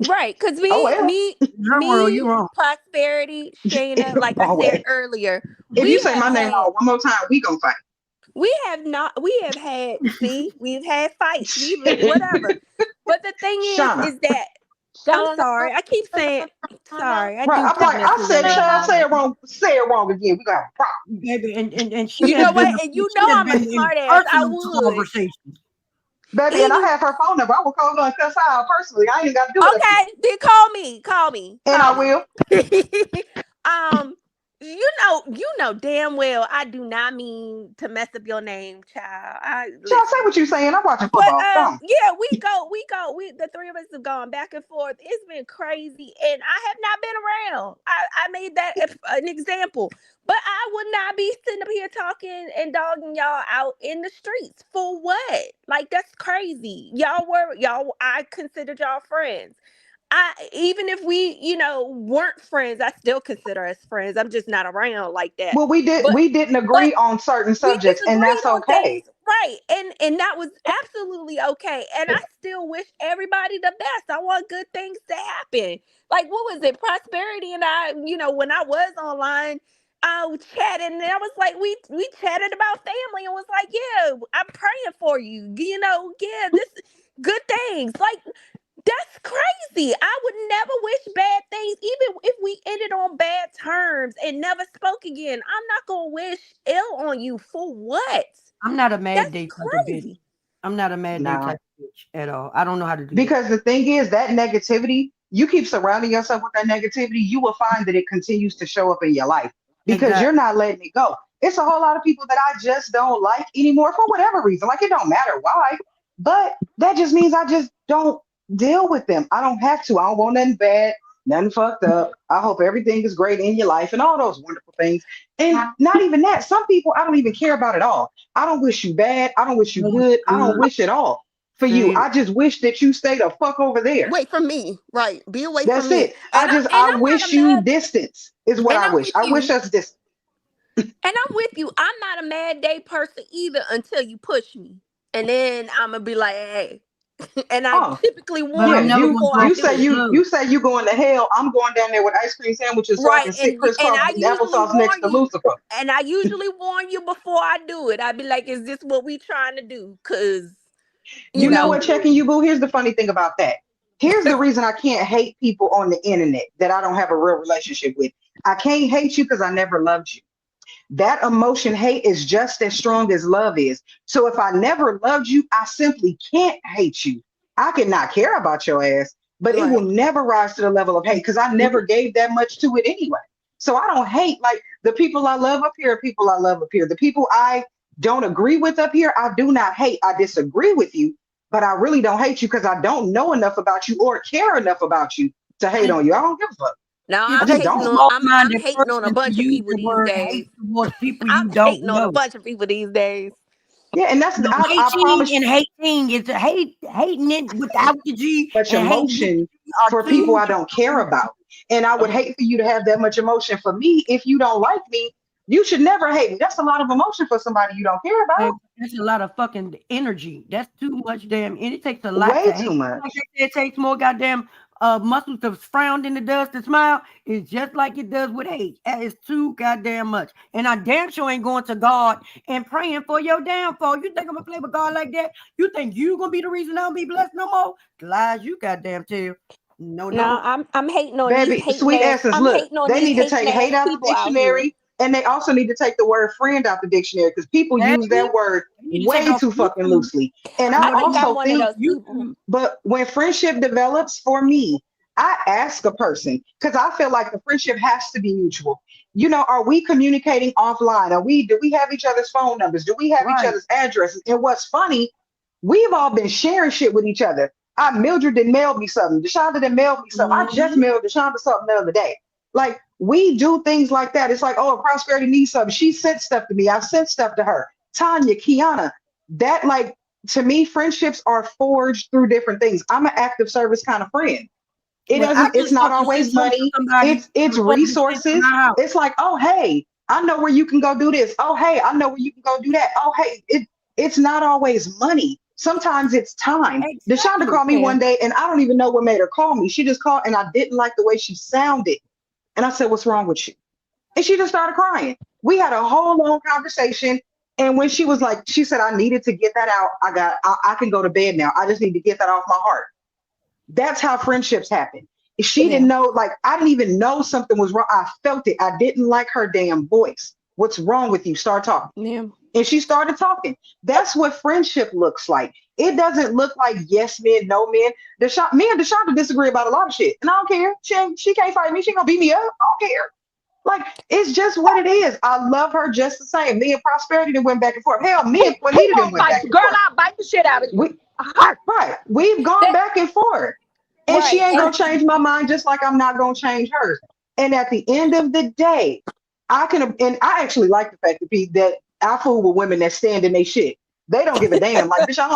Right. Because Oh me, well. me, Your world, you me, wrong. Prosperity, Shayna, like I Oh said well. earlier, If you say my name wrong one more time, we gonna fight. we have had, see, we've had fights, whatever. But the thing Shauna. is that, I'm sorry. I keep saying, sorry. I Right. do I'm keep like, I messing your said, name child, up. say it wrong again. We got a problem. Baby, and she You has know been what? And you know she has I'm a been in smart ass. I personal would. conversations. Baby, and I Even have her phone number. I will call her and cuss her out personally. I ain't even got to do it up here. okay, then call me. Call me. And Call I me. will. um, you know damn well I do not mean to mess up your name, child. I Child, say listen. what you saying. I'm watching But football. Go on. yeah, we the three of us have gone back and forth. It's been crazy, and I have not been around. I made that an example, but I would not be sitting up here talking and dogging y'all out in the streets for what? Like that's crazy. Y'all. I considered y'all friends. Even if we, weren't friends, I still consider us friends. I'm just not around like that. Well, But we didn't but agree on certain we subjects, and disagreed that's on things, okay. right? And that was absolutely okay. And I still wish everybody the best. I want good things to happen. Like what was it? Prosperity and I, when I was online, I was chatting and I was like, we chatted about family and was like, yeah, I'm praying for you. Yeah, this good things. Like that's crazy. I would never wish bad things, even if we ended on bad terms and never spoke again. I'm not gonna wish ill on you for what? I'm not a mad That's day type of bitch. crazy. I'm not a mad day No. type of bitch at all. I don't know how to do that. Because the thing is, that negativity, you keep surrounding yourself with that negativity, you will find that it continues to show up in your life because Exactly. you're not letting it go. It's a whole lot of people that I just don't like anymore for whatever reason. Like, it don't matter why, but that just means I just don't deal with them. I don't have to. I don't want nothing bad, nothing fucked up. I hope everything is great in your life and all those wonderful things. And not even that. Some people I don't even care about at all. I don't wish you bad. I don't wish you good. I don't wish it all for you. See, I just wish that you stay the fuck over there. Wait from me, right? Be away from That's me. it. And I I'm not wish a you mad distance is what and I I'm wish. with I wish you. us distance. And I'm with you. I'm not a mad day person either until you push me. And then I'm gonna be like, hey. And I Oh typically but yeah, I'm warn you never you gonna before I go you for say do the it. love. you say you going to hell. I'm going down there with ice cream sandwiches so I Right. can sit And crisscross I eating usually applesauce next warn to you. Lucifer. And I usually warn you before I do it. I'd be like, is this what we trying to do? Cause, you You know know, what, checking you, boo? Here's the funny thing about that. Here's the reason I can't hate people on the internet that I don't have a real relationship with. I can't hate you because I never loved you. That emotion hate is just as strong as love is. So if I never loved you, I simply can't hate you. I can not care about your ass, but it will right. never rise to the level of hate because I never gave that much to it anyway. So I don't hate like the people I love up here, people I love up here. The people I don't agree with up here, I do not hate. I disagree with you, but I really don't hate you because I don't know enough about you or care enough about you to hate on you. I don't give a fuck. Now It I I'm just takes hating a don't. on I'm small-minded hating on a person to bunch of use people the these word days. hate towards people I'm you don't hating on a know. bunch of people these days. Yeah, and that's No, I hating promise. and hating is hating it without the G Much and hating with the emotion G are for people two I don't care about. And I would hate for you to have that much emotion for me if you don't like me. You should never hate me. That's a lot of emotion for somebody you don't care about. that's a lot of fucking energy. That's too much damn and it takes a lot to Way hate. too Like much. they say, it takes more goddamn muscles to frown than it does to smile. It's just like it does with hate. That is too goddamn much. And I damn sure ain't going to God and praying for your downfall. You think I'm gonna play with God like that? You think you gonna be the reason I don't be blessed no more? Lies you goddamn tell. No, Now no. I'm hating on these Baby, hating sweet ass essence, I'm look, hating on they these need to hating take ass hate out the people out here. dictionary and they also need to take the word friend out the dictionary because people use Baby, that word you need to take way off too fucking YouTube. loosely. And I I Lord, they think need to I'm also one of take think, those people. YouTube. but when friendship develops for me, I ask a person because I feel like the friendship has to be mutual. You know, are we communicating offline? Do we have each other's phone numbers? Do we have each Right. other's addresses? And what's funny, we've all been sharing shit with each other. Mildred did mailed me something. Deshonda did mailed me something. I just Mhm. mailed Deshonda something the other day. Like we do things like that. It's like, oh, Prosperity needs something. She sent stuff to me. I sent stuff to her. Tanya, Kiana, that like to me, friendships are forged through different things. I'm an active service kind of friend. Well, I It's just not want to send always something to money. somebody It's for something to send to resources. my house. It's like, oh hey, I know where you can go do this. Oh hey, I know where you can go do that. Oh hey, it's not always money. Sometimes it's time. Deshonda Exactly. called me Yeah. one day and I don't even know what made her call me. She just called and I didn't like the way she sounded. And I said, what's wrong with you? And she just started crying. We had a whole long conversation. And when she was like, she said, I needed to get that out. I can go to bed now. I just need to get that off my heart. That's how friendships happen. She Yeah. didn't know, like, I didn't even know something was wrong. I felt it. I didn't like her damn voice. What's wrong with you? Start talking. Yeah. And she started talking. That's what friendship looks like. It doesn't look like yes men, no men. Me and Deshaunta disagree about a lot of shit, and I don't care. She can't fight me. She gonna beat me up. I don't care. Like, it's just what it is. I love her just the same. Me and Prosperity then went back and forth. Hell, me and Juanita then went back and girl, forth. I'll bite the shit out of you. Right. We've gone back and forth. And she ain't gonna change my mind just like I'm not gonna change hers. And at the end of the day, and I actually like the fact that I fool with women that stand in their shit. They don't give a damn. Like, bitch, I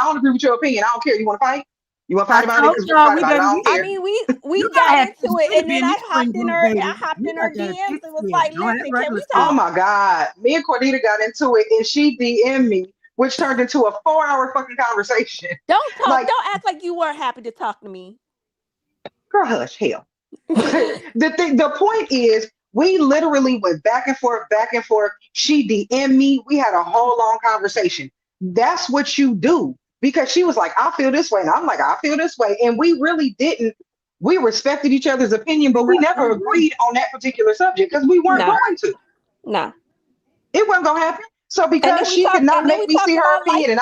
don't agree with your opinion. I don't care. You want to fight? You want to fight about it? Because we fight about it. I don't care. I mean, we got into it, and then I hopped in her DMs and was like, "Listen, can we talk?" Oh my God, me and Cornita got into it, and she DM'd me, which turned into a 4-hour fucking conversation. Don't don't act like you weren't happy to talk to me. Girl, hush, hell. The point is, we literally went back and forth, back and forth. She DM'd me. We had a whole long conversation. That's what you do. Because she was like, I feel this way. And I'm like, I feel this way. And we really didn't. We respected each other's opinion, but we never agreed on that particular subject because we weren't going to. No. It wasn't going to happen. So because she could not make me see her opinion, and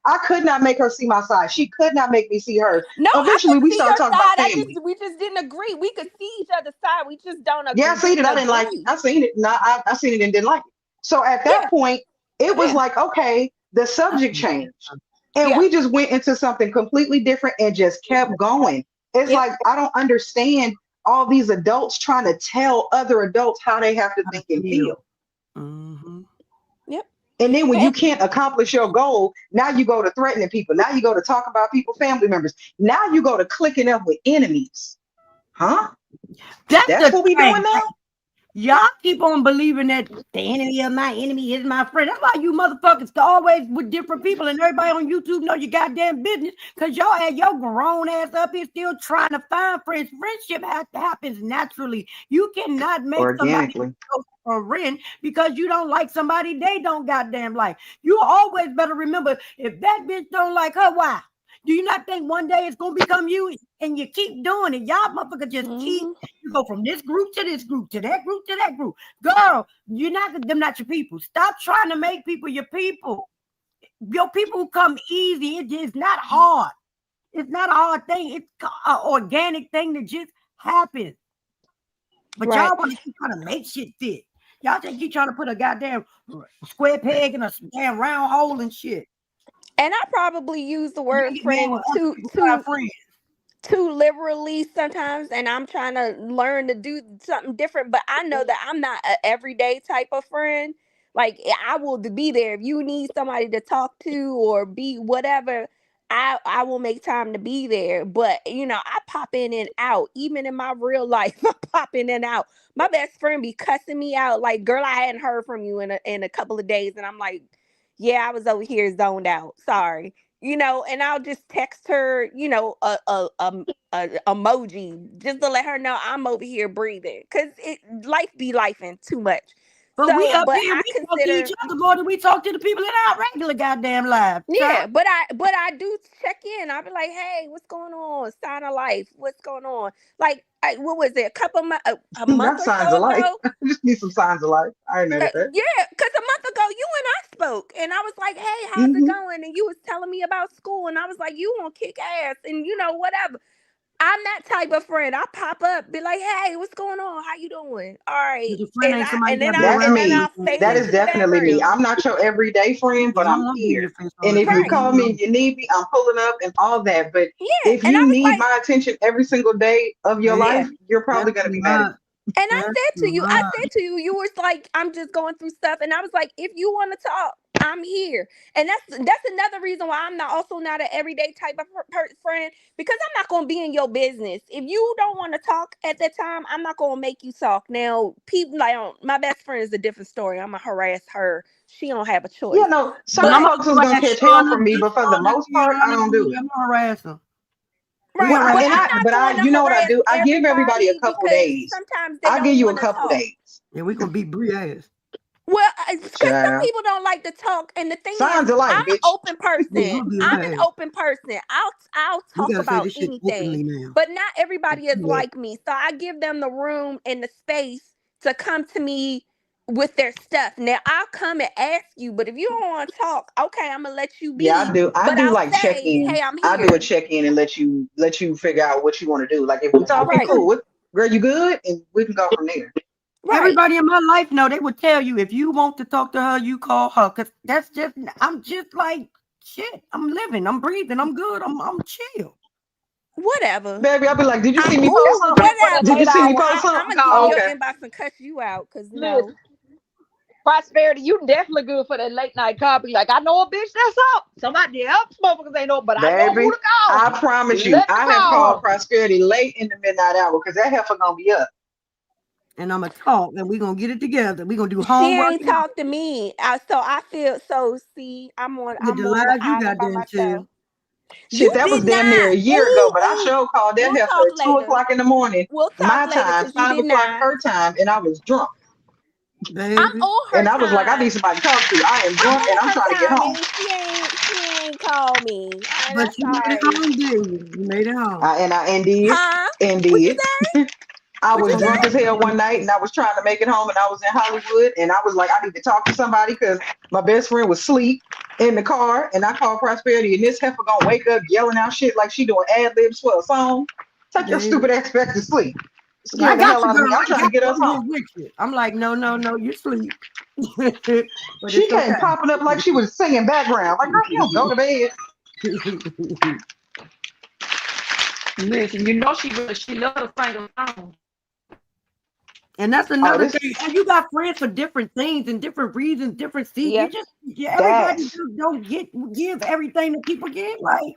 I could not make her see my side. She could not make me see hers. No, eventually we started talking about family. We just didn't agree. We could see each other's side. We just don't agree. Yeah, I seen it. I didn't like it. I seen it. No, I seen it and didn't like it. So at that point, it was like, okay, the subject changed. And we just went into something completely different and just kept going. It's like, I don't understand all these adults trying to tell other adults how they have to think and feel. Mm-hmm. Yep. And then when you can't accomplish your goal, now you go to threatening people. Now you go to talk about people, family members. Now you go to clicking up with enemies. Huh? That's what we doing now? Y'all keep on believing that the enemy of my enemy is my friend. That's why you motherfuckers always with different people and everybody on YouTube know your goddamn business because y'all had your grown ass up here still trying to find friends. Friendship happens naturally. You cannot make somebody a friend because you don't like somebody they don't goddamn like. You always better remember if that bitch don't like her, why? Do you not think one day it's gonna become you and you keep doing it? Y'all motherfuckers just keep, you go from this group to this group to that group to that group. Girl, them not your people. Stop trying to make people your people. Your people come easy. It's not hard. It's not a hard thing. It's an organic thing that just happens. But y'all want to keep trying to make shit fit. Y'all just keep trying to put a goddamn square peg in a damn round hole and shit. And I probably use the word friend too liberally sometimes, and I'm trying to learn to do something different. But I know that I'm not an everyday type of friend. Like, I will be there if you need somebody to talk to or be whatever. I will make time to be there. But I pop in and out. Even in my real life, I pop in and out. My best friend be cussing me out like, "Girl, I hadn't heard from you in a couple of days," and I'm like, "Yeah, I was over here zoned out. Sorry." And I'll just text her, a emoji just to let her know I'm over here breathing, cause life be lifing too much. But we up here, we talk to each other more than we talk to the people in our regular goddamn lives. Yeah, but I do check in. I'll be like, "Hey, what's going on? Sign of life. What's going on?" Like, what was it? A month or signs so of life. ago. I just need some signs of life. I ain't mad at that. Yeah, because a month ago you and I spoke, and I was like, "Hey, how's it going?" And you was telling me about school, and I was like, "You want to kick ass?" And whatever. I'm that type of friend. I pop up, be like, "Hey, what's going on? How you doing? All right." And then I'll fade that is into definitely that room. me. I'm not your everyday friend, but I'm here. And if you call me and you need me, I'm pulling up and all that. But if you need my attention every single day of your life, you're probably going to be mad at me. And I said to you, you was like, "I'm just going through stuff," and I was like, "If you want to talk, I'm here." And that's another reason why I'm also not an everyday type of friend, because I'm not going to be in your business. If you don't want to talk at that time, I'm not going to make you talk. Now, people like my best friend is a different story. I'm gonna harass her. She don't have a choice. Yeah, no, some folks is gonna catch hell from me, but for the most part, I don't do it. I'm gonna harass her. Right, you know what I do? I give everybody a couple days. Sometimes they I'll give you a couple days. Yeah, we gonna beat Bree ass. Well, because some people don't like to talk, and the thing is, I'm an open person. I'm an open person. I'll talk about anything, but not everybody is like me. So I give them the room and the space to come to me with their stuff. Now I'll come and ask you, but if you don't want to talk, okay, I'm gonna let you Yeah, be. I But do I'll like check say, in. hey, I'm I do a here. check in and let you figure out what you want to do. Like if we talking, Right, cool. What, girl, you good? And we can go from there. right. Everybody in my life know they would tell you if you want to talk to her, you call her. Cause that's just I'm just like shit. I'm living, I'm breathing, I'm good, I'm chill. Whatever. Baby, I'll be like, did you see me post Especially something? for that Did late you see me hour, post I'm something? gonna get in Oh, your call. okay. inbox and cuss you out, cause no. Listen, Prosperity, you definitely good for that late night call. Be like, I know a bitch that's up. Somebody else motherfuckers ain't know, but I know who Baby, to call. I promise you, Let me I have call called her. Prosperity late in the midnight hour because that heifer gonna be up. And I'm gonna talk and we're gonna get it together. We're gonna do She homework ain't talked to me. So I feel so. See, with the I'm on the lies you got island by there myself. too. Shit, You that was did damn near not. a year ago, Ooh, but I ooh. sure called that We'll heifer talk at two later. o'clock in the morning, We'll talk my later time, because you 5 o'clock did not. her time, and I was drunk. I'm Baby. on her And I was like, I need time. somebody to talk to. I am I'm drunk and on I'm her trying to get time, home. and she ain't called me. And But that's you all made it right. home, baby. You made it home. And did, Huh? and What you did. say? I What was you I'm just drunk say? as hell one night and I was trying to make it home and I was in Hollywood and I was like, I need to talk to somebody because my best friend was asleep in the car and I called Prosperity and this heifer gonna wake up yelling out shit like she doing ad libs for a song. Take your baby. stupid ass back to sleep. I Scaring the got hell you, out of girl. me. I'm I trying to got get you. us I'm here home. with you. I'm like, no, you sleep. But She it's came okay. popping up like she was singing background. Like, girl, you don't go to bed. Listen, you know she loves to sing a song. And that's Oh, another this thing. And you got friends for different things and different reasons, different seats. Yeah, Everybody that's just don't give everything that people give. Like,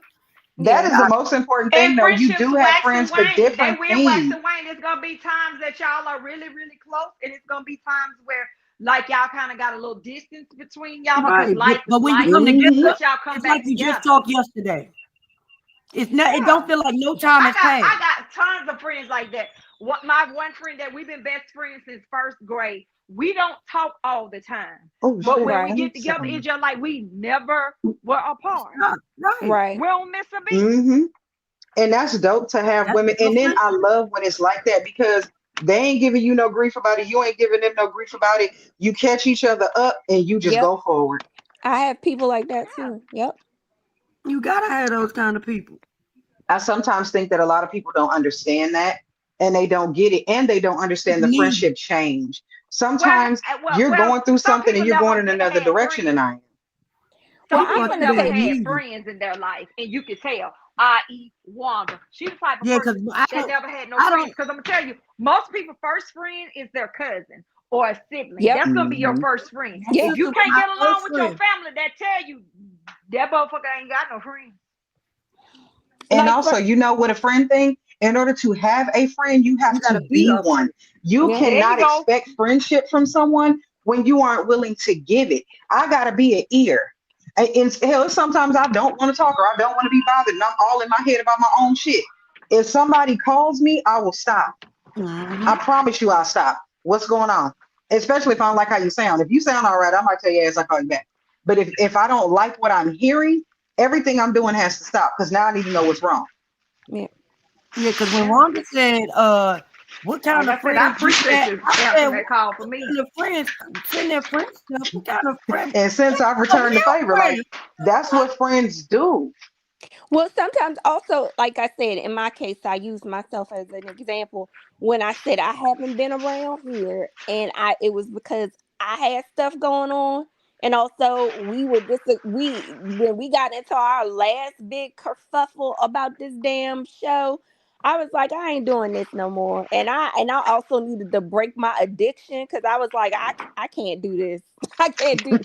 that yeah. is the most important And thing though. You friendships do have wax and friends for wane. They different will wax things. and wane. There's gonna be times that y'all are really, really close, and it's gonna be times where like y'all kind of got a little distance between y'all because right. But when you life come hit, Hmm. together, but y'all come it's like back you just together. talked yesterday. It's not. It don't Yeah. feel like no time has passed. I got tons of friends like that. What my one friend that we've been best friends since first grade. We don't talk all the time, Oh but shit. when we Right, Let me get sit together, on it's just like we never were apart. Right. right. We don't miss a beat. hmm And that's dope to have That's women. your And then I friendship. love when it's like that because they ain't giving you no grief about it. You ain't giving them no grief about it. You catch each other up and you just Yep. go forward. I have people like that Yeah. too. Yep. You gotta have those kind of people. I sometimes think that a lot of people don't understand that and they don't get it and they don't understand the Need it. friendship change. Well, Sometimes you're well, going through some something and people you're going never in another had direction than friends. I am. Well, Some People I'm are people gonna still never say had needy. friends in their life, and you could tell. I.e., Wanda. She's the type of Yeah, because person that never had no I friends. don't, Because I'm gonna tell you, most people' first friend is their cousin or a sibling. yep, That's gonna be your Hmm. first friend. my yep. If sister you was can't my get first along with your friend. family, that tell you that motherfucker ain't got no friends. And Like also, for you know what a friend thing? In order to have a friend, you have You to gotta be be a friend. one. You yep. There you cannot go. expect friendship from someone when you aren't willing to give it. I gotta be an ear. And hell, sometimes I don't want to talk or I don't want to be bothered, and I'm all in my head about my own shit. If somebody calls me, I will stop. I Mhm. promise you, I'll stop. What's going on? Especially if I don't like how you sound. If you sound all right, I might tell you as I call you back. But if I don't like what I'm hearing, everything I'm doing has to stop because now I need to know what's wrong. Yeah. Yeah, because when Yeah. Wanda said, what kind Like of I said, I friends you appreciate got? you I said, answering what that call for me. kind of friends send their friends stuff? What kind of friend? And since I've A returned the real favor, like friend. that's what friends do. Well, sometimes also, like I said, in my case, I use myself as an example. When I said I haven't been around here, and it was because I had stuff going on, and also we were we when we got into our last big kerfuffle about this damn show. I was like, I ain't doing this no more, and I also needed to break my addiction because I was like, I can't do this. I can't do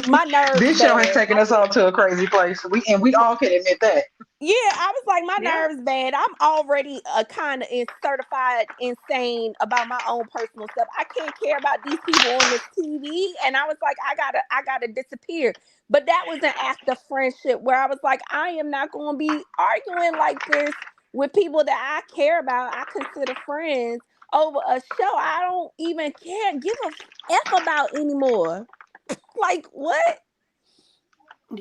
my nerves This show has bad. taken I us all can't. to a crazy place. We all can admit that. Yeah, I was like, my Yeah. nerves bad. I'm already kind of certified insane about my own personal stuff. I can't care about these people on this TV, and I was like, I gotta disappear. But that was an act of friendship where I was like, I am not going to be arguing like this with people that I care about. I consider friends over a show I don't even give a f about anymore. Like what?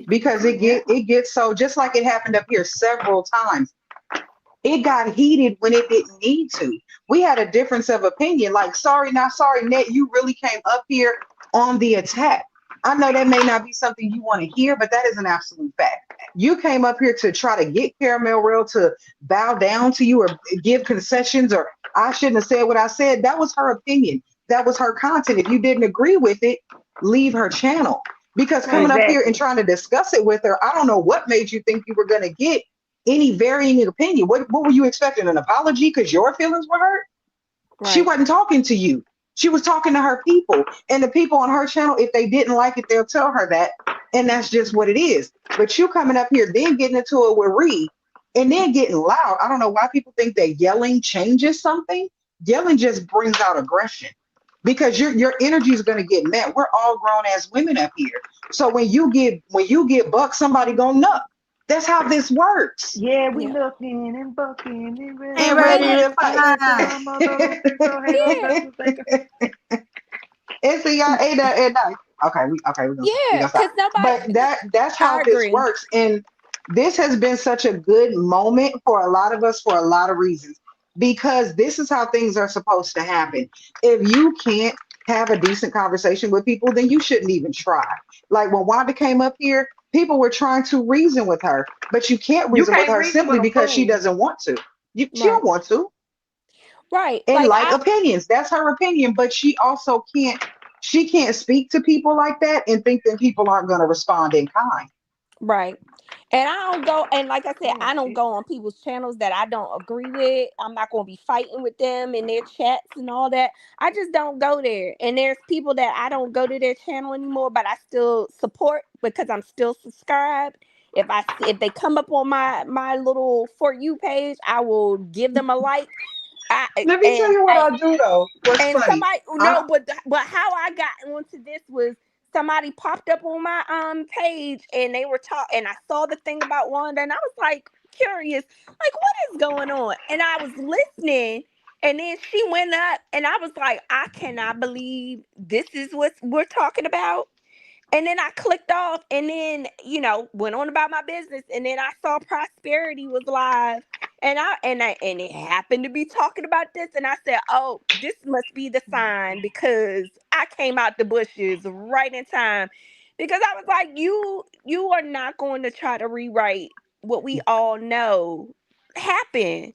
Because Yeah. it gets so just like it happened up here several times. It got heated when it didn't need to. We had a difference of opinion. Like, sorry, not sorry, Net, you really came up here on the attack. I know that may not be something you want to hear, but that is an absolute fact. You came up here to try to get Caramel Rail to bow down to you or give concessions, or I shouldn't have said what I said. That was her opinion. That was her content. If you didn't agree with it, leave her channel. Because coming up here and Exactly. trying to discuss it with her, I don't know what made you think you were going to get any varying opinion. What were you expecting? An apology because your feelings were hurt? She Right. wasn't talking to you. She was talking to her people. And the people on her channel, if they didn't like it, they'll tell her that. And that's just what it is. But you coming up here, then getting into it with Ree, and then getting loud. I don't know why people think that yelling changes something. Yelling just brings out aggression. Because your energy is going to get met. We're all grown as women up here. So when you get bucked, somebody gonna nuck. That's how this works. Yeah, we Yeah. looking and bucking and And ready to ready And to fight fight. like the mother. So hang on, yeah. And see, y'all ain't that at night. Okay, we're gonna stop. We're Yeah. gonna stop. Cause nobody. But that's I how this agree. works. And this has been such a good moment for a lot of us for a lot of reasons. Because this is how things are supposed to happen. If you can't have a decent conversation with people, then you shouldn't even try. Like when Wanda came up here, people were trying to reason with her, but you can't You reason with can't her reason simply with a because she fool. doesn't want to. She Right. don't want to. Right. And Like like I. opinions, that's her opinion, but she can't speak to people like that and think that people aren't going to respond in kind. Right. And I don't go, and like I said, Oh I don't shit. go on people's channels that I don't agree with. I'm not going to be fighting with them in their chats and all that. I just don't go there. And there's people that I don't go to their channel anymore, but I still support because I'm still subscribed. If they come up on my little For You page, I will give them a like. I Let me tell you what I do though. What's and funny? somebody I no, but how I got onto this was somebody popped up on my page and they were talking and I saw the thing about Wanda and I was like curious, like what is going on? And I was listening and then she went up and I was like, I cannot believe this is what we're talking about. And then I clicked off and then, went on about my business. And then I saw Prosperity was live. And it happened to be talking about this. And I said, oh, this must be the sign because I came out the bushes right in time. Because I was like, you are not going to try to rewrite what we all know happened.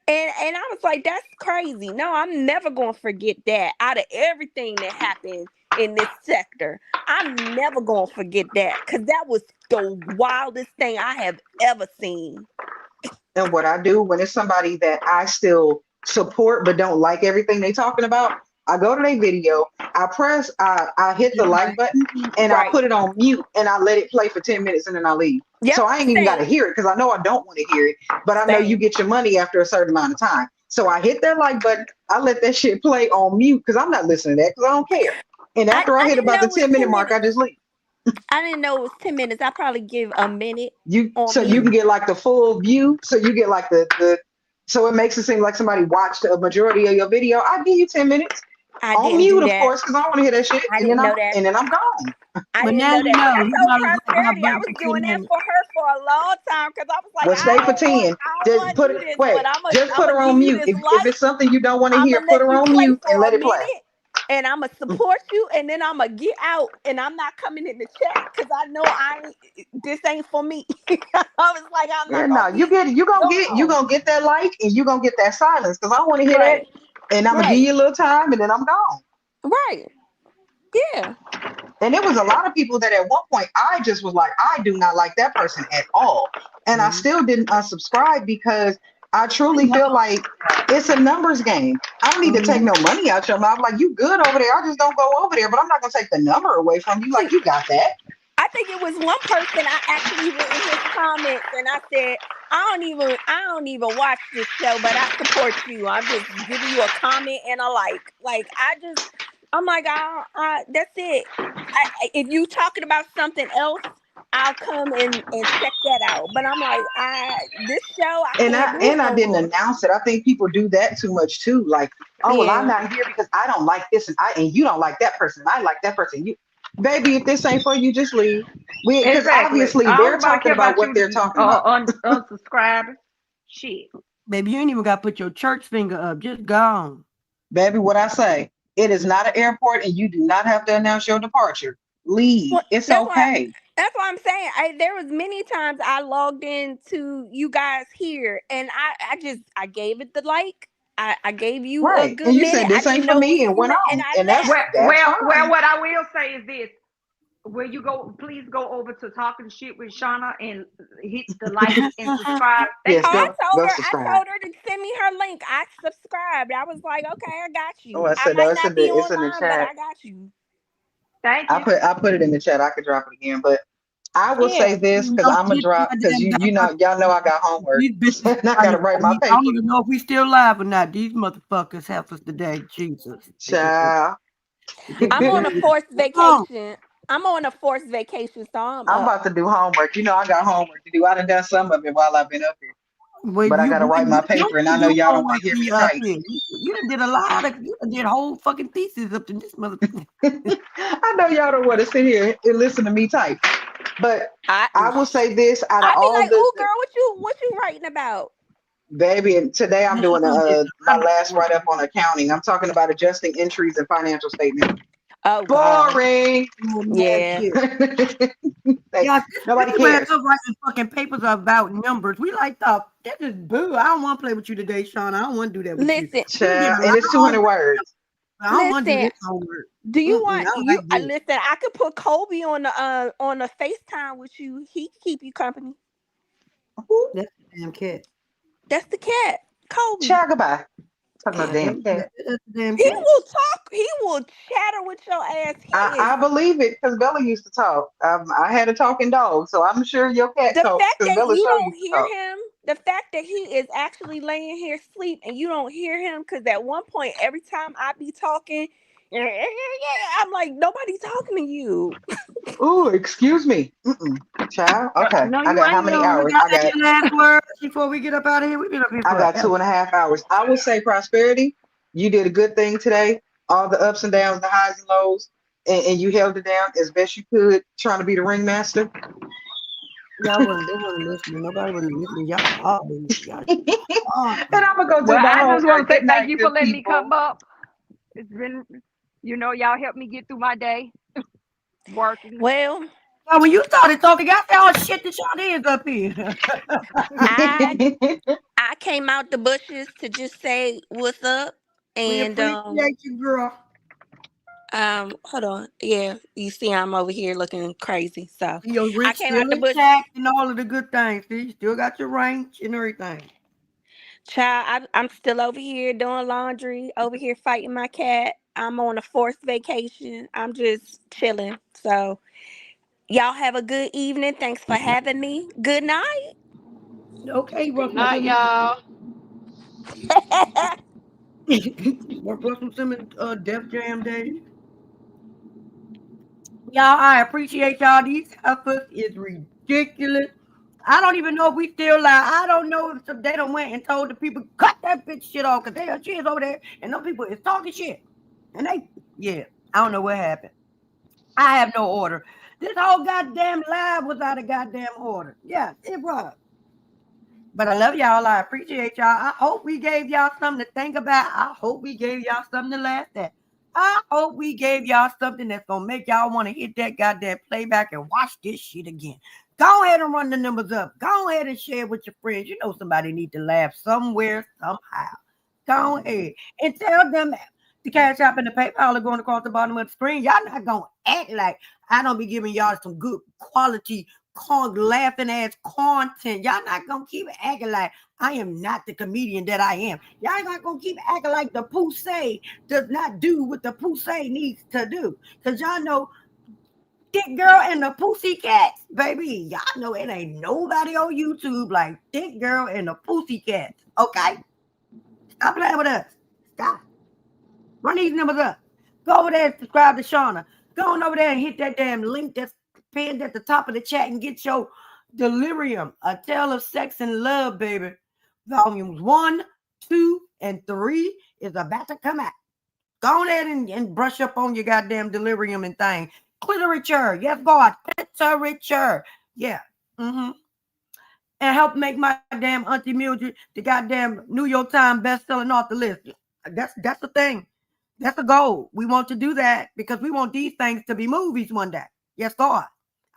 And I was like, that's crazy. No, I'm never gonna forget that. Out of everything that happened in this sector, I'm never gonna forget that because that was the wildest thing I have ever seen. and what I do when it's somebody that I still support but don't like everything they talking about, I go to their video, I hit the like button and I Right. put it on mute and I let it play for 10 minutes and then I leave. Yep. So I ain't even got to Same. hear it because I know I don't want to hear it, but I know you Same. get your money after a certain amount of time. So I hit that like button, I let that shit play on mute because I'm not listening to that because I don't care. And after I I hit didn't about the know it was 10-minute 10 mark, I minutes. just leave. I didn't know it was 10 minutes. I probably give a minute on So you mute. can get like the full view. So you get like the so it makes it seem like somebody watched a majority of your video. I give you 10 minutes I on didn't do mute, of that. course, because I don't want to hear that shit. I And then didn't I'm know that. and then I'm gone. I But didn't now know you that. But know I you told gotta like my Prosperity I button was for 10 doing that minutes. for her for a long time because I was like, Well, stay for 10. I don't Just want to do this, but just I'm put gonna her give on you mute. this If light. it's something you don't want to I'm hear, gonna put let her you on play mute and for a let it play. minute, and I'm gonna support you, and then I'm gonna get out, and I'm not coming in the chat because I know this ain't for me. I was like, I'm Yeah, not no, gonna be you gone. gonna get that like and you gonna get that silence because I don't want to hear that. Right, And I'm gonna give right, you a little time and then I'm gone. right. Yeah. And there was a lot of people that at one point I just was like, I do not like that person at all. And I Mhm. still didn't unsubscribe because I truly feel like it's a numbers game. I don't need to take Mhm. no money out your mouth. Like, you good over there. I just don't go over there, but I'm not gonna take the number away from you. Like, you got that. I think it was one person I actually went in his comments and I said, I don't even watch this show, but I support you. I'm just giving you a comment and a like. I'm like, that's it. If you talking about something else, I'll come and check that out. But I'm like, this show I And can't I do it and I no didn't more. announce it. I think people do that too much too. Like, oh well, I'm Yeah, not here because I don't like this, and you don't like that person. I like that person. You, baby, if this ain't for you, just leave. Because Exactly. obviously I don't they're nobody talking care about about what you they're talking about. unsubscribing. Shit. Baby, you ain't even got to put your church finger up. Just gone. Baby, what I say, it is not an airport and you do not have to announce your departure. Leave. Well, It's that's why. okay. That's what I'm saying. There was many times I logged into you guys here, and I gave it the like. I gave you a Right. And good you minute. said I this ain't didn't for know what me and you went were, and on. I And left. that's Well, fine. what I will say is this. Will you go, please go over to Talking Shit with Shauna and hit the like and subscribe. Thank Yes, Oh, you. go I subscribe. told her to send me her link. I subscribed. I was like, okay, I got Oh, you. I I said no, might it's not in be the online, but chat. I got you. Thank you. I put it in the chat. I could drop it again. But I will say Yeah. this because I'm gonna drop because y'all know I got homework. These bitches, And I gotta write my I don't paper. even know if we still live or not. These motherfuckers help us today. Jesus. Child. They take I'm on a advantage. forced Come on. vacation. I'm on a forced vacation, so I'm I'm up. about to do homework. You know I got homework to do. I done some of it while I've been up here. Well, But I gotta write my you paper and I don't know do y'all don't want homework to hear when me you're up type. here. You done did a lot of, you done did whole fucking thesis up to this motherfucker. I know y'all don't want to sit here and listen to me type. But I I will say this out of I be all like, "Ooh, girl, what you writing about?" baby, and today I'm Man, she doing done did a my lot of last work. write up on accounting. I'm talking about adjusting entries and financial statements. Oh God. Boring. Doing mad Yeah. shit. Like, Yeah, nobody this where cares. us writing fucking papers about numbers. We like this is boo. I don't want to play with you today, Sean. I don't want to do that with you. Listen, We done did Child, a and lot it's of 200 homework. words. I don't want to do listen. this homework. Do you I want don't you? like this. Listen, I could put Kobe on the FaceTime with you. He can keep you company. That's the damn cat. That's the cat, Kobe. Child, goodbye. Talking about Yeah, damn cat. that's the damn He cat. will talk. He will chatter with your ass. He is I believe it because Bella used to talk. I had a talking dog, so I'm sure your cat the talks fact because that Bella you show don't used to hear talk. him. The fact that he is actually laying here asleep and you don't hear him, because at one point, every time I be talking, I'm like, nobody's talking to you. Ooh, excuse me. Child. Okay. No, I you got how ain't many young. You hours? got any last words before we get up out of here? We've been up here I got forever. 2.5 hours. I will say prosperity. You did a good thing today. All the ups and downs, the highs and lows, and you held it down as best you could, trying to be the ringmaster. They wasn't listening. Nobody wasn't listening. Y'all hollering. Y'all And hollering. I'm gonna go Well, do my I just want homework. to say Good thank night, you for good letting me people. come up. It's been, y'all helped me get through my day working. Well, Now, when you started talking, I said, "Oh shit, this y'all is up here." I I came out the bushes to just say what's up, We and appreciate you, girl. hold on, yeah, you see I'm over here looking crazy, so Your I rich came out still the bushes. intact and all of the good things. See, you still got your range and everything. Child, I'm still over here doing laundry, over here fighting my cat. I'm on a forced vacation. I'm just chilling. So y'all have a good evening. Thanks for having me. Good night. Okay, Good Russell night, Simmons. y'all. Russell Simmons, Def Jam Day. Y'all, I appreciate y'all. These heifers is ridiculous. I don't even know if we still live. I don't know if they done went and told the people cut that bitch shit off because she is over there and them people is talking shit. And yeah, I don't know what happened. I have no order. This whole goddamn live was out of goddamn order. Yeah, it was. But I love y'all. I appreciate y'all. I hope we gave y'all something to think about. I hope we gave y'all something to laugh at. I hope we gave y'all something that's gonna make y'all want to hit that goddamn playback and watch this shit again. Go ahead and run the numbers up. Go ahead and share with your friends. You know somebody need to laugh somewhere, somehow. Go ahead and tell them the cash app and the PayPal are going across the bottom of the screen. Y'all not gonna act like I don't be giving y'all some good quality laughing ass content. Y'all not gonna keep acting like I am not the comedian that I am. Y'all not gonna keep acting like the Poussey does not do what the Poussey needs to do. Cause y'all know Thick Girl and the Pussycats, baby. Y'all know it ain't nobody on YouTube like Thick Girl and the Pussycats. Okay? Stop playing with us. Stop. Run these numbers up. Go over there and subscribe to Shauna. Go on over there and hit that damn link that's pinned at the top of the chat and get your Delirium, A Tale of Sex and Love, baby. Volumes 1, 2, and 3 is about to come out. Go on ahead and brush up on your goddamn delirium and thing. Cliterature. Yes, God. Cliterature. Yeah. Mm-hmm. and help make my damn Auntie Mildred the goddamn New York Times best-selling author list. That's the thing. That's the goal. We want to do that because we want these things to be movies one day. Yes, God.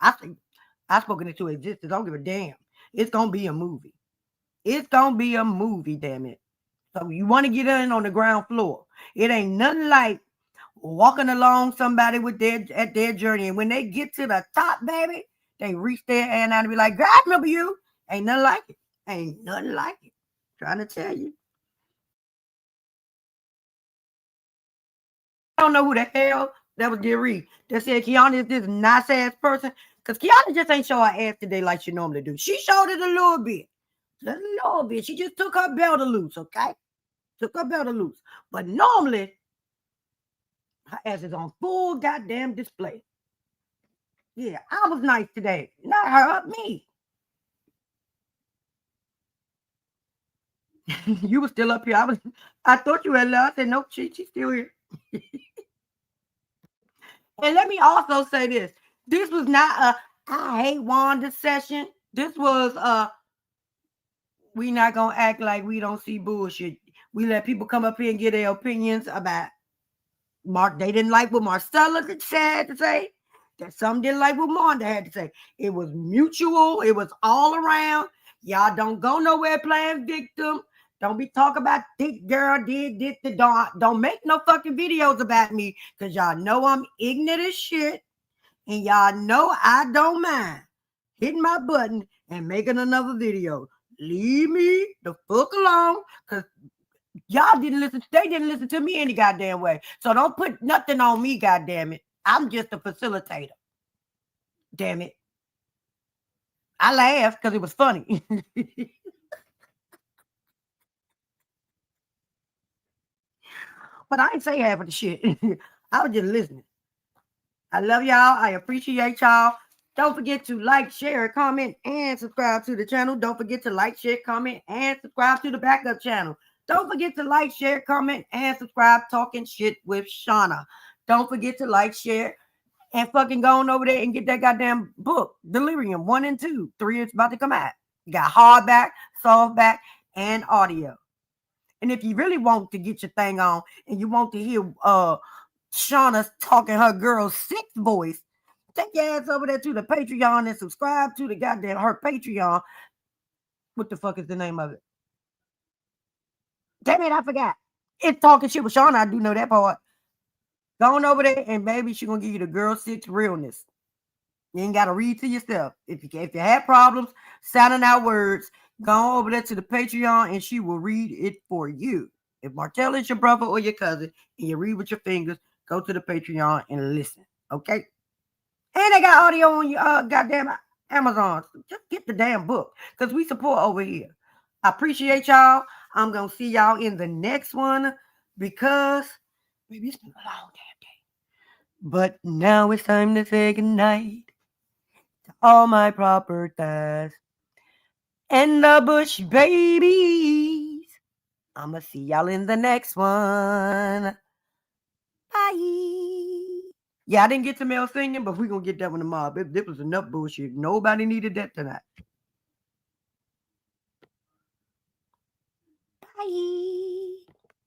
I think I've spoken into existence. I don't give a damn. It's gonna be a movie. It's gonna be a movie, damn it. So you want to get in on the ground floor. It ain't nothing like walking along somebody with their journey. And when they get to the top, baby, they reach their hand out and be like, God, I remember you. Ain't nothing like it. Ain't nothing like it. Trying to tell you. I don't know who the hell that was Jerry that said Kiana is this nice ass person. Because Kiana just ain't show her ass today like she normally do. She showed it a little bit. Just a little bit. She just took her belt loose, okay? Took her belt loose. But normally, her ass is on full goddamn display. Yeah, I was nice today. Not her, me. You were still up here. I thought you had left. I said, nope, she's still here. And let me also say this. This was not a I hate Wanda session. This was we not gonna act like we don't see bullshit. We let people come up here and get their opinions about Mark. They didn't like what Marcella had to say. That some didn't like what Wanda had to say. It was mutual. It was all around. Y'all don't go nowhere playing victim. Don't be talking about thick girl did this. Don't make no fucking videos about me because y'all know I'm ignorant as shit. And y'all know I don't mind hitting my button and making another video. Leave me the fuck alone because y'all didn't listen. They didn't listen to me any goddamn way. So don't put nothing on me, goddamn it. I'm just a facilitator. Damn it. I laughed because it was funny. But I ain't say half of the shit. I was just listening. I love y'all. I appreciate y'all. Don't forget to like, share, comment, and subscribe to the channel. Don't forget to like, share, comment, and subscribe to the backup channel. Don't forget to like, share, comment, and subscribe. Talking shit with Shauna. Don't forget to like, share, and fucking go on over there and get that goddamn book, Delirium 1 and 2. 3 is about to come out. You got hardback, softback, and audio. And if you really want to get your thing on and you want to hear Shauna talking her girl's sixth voice, take your ass over there to the Patreon and subscribe to the goddamn her Patreon. What the fuck is the name of it? Damn it, I forgot. It's Talking Shit with Shauna. I do know that part. Go on over there and maybe she's gonna give you the girl six realness. You ain't gotta read to yourself. If you have problems sounding out words, go on over there to the Patreon and she will read it for you. If Martell is your brother or your cousin and you read with your fingers, go to the Patreon and listen. Okay? And they got audio on your goddamn Amazon. Just get the damn book because we support over here. I appreciate y'all. I'm gonna see y'all in the next one because maybe it's been a long damn day. But now it's time to say goodnight to all my properties and the Bush babies. I'ma see y'all in the next one. Bye. Yeah, I didn't get to Mel singing, but we're gonna get that one tomorrow. This was enough bullshit. Nobody needed that tonight. Bye.